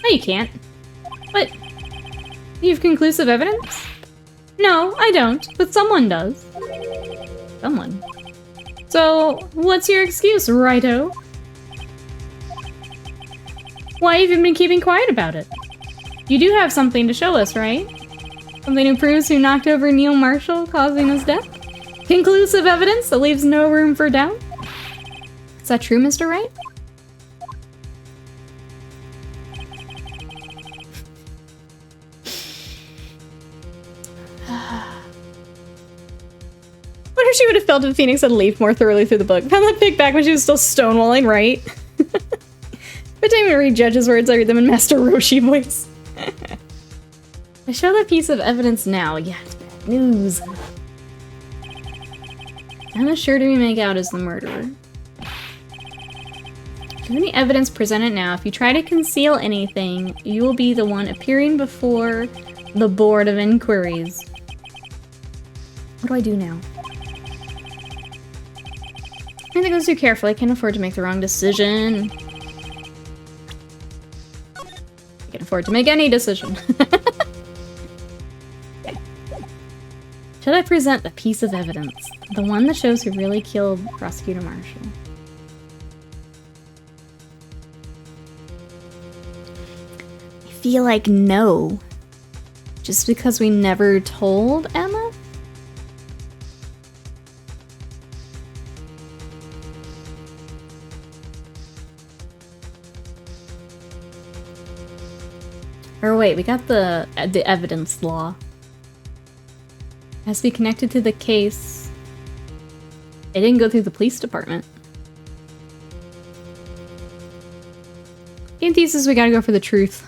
No, you can't. What? You have conclusive evidence? No, I don't, but someone does. Someone. So, what's your excuse, righto? Why have you been keeping quiet about it? You do have something to show us, right? Something who proves who knocked over Neil Marshall, causing his death? Conclusive evidence that leaves no room for doubt? Is that true, Mr. Wright? Wonder if she would have felt if Phoenix had leafed more thoroughly through the book. Found that pick back when she was still stonewalling, right? Every time I read Judge's words, I read them in Master Roshi voice. I show that piece of evidence now. Yeah, it's bad news. How sure do we make out as the murderer? Given the evidence presented now, if you try to conceal anything, you will be the one appearing before the Board of Inquiries. What do I do now? I think I was too careful. I can't afford to make the wrong decision. I can afford to make any decision. Okay. Should I present the piece of evidence? The one that shows who really killed Prosecutor Marshall? I feel like no. Just because we never told Emma? Or wait, we got the evidence law. It has to be connected to the case. It didn't go through the police department. In thesis, we gotta go for the truth.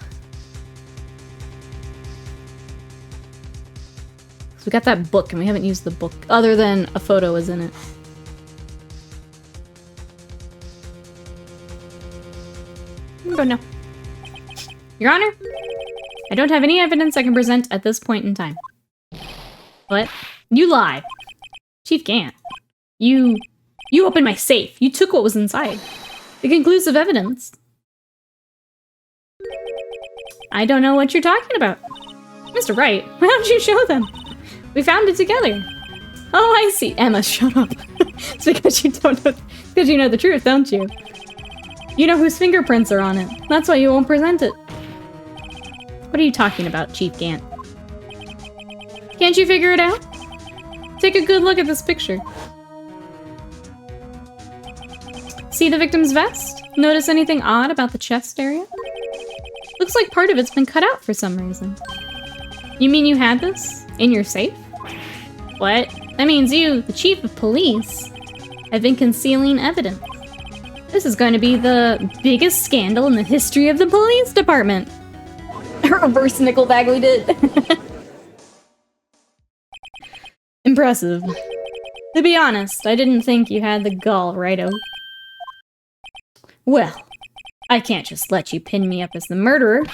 So we got that book, and we haven't used the book, other than a photo is in it. But no. Your Honor, I don't have any evidence I can present at this point in time. What? You lie. Chief Gant. You opened my safe. You took what was inside. The conclusive evidence. I don't know what you're talking about. Mr. Wright, why don't you show them? We found it together. Oh, I see. Emma, shut up. It's because you don't know, because you know the truth, don't you? You know whose fingerprints are on it. That's why you won't present it. What are you talking about, Chief Gant? Can't you figure it out? Take a good look at this picture. See the victim's vest? Notice anything odd about the chest area? Looks like part of it's been cut out for some reason. You mean you had this? In your safe? What? That means you, the chief of police, have been concealing evidence. This is going to be the biggest scandal in the history of the police department. Reverse nickel bag we did. Impressive. To be honest, I didn't think you had the gall, Righto. Well, I can't just let you pin me up as the murderer.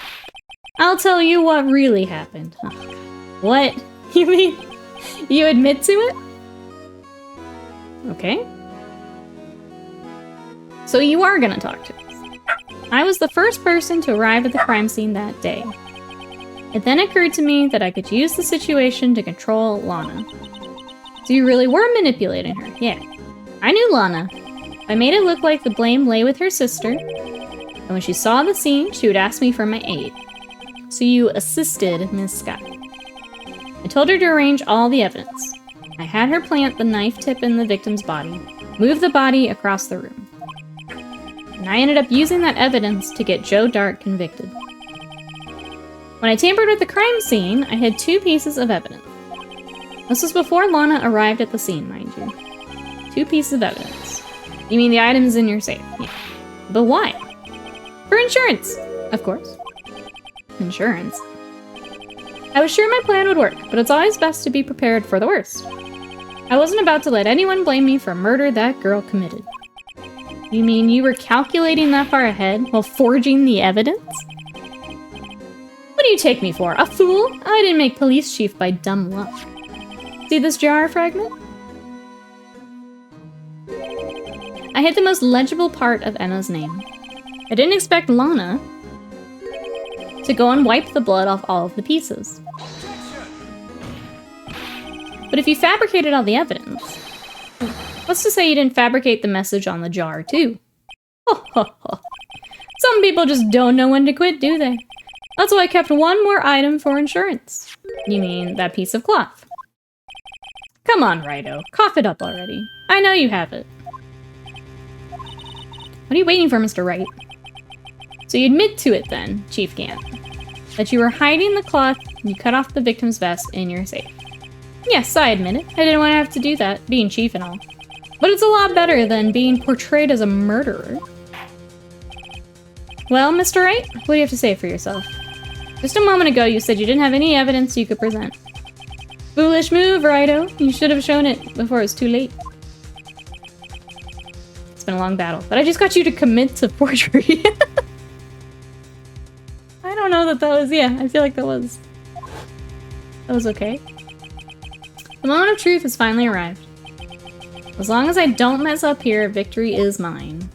I'll tell you what really happened. Huh. What? You mean you admit to it? Okay. So you are gonna talk to us. I was the first person to arrive at the crime scene that day. It then occurred to me that I could use the situation to control Lana. So you really were manipulating her? Yeah. I knew Lana. I made it look like the blame lay with her sister, and when she saw the scene, she would ask me for my aid. So you assisted Miss Scott. I told her to arrange all the evidence. I had her plant the knife tip in the victim's body, move the body across the room. And I ended up using that evidence to get Joe Dart convicted. When I tampered with the crime scene, I had 2 pieces of evidence. This was before Lana arrived at the scene, mind you. 2 pieces of evidence. You mean the items in your safe? Yeah. But why? For insurance, of course. Insurance? I was sure my plan would work, but it's always best to be prepared for the worst. I wasn't about to let anyone blame me for a murder that girl committed. You mean you were calculating that far ahead while forging the evidence? What do you take me for, a fool? I didn't make police chief by dumb luck. See this jar fragment? I hit the most legible part of Enna's name. I didn't expect Lana to go and wipe the blood off all of the pieces. But if you fabricated all the evidence, what's to say you didn't fabricate the message on the jar too? Some people just don't know when to quit, do they? That's why I kept 1 more item for insurance. You mean that piece of cloth? Come on, Righto. Cough it up already. I know you have it. What are you waiting for, Mr. Wright? So you admit to it then, Chief Gant, that you were hiding the cloth and you cut off the victim's vest in your safe. Yes, I admit it. I didn't want to have to do that, being chief and all. But it's a lot better than being portrayed as a murderer. Well, Mr. Wright, what do you have to say for yourself? Just a moment ago, you said you didn't have any evidence you could present. Foolish move, Righto. You should have shown it before it was too late. It's been a long battle, but I just got you to commit to forgery. I don't know that was, yeah, I feel like that was okay. The moment of truth has finally arrived. As long as I don't mess up here, victory is mine.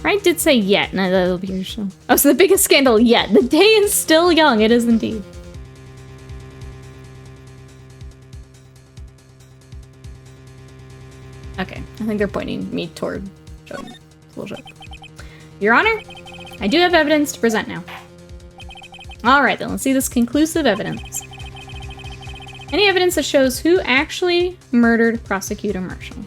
Wright did say yet, and that'll be your show. Oh, so the biggest scandal yet. The day is still young, it is indeed. Okay, I think they're pointing me toward Joe. Little joke. Your Honor, I do have evidence to present now. Alright then, let's see this conclusive evidence. Any evidence that shows who actually murdered Prosecutor Marshall.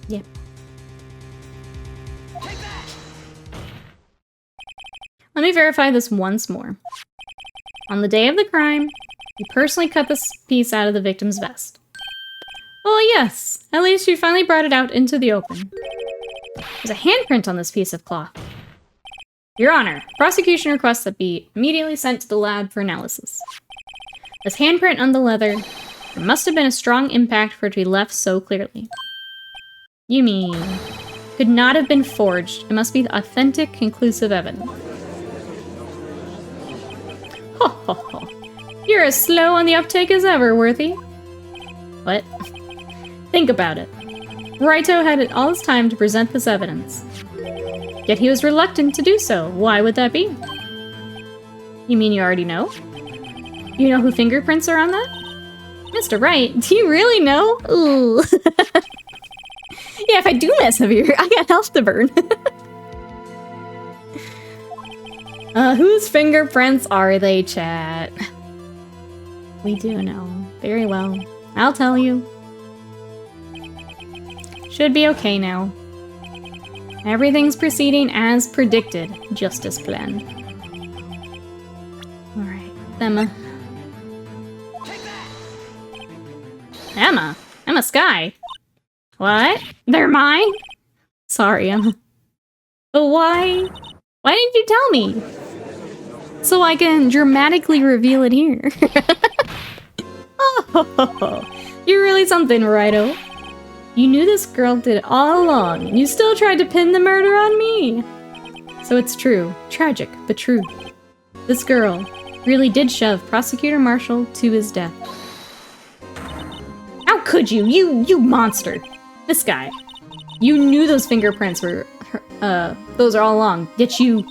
Yep. Let me verify this once more. On the day of the crime, you personally cut this piece out of the victim's vest. Well, yes. At least you finally brought it out into the open. There's a handprint on this piece of cloth. Your Honor, prosecution requests that be immediately sent to the lab for analysis. This handprint on the leather, there must have been a strong impact for it to be left so clearly. You mean, could not have been forged. It must be authentic, conclusive evidence. Ho ho ho. You're as slow on the uptake as ever, Worthy. What? Think about it. Righto had all his time to present this evidence. Yet he was reluctant to do so. Why would that be? You mean you already know? You know who fingerprints are on that? Mr. Wright, do you really know? Ooh. Yeah, if I do mess up here, I got health to burn. Whose fingerprints are they, chat? We do know. Very well. I'll tell you. Should be okay now. Everything's proceeding as predicted, just as planned. Alright, Emma. Emma? Emma Sky? What? They're mine? Sorry, Emma. But why? Why didn't you tell me? So I can dramatically reveal it here. Oh, you're really something, Righto. You knew this girl did it all along, and you still tried to pin the murder on me. So it's true. Tragic, but true. This girl really did shove Prosecutor Marshall to his death. How could you? You monster. This guy. You knew those fingerprints were those are all along, yet you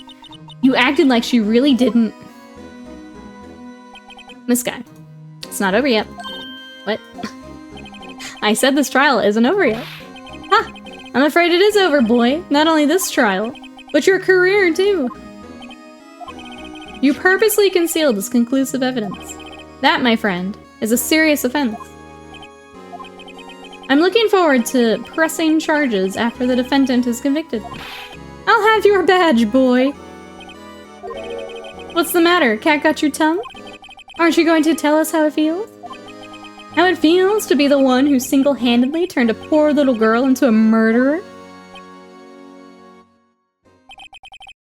acted like she really didn't. This guy. It's not over yet. What? I said this trial isn't over yet. Ha! I'm afraid it is over, boy. Not only this trial, but your career, too. You purposely concealed this conclusive evidence. That, my friend, is a serious offense. I'm looking forward to pressing charges after the defendant is convicted. I'll have your badge, boy. What's the matter? Cat got your tongue? Aren't you going to tell us how it feels? How it feels to be the one who single-handedly turned a poor little girl into a murderer?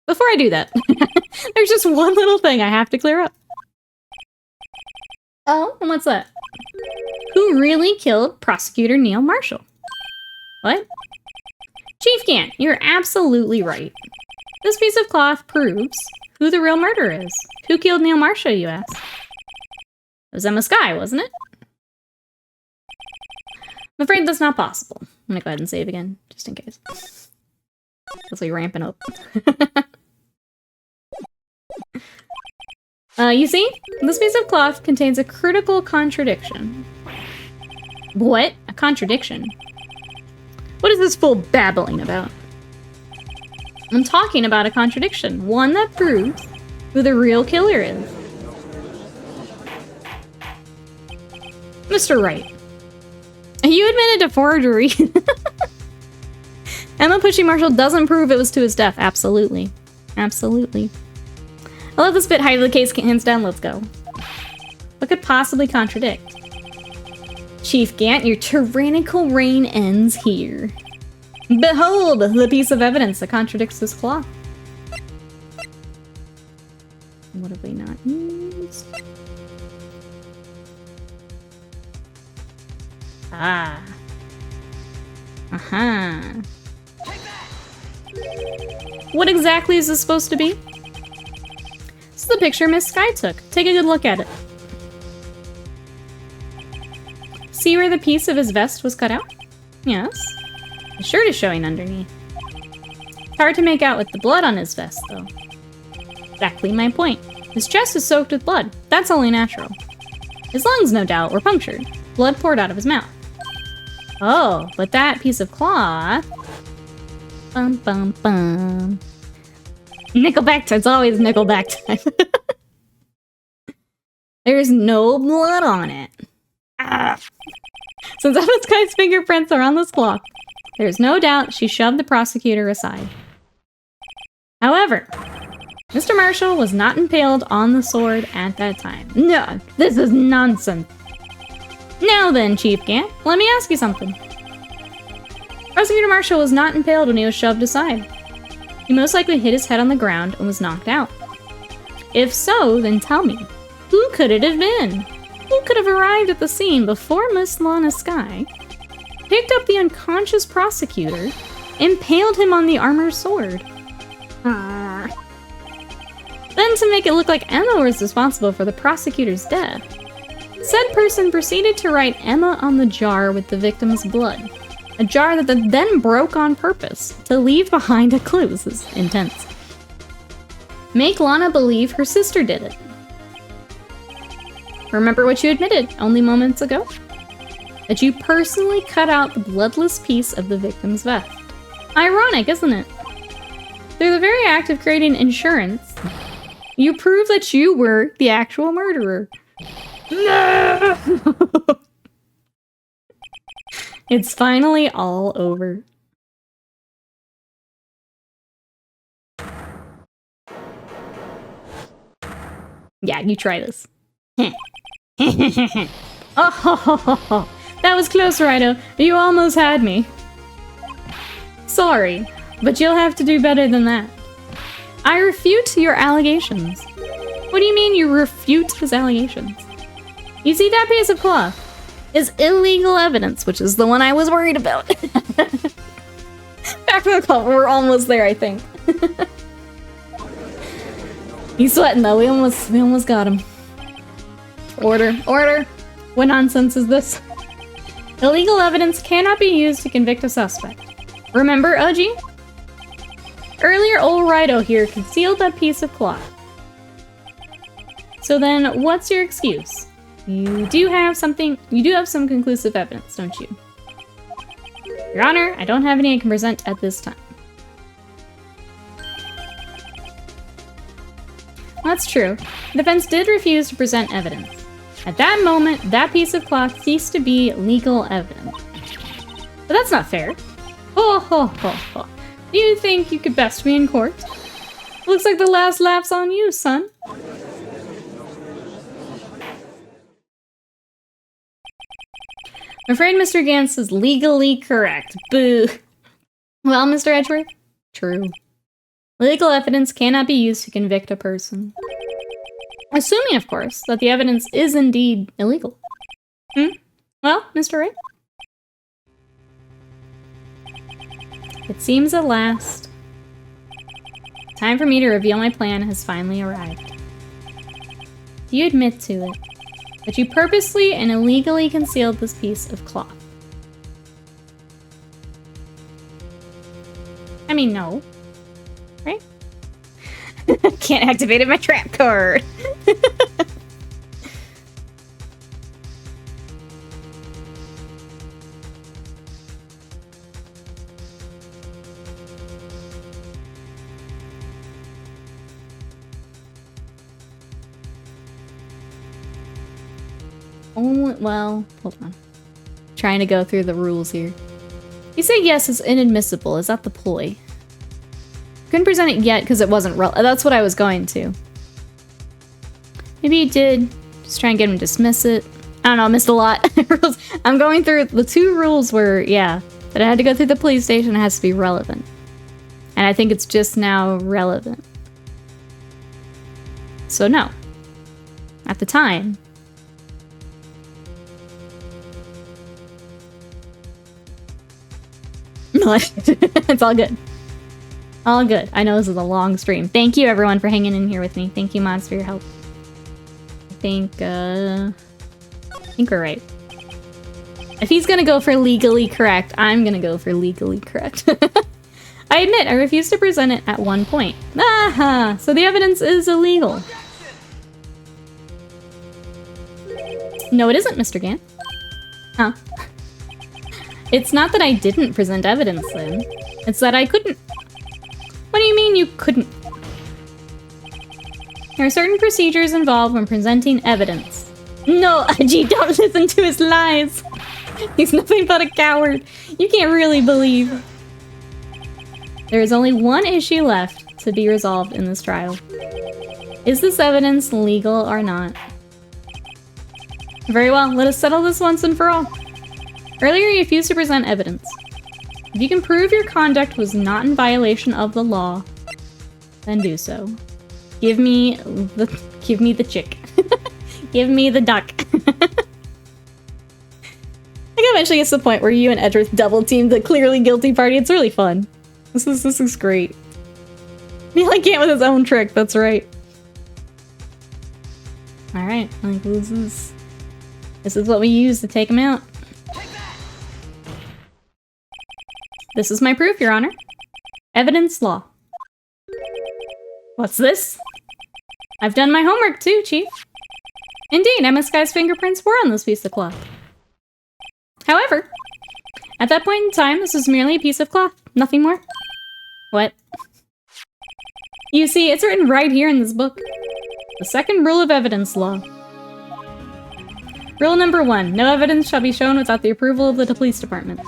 Before I do that, there's just one little thing I have to clear up. Oh, and what's that? Who really killed Prosecutor Neil Marshall? What? Chief Gant, you're absolutely right. This piece of cloth proves who the real murderer is. Who killed Neil Marshall, you ask? It was Emma Sky, wasn't it? I'm afraid that's not possible. I'm gonna go ahead and save again, just in case. It's like ramping up. You see? This piece of cloth contains a critical contradiction. What? A contradiction? What is this fool babbling about? I'm talking about a contradiction. One that proves who the real killer is. Mr. Wright. You admitted to forgery. Emma pushing Marshall doesn't prove it was to his death. Absolutely. Absolutely. I love this bit. Height of the case, hands down, let's go. What could possibly contradict? Chief Gant, your tyrannical reign ends here. Behold the piece of evidence that contradicts this cloth. What have we not used? Ah. Uh-huh. What exactly is this supposed to be? This is the picture Miss Sky took. Take a good look at it. See where the piece of his vest was cut out? Yes. The shirt is showing underneath. It's hard to make out with the blood on his vest, though. Exactly my point. His chest is soaked with blood. That's only natural. His lungs, no doubt, were punctured. Blood poured out of his mouth. Oh, but that piece of cloth... Bum, bum, bum. Nickelback time. It's always Nickelback time. There's no blood on it. Ah. Since Emma Sky's fingerprints are on this cloth, there's no doubt she shoved the prosecutor aside. However, Mr. Marshall was not impaled on the sword at that time. No, this is nonsense. Now then, Chief Gant, let me ask you something. Prosecutor Marshall was not impaled when he was shoved aside. He most likely hit his head on the ground and was knocked out. If so, then tell me, who could it have been? Who could have arrived at the scene before Miss Lana Sky, picked up the unconscious prosecutor, impaled him on the armored sword? Then to make it look like Emma was responsible for the prosecutor's death, said person proceeded to write Emma on the jar with the victim's blood. A jar that then broke on purpose to leave behind a clue. This is intense. Make Lana believe her sister did it. Remember what you admitted only moments ago? That you personally cut out the bloodless piece of the victim's vest. Ironic, isn't it? Through the very act of creating insurance, you prove that you were the actual murderer. No! It's finally all over. Yeah, you try this. Oh, that That was close, Rido. You almost had me. Sorry, but you'll have to do better than that. I refute your allegations. What do you mean you refute his allegations? You see, that piece of cloth is illegal evidence, which is the one I was worried about. Back to the call. We're almost there, I think. He's sweating though. We almost got him. Order. What nonsense is this? Illegal evidence cannot be used to convict a suspect. Remember, Oji? Earlier, old Rido here concealed that piece of cloth. So then, what's your excuse? You do have some conclusive evidence, don't you? Your Honor, I don't have any I can present at this time. That's true. The defense did refuse to present evidence. At that moment, that piece of cloth ceased to be legal evidence. But that's not fair. Ho ho ho ho. Do you think you could best me in court? Looks like the last laugh's on you, son. I'm afraid Mr. Gantz is legally correct. Boo. Well, Mr. Edgeworth? True. Legal evidence cannot be used to convict a person. Assuming, of course, that the evidence is indeed illegal. Well, Mr. Wright? It seems at last. Time for me to reveal my plan has finally arrived. Do you admit to it? That you purposely and illegally concealed this piece of cloth? I mean, no. Right? Can't activate my trap card. Oh, well, hold on. Trying to go through the rules here. You say yes is inadmissible. Is that the ploy? Couldn't present it yet because it wasn't that's what I was going to. Maybe you did. Just try and get him to dismiss it. I don't know, I missed a lot. I'm going through the 2 rules where, yeah, that I had to go through the police station. It has to be relevant. And I think it's just now relevant. So no. At the time. It's all good. All good. I know this is a long stream. Thank you everyone for hanging in here with me. Thank you, mods, for your help. I think we're right. If he's gonna go for legally correct, I'm gonna go for legally correct. I admit, I refused to present it at one point. Aha! So the evidence is illegal. No, it isn't, Mr. Gant. Huh. It's not that I didn't present evidence then. It's that I couldn't. What do you mean you couldn't? There are certain procedures involved when presenting evidence. No, Aji, don't listen to his lies. He's nothing but a coward. You can't really believe. There is only one issue left to be resolved in this trial. Is this evidence legal or not? Very well, let us settle this once and for all. Earlier, you refused to present evidence. If you can prove your conduct was not in violation of the law, then do so. Give me the chick. Give me the duck. I think eventually gets to the point where you and Edgeworth double team the clearly guilty party. It's really fun. This is great. He like can't with his own trick. That's right. All right, like this is what we use to take him out. This is my proof, Your Honor. Evidence law. What's this? I've done my homework too, Chief. Indeed, Emma Sky's fingerprints were on this piece of cloth. However, at that point in time, this was merely a piece of cloth, nothing more. What? You see, it's written right here in this book. The second rule of evidence law. Rule number 1, no evidence shall be shown without the approval of the police department.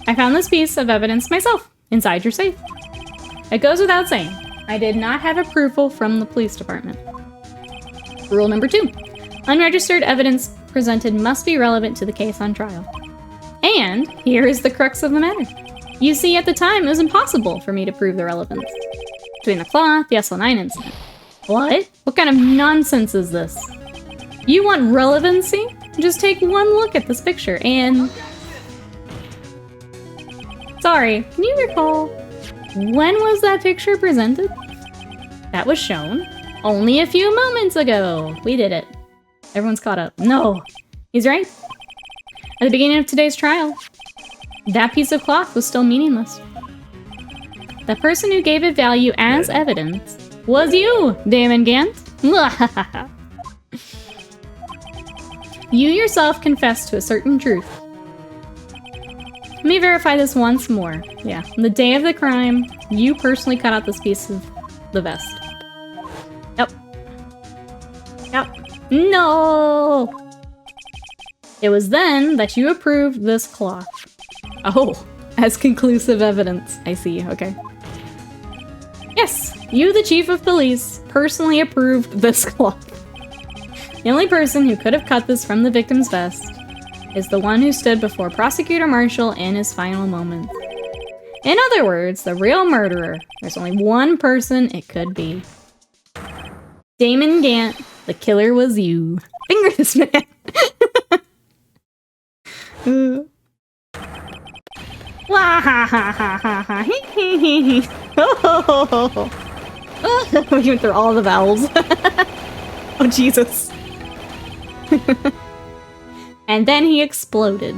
I found this piece of evidence myself, inside your safe. It goes without saying, I did not have approval from the police department. Rule number 2, unregistered evidence presented must be relevant to the case on trial. And here is the crux of the matter. You see, at the time, it was impossible for me to prove the relevance between the cloth, the SL9 incident. What? What kind of nonsense is this? You want relevancy? Just take one look at this picture and... Sorry, can you recall when was that picture presented? That was shown only a few moments ago. We did it. Everyone's caught up. No, he's right. At the beginning of today's trial, that piece of cloth was still meaningless. The person who gave it value as evidence was you, Damon Gant. You yourself confessed to a certain truth. Let me verify this once more. Yeah, on the day of the crime, you personally cut out this piece of the vest. Yep. Yep. No! It was then that you approved this cloth. Oh, as conclusive evidence. I see, okay. Yes, you, the chief of police, personally approved this cloth. The only person who could have cut this from the victim's vest is the one who stood before Prosecutor Marshall in his final moments. In other words, the real murderer. There's only one person it could be. Damon Gant, the killer was you. Finger this man! We went through all the vowels. Oh, Jesus. And then he exploded.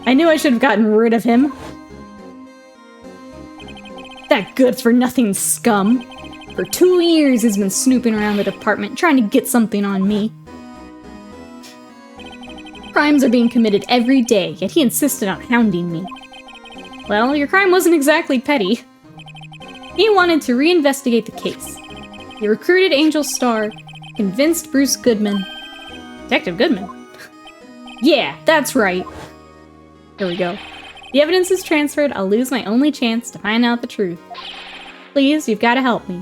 I knew I should have gotten rid of him. That good-for-nothing scum. For 2 years he's been snooping around the department trying to get something on me. Crimes are being committed every day, yet he insisted on hounding me. Well, your crime wasn't exactly petty. He wanted to reinvestigate the case. He recruited Angel Starr, convinced Bruce Goodman. Detective Goodman? Yeah, that's right. Here we go. The evidence is transferred, I'll lose my only chance to find out the truth. Please, you've got to help me.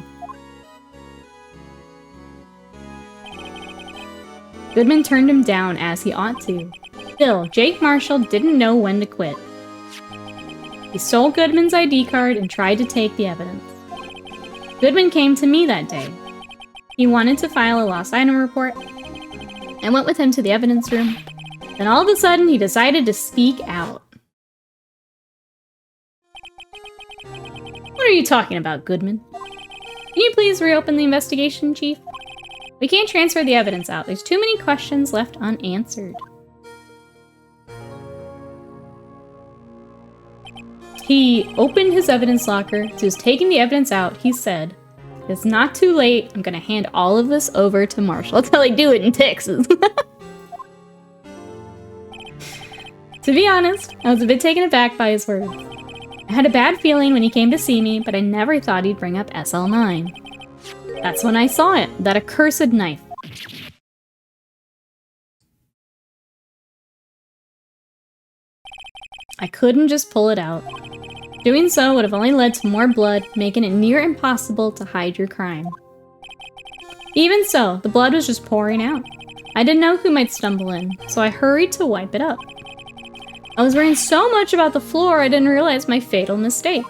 Goodman turned him down as he ought to. Still, Jake Marshall didn't know when to quit. He stole Goodman's ID card and tried to take the evidence. Goodman came to me that day. He wanted to file a lost item report. I went with him to the evidence room. Then all of a sudden, he decided to speak out. What are you talking about, Goodman? Can you please reopen the investigation, Chief? We can't transfer the evidence out. There's too many questions left unanswered. He opened his evidence locker. As he was taking the evidence out, he said, "It's not too late. I'm gonna hand all of this over to Marshall." That's how they do it in Texas. To be honest, I was a bit taken aback by his words. I had a bad feeling when he came to see me, but I never thought he'd bring up SL9. That's when I saw it, that accursed knife. I couldn't just pull it out. Doing so would have only led to more blood, making it near impossible to hide your crime. Even so, the blood was just pouring out. I didn't know who might stumble in, so I hurried to wipe it up. I was worrying so much about the floor I didn't realize my fatal mistake.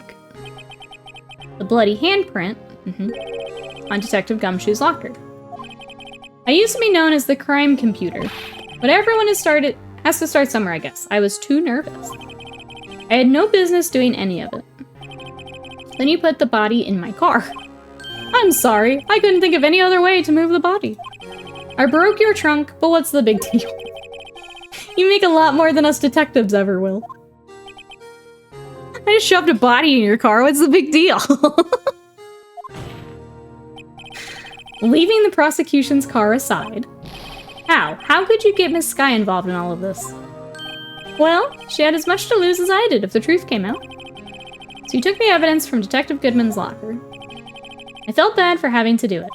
The bloody handprint on Detective Gumshoe's locker. I used to be known as the crime computer, but everyone has to start somewhere, I guess. I was too nervous. I had no business doing any of it. Then you put the body in my car. I'm sorry, I couldn't think of any other way to move the body. I broke your trunk, but what's the big deal? You make a lot more than us detectives ever will. I just shoved a body in your car, what's the big deal? Leaving the prosecution's car aside, how could you get Miss Skye involved in all of this? Well, she had as much to lose as I did if the truth came out. So you took the evidence from Detective Goodman's locker. I felt bad for having to do it.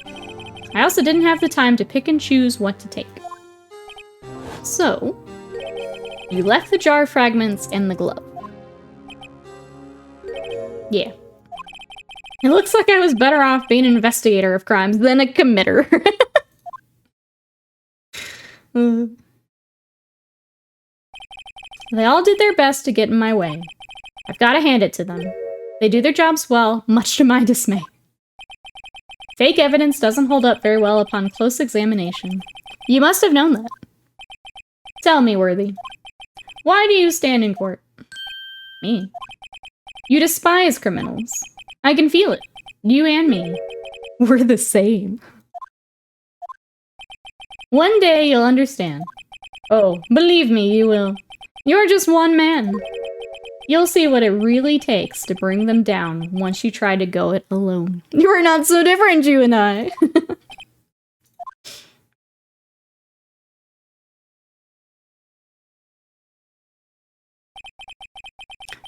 I also didn't have the time to pick and choose what to take. So, you left the jar fragments and the glove. Yeah. It looks like I was better off being an investigator of crimes than a committer. They all did their best to get in my way. I've got to hand it to them. They do their jobs well, much to my dismay. Fake evidence doesn't hold up very well upon close examination. You must have known that. Tell me, Worthy. Why do you stand in court? Me? You despise criminals. I can feel it. You and me. We're the same. One day you'll understand. Oh, believe me, you will. You're just one man. You'll see what it really takes to bring them down once you try to go it alone. You are not so different, you and I.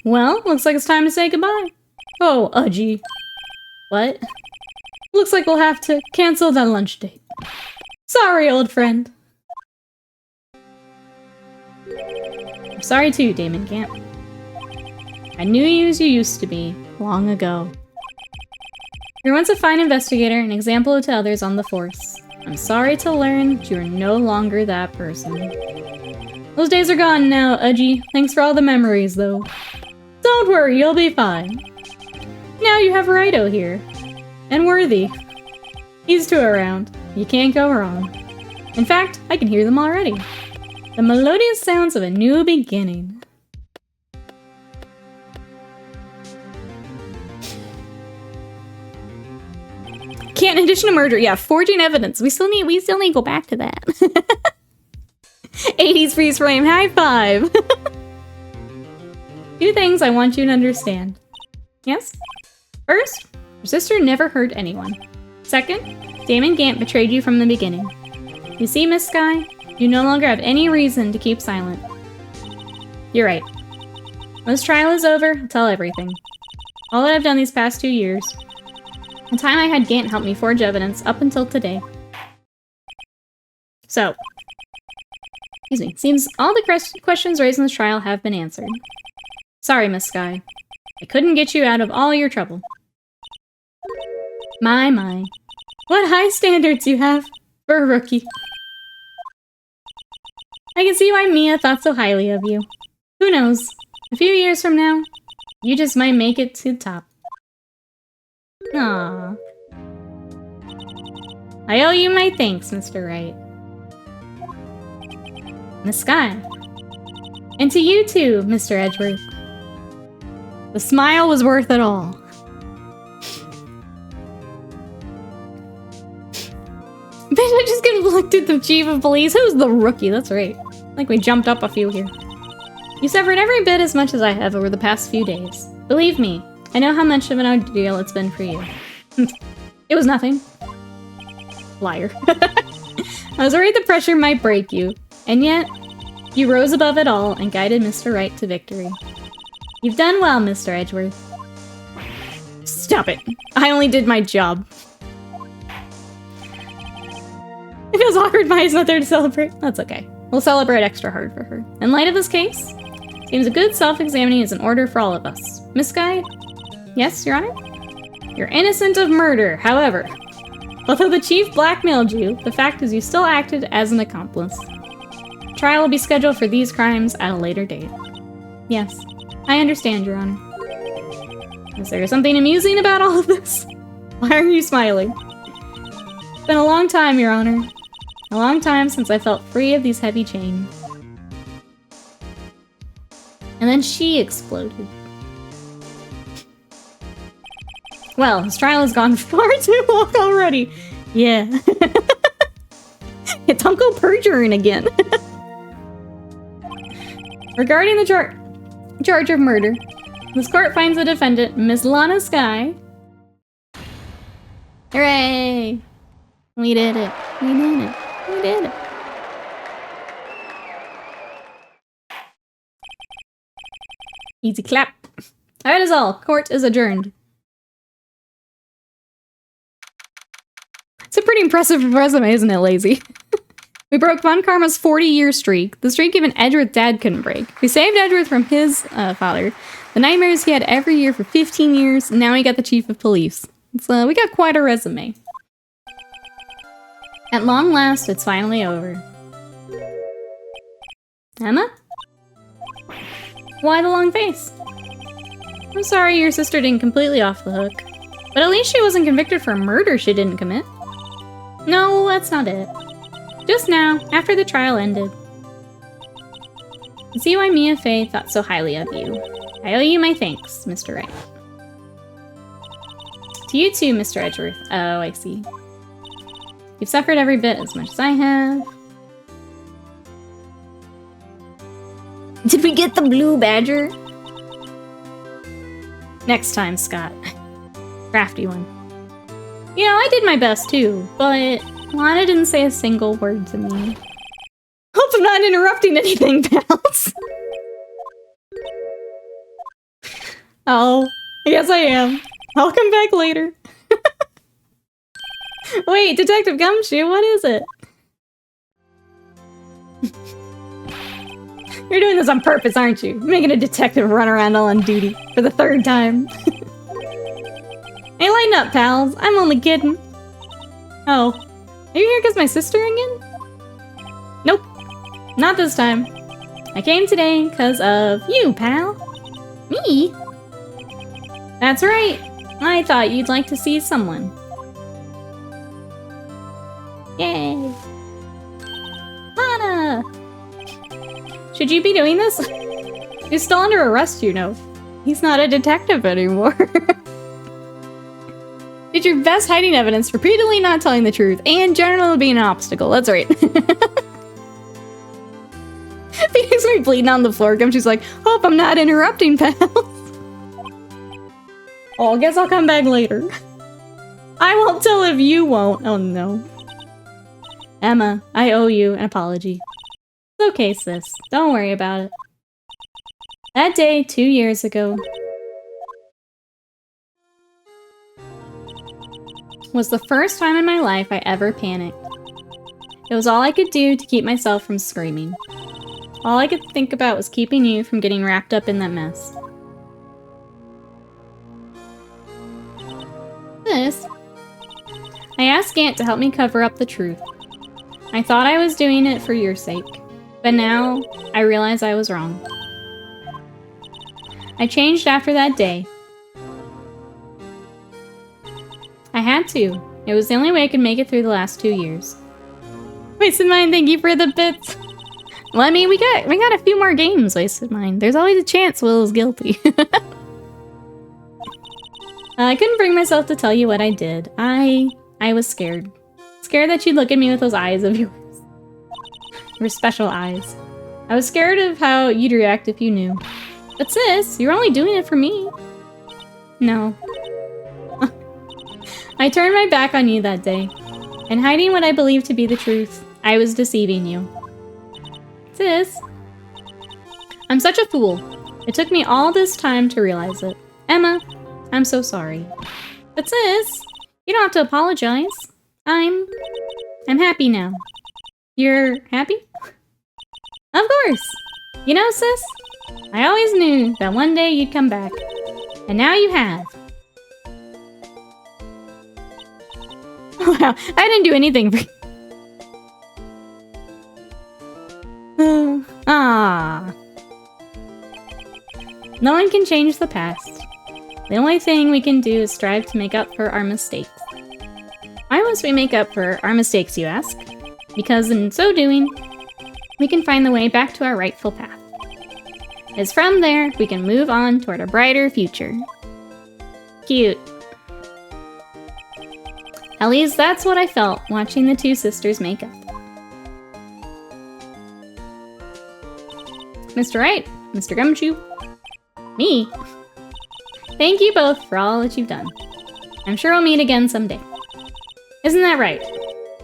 Well, looks like it's time to say goodbye. Oh, Udgy. What? Looks like we'll have to cancel that lunch date. Sorry, old friend. I'm sorry too, Damon Gant. I knew you as you used to be, long ago. You were once a fine investigator, an example to others on the force. I'm sorry to learn that you are no longer that person. Those days are gone now, Udgy. Thanks for all the memories, though. Don't worry, you'll be fine. Now you have Righto here. And Worthy. These two around. You can't go wrong. In fact, I can hear them already. The melodious sounds of a new beginning. Can't, in addition to murder, yeah, forging evidence. We still need to go back to that. 80s freeze frame, high five! Two things I want you to understand. Yes? First, your sister never hurt anyone. Second, Damon Gant betrayed you from the beginning. You see, Miss Sky? You no longer have any reason to keep silent. You're right. When this trial is over, I'll tell everything. All that I've done these past 2 years. The time I had Gant help me forge evidence up until today. So, excuse me, seems all the questions raised in this trial have been answered. Sorry, Miss Sky. I couldn't get you out of all your trouble. My. What high standards you have for a rookie. I can see why Mia thought so highly of you. Who knows? A few years from now, you just might make it to the top. Aww. I owe you my thanks, Mr. Wright. Miss Sky. And to you too, Mr. Edgeworth. The smile was worth it all. Bitch, I just get elected the chief of police. Who's the rookie? That's right. Like we jumped up a few here. You suffered every bit as much as I have over the past few days. Believe me, I know how much of an ordeal it's been for you. It was nothing. Liar. I was worried the pressure might break you, and yet, you rose above it all and guided Mr. Wright to victory. You've done well, Mr. Edgeworth. Stop it. I only did my job. It feels awkward Maya's not there to celebrate. That's okay. We'll celebrate extra hard for her. In light of this case, seems a good self-examining is in order for all of us. Miss Sky? Yes, Your Honor? You're innocent of murder, however. Although the chief blackmailed you, the fact is you still acted as an accomplice. Trial will be scheduled for these crimes at a later date. Yes, I understand, Your Honor. Is there something amusing about all of this? Why are you smiling? It's been a long time, Your Honor. A long time since I felt free of these heavy chains. And then she exploded. Well, his trial has gone far too long already. Yeah. It's Uncle perjuring again. Regarding the charge of murder, this court finds the defendant, Miss Lana Sky. Hooray! We did it. We did it. We did it. Easy clap. That is all. Court is adjourned. It's a pretty impressive resume, isn't it, Lazy? We broke Von Karma's 40-year streak. The streak even Edgeworth's dad couldn't break. We saved Edgeworth from his father. The nightmares he had every year for 15 years. Now he got the chief of police. So we got quite a resume. At long last, it's finally over. Emma? Why the long face? I'm sorry your sister didn't completely off the hook. But at least she wasn't convicted for a murder she didn't commit. No, that's not it. Just now, after the trial ended. I see why Mia Fey thought so highly of you. I owe you my thanks, Mr. Wright. To you too, Mr. Edgeworth. Oh, I see. You've suffered every bit as much as I have. Did we get the blue badger? Next time, Scott. Crafty one. You know, I did my best too, but Lana didn't say a single word to me. Hope I'm not interrupting anything, pals. Oh, I guess I am. I'll come back later. Wait, Detective Gumshoe, what is it? You're doing this on purpose, aren't you? You're making a detective run around all on duty for the 3rd time. Hey, lighten up, pals. I'm only kidding. Oh, are you here because my sister again? Nope, not this time. I came today because of you, pal. Me? That's right. I thought you'd like to see someone. Yay! Lana! Should you be doing this? He's still under arrest, you know. He's not a detective anymore. Did your best hiding evidence, repeatedly not telling the truth, and generally being an obstacle. That's right. Phoenix Wright bleeding on the floor. Gumshoe's like, hope I'm not interrupting, pals. Oh, I guess I'll come back later. I won't tell if you won't. Oh no. Emma, I owe you an apology. It's okay, sis. Don't worry about it. That day, 2 years ago, was the first time in my life I ever panicked. It was all I could do to keep myself from screaming. All I could think about was keeping you from getting wrapped up in that mess. Sis, I asked Aunt to help me cover up the truth. I thought I was doing it for your sake, but now I realize I was wrong. I changed after that day. I had to. It was the only way I could make it through the last 2 years. Wasted Mind, thank you for the bits. Well, I mean, we got a few more games, Wasted Mind. There's always a chance Will is guilty. I couldn't bring myself to tell you what I did. I was scared. Scared that you'd look at me with those eyes of yours. Your special eyes. I was scared of how you'd react if you knew. But sis, you're only doing it for me. No. I turned my back on you that day. And hiding what I believed to be the truth, I was deceiving you. Sis. I'm such a fool. It took me all this time to realize it. Emma, I'm so sorry. But sis, you don't have to apologize. I'm happy now. You're happy? Of course. You know, sis, I always knew that one day you'd come back. And now you have. Wow, I didn't do anything for you. Ah. No one can change the past. The only thing we can do is strive to make up for our mistakes. Why must we make up for our mistakes, you ask? Because in so doing, we can find the way back to our rightful path. As from there, we can move on toward a brighter future. Cute. At least that's what I felt watching the two sisters make up. Mr. Wright, Mr. Gumshoe, me. Thank you both for all that you've done. I'm sure we'll meet again someday. Isn't that right,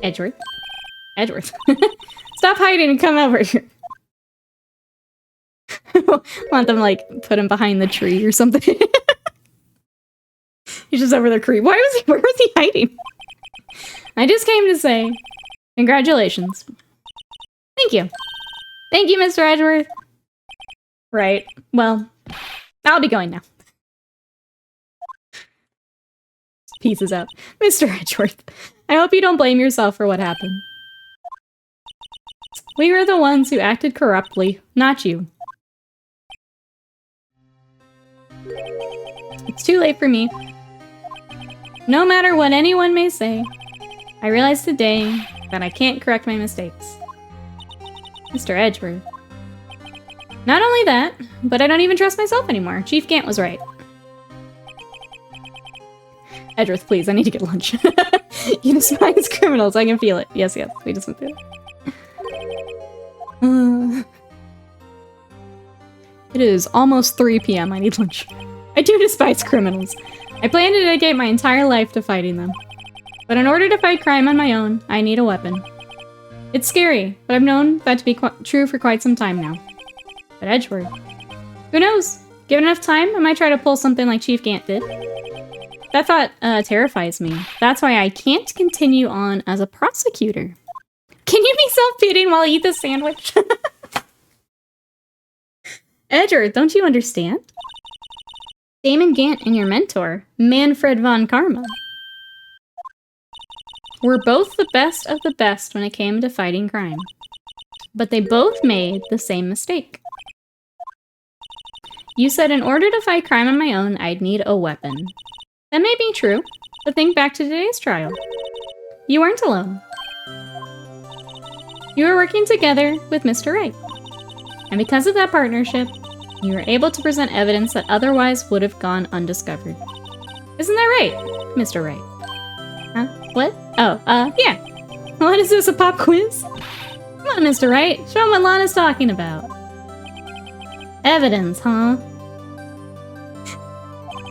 Edgeworth? Edgeworth. Stop hiding and come over here. Want them, like, put him behind the tree or something. He's just over the tree. Where was he hiding? I just came to say, congratulations. Thank you. Thank you, Mr. Edgeworth. Right. Well, I'll be going now. Pieces out. Mr. Edgeworth, I hope you don't blame yourself for what happened. We were the ones who acted corruptly, not you. It's too late for me. No matter what anyone may say, I realize today that I can't correct my mistakes. Mr. Edgeworth. Not only that, but I don't even trust myself anymore. Chief Gant was right. Edgeworth, please, I need to get lunch. You despise criminals, I can feel it. Yes, yes, we just went through it. It is almost 3 p.m. I need lunch. I do despise criminals. I plan to dedicate my entire life to fighting them. But in order to fight crime on my own, I need a weapon. It's scary, but I've known that to be true for quite some time now. But Edgeworth, who knows? Given enough time, I might try to pull something like Chief Gant did. That thought terrifies me. That's why I can't continue on as a prosecutor. Can you be self-pitying while I eat this sandwich? Edgeworth, don't you understand? Damon Gant and your mentor, Manfred von Karma, were both the best of the best when it came to fighting crime. But they both made the same mistake. You said in order to fight crime on my own, I'd need a weapon. That may be true, but think back to today's trial. You weren't alone. You were working together with Mr. Wright. And because of that partnership, you were able to present evidence that otherwise would have gone undiscovered. Isn't that right, Mr. Wright? Huh? What? Oh, yeah. What is this, a pop quiz? Come on, Mr. Wright. Show him what Lana's talking about. Evidence, huh?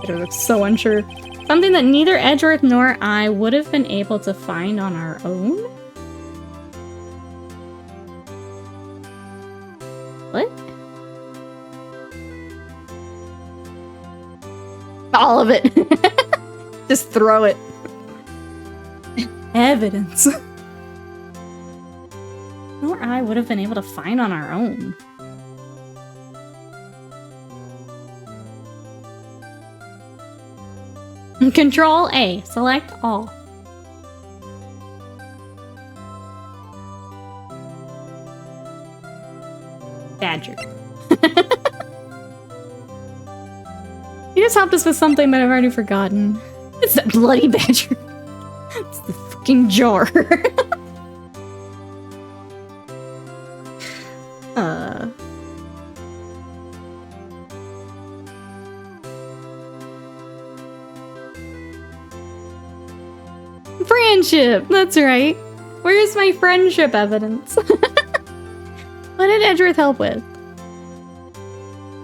It looks so unsure. Something that neither Edgeworth nor I would have been able to find on our own? What? All of it. Just throw it. Evidence. Nor I would have been able to find on our own. Control A. Select all. Badger. You just helped us with something that I've already forgotten. It's that bloody badger. It's the fucking jar. Friendship! That's right. Where's my friendship evidence? What did Edgeworth help with?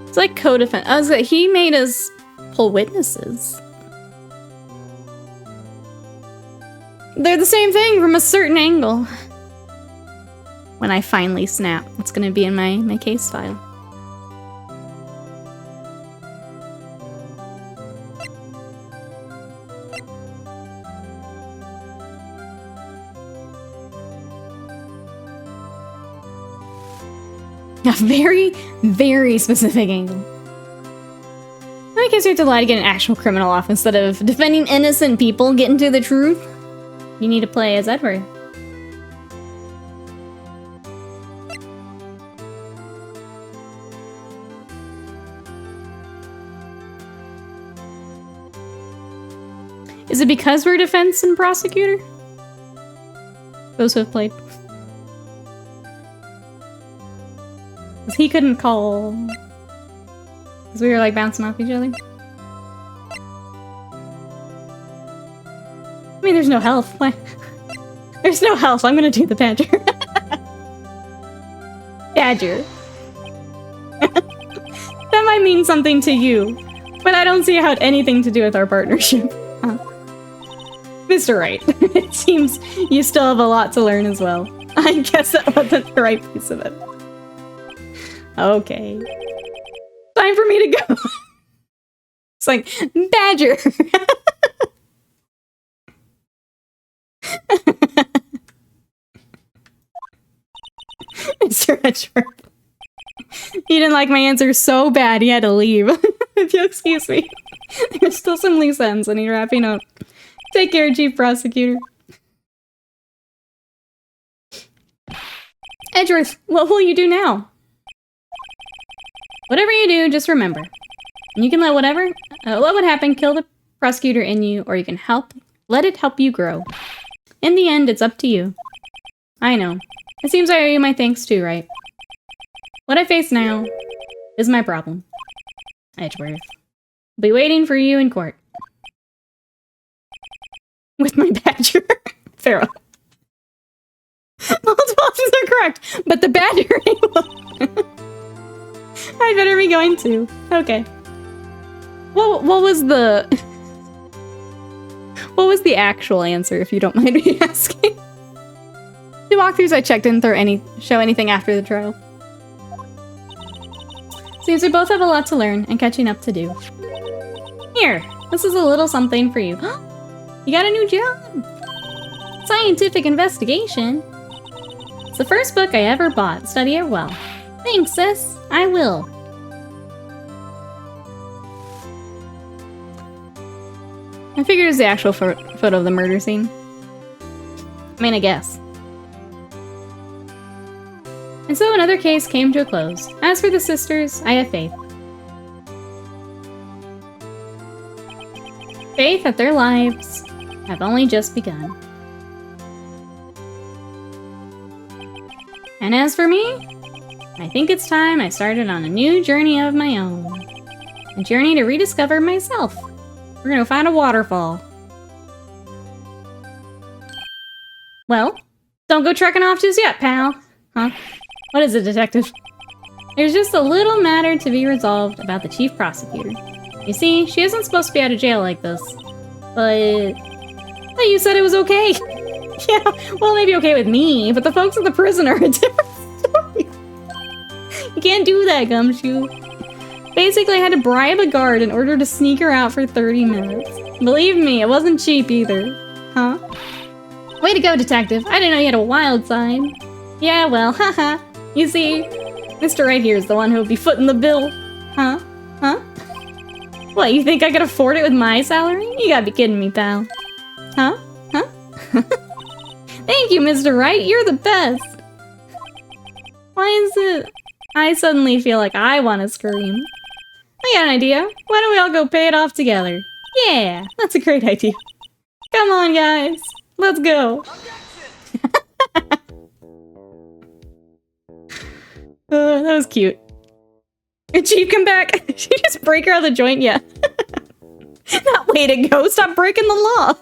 It's like co-defense. I was like, he made us pull witnesses. They're the same thing from a certain angle. When I finally snap, it's gonna be in my case file. A very, very specific angle. I guess you have to lie to get an actual criminal off instead of defending innocent people, getting to the truth. You need to play as Edward. Is it because we're defense and prosecutor? Those who have played. Because he couldn't call. Because we were like bouncing off each other. I mean, there's no health. Why? There's no health. I'm gonna do the badger. Badger. That might mean something to you, but I don't see how it had anything to do with our partnership. Huh. Mr. Wright, it seems you still have a lot to learn as well. I guess that wasn't the right piece of it. Okay. Time for me to go. It's like, badger! Mr. Edgeworth. He didn't like my answer so bad he had to leave. If you'll excuse me. There's still some loose ends and he's wrapping up. Take care, Chief Prosecutor. Edgeworth, what will you do now? Whatever you do, just remember. You can let what would happen kill the prosecutor in you, or you can let it help you grow. In the end, it's up to you. I know. It seems I owe you my thanks too, right? What I face now is my problem. Edgeworth. I'll be waiting for you in court. With my badger. Pharaoh. Multiple options are correct, but the badger will. I'd better be going too. Okay. What was the... What was the actual answer, if you don't mind me asking? The walkthroughs I checked didn't show anything after the trial. Seems we both have a lot to learn and catching up to do. Here, this is a little something for you. You got a new job! Scientific investigation. It's the first book I ever bought. Study it well. Thanks, sis. I will. I figured it was the actual photo of the murder scene. I mean, I guess. And so another case came to a close. As for the sisters, I have faith. Faith that their lives have only just begun. And as for me, I think it's time I started on a new journey of my own. A journey to rediscover myself. We're gonna find a waterfall. Well, don't go trekking off just yet, pal. Huh? What is it, detective? There's just a little matter to be resolved about the chief prosecutor. You see, she isn't supposed to be out of jail like this. But you said it was okay. Yeah, well, maybe okay with me, but the folks at the prison are a different story. You can't do that, Gumshoe. Basically, I had to bribe a guard in order to sneak her out for 30 minutes. Believe me, it wasn't cheap either. Huh? Way to go, detective. I didn't know you had a wild side. Yeah, well, haha. You see, Mr. Wright here is the one who would be footing the bill. Huh? Huh? What, you think I could afford it with my salary? You gotta be kidding me, pal. Huh? Huh? Thank you, Mr. Wright. You're the best. Why is it I suddenly feel like I want to scream? I got an idea. Why don't we all go pay it off together? Yeah, that's a great idea. Come on, guys. Let's go. That was cute. Chief, come back. Did you just break her out of the joint? Yeah. Not way to go. Stop breaking the law.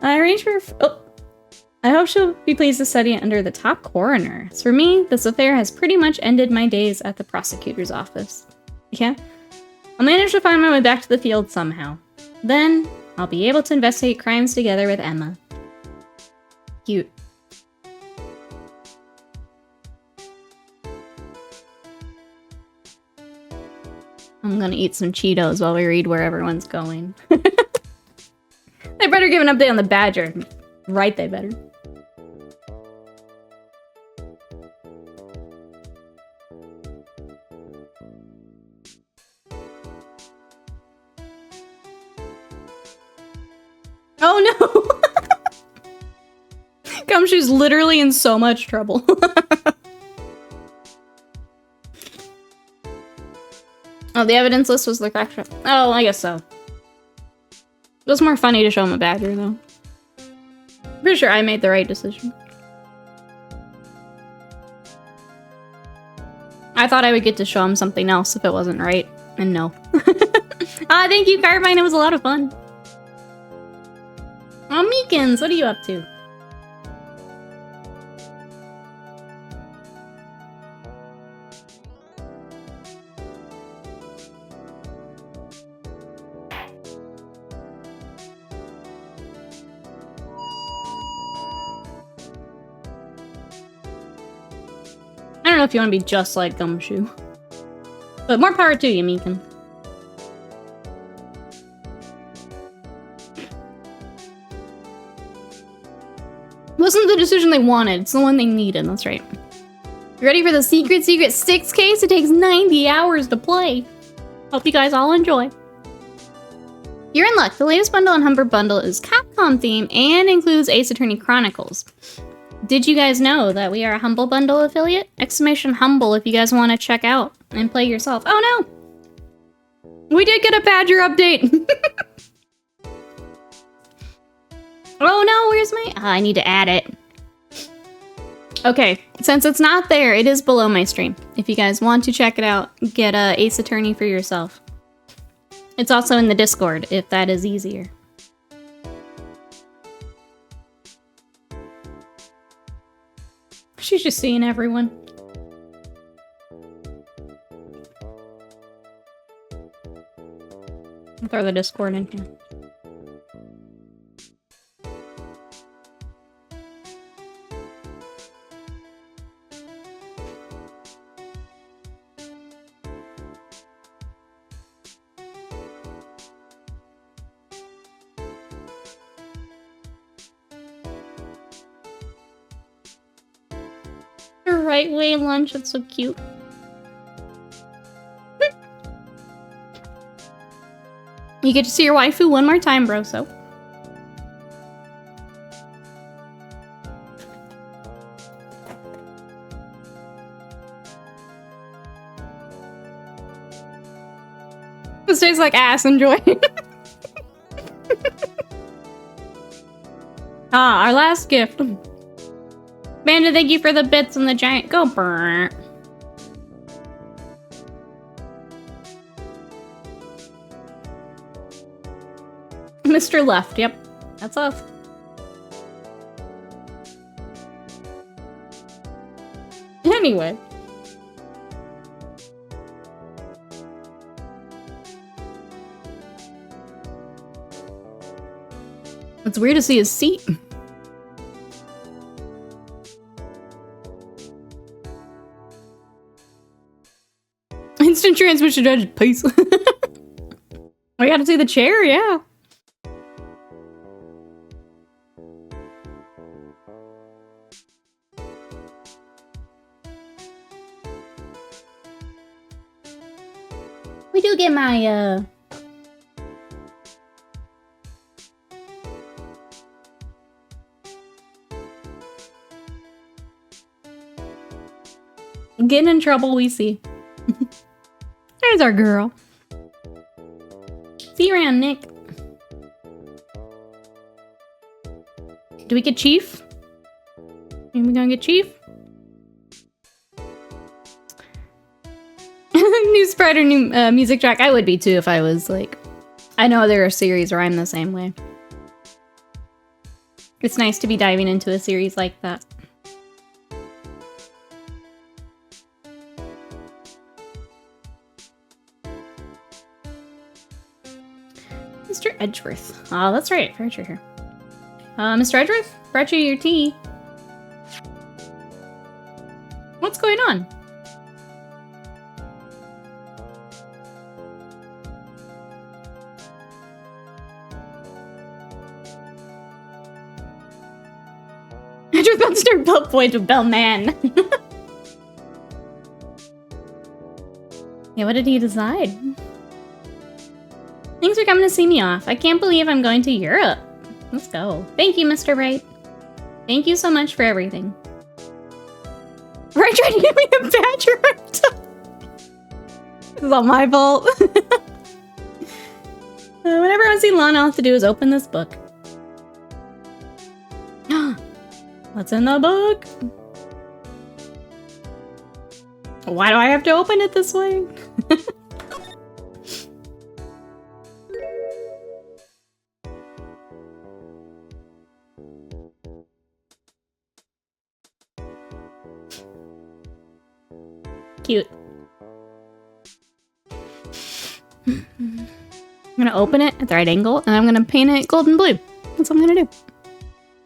I arranged for... Oh. I hope she'll be pleased to study it under the top coroner. As for me, this affair has pretty much ended my days at the prosecutor's office. Yeah? I'll manage to find my way back to the field somehow. Then, I'll be able to investigate crimes together with Emma. Cute. I'm gonna eat some Cheetos while we read where everyone's going. They better give an update on the badger. Right, they better. Oh no! Gumshoe's literally in so much trouble. Oh, the evidence list was the correct one. Oh, I guess so. It was more funny to show him a badger, though. I'm pretty sure I made the right decision. I thought I would get to show him something else if it wasn't right, and no. Thank you, Carbine. It was a lot of fun. Oh, Meekins, what are you up to? I don't know if you want to be just like Gumshoe. But more power to you, Meekin. Wasn't the decision they wanted, it's the one they needed, that's right. You ready for the Secret 6 case? It takes 90 hours to play. Hope you guys all enjoy. You're in luck. The latest bundle on Humber Bundle is Capcom theme and includes Ace Attorney Chronicles. Did you guys know that we are a Humble Bundle affiliate? Exclamation humble if you guys want to check out and play yourself. Oh no! We did get a Badger update! Oh no, where's my... Oh, I need to add it. Okay, since it's not there, it is below my stream. If you guys want to check it out, get Ace Attorney for yourself. It's also in the Discord, if that is easier. She's just seeing everyone. I'll throw the Discord in here. Right way lunch, that's so cute. You get to see your waifu one more time, bro, so. This tastes like ass, enjoy. Ah, our last gift. Amanda, thank you for the bits and the giant go burn. Mr. Left, yep. That's us. Anyway. It's weird to see his seat. Instant transmission judge, please. We gotta see the chair, yeah. We do get my, Getting in trouble, we see. There's our girl. See you around, Nick. Do we get Chief? Are we gonna get Chief? New spreader, new music track. I would be too if I was like... I know there are series where I'm the same way. It's nice to be diving into a series like that. Mr. Edgeworth. Oh, that's right. Furniture here. Mr. Edgeworth? Brought you your tea. What's going on? Edgeworth wants to belt point to Bellman. Yeah, what did he decide? Thanks for coming to see me off. I can't believe I'm going to Europe. Let's go. Thank you, Mr. Wright. Thank you so much for everything. Wright tried to give me a badger. This is all my fault. Whenever I see Lana, all I have to do is open this book. What's in the book? Why do I have to open it this way? Cute. I'm gonna open it at the right angle, and I'm gonna paint it golden blue. That's what I'm gonna do.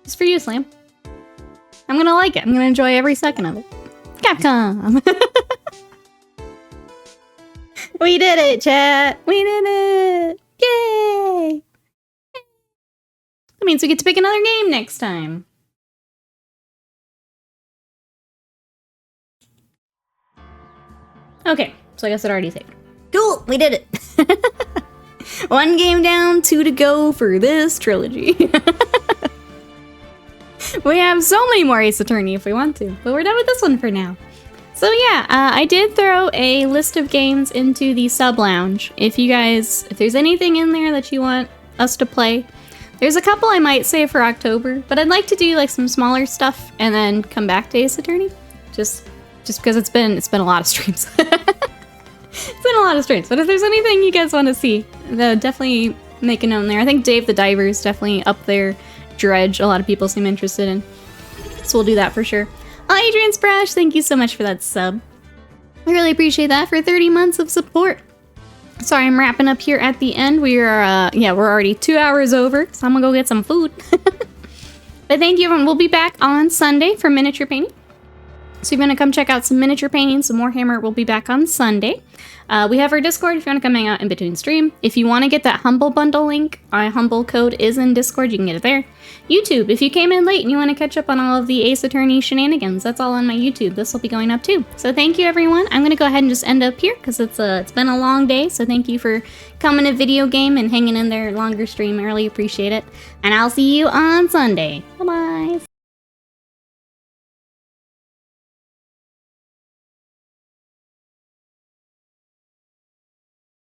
It's for you, Slam. I'm gonna like it. I'm gonna enjoy every second of it. Capcom! We did it, chat! We did it! Yay! That means we get to pick another game next time. Okay, so I guess it already saved. Cool, we did it. One game down, 2 to go for this trilogy. We have so many more Ace Attorney if we want to, but we're done with this one for now. So yeah, I did throw a list of games into the sub lounge. If there's anything in there that you want us to play, there's a couple I might save for October, but I'd like to do like some smaller stuff and then come back to Ace Attorney, just because it's been a lot of streams. It's been a lot of streams, but if there's anything you guys want to see, definitely make a note in there. I think Dave the Diver is definitely up there. Dredge, a lot of people seem interested in, so we'll do that for sure. Adrian Sprash, thank you so much for that sub. I really appreciate that for 30 months of support. Sorry, I'm wrapping up here at the end. We're already 2 hours over, so I'm gonna go get some food. But thank you, everyone. We'll be back on Sunday for miniature painting. So you're gonna come check out some miniature painting, some Warhammer. We'll be back on Sunday. We have our Discord if you want to come hang out in between stream. If you want to get that Humble Bundle link, our Humble code is in Discord. You can get it there. YouTube, if you came in late and you want to catch up on all of the Ace Attorney shenanigans, that's all on my YouTube. This will be going up too. So thank you, everyone. I'm going to go ahead and just end up here because it's been a long day. So thank you for coming to Video Game and hanging in there longer stream. I really appreciate it. And I'll see you on Sunday. Bye-bye.